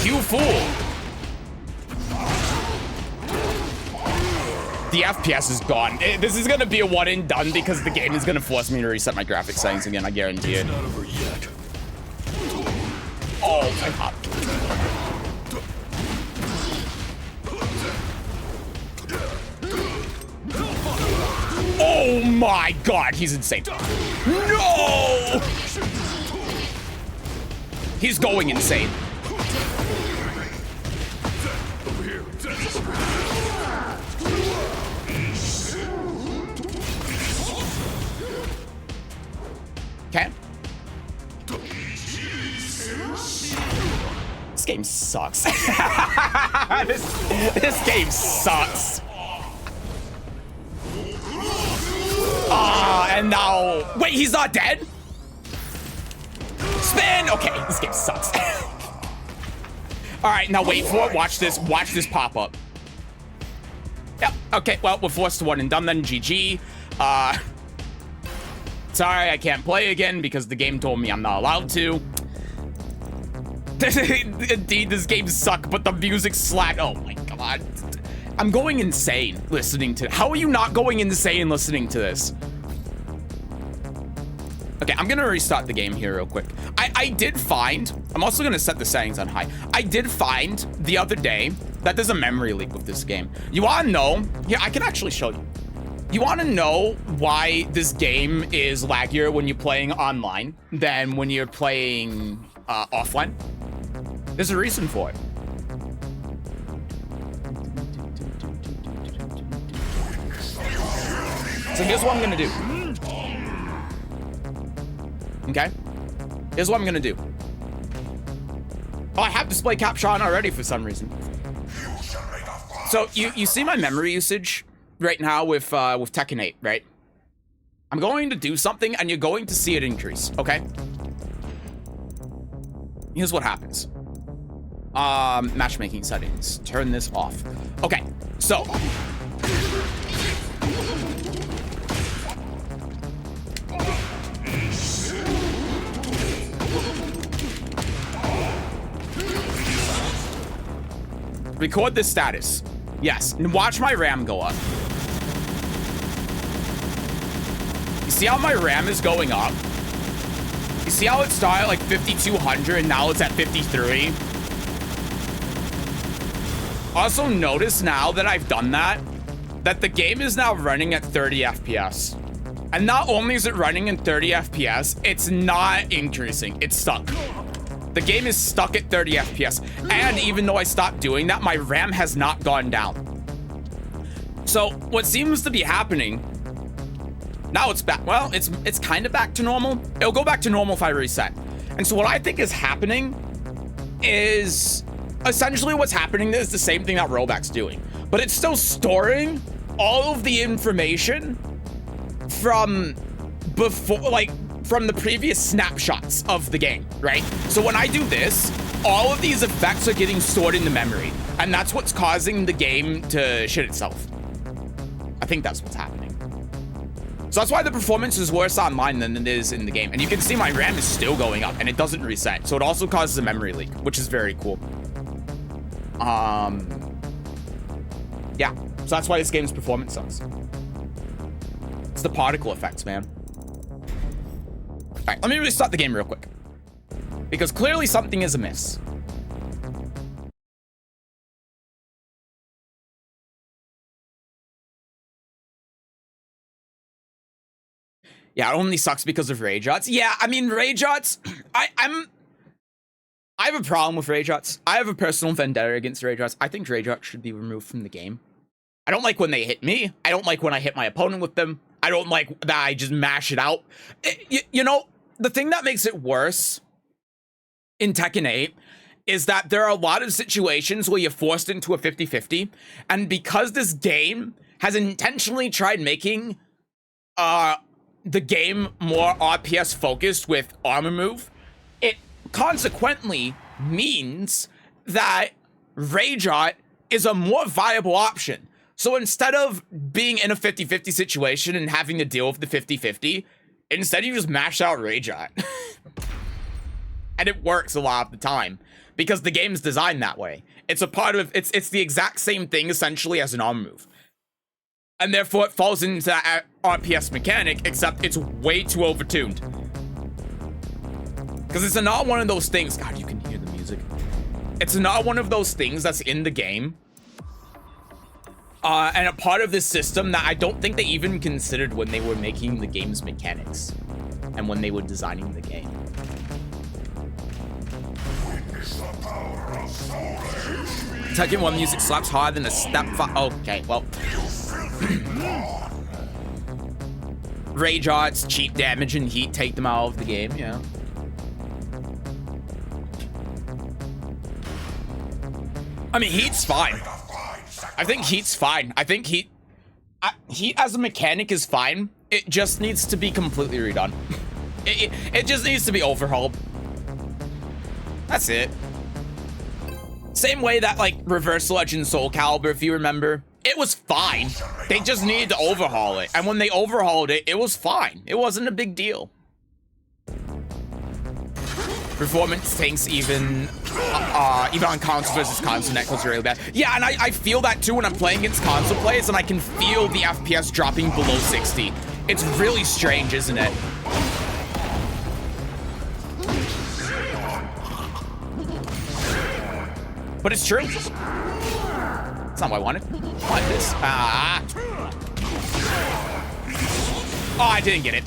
You fool. The FPS is gone. This is gonna be a one and done because the game is gonna force me to reset my graphics settings again. I guarantee it. It's not over yet. Oh my god. Oh my god, he's insane. No! He's going insane. Over here. Okay. This game sucks. this game sucks. And now, wait, he's not dead? Spin! Okay, this game sucks. All right, now wait for it. Watch this pop up. Yep, okay, well, we're forced to one and done then, GG. Sorry, I can't play again because the game told me I'm not allowed to. Indeed, this game sucks, but the music slapped. Oh my god. I'm going insane listening to. How are you not going insane listening to this? Okay, I'm gonna restart the game here real quick. I did find, I'm also gonna set the settings on high. I did find the other day that there's a memory leak with this game. You wanna know? Yeah, I can actually show you. You wanna know why this game is laggier when you're playing online than when you're playing offline? There's a reason for it. So here's what I'm gonna do. Okay? Here's what I'm gonna do. Oh, I have display capture on already for some reason. So you see my memory usage right now with Tekken 8, right? I'm going to do something and you're going to see it increase, okay? Here's what happens. Matchmaking settings. Turn this off. Okay, so record this status. Yes, and watch my RAM go up. You see how my RAM is going up? You see how it started like 5200 and now it's at 53? Also notice now that I've done that the game is now running at 30 FPS. And not only is it running in 30 FPS, it's not increasing, it's stuck. The game is stuck at 30 FPS. And even though I stopped doing that, my RAM has not gone down. So what seems to be happening, now it's back. Well, it's kind of back to normal. It'll go back to normal if I reset. And so what I think is happening is essentially what's happening is the same thing that Roblox's doing, but it's still storing all of the information from before, like from the previous snapshots of the game, right? So when I do this, all of these effects are getting stored in the memory, and that's what's causing the game to shit itself. I think that's what's happening. So that's why the performance is worse online than it is in the game. And you can see my RAM is still going up and it doesn't reset. So it also causes a memory leak, which is very cool. Yeah, so that's why this game's performance sucks. It's the particle effects, man. All right, let me restart the game real quick, because clearly something is amiss. Yeah, it only sucks because of rage shots. Yeah, I mean, rage shots, I have a problem with rage shots. I have a personal vendetta against rage shots. I think rage shots should be removed from the game. I don't like when they hit me. I don't like when I hit my opponent with them. I don't like that I just mash it out. You know, the thing that makes it worse in Tekken 8 is that there are a lot of situations where you're forced into a 50-50. And because this game has intentionally tried making the game more RPS focused with armor move, it consequently means that Rage Art is a more viable option. So instead of being in a 50-50 situation and having to deal with the 50-50, instead you just mash out Rage Art. And it works a lot of the time because the game's designed that way. It's a part of, it's the exact same thing essentially as an armor move. And therefore it falls into that RPS mechanic, except it's way too overtuned. Because it's not one of those things, God, you can hear the music. It's not one of those things that's in the game. And a part of this system that I don't think they even considered when they were making the game's mechanics. And when they were designing the game. Tekken 1 music slaps harder than a step okay, well. Rage Arts, cheap damage and heat take them out of the game, yeah. I mean, heat's fine. I think heat's fine. I think heat as a mechanic is fine. It just needs to be completely redone. It just needs to be overhauled. That's it. Same way that, like, Reversal Edge and Soul Calibur, if you remember, it was fine. They just needed to overhaul it. And when they overhauled it, it was fine. It wasn't a big deal. Performance tanks even on console versus console net was really bad. Yeah, and I feel that too when I'm playing against console players, and I can feel the FPS dropping below 60. It's really strange, isn't it? But it's true. It's not what I wanted. I wanted this. Oh, I didn't get it.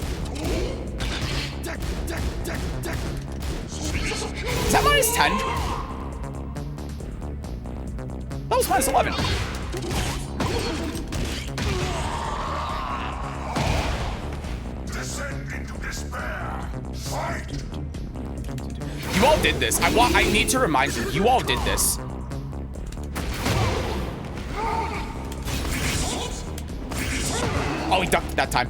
Is that minus 10? That was minus 11. Descend into despair. Fight. You all did this. I need to remind you. You all did this. Oh, he ducked that time.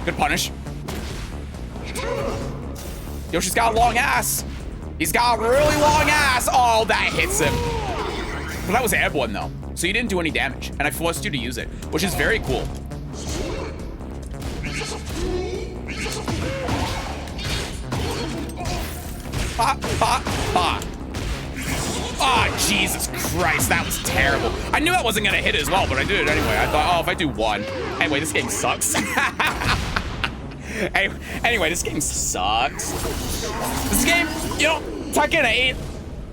Good punish. Yoshi's got a long ass. He's got a really long ass. Oh, that hits him. But that was airborne, though. So you didn't do any damage. And I forced you to use it, which is very cool. Bop, bop, bop. Oh, Jesus Christ, that was terrible. I knew that wasn't gonna hit as well, but I did it anyway. I thought, oh, if I do one. Anyway, this game sucks. Anyway, this game sucks. This game, you know, Tekken 8,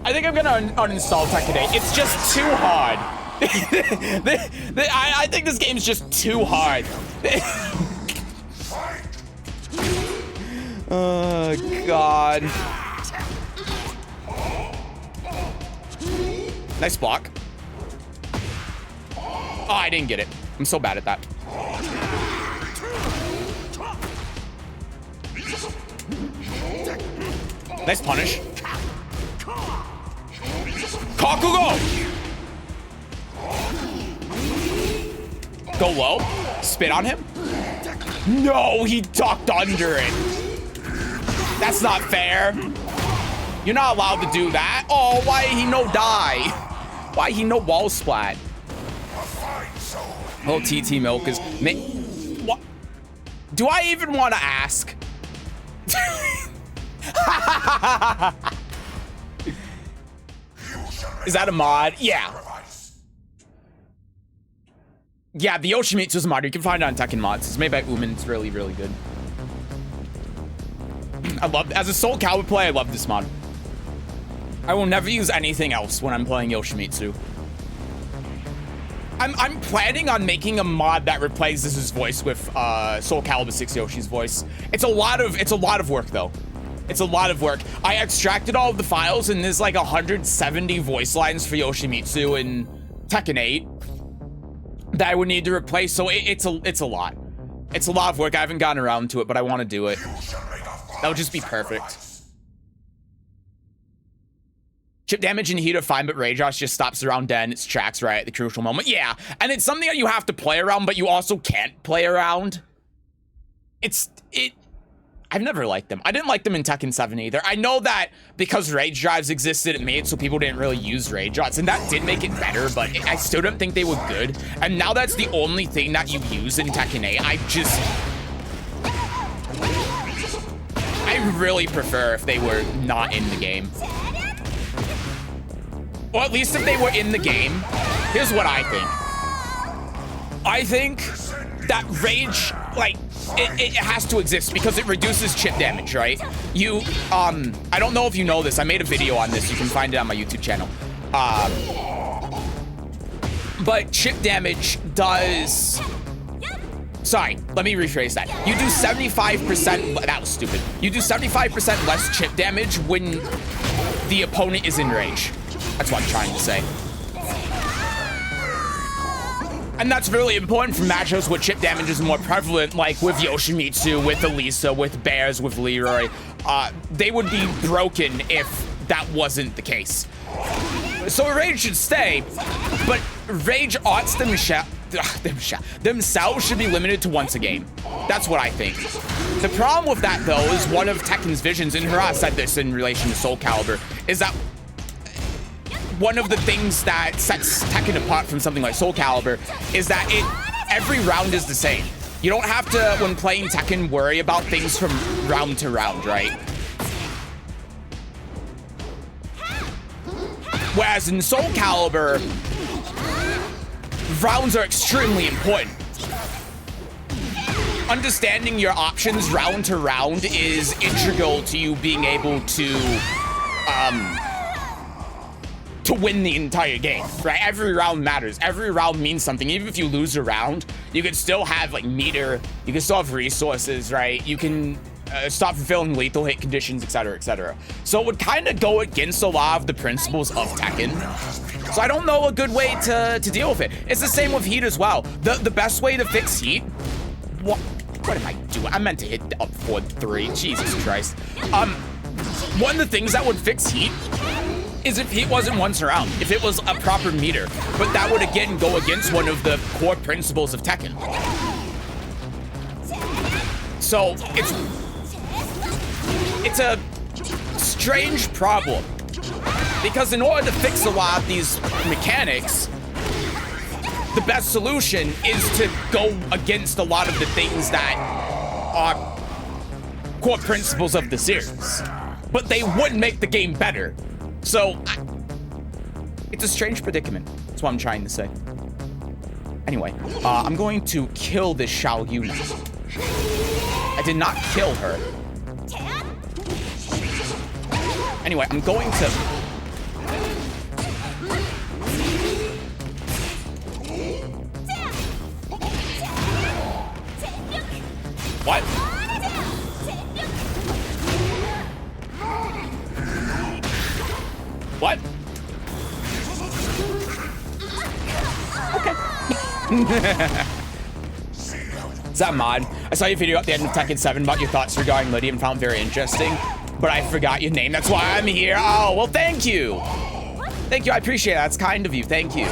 I think I'm gonna uninstall Tekken 8. It's just too hard. I think this game's just too hard. Oh, God. Nice block. Oh, I didn't get it. I'm so bad at that. Nice punish. Kakugo! Go low. Spit on him. No, he ducked under it. That's not fair. You're not allowed to do that. Oh, why he no die? Why he no wall splat? Oh, TT Milk is... What? Do I even want to ask? Is that a mod? Yeah. Yeah, the Yoshimitsu is a mod. You can find it on Tekken Mods. It's made by Uman. It's really, really good. I love... As a Soul Calibur player, I love this mod. I will never use anything else when I'm playing Yoshimitsu. I'm planning on making a mod that replaces his voice with Soul Calibur 6 Yoshi's voice. It's a lot of work though. It's a lot of work. I extracted all of the files and there's like 170 voice lines for Yoshimitsu in Tekken 8 that I would need to replace. So it's a lot. It's a lot of work. I haven't gotten around to it, but I want to do it. That would just be perfect. Chip damage and heat are fine, but Rage Rush just stops around dead in its tracks right at the crucial moment. Yeah, and it's something that you have to play around, but you also can't play around. I've never liked them. I didn't like them in Tekken 7 either. I know that because Rage Drives existed, it made it so people didn't really use Rage Rush, and that did make it better, but I still don't think they were good. And now that's the only thing that you use in Tekken 8. I really prefer if they were not in the game. Or at least if they were in the game. Here's what I think. I think that Rage, like, it has to exist because it reduces chip damage, right? I don't know if you know this. I made a video on this. You can find it on my YouTube channel. But chip damage does... Sorry, let me rephrase that. You do 75%, that was stupid. You do 75% less chip damage when the opponent is in rage. That's what I'm trying to say. And that's really important for matchups where chip damage is more prevalent, like with Yoshimitsu, with Elisa, with Bears, with Leroy. They would be broken if that wasn't the case. So Rage should stay, but Rage arts themselves should be limited to once a game. That's what I think. The problem with that, though, is one of Tekken's visions, and Hurrah said this in relation to Soul Calibur, is that one of the things that sets Tekken apart from something like Soul Calibur is that every round is the same. You don't have to, when playing Tekken, worry about things from round to round, right? Whereas in Soul Calibur, rounds are extremely important. Understanding your options round to round is integral to you being able to win the entire game, right? Every round matters. Every round means something. Even if you lose a round, you can still have like meter, you can still have resources, right? You can stop fulfilling lethal hit conditions, etc., etc. So it would kind of go against a lot of the principles of Tekken. So I don't know a good way to deal with it. It's the same with heat as well. The best way to fix heat, what am I doing? I meant to hit up forward 3, Jesus Christ. One of the things that would fix heat is if heat wasn't once around, if it was a proper meter. But that would again go against one of the core principles of Tekken. So it's a strange problem, because in order to fix a lot of these mechanics, the best solution is to go against a lot of the things that are core principles of the series. But they would make the game better. So, it's a strange predicament. That's what I'm trying to say. Anyway, I'm going to kill this Xiao Yu now. I did not kill her. Anyway, I'm going to... What? What? Okay. Is that mod? I saw your video at the end of Tekken 7 about your thoughts regarding Lydia and found it very interesting, but I forgot your name. That's why I'm here. Oh, well, thank you. Thank you. I appreciate that. That's kind of you. Thank you.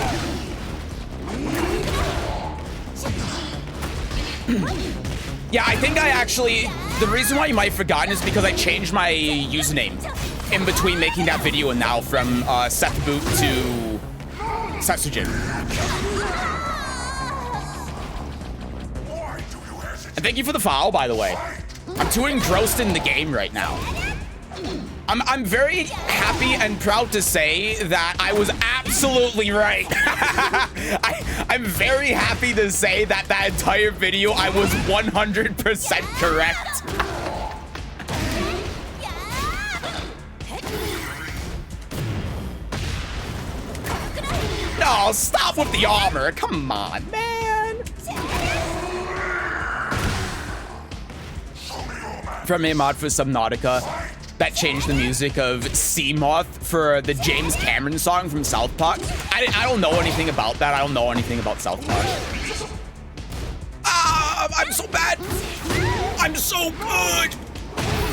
Yeah, I think I actually... The reason why you might have forgotten is because I changed my username in between making that video and now, from Seth Boot to Setsujin. And thank you for the follow, by the way. I'm too engrossed in the game right now. I'm very happy and proud to say that I was absolutely right. I'm very happy to say that that entire video I was 100% correct. No, stop with the armor. Come on, man. From a mod for Subnautica that changed the music of Seamoth for the James Cameron song from South Park. I don't know anything about that. I don't know anything about South Park. I'm so bad. I'm so good.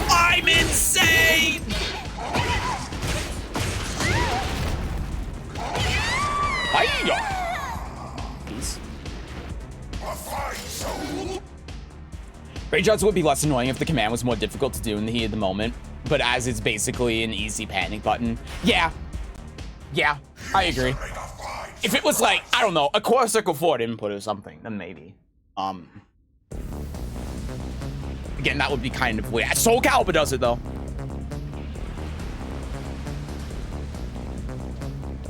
I'm insane. Rage Arts would be less annoying if the command was more difficult to do in the heat of the moment, but as it's basically an easy panic button. Yeah, I agree. If it was like, I don't know, a Core Circle 4 input or something, then maybe. Again, that would be kind of weird. Soul Calibur does it though.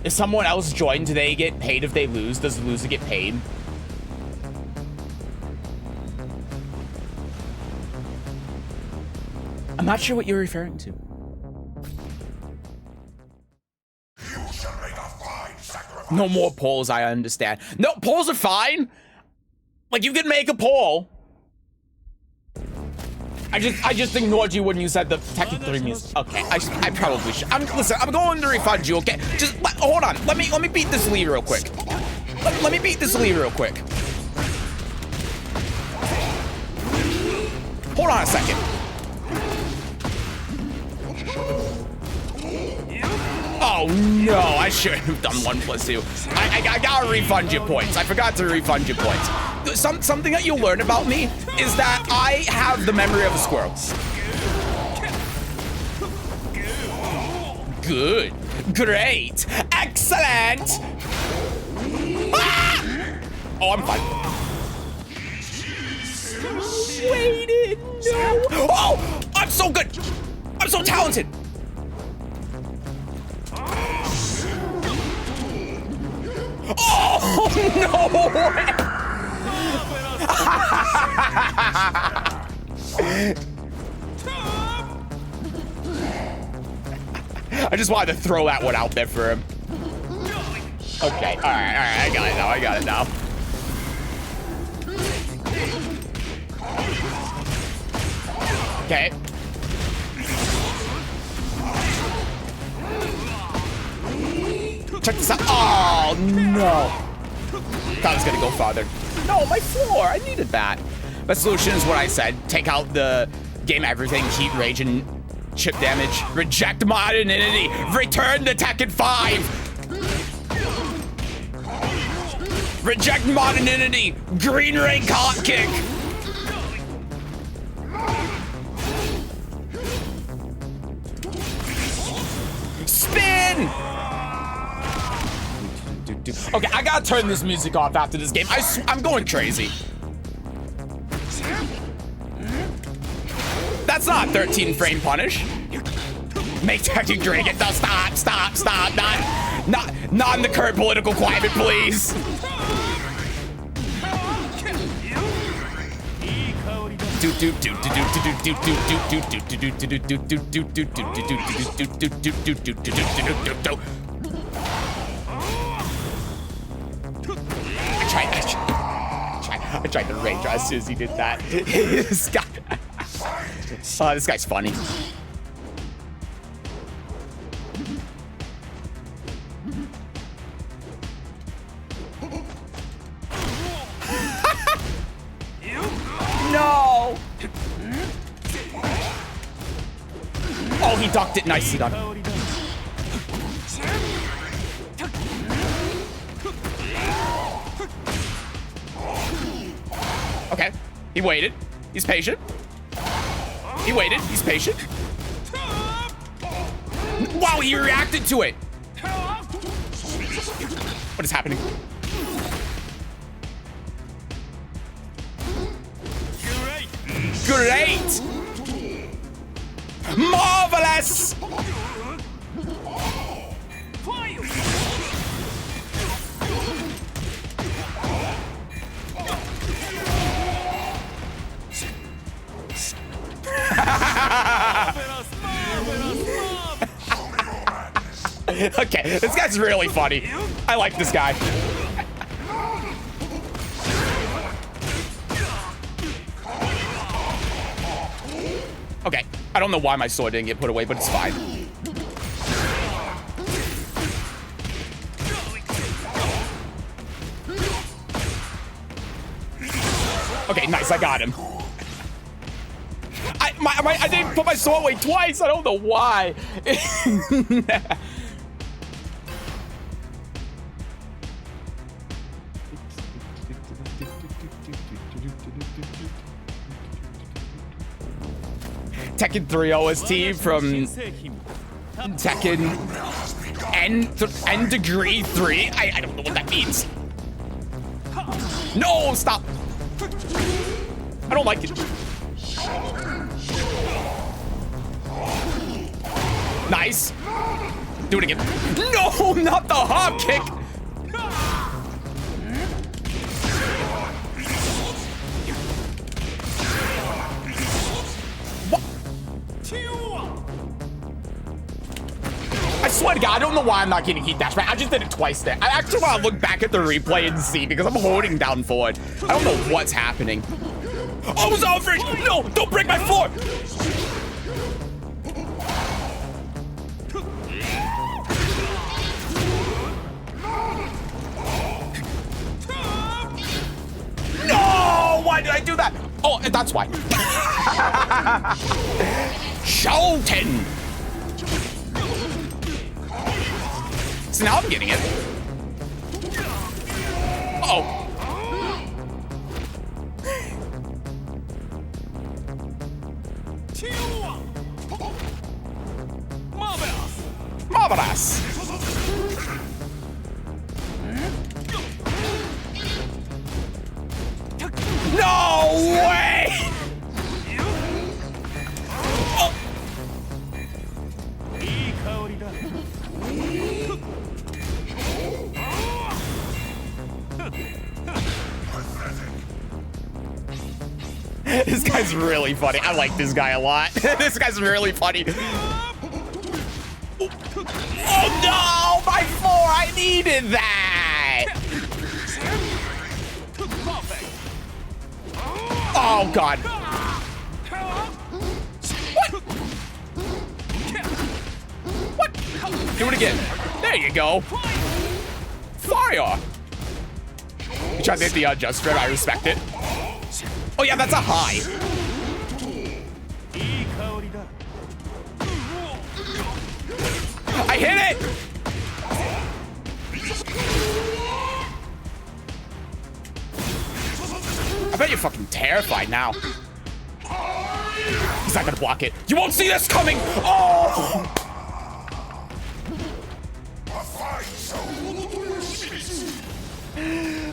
If someone else joined, do they get paid if they lose? Does the loser get paid? I'm not sure what you're referring to. You shall make a fine sacrifice. No more polls, I understand. No, polls are fine. Like, you can make a poll. I just ignored you when you said the Tekken 3 music. Okay, I probably should. Listen, I'm going to refund you, okay? Just, hold on. Let me beat this lead real quick. Let me beat this lead real quick. Hold on a second. Oh no, I shouldn't have done 1+2. I gotta refund you points. I forgot to refund you points. Something that you'll learn about me is that I have the memory of a squirrel. Good. Great. Excellent. Ah! Oh, I'm fine. Waited. No. Oh, I'm so good. I'm so talented. Oh, no way. I just wanted to throw that one out there for him. Okay, all right, I got it now. Okay. Check this out. Oh, no. Thought I was going to go farther. No, my floor. I needed that. Best solution is what I said. Take out the game everything, heat, rage, and chip damage. Reject modernity. Return to Tekken 5. Reject modernity. Green Ring Hot Kick. Spin. Okay, I gotta turn this music off after this game. I'm going crazy. That's not 13 frame punish. Make Tekken drink it. No, stop. Not in the current political climate, please. I tried to rage as soon as he did that. This guy. Oh, this guy's funny. No. Oh, he ducked it. Nicely done. Okay, he waited. He's patient. He waited. He's patient. Wow, he reacted to it. What is happening? Great. Marvelous. Okay, this guy's really funny. I like this guy. Okay, I don't know why my sword didn't get put away, but it's fine. Okay, nice, I got him. I didn't put my sword away twice. I don't know why. Tekken 3 OST from Tekken N degree 3. I don't know what that means. No, stop. I don't like it. Nice. Do it again. No, not the hop kick. What? I swear to God, I don't know why I'm not getting heat dash back. I just did it twice there. I actually want to look back at the replay and see because I'm holding down forward. I don't know what's happening. Oh, it was overage. No, don't break my floor. No, why did I do that? Oh, that's why. Shoten. So now I'm getting it. Uh-oh. Marvelous. No way! Oh. This guy's really funny. I like this guy a lot. This guy's really funny. Oh no! My 4! I needed that! Oh god. What? Do it again. There you go. Fire! You tried to hit the adjuster. I respect it. Oh yeah, that's a high. I hit it! I bet you're fucking terrified now. He's not gonna block it. You won't see this coming! Oh!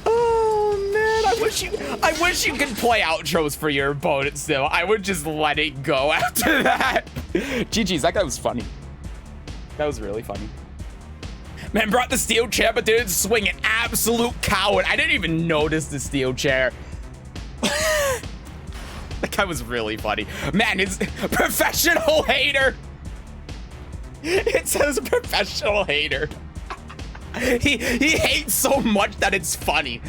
Oh man, I wish you could play outros for your opponent still. I would just let it go after that. GG's, that guy was funny. That was really funny. Man brought the steel chair, but didn't swing it. Absolute coward. I didn't even notice the steel chair. That guy was really funny. Man, it's professional hater. It says professional hater. He hates so much that it's funny.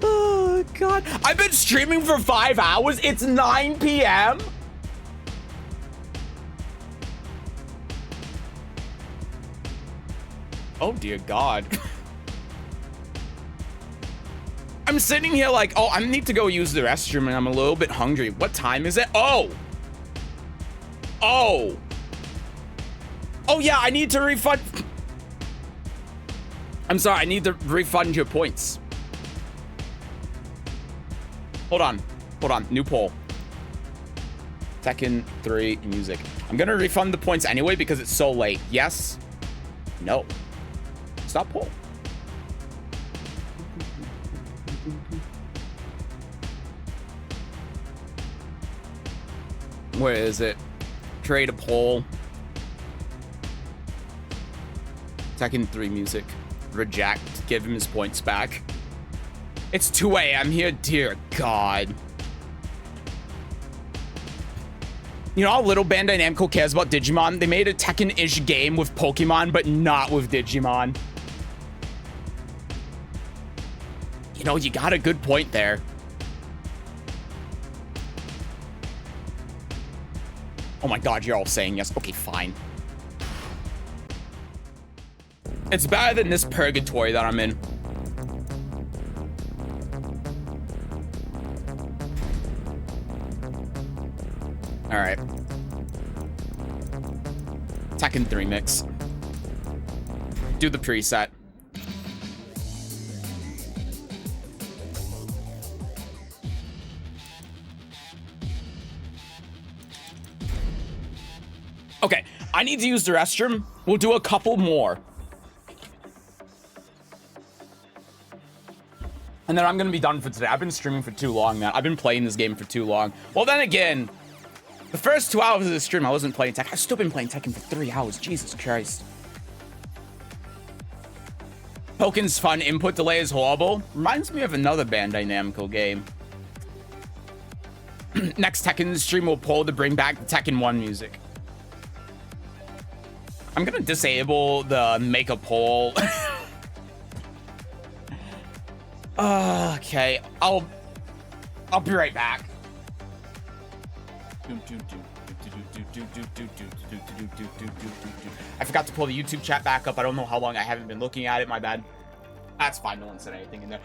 Oh, God. I've been streaming for 5 hours. It's 9 p.m. Oh, dear God. I'm sitting here like, oh, I need to go use the restroom and I'm a little bit hungry. What time is it? Oh. Oh. Oh, yeah, I need to refund. I'm sorry, I need to refund your points. Hold on. Hold on. New poll. Tekken 3 music. I'm gonna refund the points anyway because it's so late. Yes? No. Stop poll. Where is it? Create a poll. Tekken 3 music. Reject. Give him his points back. It's 2 a.m. here. Dear God. You know how little Bandai Namco cares about Digimon? They made a Tekken-ish game with Pokemon, but not with Digimon. You know, you got a good point there. Oh my God, you're all saying yes. Okay, fine. It's better than this purgatory that I'm in. All right. Tekken 3 mix. Do the preset. Okay, I need to use the restroom. We'll do a couple more. And then I'm gonna be done for today. I've been streaming for too long, man. I've been playing this game for too long. Well, then again, the first 2 hours of the stream, I wasn't playing Tekken. I've still been playing Tekken for 3 hours. Jesus Christ. Poken's fun. Input delay is horrible. Reminds me of another Bandai Namco game. Next Tekken stream will pull to bring back the Tekken 1 music. I'm gonna disable the make a poll. Okay, I'll be right back. I forgot to pull the YouTube chat back up. I don't know how long I haven't been looking at it. My bad. That's fine. No one said anything in there.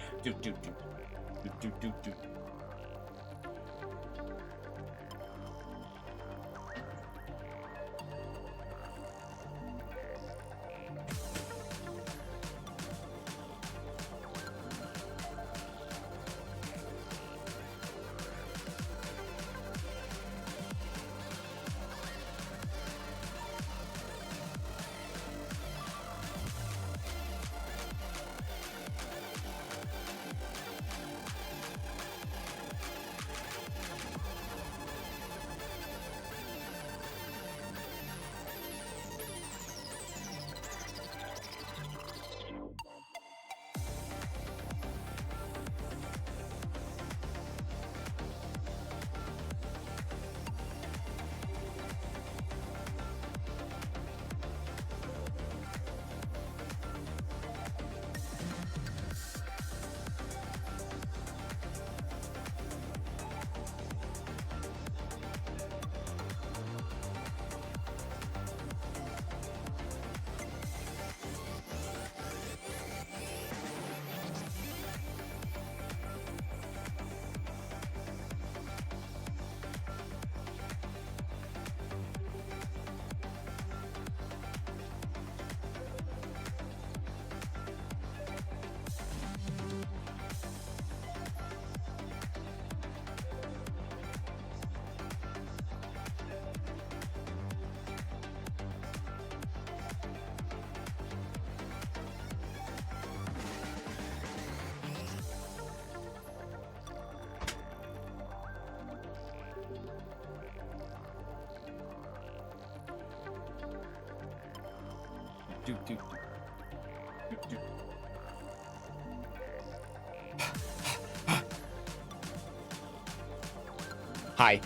Hi.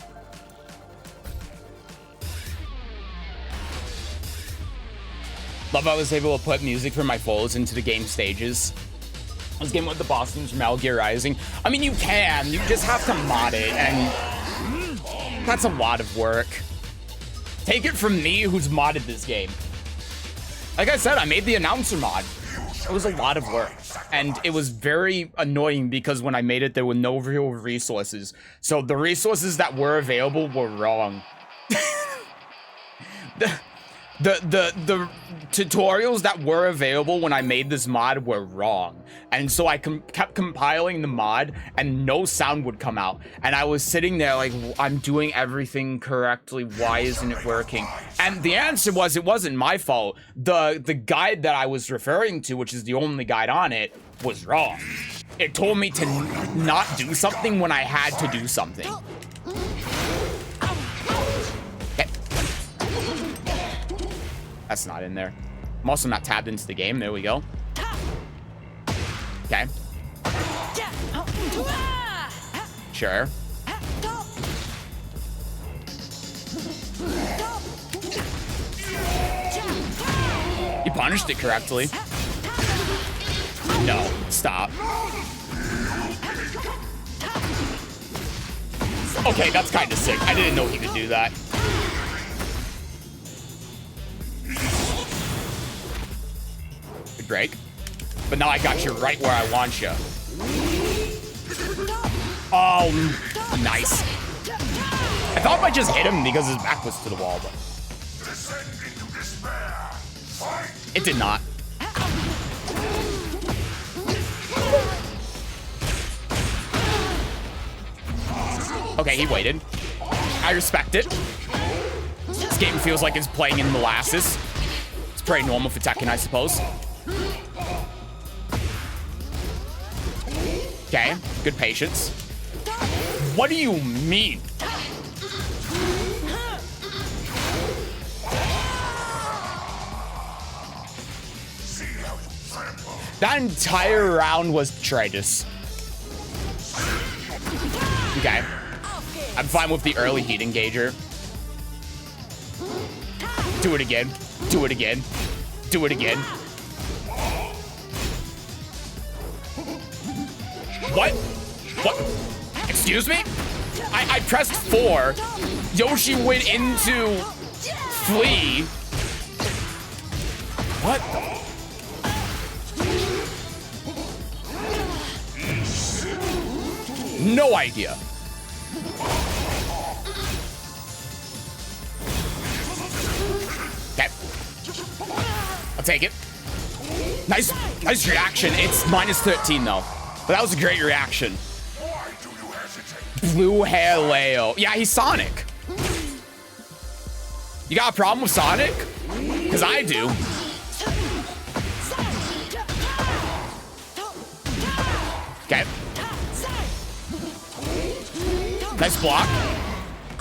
Love how I was able to put music from my folds into the game stages. I was getting with the Boston's from Metal Gear Rising. I mean, you can. You just have to mod it, and that's a lot of work. Take it from me, who's modded this game. Like I said, I made the announcer mod. It was a lot of work, and it was very annoying because when I made it, there were no real resources. So the resources that were available were wrong. The tutorials that were available when I made this mod were wrong. And so I kept compiling the mod and no sound would come out. And I was sitting there like, I'm doing everything correctly. Why isn't it working? And the answer was, it wasn't my fault. The guide that I was referring to, which is the only guide on it, was wrong. It told me to not do something when I had to do something. That's not in there. I'm also not tabbed into the game. There we go. Okay. Sure. You punished it correctly. No, stop. Okay, that's kind of sick. I didn't know he could do that. Good break. But now I got you right where I want you. Oh, nice. I thought I just hit him because his back was to the wall, but it did not. Okay, he waited. I respect it. This game feels like it's playing in molasses. It's pretty normal for Tekken, I suppose. Okay, good patience. What do you mean? That entire round was tragious. Okay. I'm fine with the early heat engager. Do it again. Do it again. Do it again. What? What? Excuse me? I pressed 4. Yoshi went into flee. What? No idea. Okay. I'll take it. Nice reaction. It's -13 though. But that was a great reaction. Why do you hesitate? Blue hair Leo. Yeah, he's Sonic. You got a problem with Sonic? Because I do. Okay. Nice block.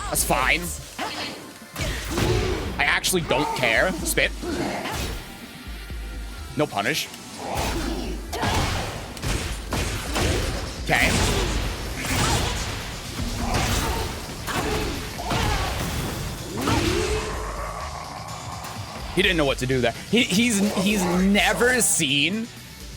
That's fine. I actually don't care. Spit. No punish. Okay. He didn't know what to do there. He's never seen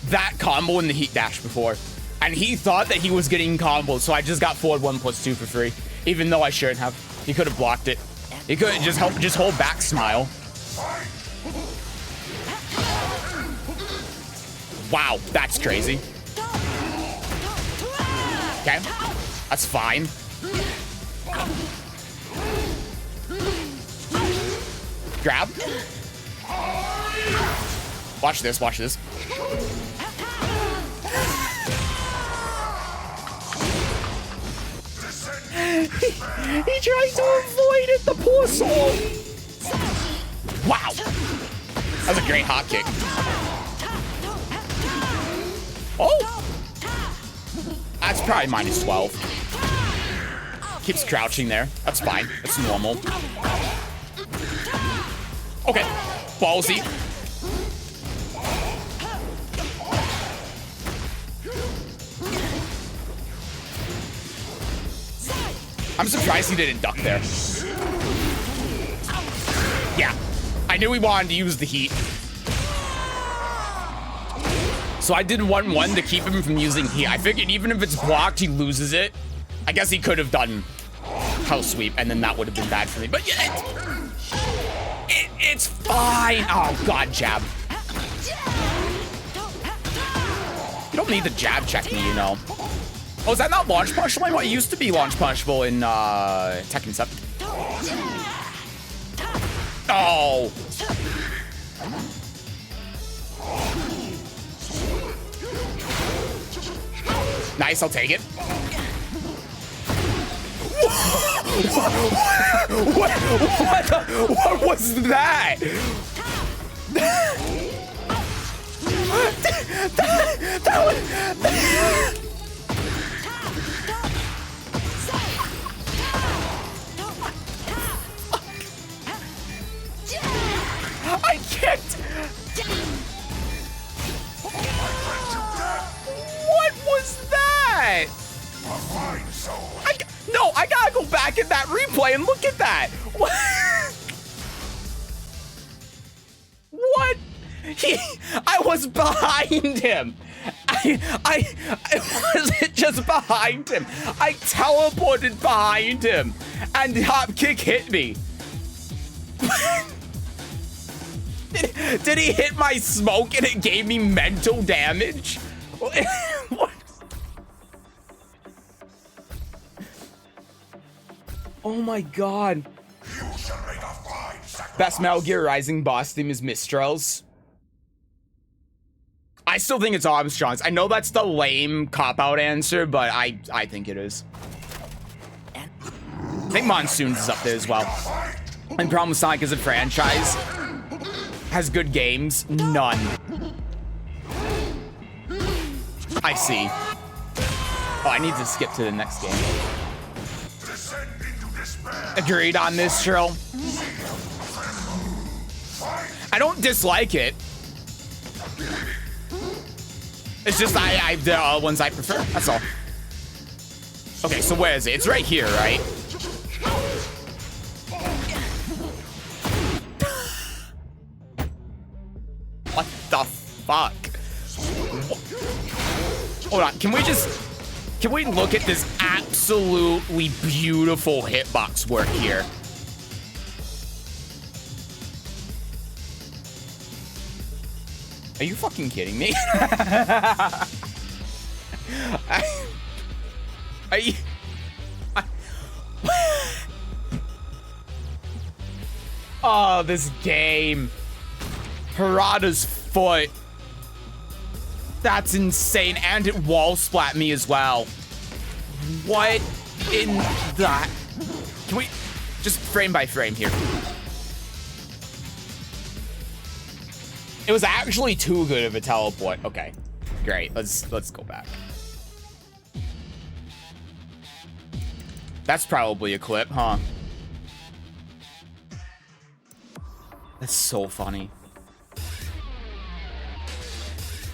that combo in the heat dash before. And he thought that he was getting combos, so I just got forward 1+2 for free. Even though I shouldn't have. He could have blocked it. He could have just hold back smile. Wow, that's crazy. Okay, that's fine. Grab. Watch this, watch this. He tries to avoid it, the poor soul. Wow. That was a great hop kick. Oh. That's probably -12. Keeps crouching there. That's fine. That's normal. Okay. Ballsy. I'm surprised he didn't duck there. Yeah. I knew he wanted to use the heat. So I did 1-1 to keep him from using heat. I figured even if it's blocked, he loses it. I guess he could have done house sweep, and then that would have been bad for me. But yeah, it's fine. Oh, God, jab. You don't need to jab check me, you know. Oh, is that not launch punishable? It used to be launch punishable in Tekken 7. Oh. Nice, I'll take it. What was that? that was... I kicked. What was that? No, I gotta go back in that replay and look at that. What? What? I was behind him. I wasn't just behind him. I teleported behind him, and hop kick hit me. Did he hit my smoke and it gave me mental damage? What? Oh my God. You shall make a fine sacrifice. Best Metal Gear Rising boss theme is Mistral's. I still think it's Armstrong's. I know that's the lame cop-out answer, but I think it is. I think Monsoon's is up there as well. And problem with Sonic as a franchise has good games. None. I see. Oh, I need to skip to the next game. Agreed on this, Trill. I don't dislike it. It's just the ones I prefer. That's all. Okay, so where is it? It's right here, right? What the fuck? Hold on, can we look at this absolutely beautiful hitbox work here? Are you fucking kidding me? Oh, this game. Harada's foot. That's insane. And it wall splat me as well. What in the... Can we just frame by frame here? It was actually too good of a teleport. Okay, great. Let's go back. That's probably a clip, huh? That's so funny.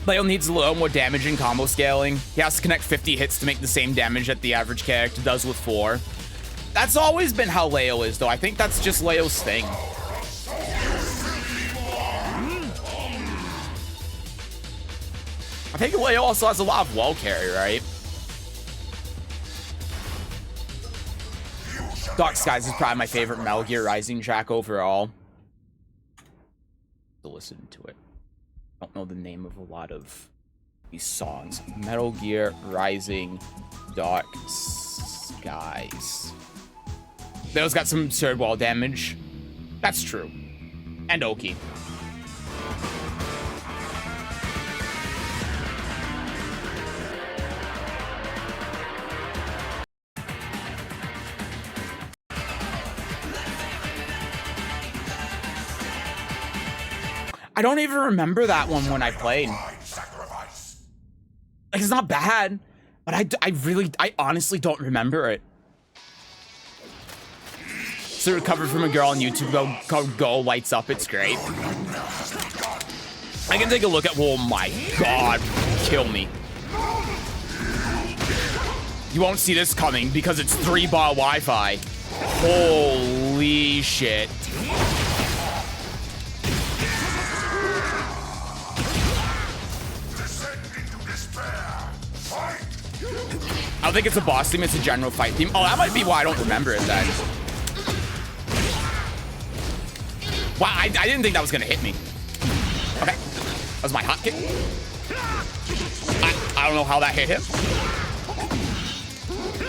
Leo needs a little more damage in combo scaling. He has to connect 50 hits to make the same damage that the average character does with 4. That's always been how Leo is, though. I think that's just Leo's thing. I think Leo also has a lot of wall carry, right? Dark Skies is probably my favorite Metal Gear Rising track overall. To listen to it. I don't know the name of a lot of these songs. Metal Gear Rising, Dark Skies. Leo's got some absurd wall damage. That's true. And Oki. I don't even remember that one when I played. Like, it's not bad, but I honestly don't remember it. So recover from a girl on YouTube, go lights up, it's great. I can take a look at, oh my God, kill me. You won't see this coming because it's 3-bar Wi-Fi. Holy shit. I don't think it's a boss theme, it's a general fight theme. Oh, that might be why I don't remember it then. Wow, I didn't think that was gonna hit me. Okay, that was my hot kick. I don't know how that hit him.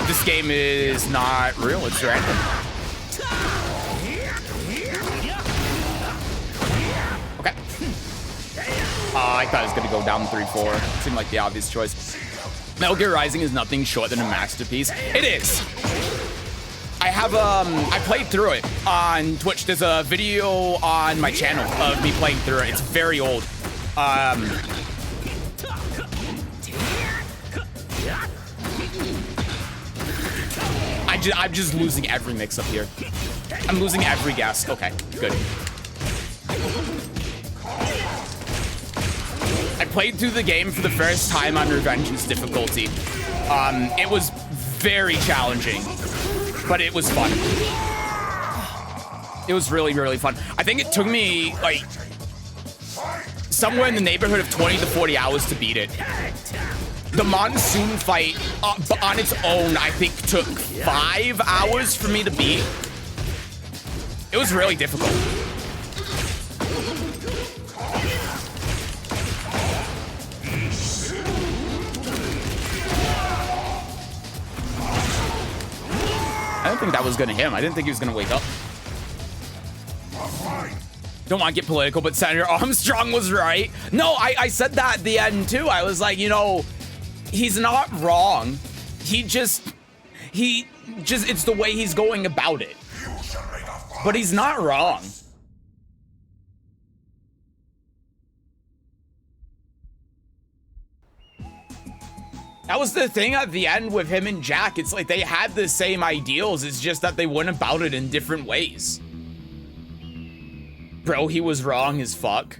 This game is not real, it's random. Okay. I thought it was gonna go down 3-4. Seemed like the obvious choice. Metal Gear Rising is nothing short than a masterpiece. It is. I have, I played through it on Twitch. There's a video on my channel of me playing through it. It's very old. I'm just losing every mix up here. I'm losing every guess. Okay, good. I played through the game for the first time on Revengeance difficulty. It was very challenging, but it was fun. It was really, really fun. I think it took me, like, somewhere in the neighborhood of 20 to 40 hours to beat it. The Monsoon fight, on its own, I think took 5 hours for me to beat. It was really difficult. I didn't think that was gonna hit him. I didn't think he was gonna wake up. Don't want to get political, but Senator Armstrong was right. No, I said that at the end too. I was like, you know, he's not wrong. It's the way he's going about it. You shall make a fine But he's not wrong. That was the thing at the end with him and Jack. It's like they had the same ideals. It's just that they went about it in different ways. Bro, he was wrong as fuck.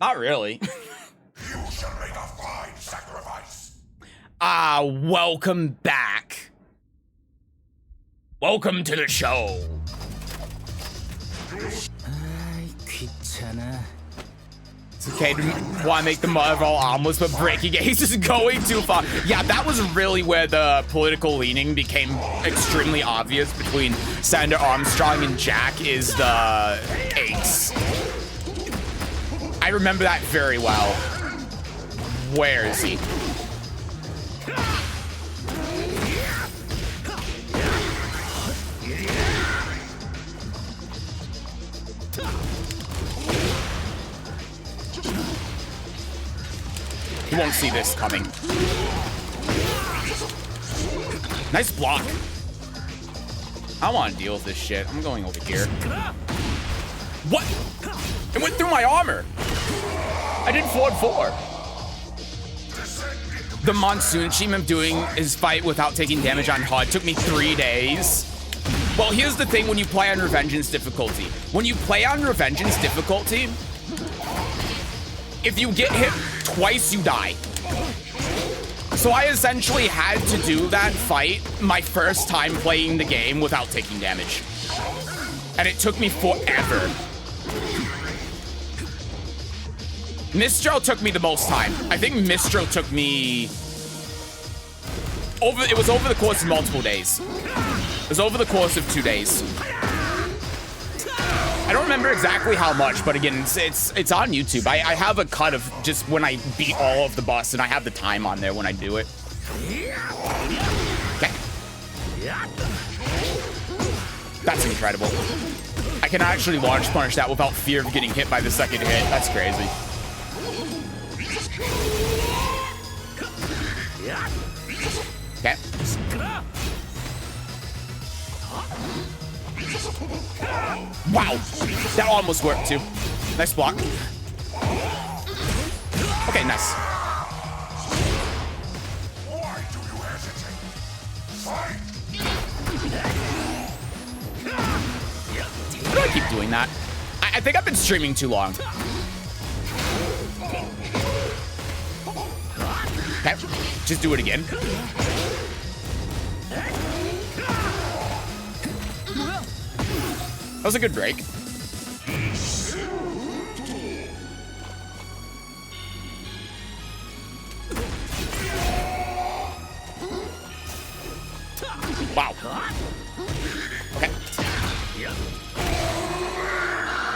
Not really. You shall make a fine sacrifice. Ah, welcome back. Welcome to the show. It's okay to want to make the mother of all omelets, but breaking it, he's just going too far. Yeah, that was really where the political leaning became extremely obvious between Senator Armstrong and Jack is the eggs. I remember that very well. Where is he? He won't see this coming. Nice block. I don't want to deal with this shit. I'm going over here. What? It went through my armor. I did forward 4. The Monsoon achievement doing his fight without taking damage on HUD took me 3 days. Well, here's the thing when you play on Revengeance difficulty. When you play on Revengeance difficulty, if you get hit twice, you die. So I essentially had to do that fight my first time playing the game without taking damage. And it took me forever. Mistral took me the most time. I think Mistral took me it was over the course of multiple days. It was over the course of 2 days. I don't remember exactly how much, but again, it's on YouTube. I have a cut of just when I beat all of the boss, and I have the time on there when I do it. Okay. That's incredible. I can actually launch punish that without fear of getting hit by the second hit. That's crazy. Okay. Wow, that almost worked too. Nice block. Okay, nice. Why do you hesitate? Fight! Why do I keep doing that? I think I've been streaming too long. Okay, just do it again. That was a good break. Wow. Okay.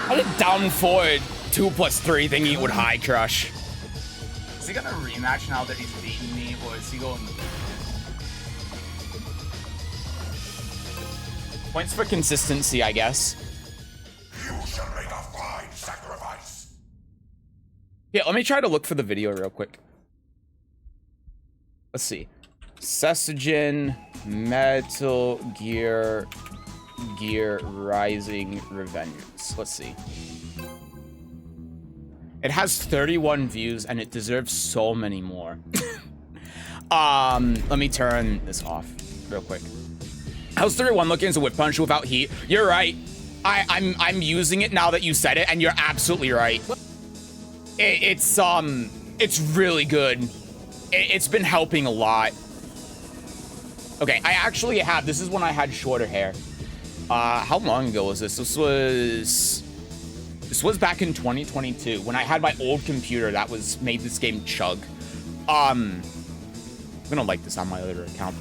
I did down forward 2+3 thinking it would high crush. Is he gonna rematch now that he's beaten me, or is he going? Points for consistency, I guess. You shall make a fine sacrifice. Yeah, let me try to look for the video real quick. Let's see. Sessagen, Metal Gear Rising Revengeance. Let's see. It has 31 views and it deserves so many more. Let me turn this off real quick. How's 31 looking as a whip punch without heat? You're right. I'm using it now that you said it, and you're absolutely right. It's really good. It's been helping a lot. Okay, I actually have, this is when I had shorter hair. How long ago was this? This was back in 2022 when I had my old computer that made this game chug. I'm gonna like this on my other account.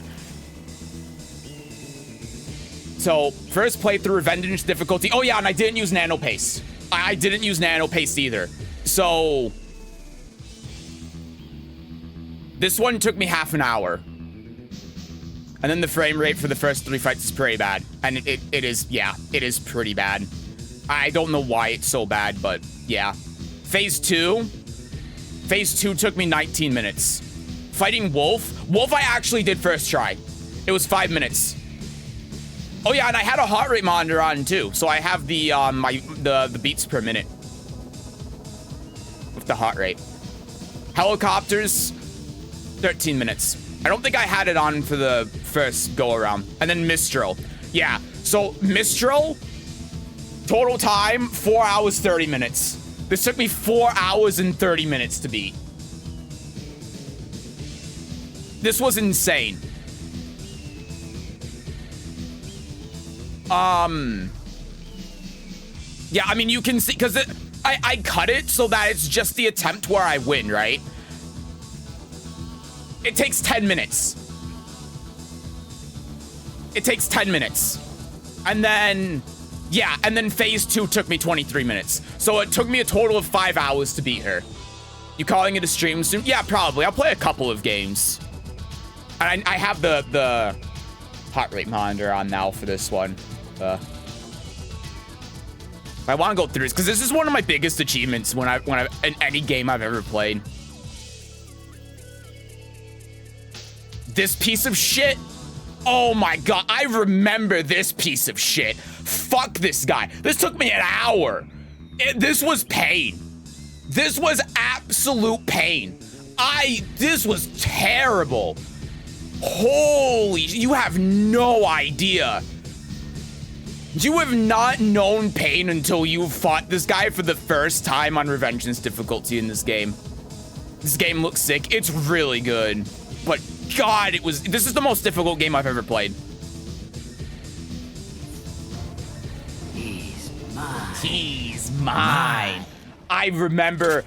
So, first playthrough, Revengeance difficulty. Oh yeah, and I didn't use Nano Paste. I didn't use Nano Paste either. So, this one took me half an hour. And then the frame rate for the first 3 fights is pretty bad. And it is pretty bad. I don't know why it's so bad, but yeah. Phase 2 took me 19 minutes. Fighting Wolf I actually did first try. It was 5 minutes. Oh yeah, and I had a heart rate monitor on too, so I have the the beats per minute with the heart rate. Helicopters, 13 minutes. I don't think I had it on for the first go around. And then Mistral, yeah. So Mistral, total time 4 hours 30 minutes. This took me 4 hours and 30 minutes to beat. This was insane. Yeah, I mean, you can see, because I cut it so that it's just the attempt where I win, right? It takes 10 minutes. It takes 10 minutes. And then, yeah, and then phase 2 took me 23 minutes. So it took me a total of 5 hours to beat her. You calling it a stream soon? Yeah, probably. I'll play a couple of games. And I have the heart rate monitor on now for this one. I want to go through this because this is one of my biggest achievements when I in any game I've ever played. This piece of shit. Oh my god, I remember this piece of shit. Fuck this guy. This took me an hour. This was pain. This was absolute pain. This was terrible. Holy, you have no idea. You have not known pain until you fought this guy for the first time on Revengeance difficulty in this game. This game looks sick. It's really good. But God, this is the most difficult game I've ever played. He's mine. He's mine. I remember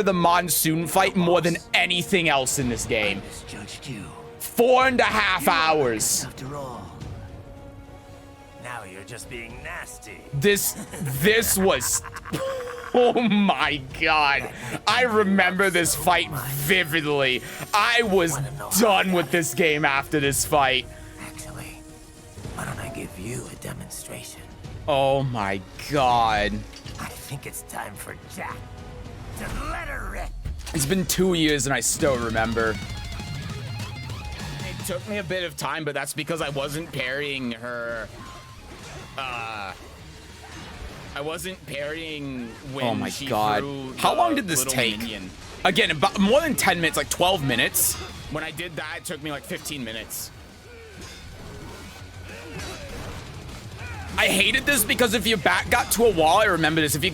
the monsoon fight more than anything else in this game. Misjudged you. 4.5 hours. After all. Now you're just being nasty. This was, oh my god. I remember this fight vividly. I was done with this game after this fight. Actually, why don't I give you a demonstration? Oh my god. I think it's time for Jack to let her rip. It's been 2 years and I still remember. It took me a bit of time, but that's because I wasn't parrying her. I wasn't parrying when oh my she god. threw How the long did this little take? minion. Again, about more than 10 minutes, like 12 minutes. When I did that, it took me like 15 minutes. I hated this because if your back got to a wall, I remember this. If your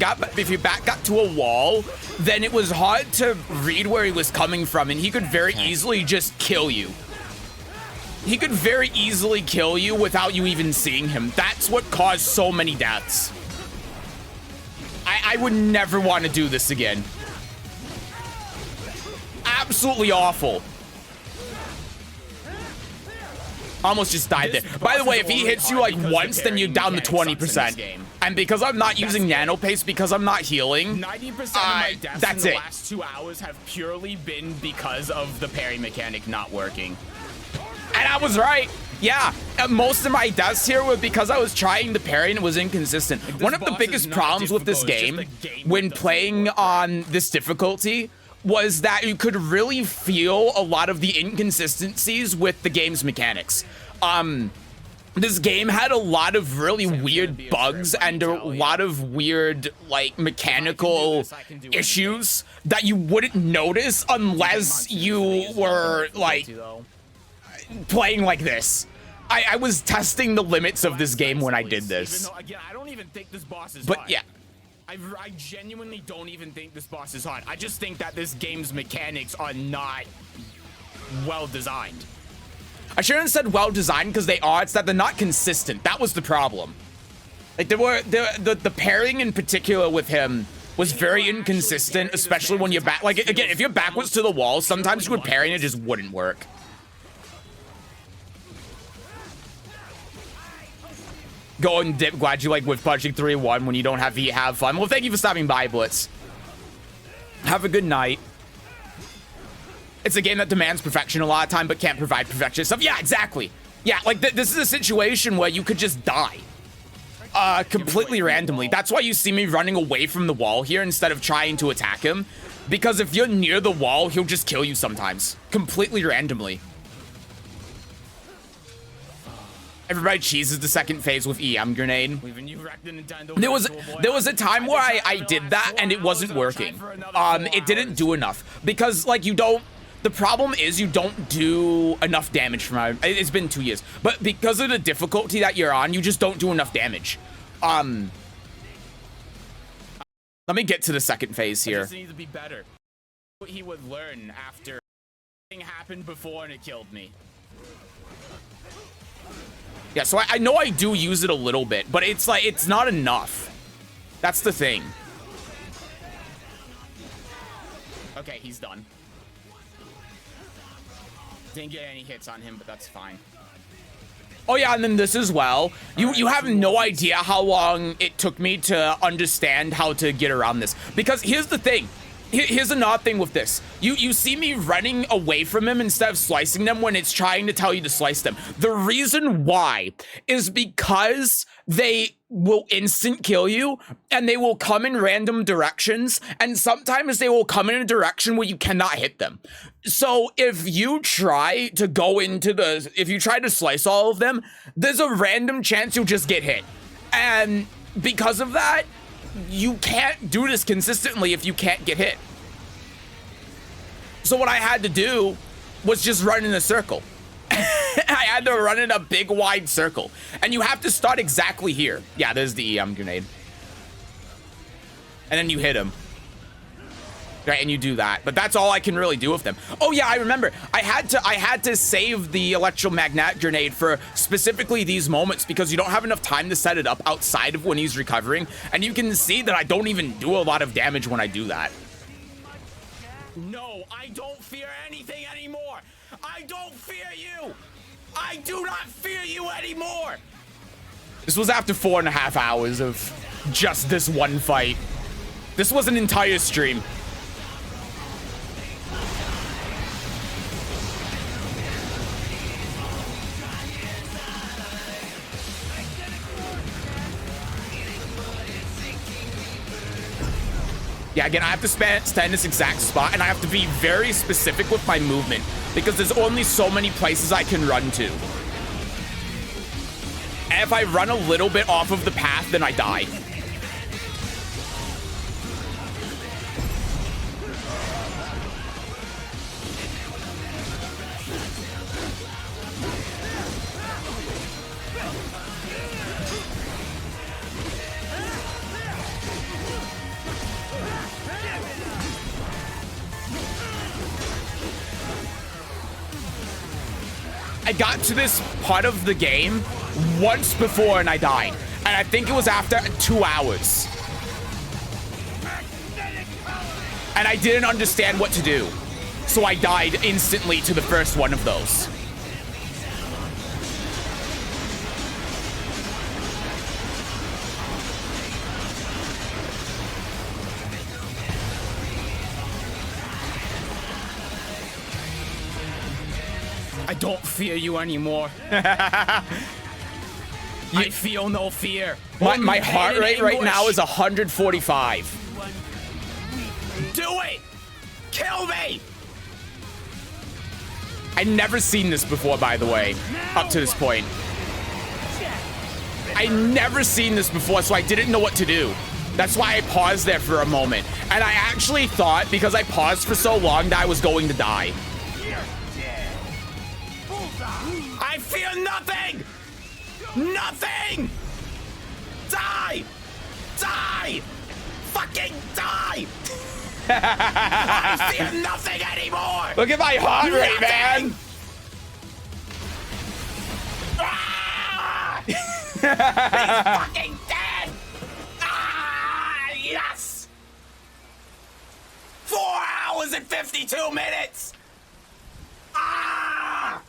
back got to a wall, then it was hard to read where he was coming from, and he could very easily just kill you. He could very easily kill you without you even seeing him. That's what caused so many deaths. I would never want to do this again. Absolutely awful. Almost just died there. By the way, if he hits you like once, then you're down to 20%. And because I'm not using nano paste, because I'm not healing, 90% of my deaths that's in the it. last 2 hours have purely been because of the parry mechanic not working. And I was right. Yeah, most of my deaths here were because I was trying to parry and it was inconsistent. One of the boss biggest is not problems with this difficult, game, it's just a game when with the playing on this difficulty, was that you could really feel a lot of the inconsistencies with the game's mechanics. This game had a lot of really weird bugs and a lot of weird, like, mechanical issues that you wouldn't notice unless you were, like, playing like this. I was testing the limits of this game when I did this. Even though, again, I don't even think this boss is But hard. yeah. I genuinely don't even think this boss is hard. I just think that this game's mechanics are not well designed. I shouldn't have said well designed because they are. It's that they're not consistent. That was the problem. Like the pairing in particular with him was very inconsistent, especially when you're back. Like again, if you're backwards to the wall, sometimes you would parry and it just wouldn't work. Go and dip. Glad you like with punching 3-1 when you don't have to have fun. Well, thank you for stopping by, Blitz. Have a good night. It's a game that demands perfection a lot of time, but can't provide perfection stuff. Yeah, exactly. Yeah, like this is a situation where you could just die. Completely randomly. That's why you see me running away from the wall here instead of trying to attack him. Because if you're near the wall, he'll just kill you sometimes. Completely randomly. Everybody cheeses the second phase with EM grenade. Even you wrecked the Nintendo There was Virtual Boy. there was a time where I tried did for the that last and it 4 wasn't hours, and I'm working. trying for another 4 It didn't hours. do enough because like you don't. The problem is you don't do enough damage from my. It's been 2 years, but because of the difficulty that you're on, you just don't do enough damage. Let me get to the second phase It here. just needs to be better. What he would learn after thing happened before and it killed me. Yeah, so I know I do use it a little bit, but it's like it's not enough. That's the thing. Okay, he's done. Didn't get any hits on him, but that's fine. Oh yeah, and then this as well. You have no idea how long it took me to understand how to get around this. Because here's the thing. Here's another thing with this. You see me running away from him instead of slicing them when it's trying to tell you to slice them. The reason why is because they will instant kill you and they will come in random directions, and sometimes they will come in a direction where you cannot hit them. So if you try to go into if you try to slice all of them, there's a random chance you'll just get hit. And because of that, you can't do this consistently if you can't get hit. So what I had to do was just run in a circle. I had to run in a big wide circle. And you have to start exactly here. Yeah, there's the EM grenade. And then you hit him. Right, and you do that. But that's all I can really do with them. Oh yeah, I remember. I had to save the electromagnetic grenade for specifically these moments because you don't have enough time to set it up outside of when he's recovering. And you can see that I don't even do a lot of damage when I do that. No, I don't fear anything anymore. I don't fear you. I do not fear you anymore. This was after 4.5 hours of just this one fight. This was an entire stream. Yeah, again, I have to stand this exact spot, and I have to be very specific with my movement because there's only so many places I can run to. And if I run a little bit off of the path, then I die. I got to this part of the game once before and I died. And I think it was after 2 hours. And I didn't understand what to do. So I died instantly to the first one of those. I don't fear you anymore. I feel no fear. My Only heart pain and rate right now anguish. is 145. Do it! Kill me! I'd never seen this before, by the way, up to this point. I never seen this before, so I didn't know what to do. That's why I paused there for a moment. And I actually thought, because I paused for so long, that I was going to die. I fear nothing! Nothing! Die! Die! Fucking die! I fear nothing anymore! Look at my heart rate, man! Ah! He's fucking dead! Ah! Yes! 4 hours and 52 minutes! Ah!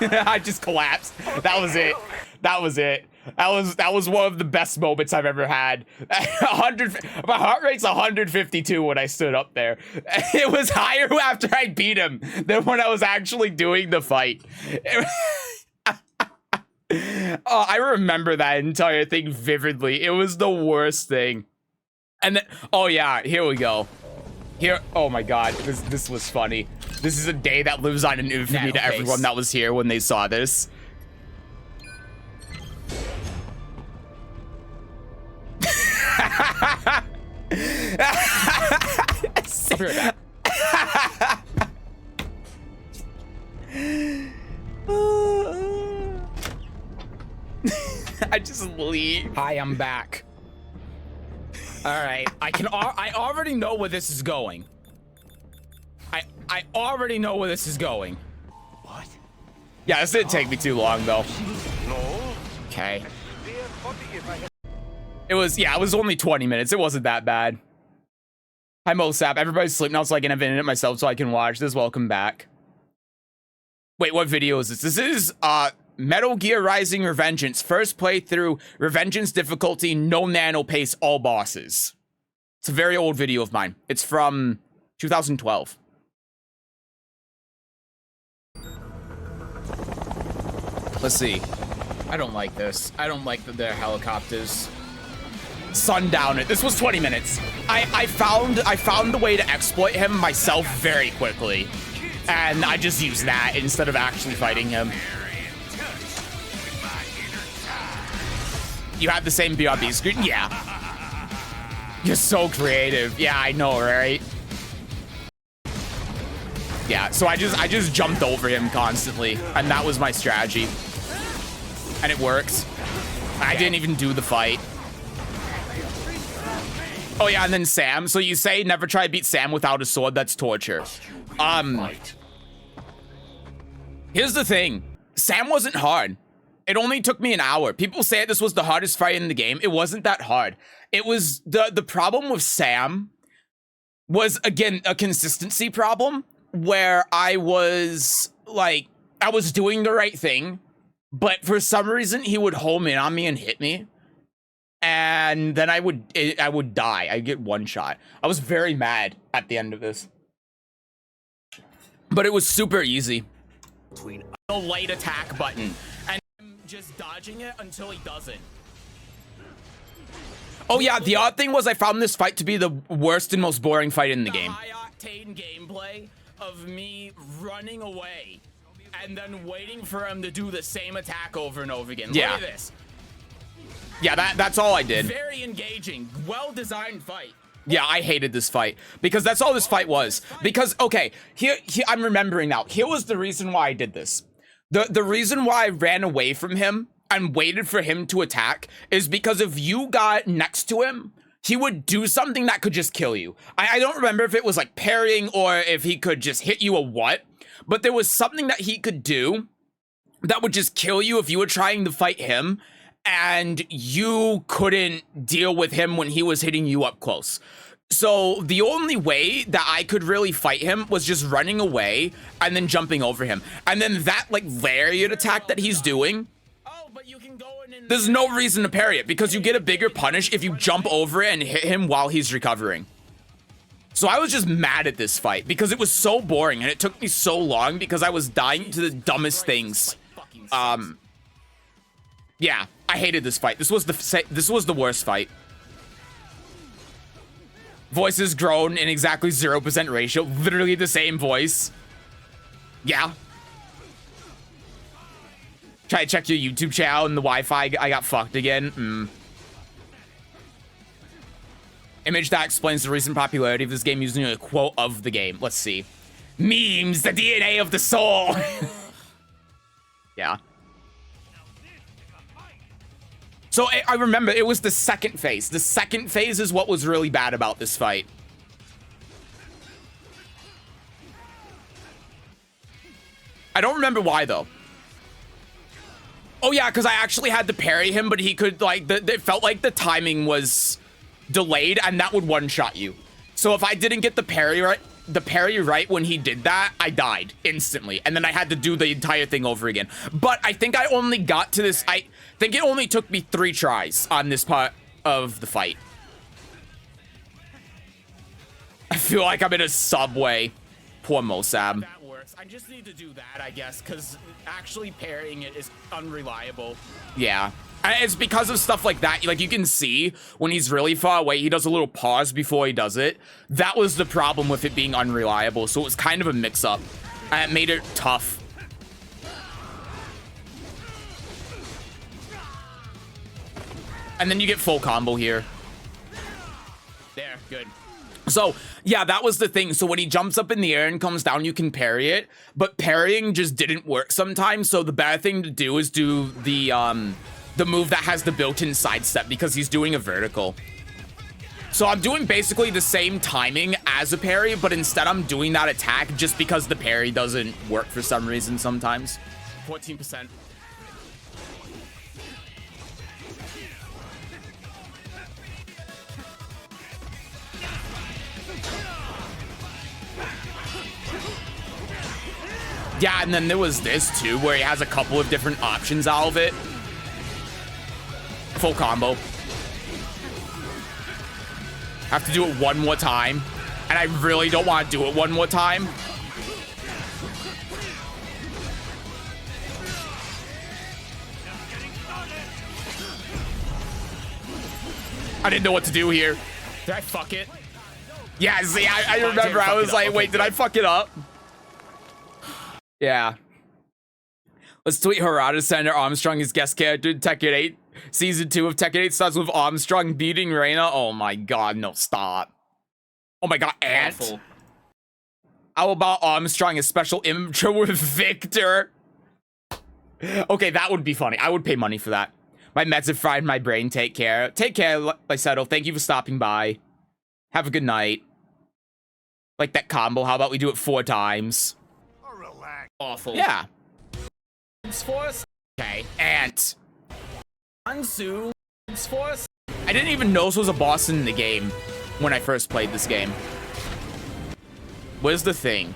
I just collapsed. That was it. That was it. That was one of the best moments I've ever had. 100. My heart rate's 152 when I stood up there. It was higher after I beat him than when I was actually doing the fight. Oh, I remember that entire thing vividly. It was the worst thing. And then, oh yeah, here we go. Here, oh my god, this was funny. This is a day that lives on in infamy to everyone that was here when they saw this. I just leave. Hi, I'm back. All right, I already know where this is going. I already know where this is going. What? Yeah, this didn't take me too long though. Okay. It was only 20 minutes. It wasn't that bad. Hi, Mosap. Everybody's sleeping now, so I can have internet myself so I can watch this. Welcome back. Wait, what video is this? This is Metal Gear Rising Revengeance. First playthrough, Revengeance difficulty, no nano pace, all bosses. It's a very old video of mine. It's from 2012. Let's see. I don't like this. I don't like the helicopters. Sundown it. This was 20 minutes. I found the way to exploit him myself very quickly. And I just used that instead of actually fighting him. You had the same BRB screen? Yeah. You're so creative. Yeah, I know, right? Yeah, so I just jumped over him constantly, and that was my strategy. And it worked. I didn't even do the fight. Oh yeah, and then Sam. So you say never try to beat Sam without a sword. That's torture. Here's the thing. Sam wasn't hard. It only took me an hour. People say this was the hardest fight in the game. It wasn't that hard. It was the problem with Sam was, again, a consistency problem where I was doing the right thing, but for some reason he would home in on me and hit me. And then I would die. I'd get one shot. I was very mad at the end of this. But it was super easy. Between the light attack button and just dodging it until he doesn't. Oh yeah, the odd thing was I found this fight to be the worst and most boring fight in the game. High-octane gameplay of me running away and then waiting for him to do the same attack over and over again. Yeah. Look at this. Yeah, that's all I did. Very engaging, well-designed fight. Yeah, I hated this fight because that's all this fight was. Because, okay, here I'm remembering now. Here was the reason why I did this. The reason why I ran away from him and waited for him to attack is because if you got next to him, he would do something that could just kill you. I don't remember if it was like parrying or if he could just hit you or what, but there was something that he could do that would just kill you if you were trying to fight him and you couldn't deal with him when he was hitting you up close. So the only way that I could really fight him was just running away and then jumping over him. And then that like lariat attack that he's doing, there's no reason to parry it because you get a bigger punish if you jump over it and hit him while he's recovering. So I was just mad at this fight because it was so boring and it took me so long because I was dying to the dumbest things. Yeah, I hated this fight. This was the worst fight. Voices grown in exactly 0% ratio. Literally the same voice. Yeah. Try to check your YouTube channel and the Wi-Fi. I got fucked again. Image that explains the recent popularity of this game using a quote of the game. Let's see. Memes, the DNA of the soul. Yeah. So I remember it was the second phase. The second phase is what was really bad about this fight. I don't remember why though. Oh yeah, because I actually had to parry him, but he could like, it felt like the timing was delayed and that would one-shot you. So if I didn't get the parry right when he did that, I died instantly. And then I had to do the entire thing over again. But I think I only got to this, I think it only took me 3 tries on this part of the fight. I feel like I'm in a subway. Poor Mosab. That works. works. I just need to do that, I guess, because actually parrying it is unreliable. Yeah. And it's because of stuff like that. Like, you can see when he's really far away, he does a little pause before he does it. That was the problem with it being unreliable. So it was kind of a mix-up. And it made it tough. And then you get full combo here. There, good. So, yeah, that was the thing. So when he jumps up in the air and comes down, you can parry it. But parrying just didn't work sometimes. So the better thing to do is do the move that has the built-in sidestep, because he's doing a vertical. So I'm doing basically the same timing as a parry, but instead I'm doing that attack just because the parry doesn't work for some reason sometimes. 14%. Yeah, and then there was this too, where he has a couple of different options out of it. Full combo. Have to do it one more time. And I really don't want to do it one more time. I didn't know what to do here. Did I fuck it? Yeah, see, I remember. I was like, wait, did I fuck it up? Yeah. Let's tweet Harada Senator Armstrong as guest character in Tekken 8. Season 2 of Tekken 8 starts with Armstrong beating Reina. Oh my god, no, stop. Oh my god, Ant. Awful. How about Armstrong, a special intro with Victor? Okay, that would be funny. I would pay money for that. My meds have fried my brain. Take care. Take care, Lysetto. Thank you for stopping by. Have a good night. Like that combo, how about we do it 4 times? Oh, relax. Awful. Yeah. Force. Okay, Ant. Ansu. Force. I didn't even know this was a boss in the game when I first played this game. Where's the thing?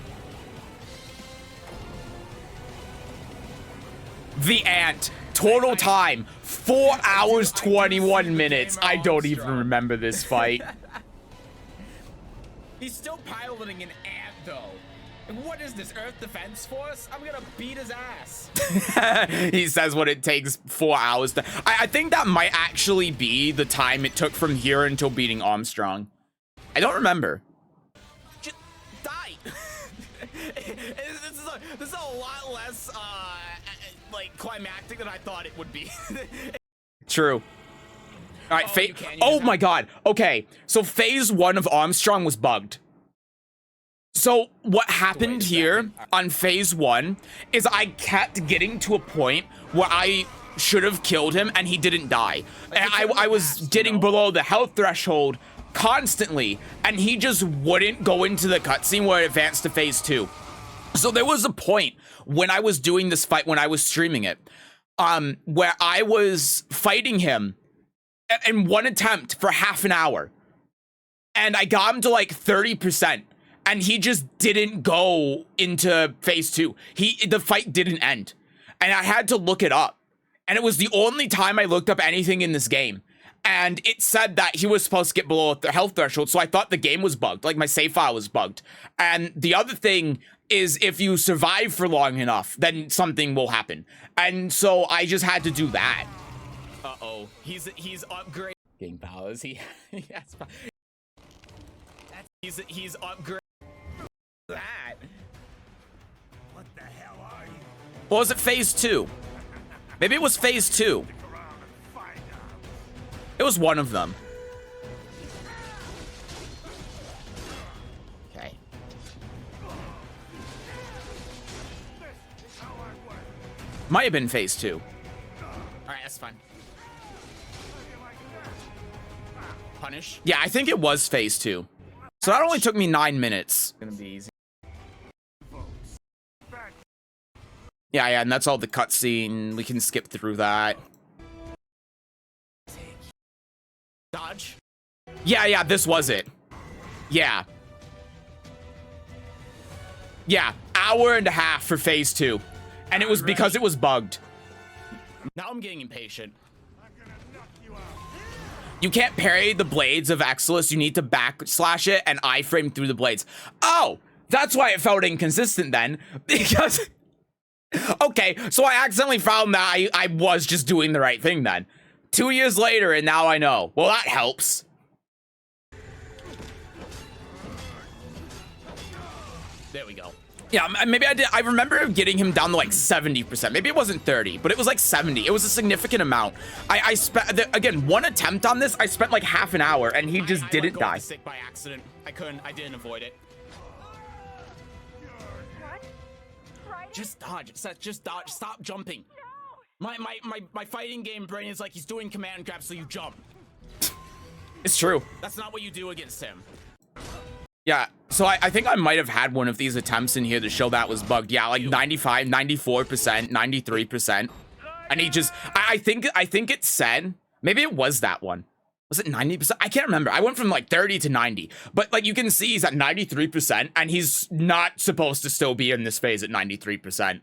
The Ant. Total time, 4 hours, 21 minutes. I don't even remember this fight. He's still piloting an ant, though. And what is this, Earth Defense Force? I'm gonna beat his ass. He says what it takes 4 hours to... I think that might actually be the time it took from here until beating Armstrong. I don't remember. Just die. This is a lot less, like, climactic than I thought it would be. True. All right, you can't use oh that. my god. Okay, so phase 1 of Armstrong was bugged. So what happened here on phase 1 is I kept getting to a point where I should have killed him and he didn't die. And I was getting below the health threshold constantly, and he just wouldn't go into the cutscene where it advanced to phase 2. So there was a point when I was doing this fight, when I was streaming it, where I was fighting him in one attempt for half an hour. And I got him to like 30%. And he just didn't go into phase 2. The fight didn't end. And I had to look it up. And it was the only time I looked up anything in this game. And it said that he was supposed to get below the health threshold. So I thought the game was bugged. Like my save file was bugged. And the other thing is if you survive for long enough, then something will happen. And so I just had to do that. Uh-oh. He's upgrading. Getting powers. He has He's upgrading that. What the hell are you? Or was it phase 2? Maybe it was phase 2. Around and find out. It was one of them. Okay. This is how I work. Might have been phase 2. Alright, that's fine. Punish. Yeah, I think it was phase 2. So that only took me 9 minutes. Gonna be easy. Yeah, and that's all the cutscene. We can skip through that. Dodge. Yeah, this was it. Yeah. Yeah, hour and a half for phase 2. And it was because it was bugged. Now I'm getting impatient. You can't parry the blades of Exilus. You need to backslash it and iframe through the blades. Oh, That's why it felt inconsistent then, because... Okay, so I accidentally found that I was just doing the right thing then. 2 years later, and now I know. Well, that helps. There we go. Yeah, maybe I did. I remember getting him down to like 70%. Maybe it wasn't 30, but it was like 70. It was a significant amount. I spent, again, one attempt on this, I spent like half an hour, and he just didn't die. Sick by accident. I didn't avoid it. Just dodge. Just dodge. Stop jumping. My fighting game brain is like he's doing command grab, so you jump. It's true. That's not what you do against him. Yeah, so I think I might have had one of these attempts in here to show that was bugged. Yeah, like 95, 94%, 93%. And he just, I think it said, maybe it was that one. Was it 90%? I can't remember. I went from like 30 to 90. But like you can see he's at 93% and he's not supposed to still be in this phase at 93%.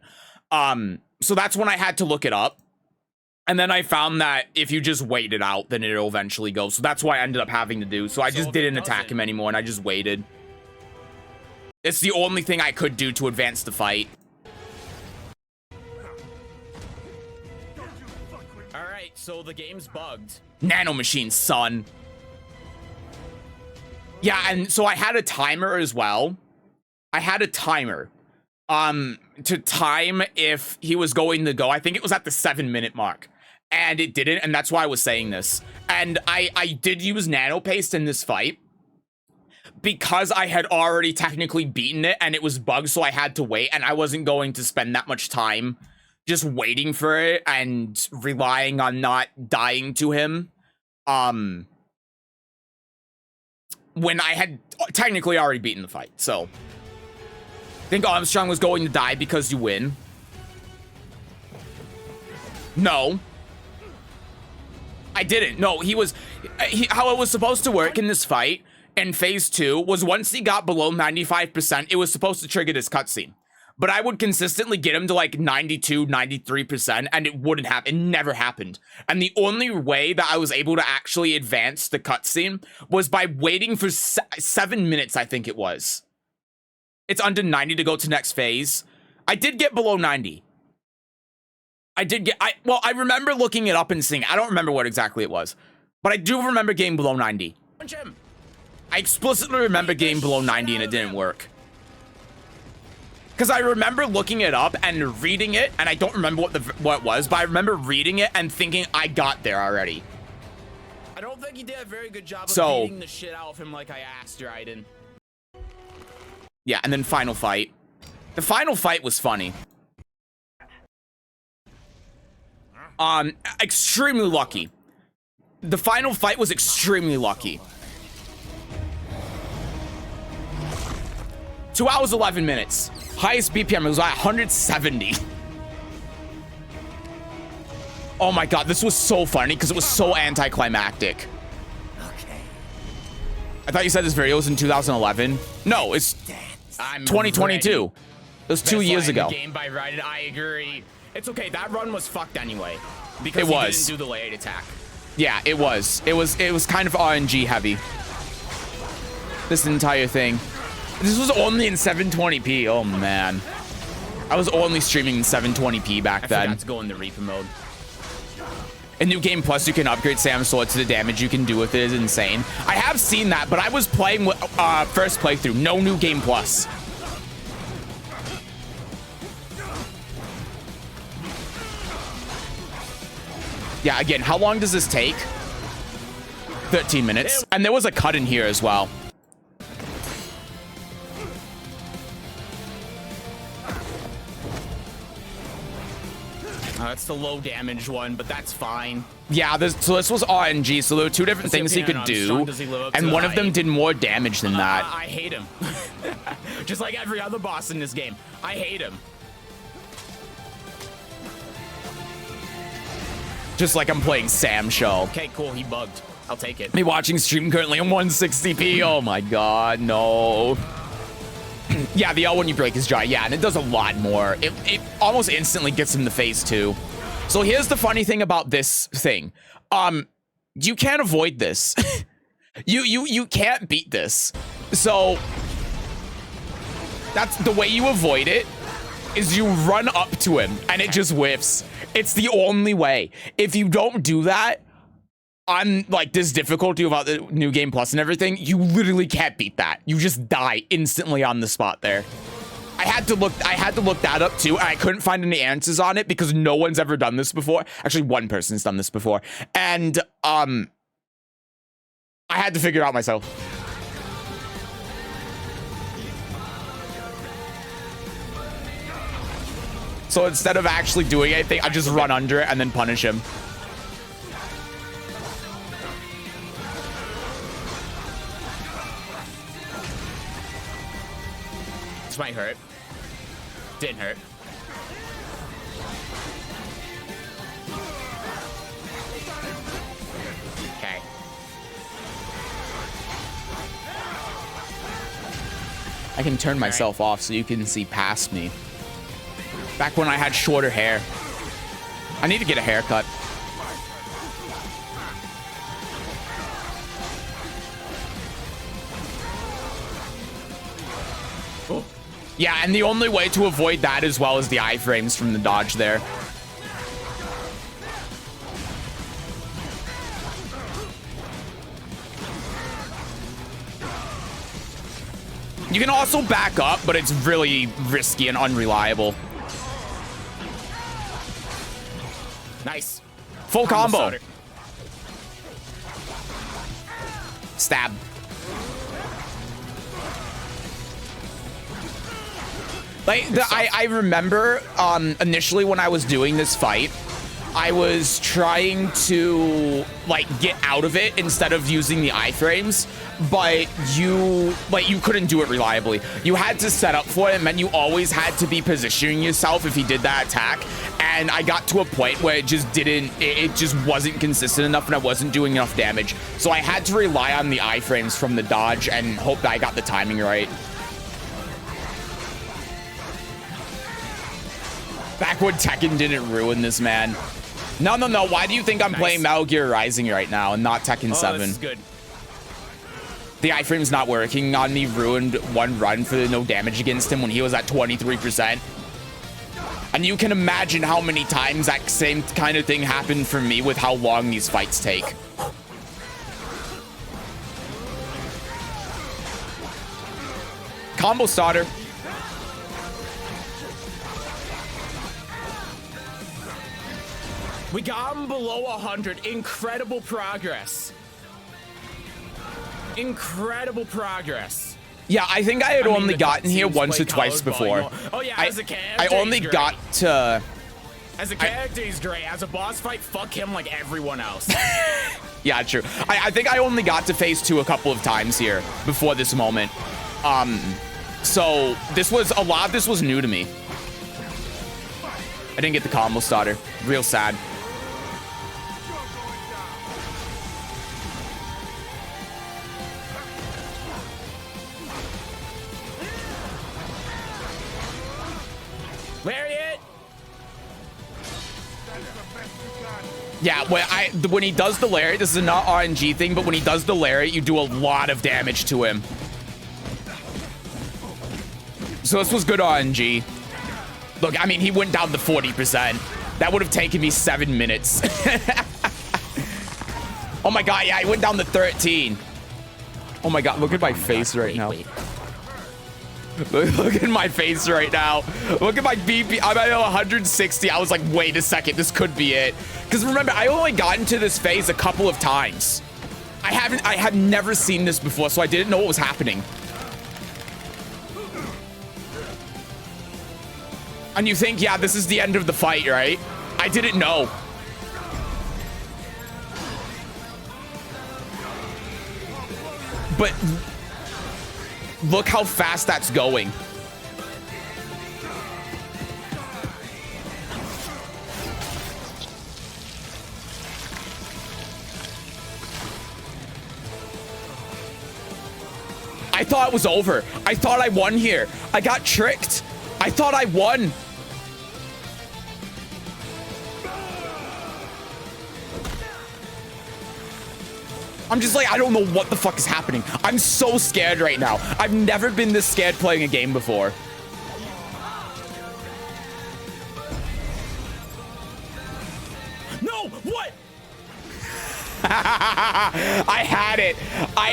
So that's when I had to look it up. And then I found that if you just wait it out, then it'll eventually go. So that's why I ended up having to do. So I just didn't attack him anymore and I just waited. It's the only thing I could do to advance the fight. All right, so the game's bugged. Nanomachine, son. Yeah, and so I had a timer as well. I had a timer to time if he was going to go. I think it was at the 7-minute mark. And it didn't, and that's why I was saying this. And I did use nano paste in this fight because I had already technically beaten it and it was bugged, so I had to wait, and I wasn't going to spend that much time just waiting for it and relying on not dying to him. When I had technically already beaten the fight, so I think Armstrong was going to die because you win. No. I didn't. No, how it was supposed to work in this fight in phase 2 was once he got below 95%, it was supposed to trigger this cutscene. But I would consistently get him to like 92, 93%, and it wouldn't happen. It never happened. And the only way that I was able to actually advance the cutscene was by waiting for 7 minutes, I think it was. It's under 90 to go to next phase. I did get below 90. Well, I remember looking it up and seeing, I don't remember what exactly it was, but I do remember getting below 90. Punch him. I explicitly remember getting below 90 and it didn't work. Because I remember looking it up and reading it, and I don't remember what it was, but I remember reading it and thinking I got there already. I don't think you did a very good job of beating the shit out of him like I asked, Raiden. Yeah, and then final fight. The final fight was funny. Extremely lucky. The final fight was extremely lucky. 2 hours, 11 minutes. Highest BPM was at 170. Oh my god, this was so funny because it was so anticlimactic. Okay. I thought you said this video was in 2011. No, it's 2022. It was 2 years ago. Game by Raiden. I agree. It's okay. That run was fucked anyway because it was. He didn't do the late attack. Yeah, it was. It was kind of RNG heavy. This entire thing. This was only in 720p. Oh man, I was only streaming in 720p back then. I forgot to go into Reaper mode. In New Game Plus, you can upgrade Sam's sword to the damage you can do with it is insane. I have seen that, but I was playing with first playthrough, no New Game Plus. Yeah, again, how long does this take? 13 minutes. And there was a cut in here as well. That's the low damage one, but that's fine. Yeah, so this was RNG, so there were two different things he could do, and one of them did more damage than that. I hate him. Just like every other boss in this game. I hate him. Just like I'm playing Sam Show. Okay, cool, he bugged. I'll take it. Me watching stream currently on 160p. Oh my god, no. Yeah, the L when you break his jaw. Yeah, and it does a lot more. It almost instantly gets him to phase 2. So here's the funny thing about this thing. You can't avoid this. you can't beat this. So That's the way you avoid it, is you run up to him and it just whiffs. It's the only way. If you don't do that on like this difficulty about the new game plus and everything, you literally can't beat that. You just die instantly on the spot there. I had to look that up too, and I couldn't find any answers on it because no one's ever done this before. Actually, one person's done this before. And I had to figure it out myself. So instead of actually doing anything, I just run under it and then punish him. This might hurt. Didn't hurt. Okay. I can turn myself off so you can see past me. Back when I had shorter hair. I need to get a haircut. Oh. Yeah, and the only way to avoid that as well is the iframes from the dodge there. You can also back up, but it's really risky and unreliable. Nice. Full combo. Stab. Like I remember initially when I was doing this fight, I was trying to like get out of it instead of using the iframes, but you couldn't do it reliably. You had to set up for it, and then you always had to be positioning yourself if he did that attack. And I got to a point where it just wasn't consistent enough, and I wasn't doing enough damage. So I had to rely on the iframes from the dodge and hope that I got the timing right. Back when Tekken didn't ruin this, man. No. Why do you think I'm playing Metal Gear Rising right now and not Tekken 7? This is good. The iframe's not working on me ruined one run for no damage against him when he was at 23%. And you can imagine how many times that same kind of thing happened for me with how long these fights take. Combo starter. We got him below 100. Incredible progress. Incredible progress. Yeah, I think I had only gotten here once or twice before. Oh yeah, as a character, I only got to... As a character, he's great. As a boss fight, fuck him like everyone else. Yeah, true. I think I only got to phase 2 a couple of times here before this moment. So a lot of this was new to me. I didn't get the combo starter. Real sad. Lariat! Yeah, when he does the lariat, this is a not RNG thing, but when he does the lariat, you do a lot of damage to him. So this was good RNG. Look, I mean, he went down to 40%. That would have taken me 7 minutes. Oh my god, yeah, he went down to 13. Oh my god, look at my face right now. Look at my face right now. Look at my BP. I'm at 160. I was like, wait a second, this could be it. Because remember, I only got into this phase a couple of times. I have never seen this before, so I didn't know what was happening. And you think, yeah, this is the end of the fight, right? I didn't know. But look how fast that's going. I thought it was over. I thought I won here. I got tricked. I thought I won. I'm just like, I don't know what the fuck is happening. I'm so scared right now. I've never been this scared playing a game before. No, what? I had it. I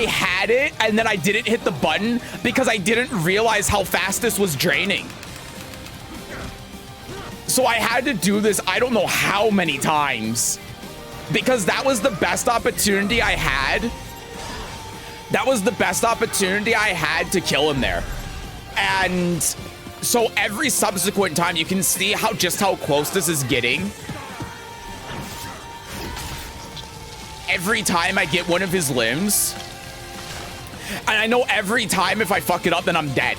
had it, and then I didn't hit the button because I didn't realize how fast this was draining. So I had to do this I don't know how many times because that was the best opportunity I had. That was the best opportunity I had to kill him there. And so every subsequent time you can see just how close this is getting. Every time I get one of his limbs. And I know every time if I fuck it up, then I'm dead.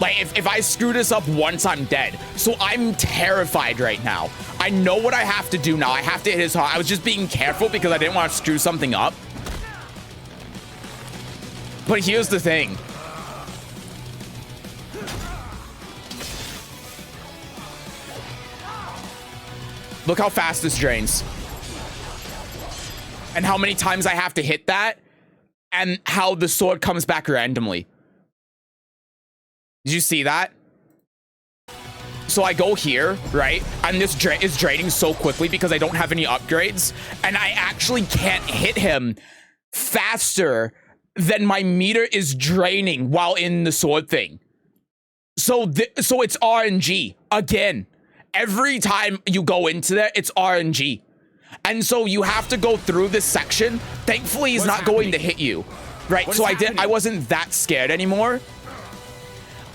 Like, if I screw this up once, I'm dead. So I'm terrified right now. I know what I have to do now. I have to hit his heart. I was just being careful because I didn't want to screw something up. But here's the thing. Look how fast this drains. And how many times I have to hit that. And how the sword comes back randomly. Did you see that? So I go here, right? And this is draining so quickly because I don't have any upgrades. And I actually can't hit him faster than my meter is draining while in the sword thing. So it's RNG again. Every time you go into there, it's RNG. And so you have to go through this section. Thankfully, he's not going to hit you, right? So I wasn't that scared anymore.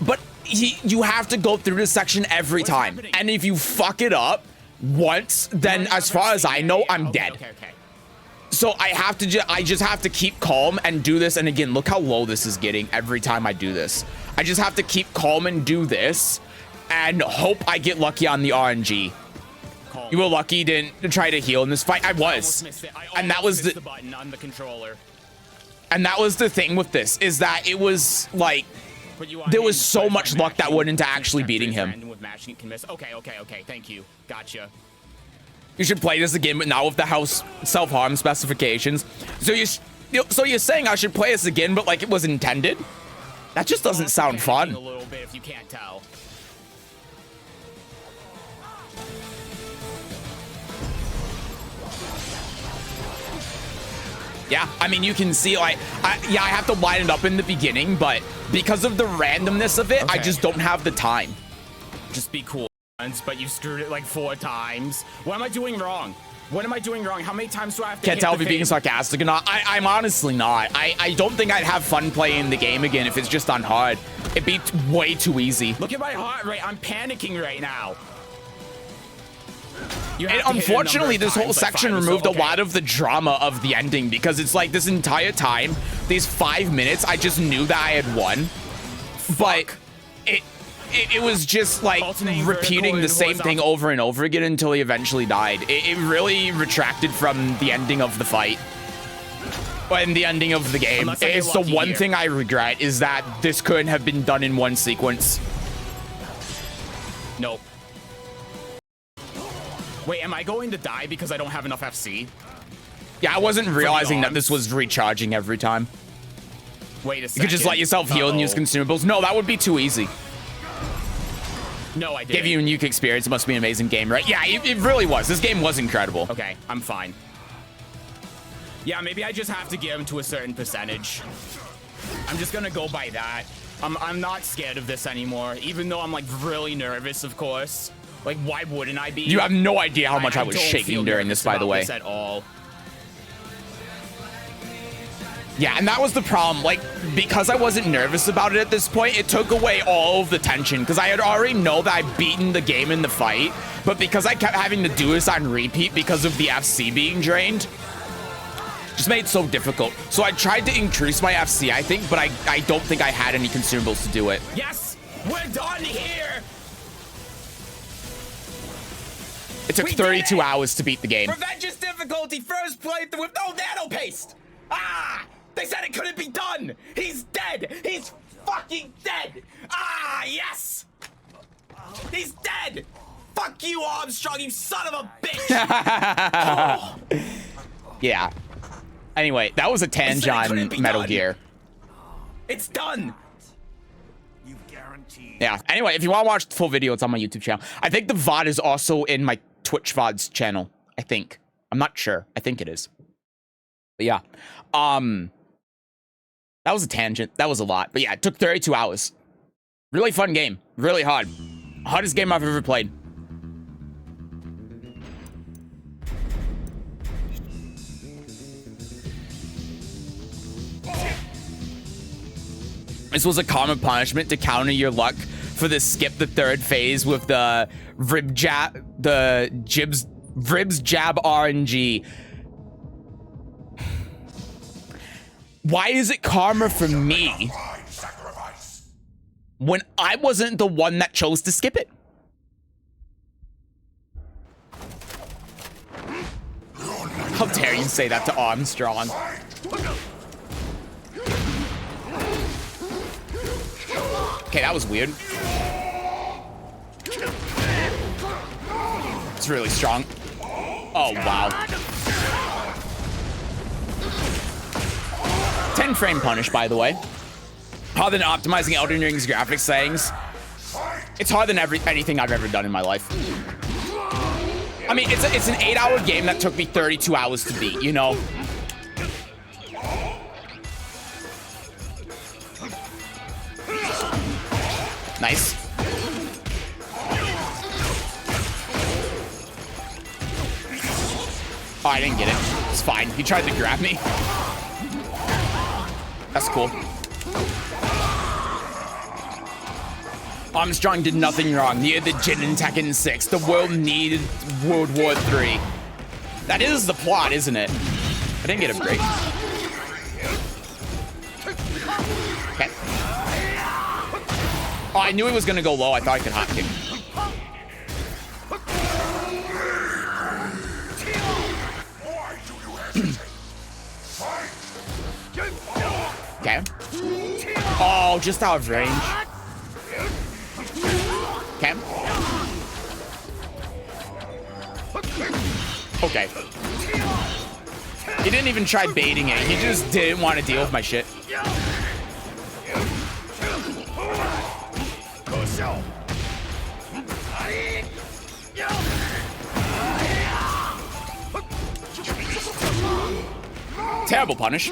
But you have to go through this section every time. And if you fuck it up once, then as far as I know, I'm dead. Okay. So I just have to keep calm and do this. And again, look how low this is getting every time I do this. I just have to keep calm and do this and hope I get lucky on the RNG. You were lucky to try to heal in this fight. I was. And that was the button on the controller. And that was the thing with this, is that it was like there was so much luck that went into actually beating him. Okay, thank you. Gotcha. You should play this again, but now with the house self-harm specifications. So you're saying I should play this again, but like it was intended? That just doesn't sound fun. A little bit if you can't tell. Yeah, I mean, you can see, like, I have to line it up in the beginning, but because of the randomness of it, I just don't have the time. Just be cool, but you screwed it like 4 times. What am I doing wrong? What am I doing wrong? How many times do I have to Can't tell if you're being sarcastic or not. I'm honestly not. I don't think I'd have fun playing the game again if it's just on hard. It'd be way too easy. Look at my heart rate. I'm panicking right now. And unfortunately, this whole section removed a lot of the drama of the ending because it's like this entire time, these 5 minutes, I just knew that I had won. But it was just like repeating the same thing over and over again until he eventually died. It really retracted from the ending of the fight. And the ending of the game. It's the one thing I regret is that this couldn't have been done in one sequence. Nope. Wait, am I going to die because I don't have enough FC? Yeah, I wasn't realizing that this was recharging every time. Wait a second. You could just let yourself heal and use consumables. No, that would be too easy. No, I didn't. Give you a unique experience. It must be an amazing game, right? Yeah, it really was. This game was incredible. Okay, I'm fine. Yeah, maybe I just have to get him to a certain percentage. I'm just gonna go by that. I'm not scared of this anymore, even though I'm like really nervous, of course. Like, why wouldn't I be? You have no idea how much I was shaking during this, by the way. At all. Yeah, and that was the problem. Like, because I wasn't nervous about it at this point, it took away all of the tension. Because I had already know that I'd beaten the game in the fight. But because I kept having to do this on repeat because of the FC being drained, just made it so difficult. So I tried to increase my FC, I think, but I don't think I had any consumables to do it. Yes! We're done here! It took 32 hours to beat the game. Revenge's difficulty, first playthrough with no nano paste! Ah! They said it couldn't be done! He's dead! He's fucking dead! Ah, yes! He's dead! Fuck you, Armstrong, you son of a bitch! Yeah. Anyway, that was a tangent on Metal Gear. It's done. You guaranteed. Yeah. Anyway, if you want to watch the full video, it's on my YouTube channel. I think the VOD is also in my Twitch VODs channel. I think. I'm not sure. I think it is. But yeah. That was a tangent. That was a lot. But yeah, it took 32 hours. Really fun game. Really hard. Hardest game I've ever played. This was a common punishment to counter your luck for the skip the third phase with the Vribs jab RNG. Why is it karma for me Fine sacrifice. when I wasn't the one that chose to skip it? How dare you say that to Armstrong? Okay, that was weird. It's really strong. Oh, wow. 10 frame punish, by the way. Harder than optimizing Elden Ring's graphics settings. It's harder than anything I've ever done in my life. I mean, it's an 8-hour game that took me 32 hours to beat, you know? Nice. Oh, I didn't get it. It's fine. He tried to grab me. That's cool. Armstrong did nothing wrong. Neither did Jin and Tekken 6. The world needed World War III. That is the plot, isn't it? I didn't get a break. Okay. Oh, I knew he was gonna go low. I thought I could hot kick. Okay. Oh, just out of range. Okay. Okay. He didn't even try baiting it. He just didn't want to deal with my shit. Terrible punish.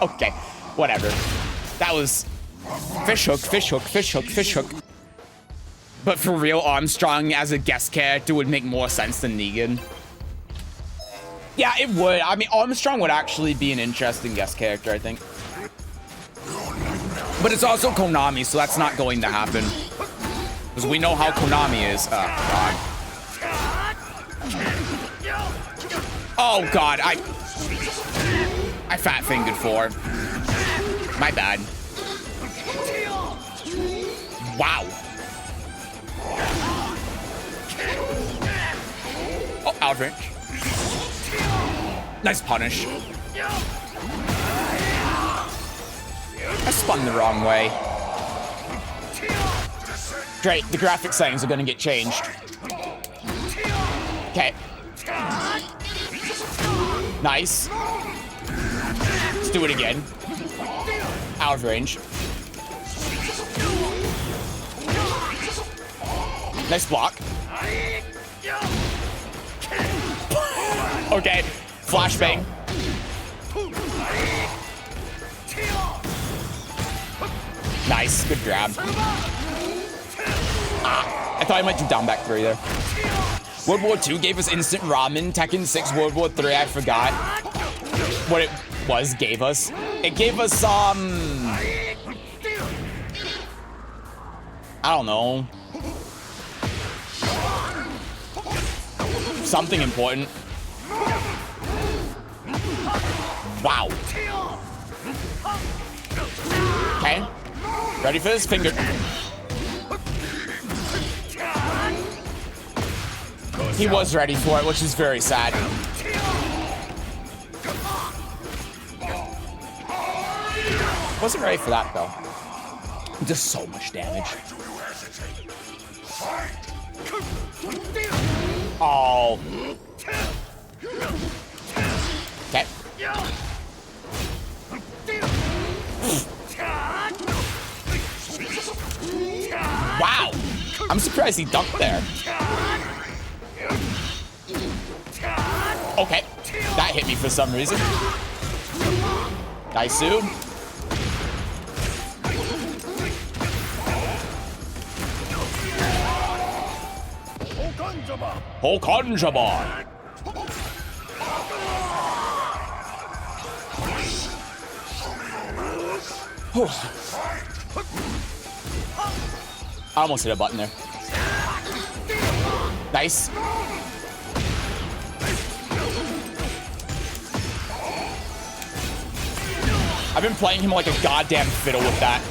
Okay, whatever. That was fish hook, fish hook, fish hook, fish hook. But for real, Armstrong as a guest character would make more sense than Negan. Yeah, it would. I mean, Armstrong would actually be an interesting guest character, I think. But it's also Konami, so that's not going to happen. Because we know how Konami is. Oh, God. Oh, God. I fat-fingered forward. My bad. Wow. Oh, out of range. Nice punish. I spun the wrong way. Great, the graphic settings are gonna get changed. Okay. Nice. Let's do it again. Out of range. Nice block. Okay, flashbang. Nice, good grab. I thought I might do down back 3 there. World War II gave us instant ramen. Tekken 6 World War III, I forgot what it was gave us. It gave us I don't know. Something important. Wow. Okay. Ready for this finger. He was ready for it, which is very sad. Wasn't ready for that, though. Just so much damage. Oh. Okay. Wow. I'm surprised he dunked there. Okay. That hit me for some reason. Daisu. Hokonjaba. I almost hit a button there. Nice. I've been playing him like a goddamn fiddle with that.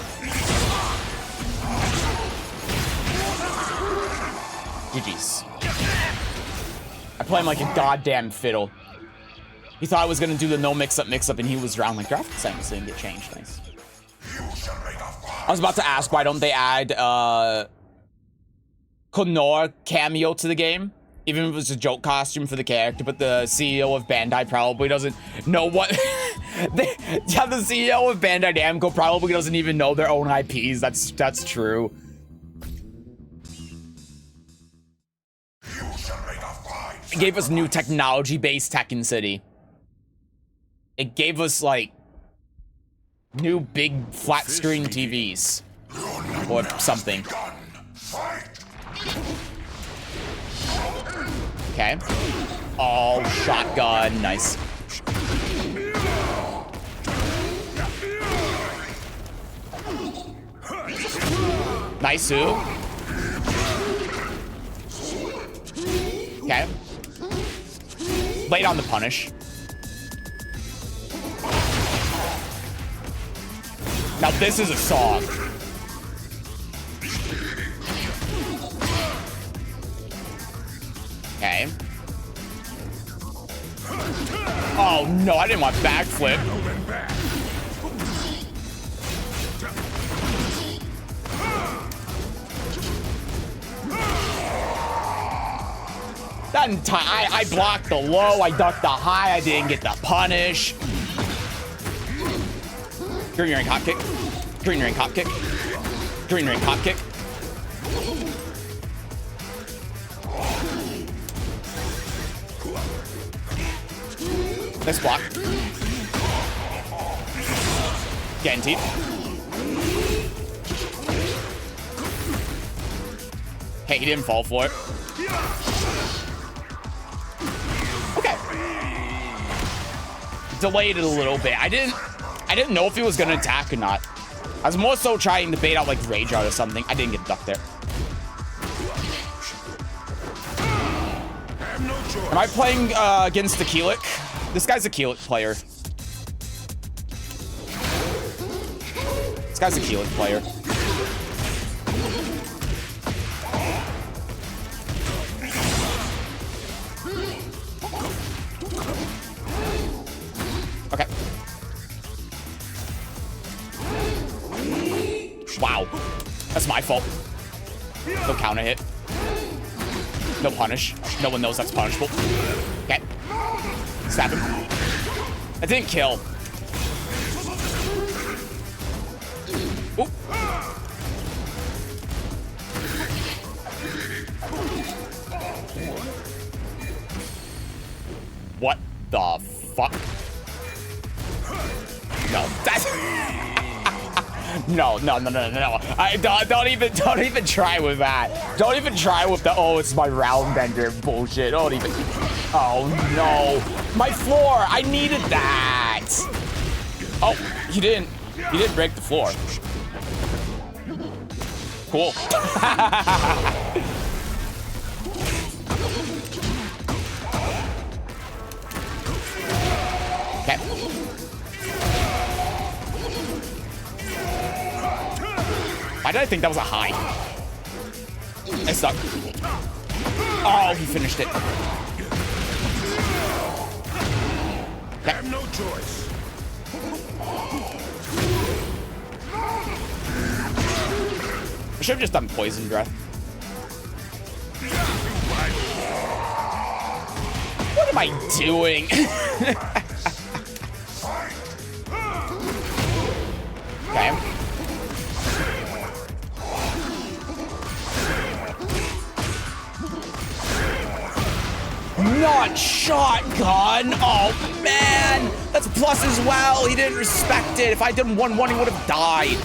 GG's. I play him like a goddamn fiddle. He thought I was gonna do the no mix-up, and he was around like graphic settings didn't get changed. Nice. I was about to ask why don't they add Konnor cameo to the game, even if it was a joke costume for the character, but the CEO of Bandai probably doesn't know what. The CEO of Bandai Namco probably doesn't even know their own IPs. That's true. It gave us new technology-based Tekken City. It gave us like new big flat screen TVs or something. Okay. Oh, shotgun. Nice. Nice. Okay. Late on the punish. Now this is a song. Okay. Oh no, I didn't want backflip. That entire, I blocked the low, I ducked the high, I didn't get the punish. Green ring hop kick. Green ring hop kick. Green ring hop kick. Nice block. Guaranteed. Hey, he didn't fall for it. Okay. Delayed it a little bit. I didn't know if he was gonna attack or not. I was more so trying to bait out like Rage Art or something. I didn't get ducked there. Am I playing against the Keelik? This guy's a Keelik player. This guy's a Keelik player. Okay. Wow. That's my fault. No counter hit. No punish. No one knows that's punishable. Okay. Stab him. That didn't kill. Oop. What the fuck? No, that's no. Don't even try with that. Don't even try with the it's my round bender bullshit. Don't even. Oh no, my floor. I needed that. Oh, he didn't break the floor. Cool. Okay. Why did I think that was a high? I suck. Oh, he finished it. Okay. I have no choice. I should have just done poison breath. What am I doing? Okay. Not shotgun. Oh, man. That's a plus as well. He didn't respect it. If I did 1-1, he would have died.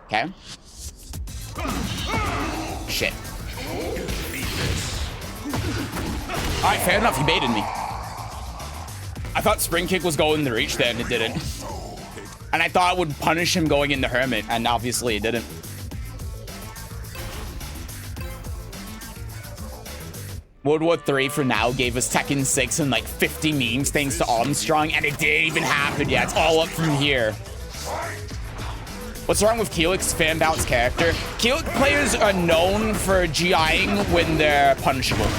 Okay. Shit. All right, fair enough. He baited me. I thought Spring Kick was going to reach there, and it didn't. And I thought it would punish him going into Hermit, and obviously it didn't. World War 3 for now gave us Tekken 6 and like 50 memes thanks to Armstrong, and it didn't even happen yet. It's all up from here. What's wrong with Keelik's fan bounce character? Keelik players are known for GIing when they're punishable.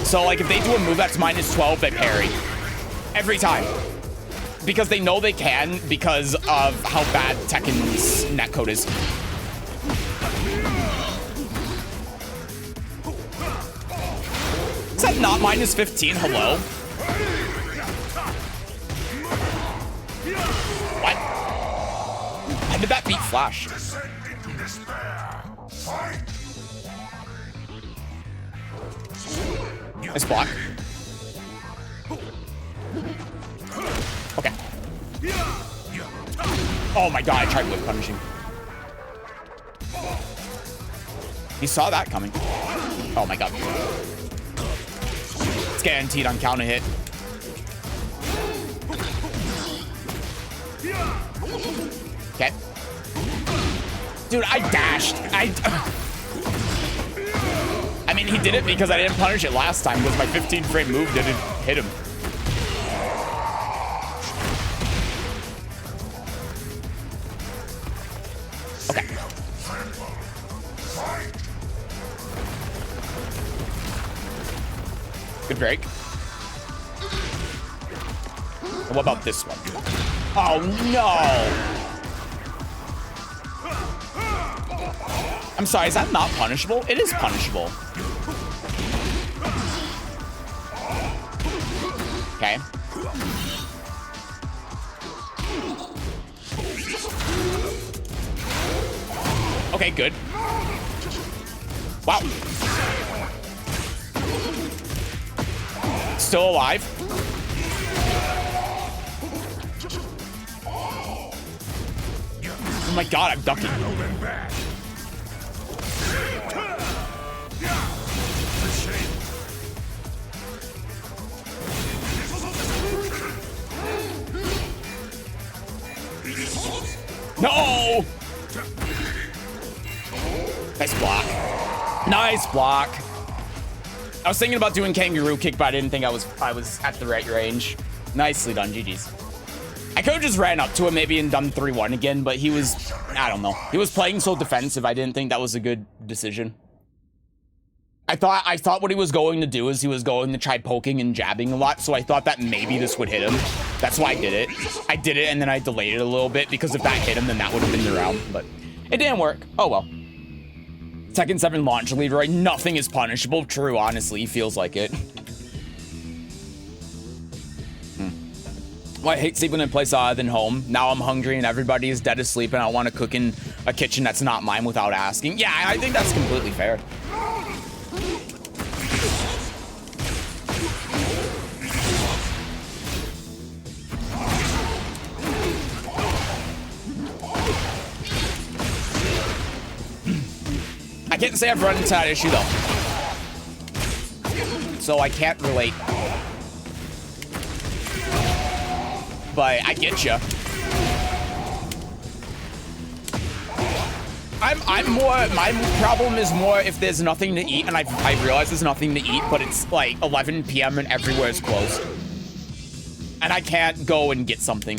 So like if they do a move that's -12, they parry. Every time. Because they know they can because of how bad Tekken's netcode is. Is that not -15? Hello? What? How did that beat Flash? Nice block. Okay. Oh my god, I tried whip punishing. He saw that coming. Oh my god. It's guaranteed on counter hit. Okay. Dude, I dashed. I mean, he did it because I didn't punish it last time because my 15 frame move didn't hit him. Okay. Good break. And what about this one? Oh, no. I'm sorry, is that not punishable? It is punishable. Okay. Okay, good. Wow. Still alive. Oh my god, I'm ducking. No! Nice block. Nice block. I was thinking about doing kangaroo kick, but I didn't think I was at the right range. Nicely done, GG's. I could have just ran up to him maybe and done 3-1 again, but he was, I don't know. He was playing so defensive, I didn't think that was a good decision. I thought what he was going to do is he was going to try poking and jabbing a lot, so I thought that maybe this would hit him. That's why I did it. I did it and then I delayed it a little bit because if that hit him, then that would have been the round, but it didn't work. Oh well. Tekken 7 launch leader, right? Nothing is punishable. True, honestly, feels like it. Well, I hate sleeping in a place other than home. Now I'm hungry and everybody is dead asleep and I want to cook in a kitchen that's not mine without asking. Yeah, I think that's completely fair. I can't say I've run into that issue though, so I can't relate. But I get you. I'm more. My problem is more if there's nothing to eat, and I realize there's nothing to eat, but it's like 11 p.m. and everywhere is closed, and I can't go and get something.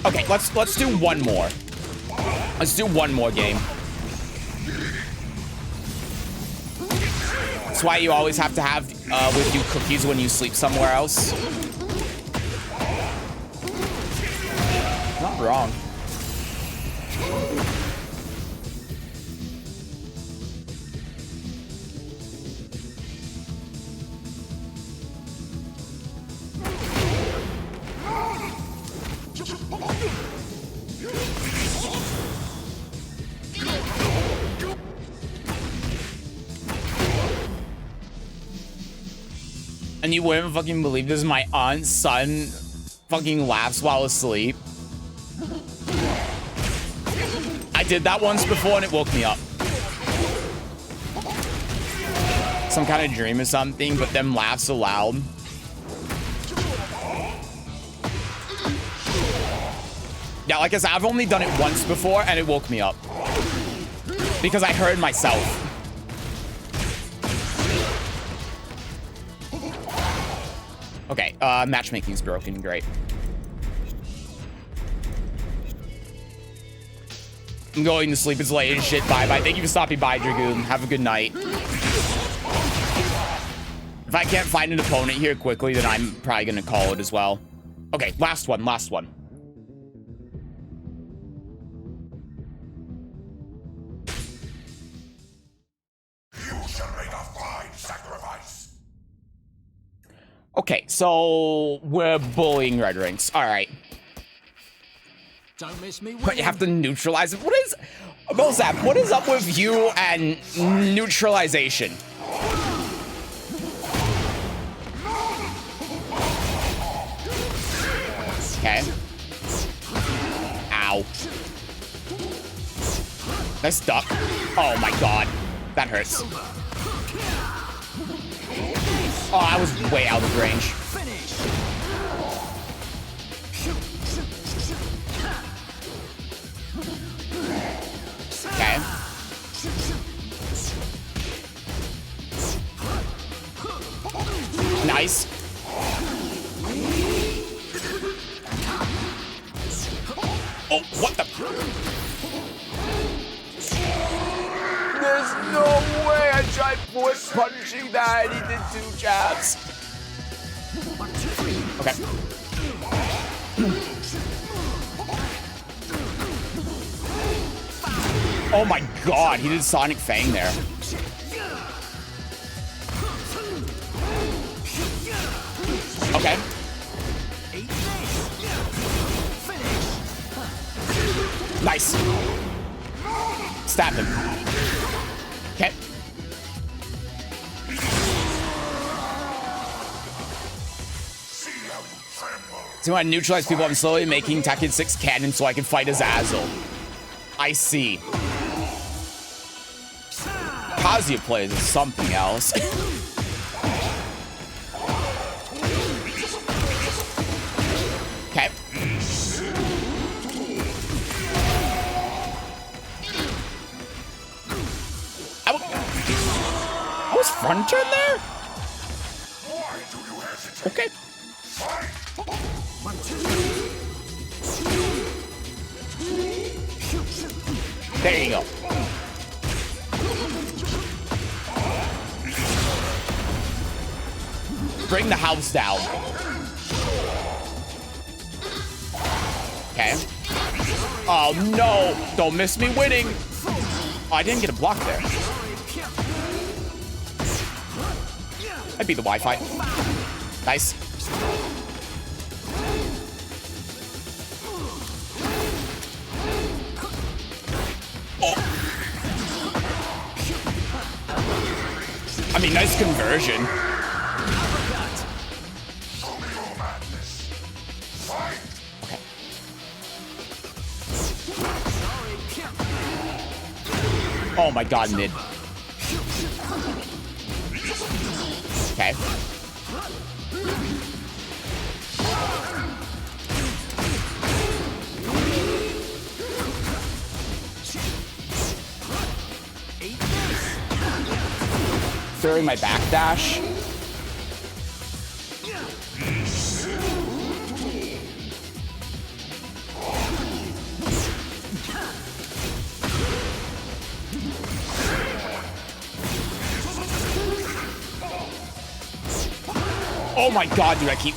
Okay, let's do one more. Let's do one more game. That's why you always have to have with you cookies when you sleep somewhere else. wrong. And you wouldn't fucking believe this, my aunt's son fucking laughs while asleep. I did that once before and it woke me up. Some kind of dream or something, but them laugh so loud. Yeah, like I said, I've only done it once before and it woke me up. Because I heard myself. Okay, matchmaking's broken, great. I'm going to sleep, it's late as shit, bye-bye. Thank you for stopping by, Dragoon. Have a good night. If I can't find an opponent here quickly, then I'm probably gonna call it as well. Okay, last one, last one. You shall make a fine sacrifice. Okay, so we're bullying red rings. All right. Don't miss me. But you have to neutralize it. What is, Mozap, what is up with you and neutralization? Okay. Ow. Nice duck. Oh my god. That hurts. Oh, I was way out of range. Okay. Nice. Oh, what the? There's no way I tried force punching that. He did 2 jabs. Okay. Oh my god, he did Sonic Fang there. Okay. Nice. Stab him. Okay. So I neutralize people, I'm slowly making Tekken 6 canon so I can fight Azazel. I see. Kazuya plays is something else. Okay. I was front turn there? Okay. There you go. Bring the house down. Okay. Oh no! Don't miss me winning. Oh, I didn't get a block there. I beat the Wi-Fi. Nice. Oh. I mean, nice conversion. Okay. Oh my god, mid. Okay. During my backdash. Oh my god, dude, I keep...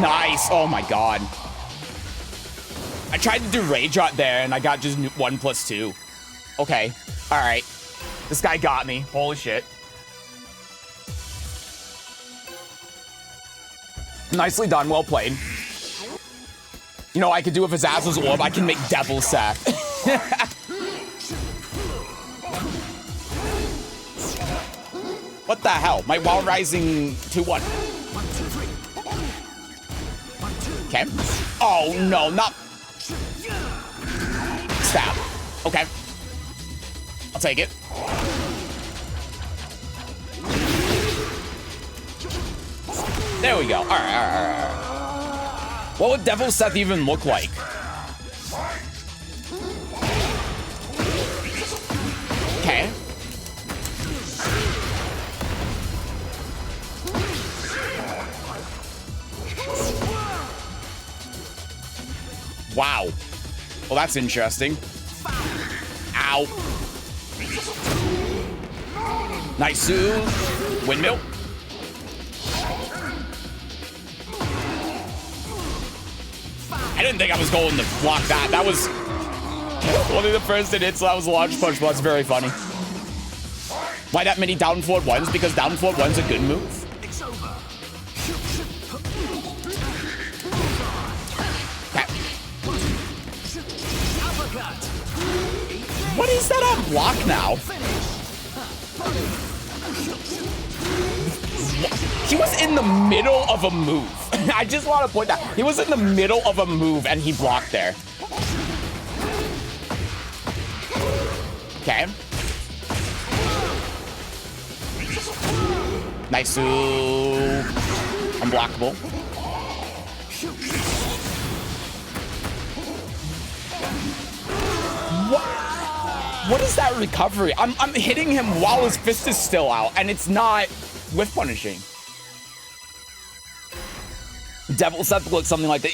Nice. Oh my god. I tried to do Rage Art there and I got just 1+2. Okay. Alright. This guy got me. Holy shit. Nicely done. Well played. You know, I could do with Azazel's Orb. I can make Devil Sack. What the hell? My Wild Rising 2-1. Okay. Oh, no, not... Stab. Okay. I'll take it. There we go. All right. What would Devil Seth even look like? Okay. Wow. Well, that's interesting. Ow. Nice. Windmill. I didn't think I was going to block that. That was only the first it hit, so that was a launch punch, but that's very funny. Why that many down forward ones? Because down forward one's a good move. What is that on block now? He was in the middle of a move. I just want to point that. He was in the middle of a move and he blocked there. Okay. Nice. Unblockable. What is that recovery? I'm hitting him while his fist is still out, and it's not whiff punishing. Devil Seth looks something like that.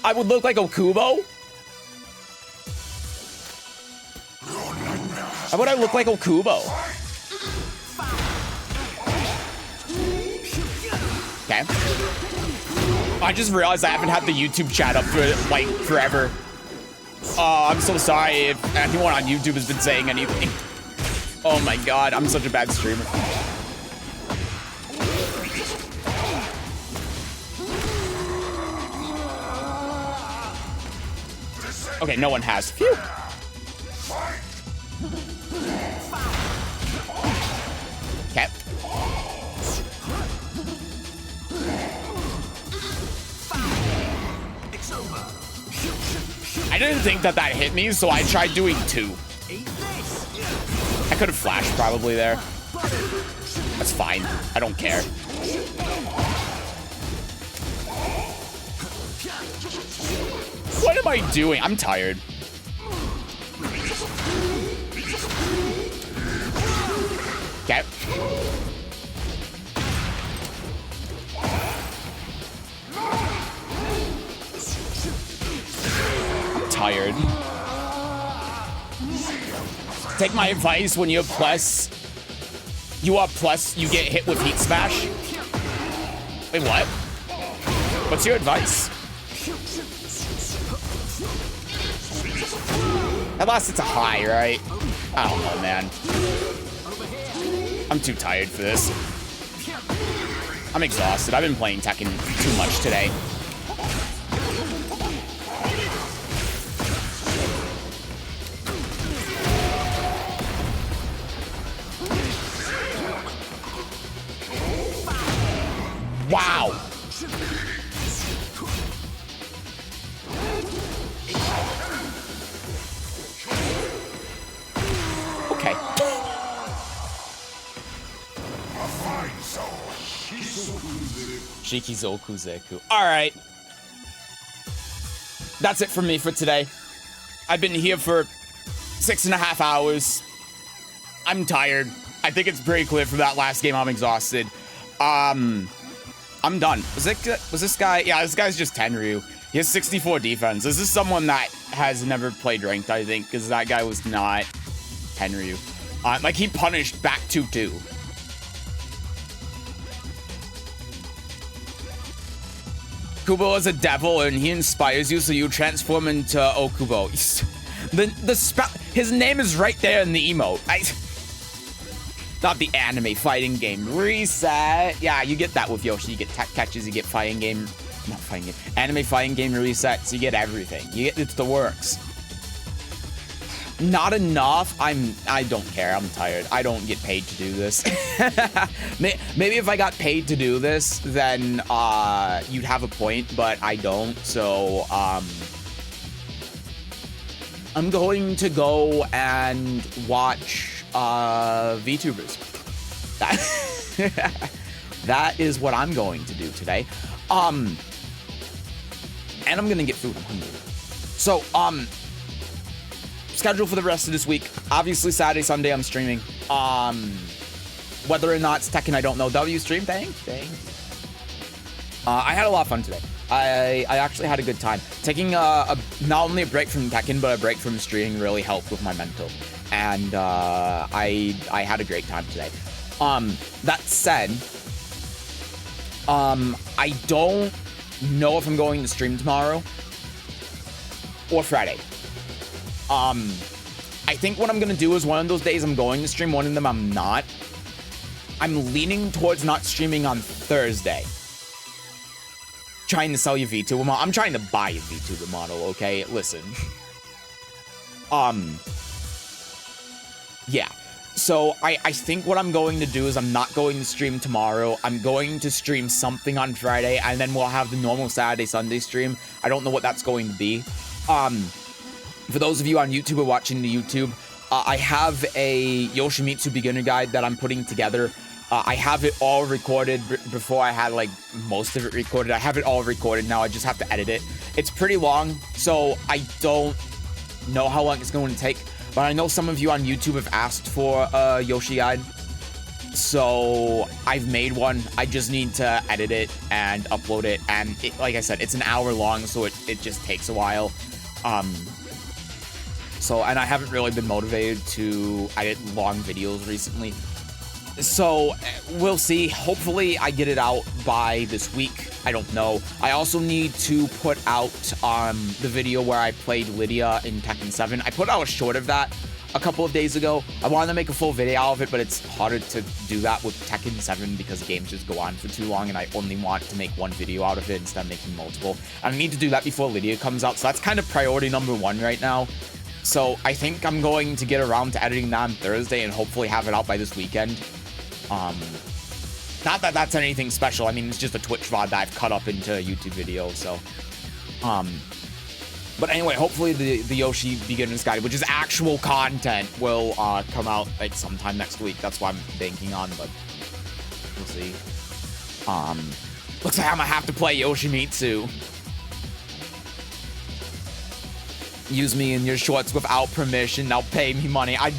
I would look like Okubo. How would I look like Okubo? Okay. I just realized I haven't had the YouTube chat up for like forever. I'm so sorry if anyone on YouTube has been saying anything. Oh my god, I'm such a bad streamer. Okay, no one has. Phew. Okay. I didn't think that hit me, so I tried doing 2. I could have flashed probably there. That's fine. I don't care. What am I doing? I'm tired. Okay. Tired. Take my advice, when you have plus, you get hit with heat smash. Wait, what? What's your advice? At last it's a high, right? I don't know, man. I'm too tired for this. I'm exhausted. I've been playing Tekken too much today. Wow. Okay. Shikizoku Zeku. All right. That's it for me for today. I've been here for 6.5 hours. I'm tired. I think it's pretty clear from that last game I'm exhausted. I'm done. Was this guy? Yeah, this guy's just Tenryu. He has 64 defense. This is someone that has never played ranked, I think, because that guy was not Tenryu. Like, he punished back 2-2. Kubo is a devil and he inspires you, so you transform into Okubo. His name is right there in the emote. Not the anime fighting game. Reset. Yeah, you get that with Yoshi. You get tech catches, you get fighting game. Not fighting game. Anime fighting game resets. You get everything. It's the works. Not enough. I don't care. I'm tired. I don't get paid to do this. Maybe if I got paid to do this, then you'd have a point, but I don't. So I'm going to go and watch VTubers. That is what I'm going to do today. And I'm gonna get food. I'm hungry. So schedule for the rest of this week. Obviously Saturday, Sunday I'm streaming. Whether or not it's Tekken, I don't know. W stream, thank you. I had a lot of fun today. I actually had a good time. Taking not only a break from Tekken, but a break from streaming really helped with my mental. And I had a great time today. That said, I don't know if I'm going to stream tomorrow or Friday. I think what I'm gonna do is one of those days I'm going to stream, one of them I'm not. I'm leaning towards not streaming on Thursday. Trying to sell you VTuber model. I'm trying to buy a VTuber model, okay? Listen. Yeah. So I think what I'm going to do is I'm not going to stream tomorrow. I'm going to stream something on Friday, and then we'll have the normal Saturday, Sunday stream. I don't know what that's going to be. For those of you on YouTube or watching the YouTube, I have a Yoshimitsu beginner guide that I'm putting together. I have it all recorded before I had like most of it recorded. I have it all recorded now. I just have to edit it. It's pretty long, so I don't know how long it's going to take. But I know some of you on YouTube have asked for a Yoshi guide. So I've made one. I just need to edit it and upload it. And like I said, it's an hour long, so it just takes a while. And I haven't really been motivated to edit long videos recently. So we'll see. Hopefully I get it out by this week. I don't know. I also need to put out the video where I played Lydia in Tekken 7. I put out a short of that a couple of days ago. I wanted to make a full video out of it, but it's harder to do that with Tekken 7 because games just go on for too long, and I only want to make one video out of it instead of making multiple. And I need to do that before Lydia comes out, so that's kind of priority number one right now. So I think I'm going to get around to editing that on Thursday and hopefully have it out by this weekend. Not that that's anything special. I mean, it's just a Twitch VOD that I've cut up into a YouTube video, so. But anyway, hopefully the Yoshi Beginner's Guide, which is actual content, will come out like sometime next week. That's what I'm banking on, but we'll see. Looks like I'm gonna have to play Yoshimitsu. Use me in your shorts without permission. Now pay me money. I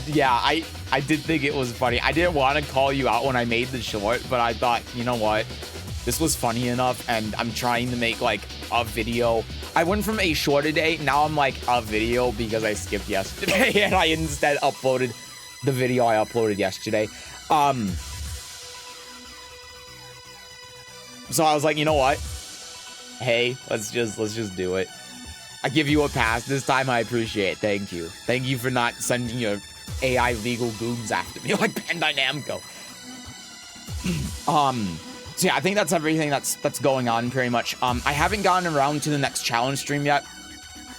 did think it was funny. I didn't want to call you out when I made the short, but I thought, you know what? This was funny enough, and I'm trying to make like a video. I went from a short a day, now I'm like a video because I skipped yesterday and I instead uploaded the video I uploaded yesterday. So I was like, you know what? Hey, let's just do it. I give you a pass this time. I appreciate it. Thank you. Thank you for not sending your AI legal goons after me like Bandai Namco. So yeah, I think that's everything that's going on pretty much. I haven't gotten around to the next challenge stream yet.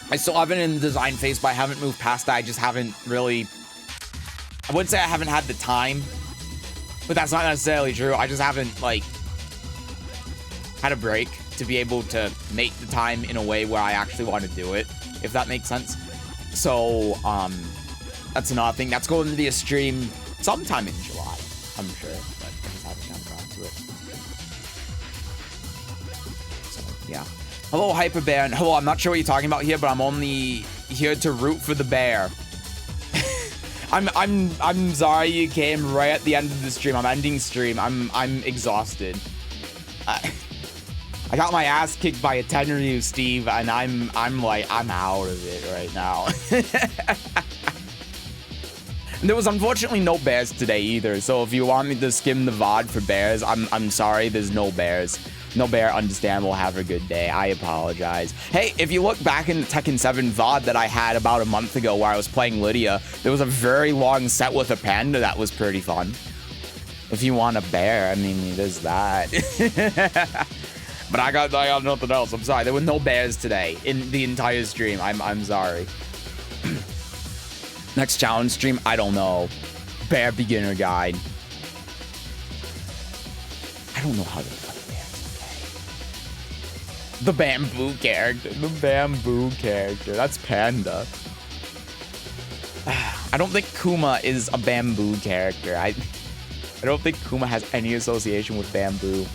I still have it in the design phase, but I haven't moved past that. I just haven't really, I wouldn't say I haven't had the time, but that's not necessarily true. I just haven't like had a break to be able to make the time in a way where I actually want to do it, if that makes sense. So, that's another thing. That's going to be a stream sometime in July, I'm sure, but I just haven't gotten around to it. So, yeah. Hello, Hyper Bear. And hello, I'm not sure what you're talking about here, but I'm only here to root for the bear. I'm sorry you came right at the end of the stream. I'm ending stream. I'm exhausted. I got my ass kicked by a Tenryu, Steve, and I'm out of it right now. There was unfortunately no bears today either, so if you want me to skim the VOD for bears, I'm sorry, there's no bears. No bear, understandable. Have a good day. I apologize. Hey, if you look back in the Tekken 7 VOD that I had about a month ago where I was playing Lydia, there was a very long set with a panda that was pretty fun. If you want a bear, I mean, there's that. But I got nothing else. I'm sorry. There were no bears today in the entire stream. I'm sorry. Next challenge stream, I don't know. Bear beginner guide. I don't know how to play bears today. The bamboo character. The bamboo character. That's Panda. I don't think Kuma is a bamboo character. I don't think Kuma has any association with bamboo.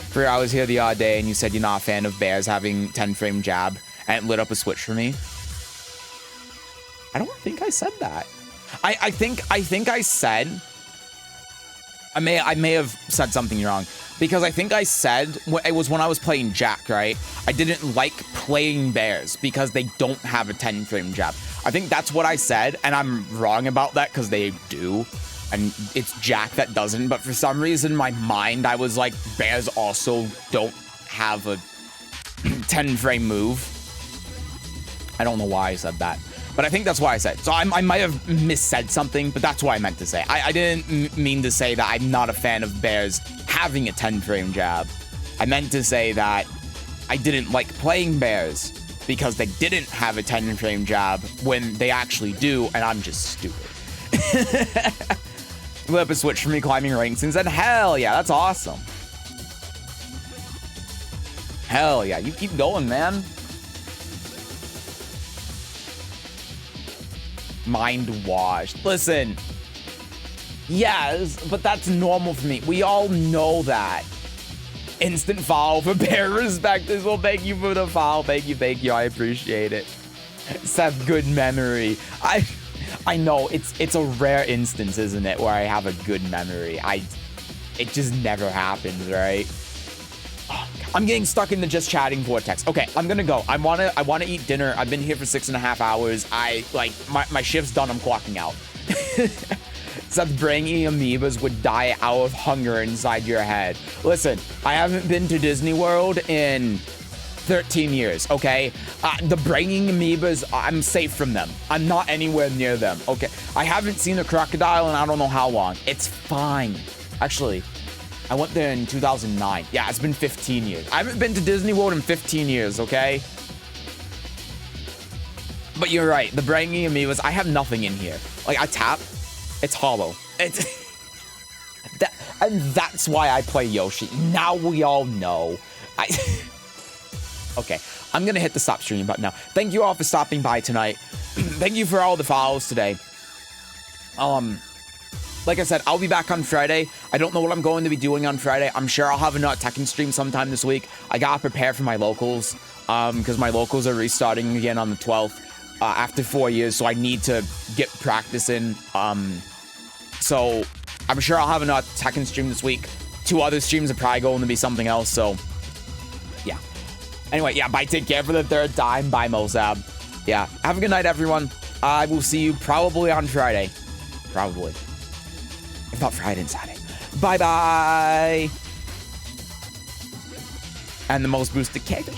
Freer, I was here the other day and you said you're not a fan of bears having 10-frame jab, and it lit up a switch for me. I don't think I said that. I think I said, I may have said something wrong, because I think I said, it was when I was playing Jack, right? I didn't like playing bears because they don't have a 10-frame jab. I think that's what I said, and I'm wrong about that because they do. And it's Jack that doesn't, but for some reason in my mind I was like, bears also don't have a 10-frame move. I don't know why I said that, but I think that's why I said. So I might have missaid something, but that's what I meant to say. I didn't mean to say that I'm not a fan of bears having a 10-frame jab. I meant to say that I didn't like playing bears because they didn't have a 10-frame jab when they actually do, and I'm just stupid. Flip a switch for me climbing ranks and said, hell yeah, that's awesome. Hell yeah, you keep going, man. Mind washed. Listen. Yes, but that's normal for me. We all know that. Instant follow for bear respect as well. Thank you for the follow. Thank you. I appreciate it. Seth, good memory. I know it's a rare instance, isn't it, where I have a good memory. It just never happens, right? Oh, I'm getting stuck in the just chatting vortex. Okay, I'm gonna go. I wanna eat dinner. I've been here for 6.5 hours. My shift's done. I'm clocking out. Seth, brainy amoebas would die out of hunger inside your head. Listen, I haven't been to Disney World in 13 years, okay? The brainy amoebas, I'm safe from them. I'm not anywhere near them, okay? I haven't seen a crocodile in I don't know how long. It's fine. Actually, I went there in 2009. Yeah, it's been 15 years. I haven't been to Disney World in 15 years, okay? But you're right, the brainy amoebas, I have nothing in here. Like, I tap, it's hollow. It's... and that's why I play Yoshi. Now we all know. Okay, I'm gonna hit the stop streaming button now. Thank you all for stopping by tonight. Thank you for all the follows today. Like I said, I'll be back on Friday. I don't know what I'm going to be doing on Friday. I'm sure I'll have a Tekken stream sometime this week. I gotta prepare for my locals, because my locals are restarting again on the 12th after 4 years, so I need to get practice in. So I'm sure I'll have a Tekken stream this week. 2 other streams are probably going to be something else, so yeah. Anyway, yeah, bye. Take care for the 3rd time. Bye, Mosab. Yeah, have a good night, everyone. I will see you probably on Friday. Probably. If not Friday and Saturday. Bye-bye. And the most boosted character.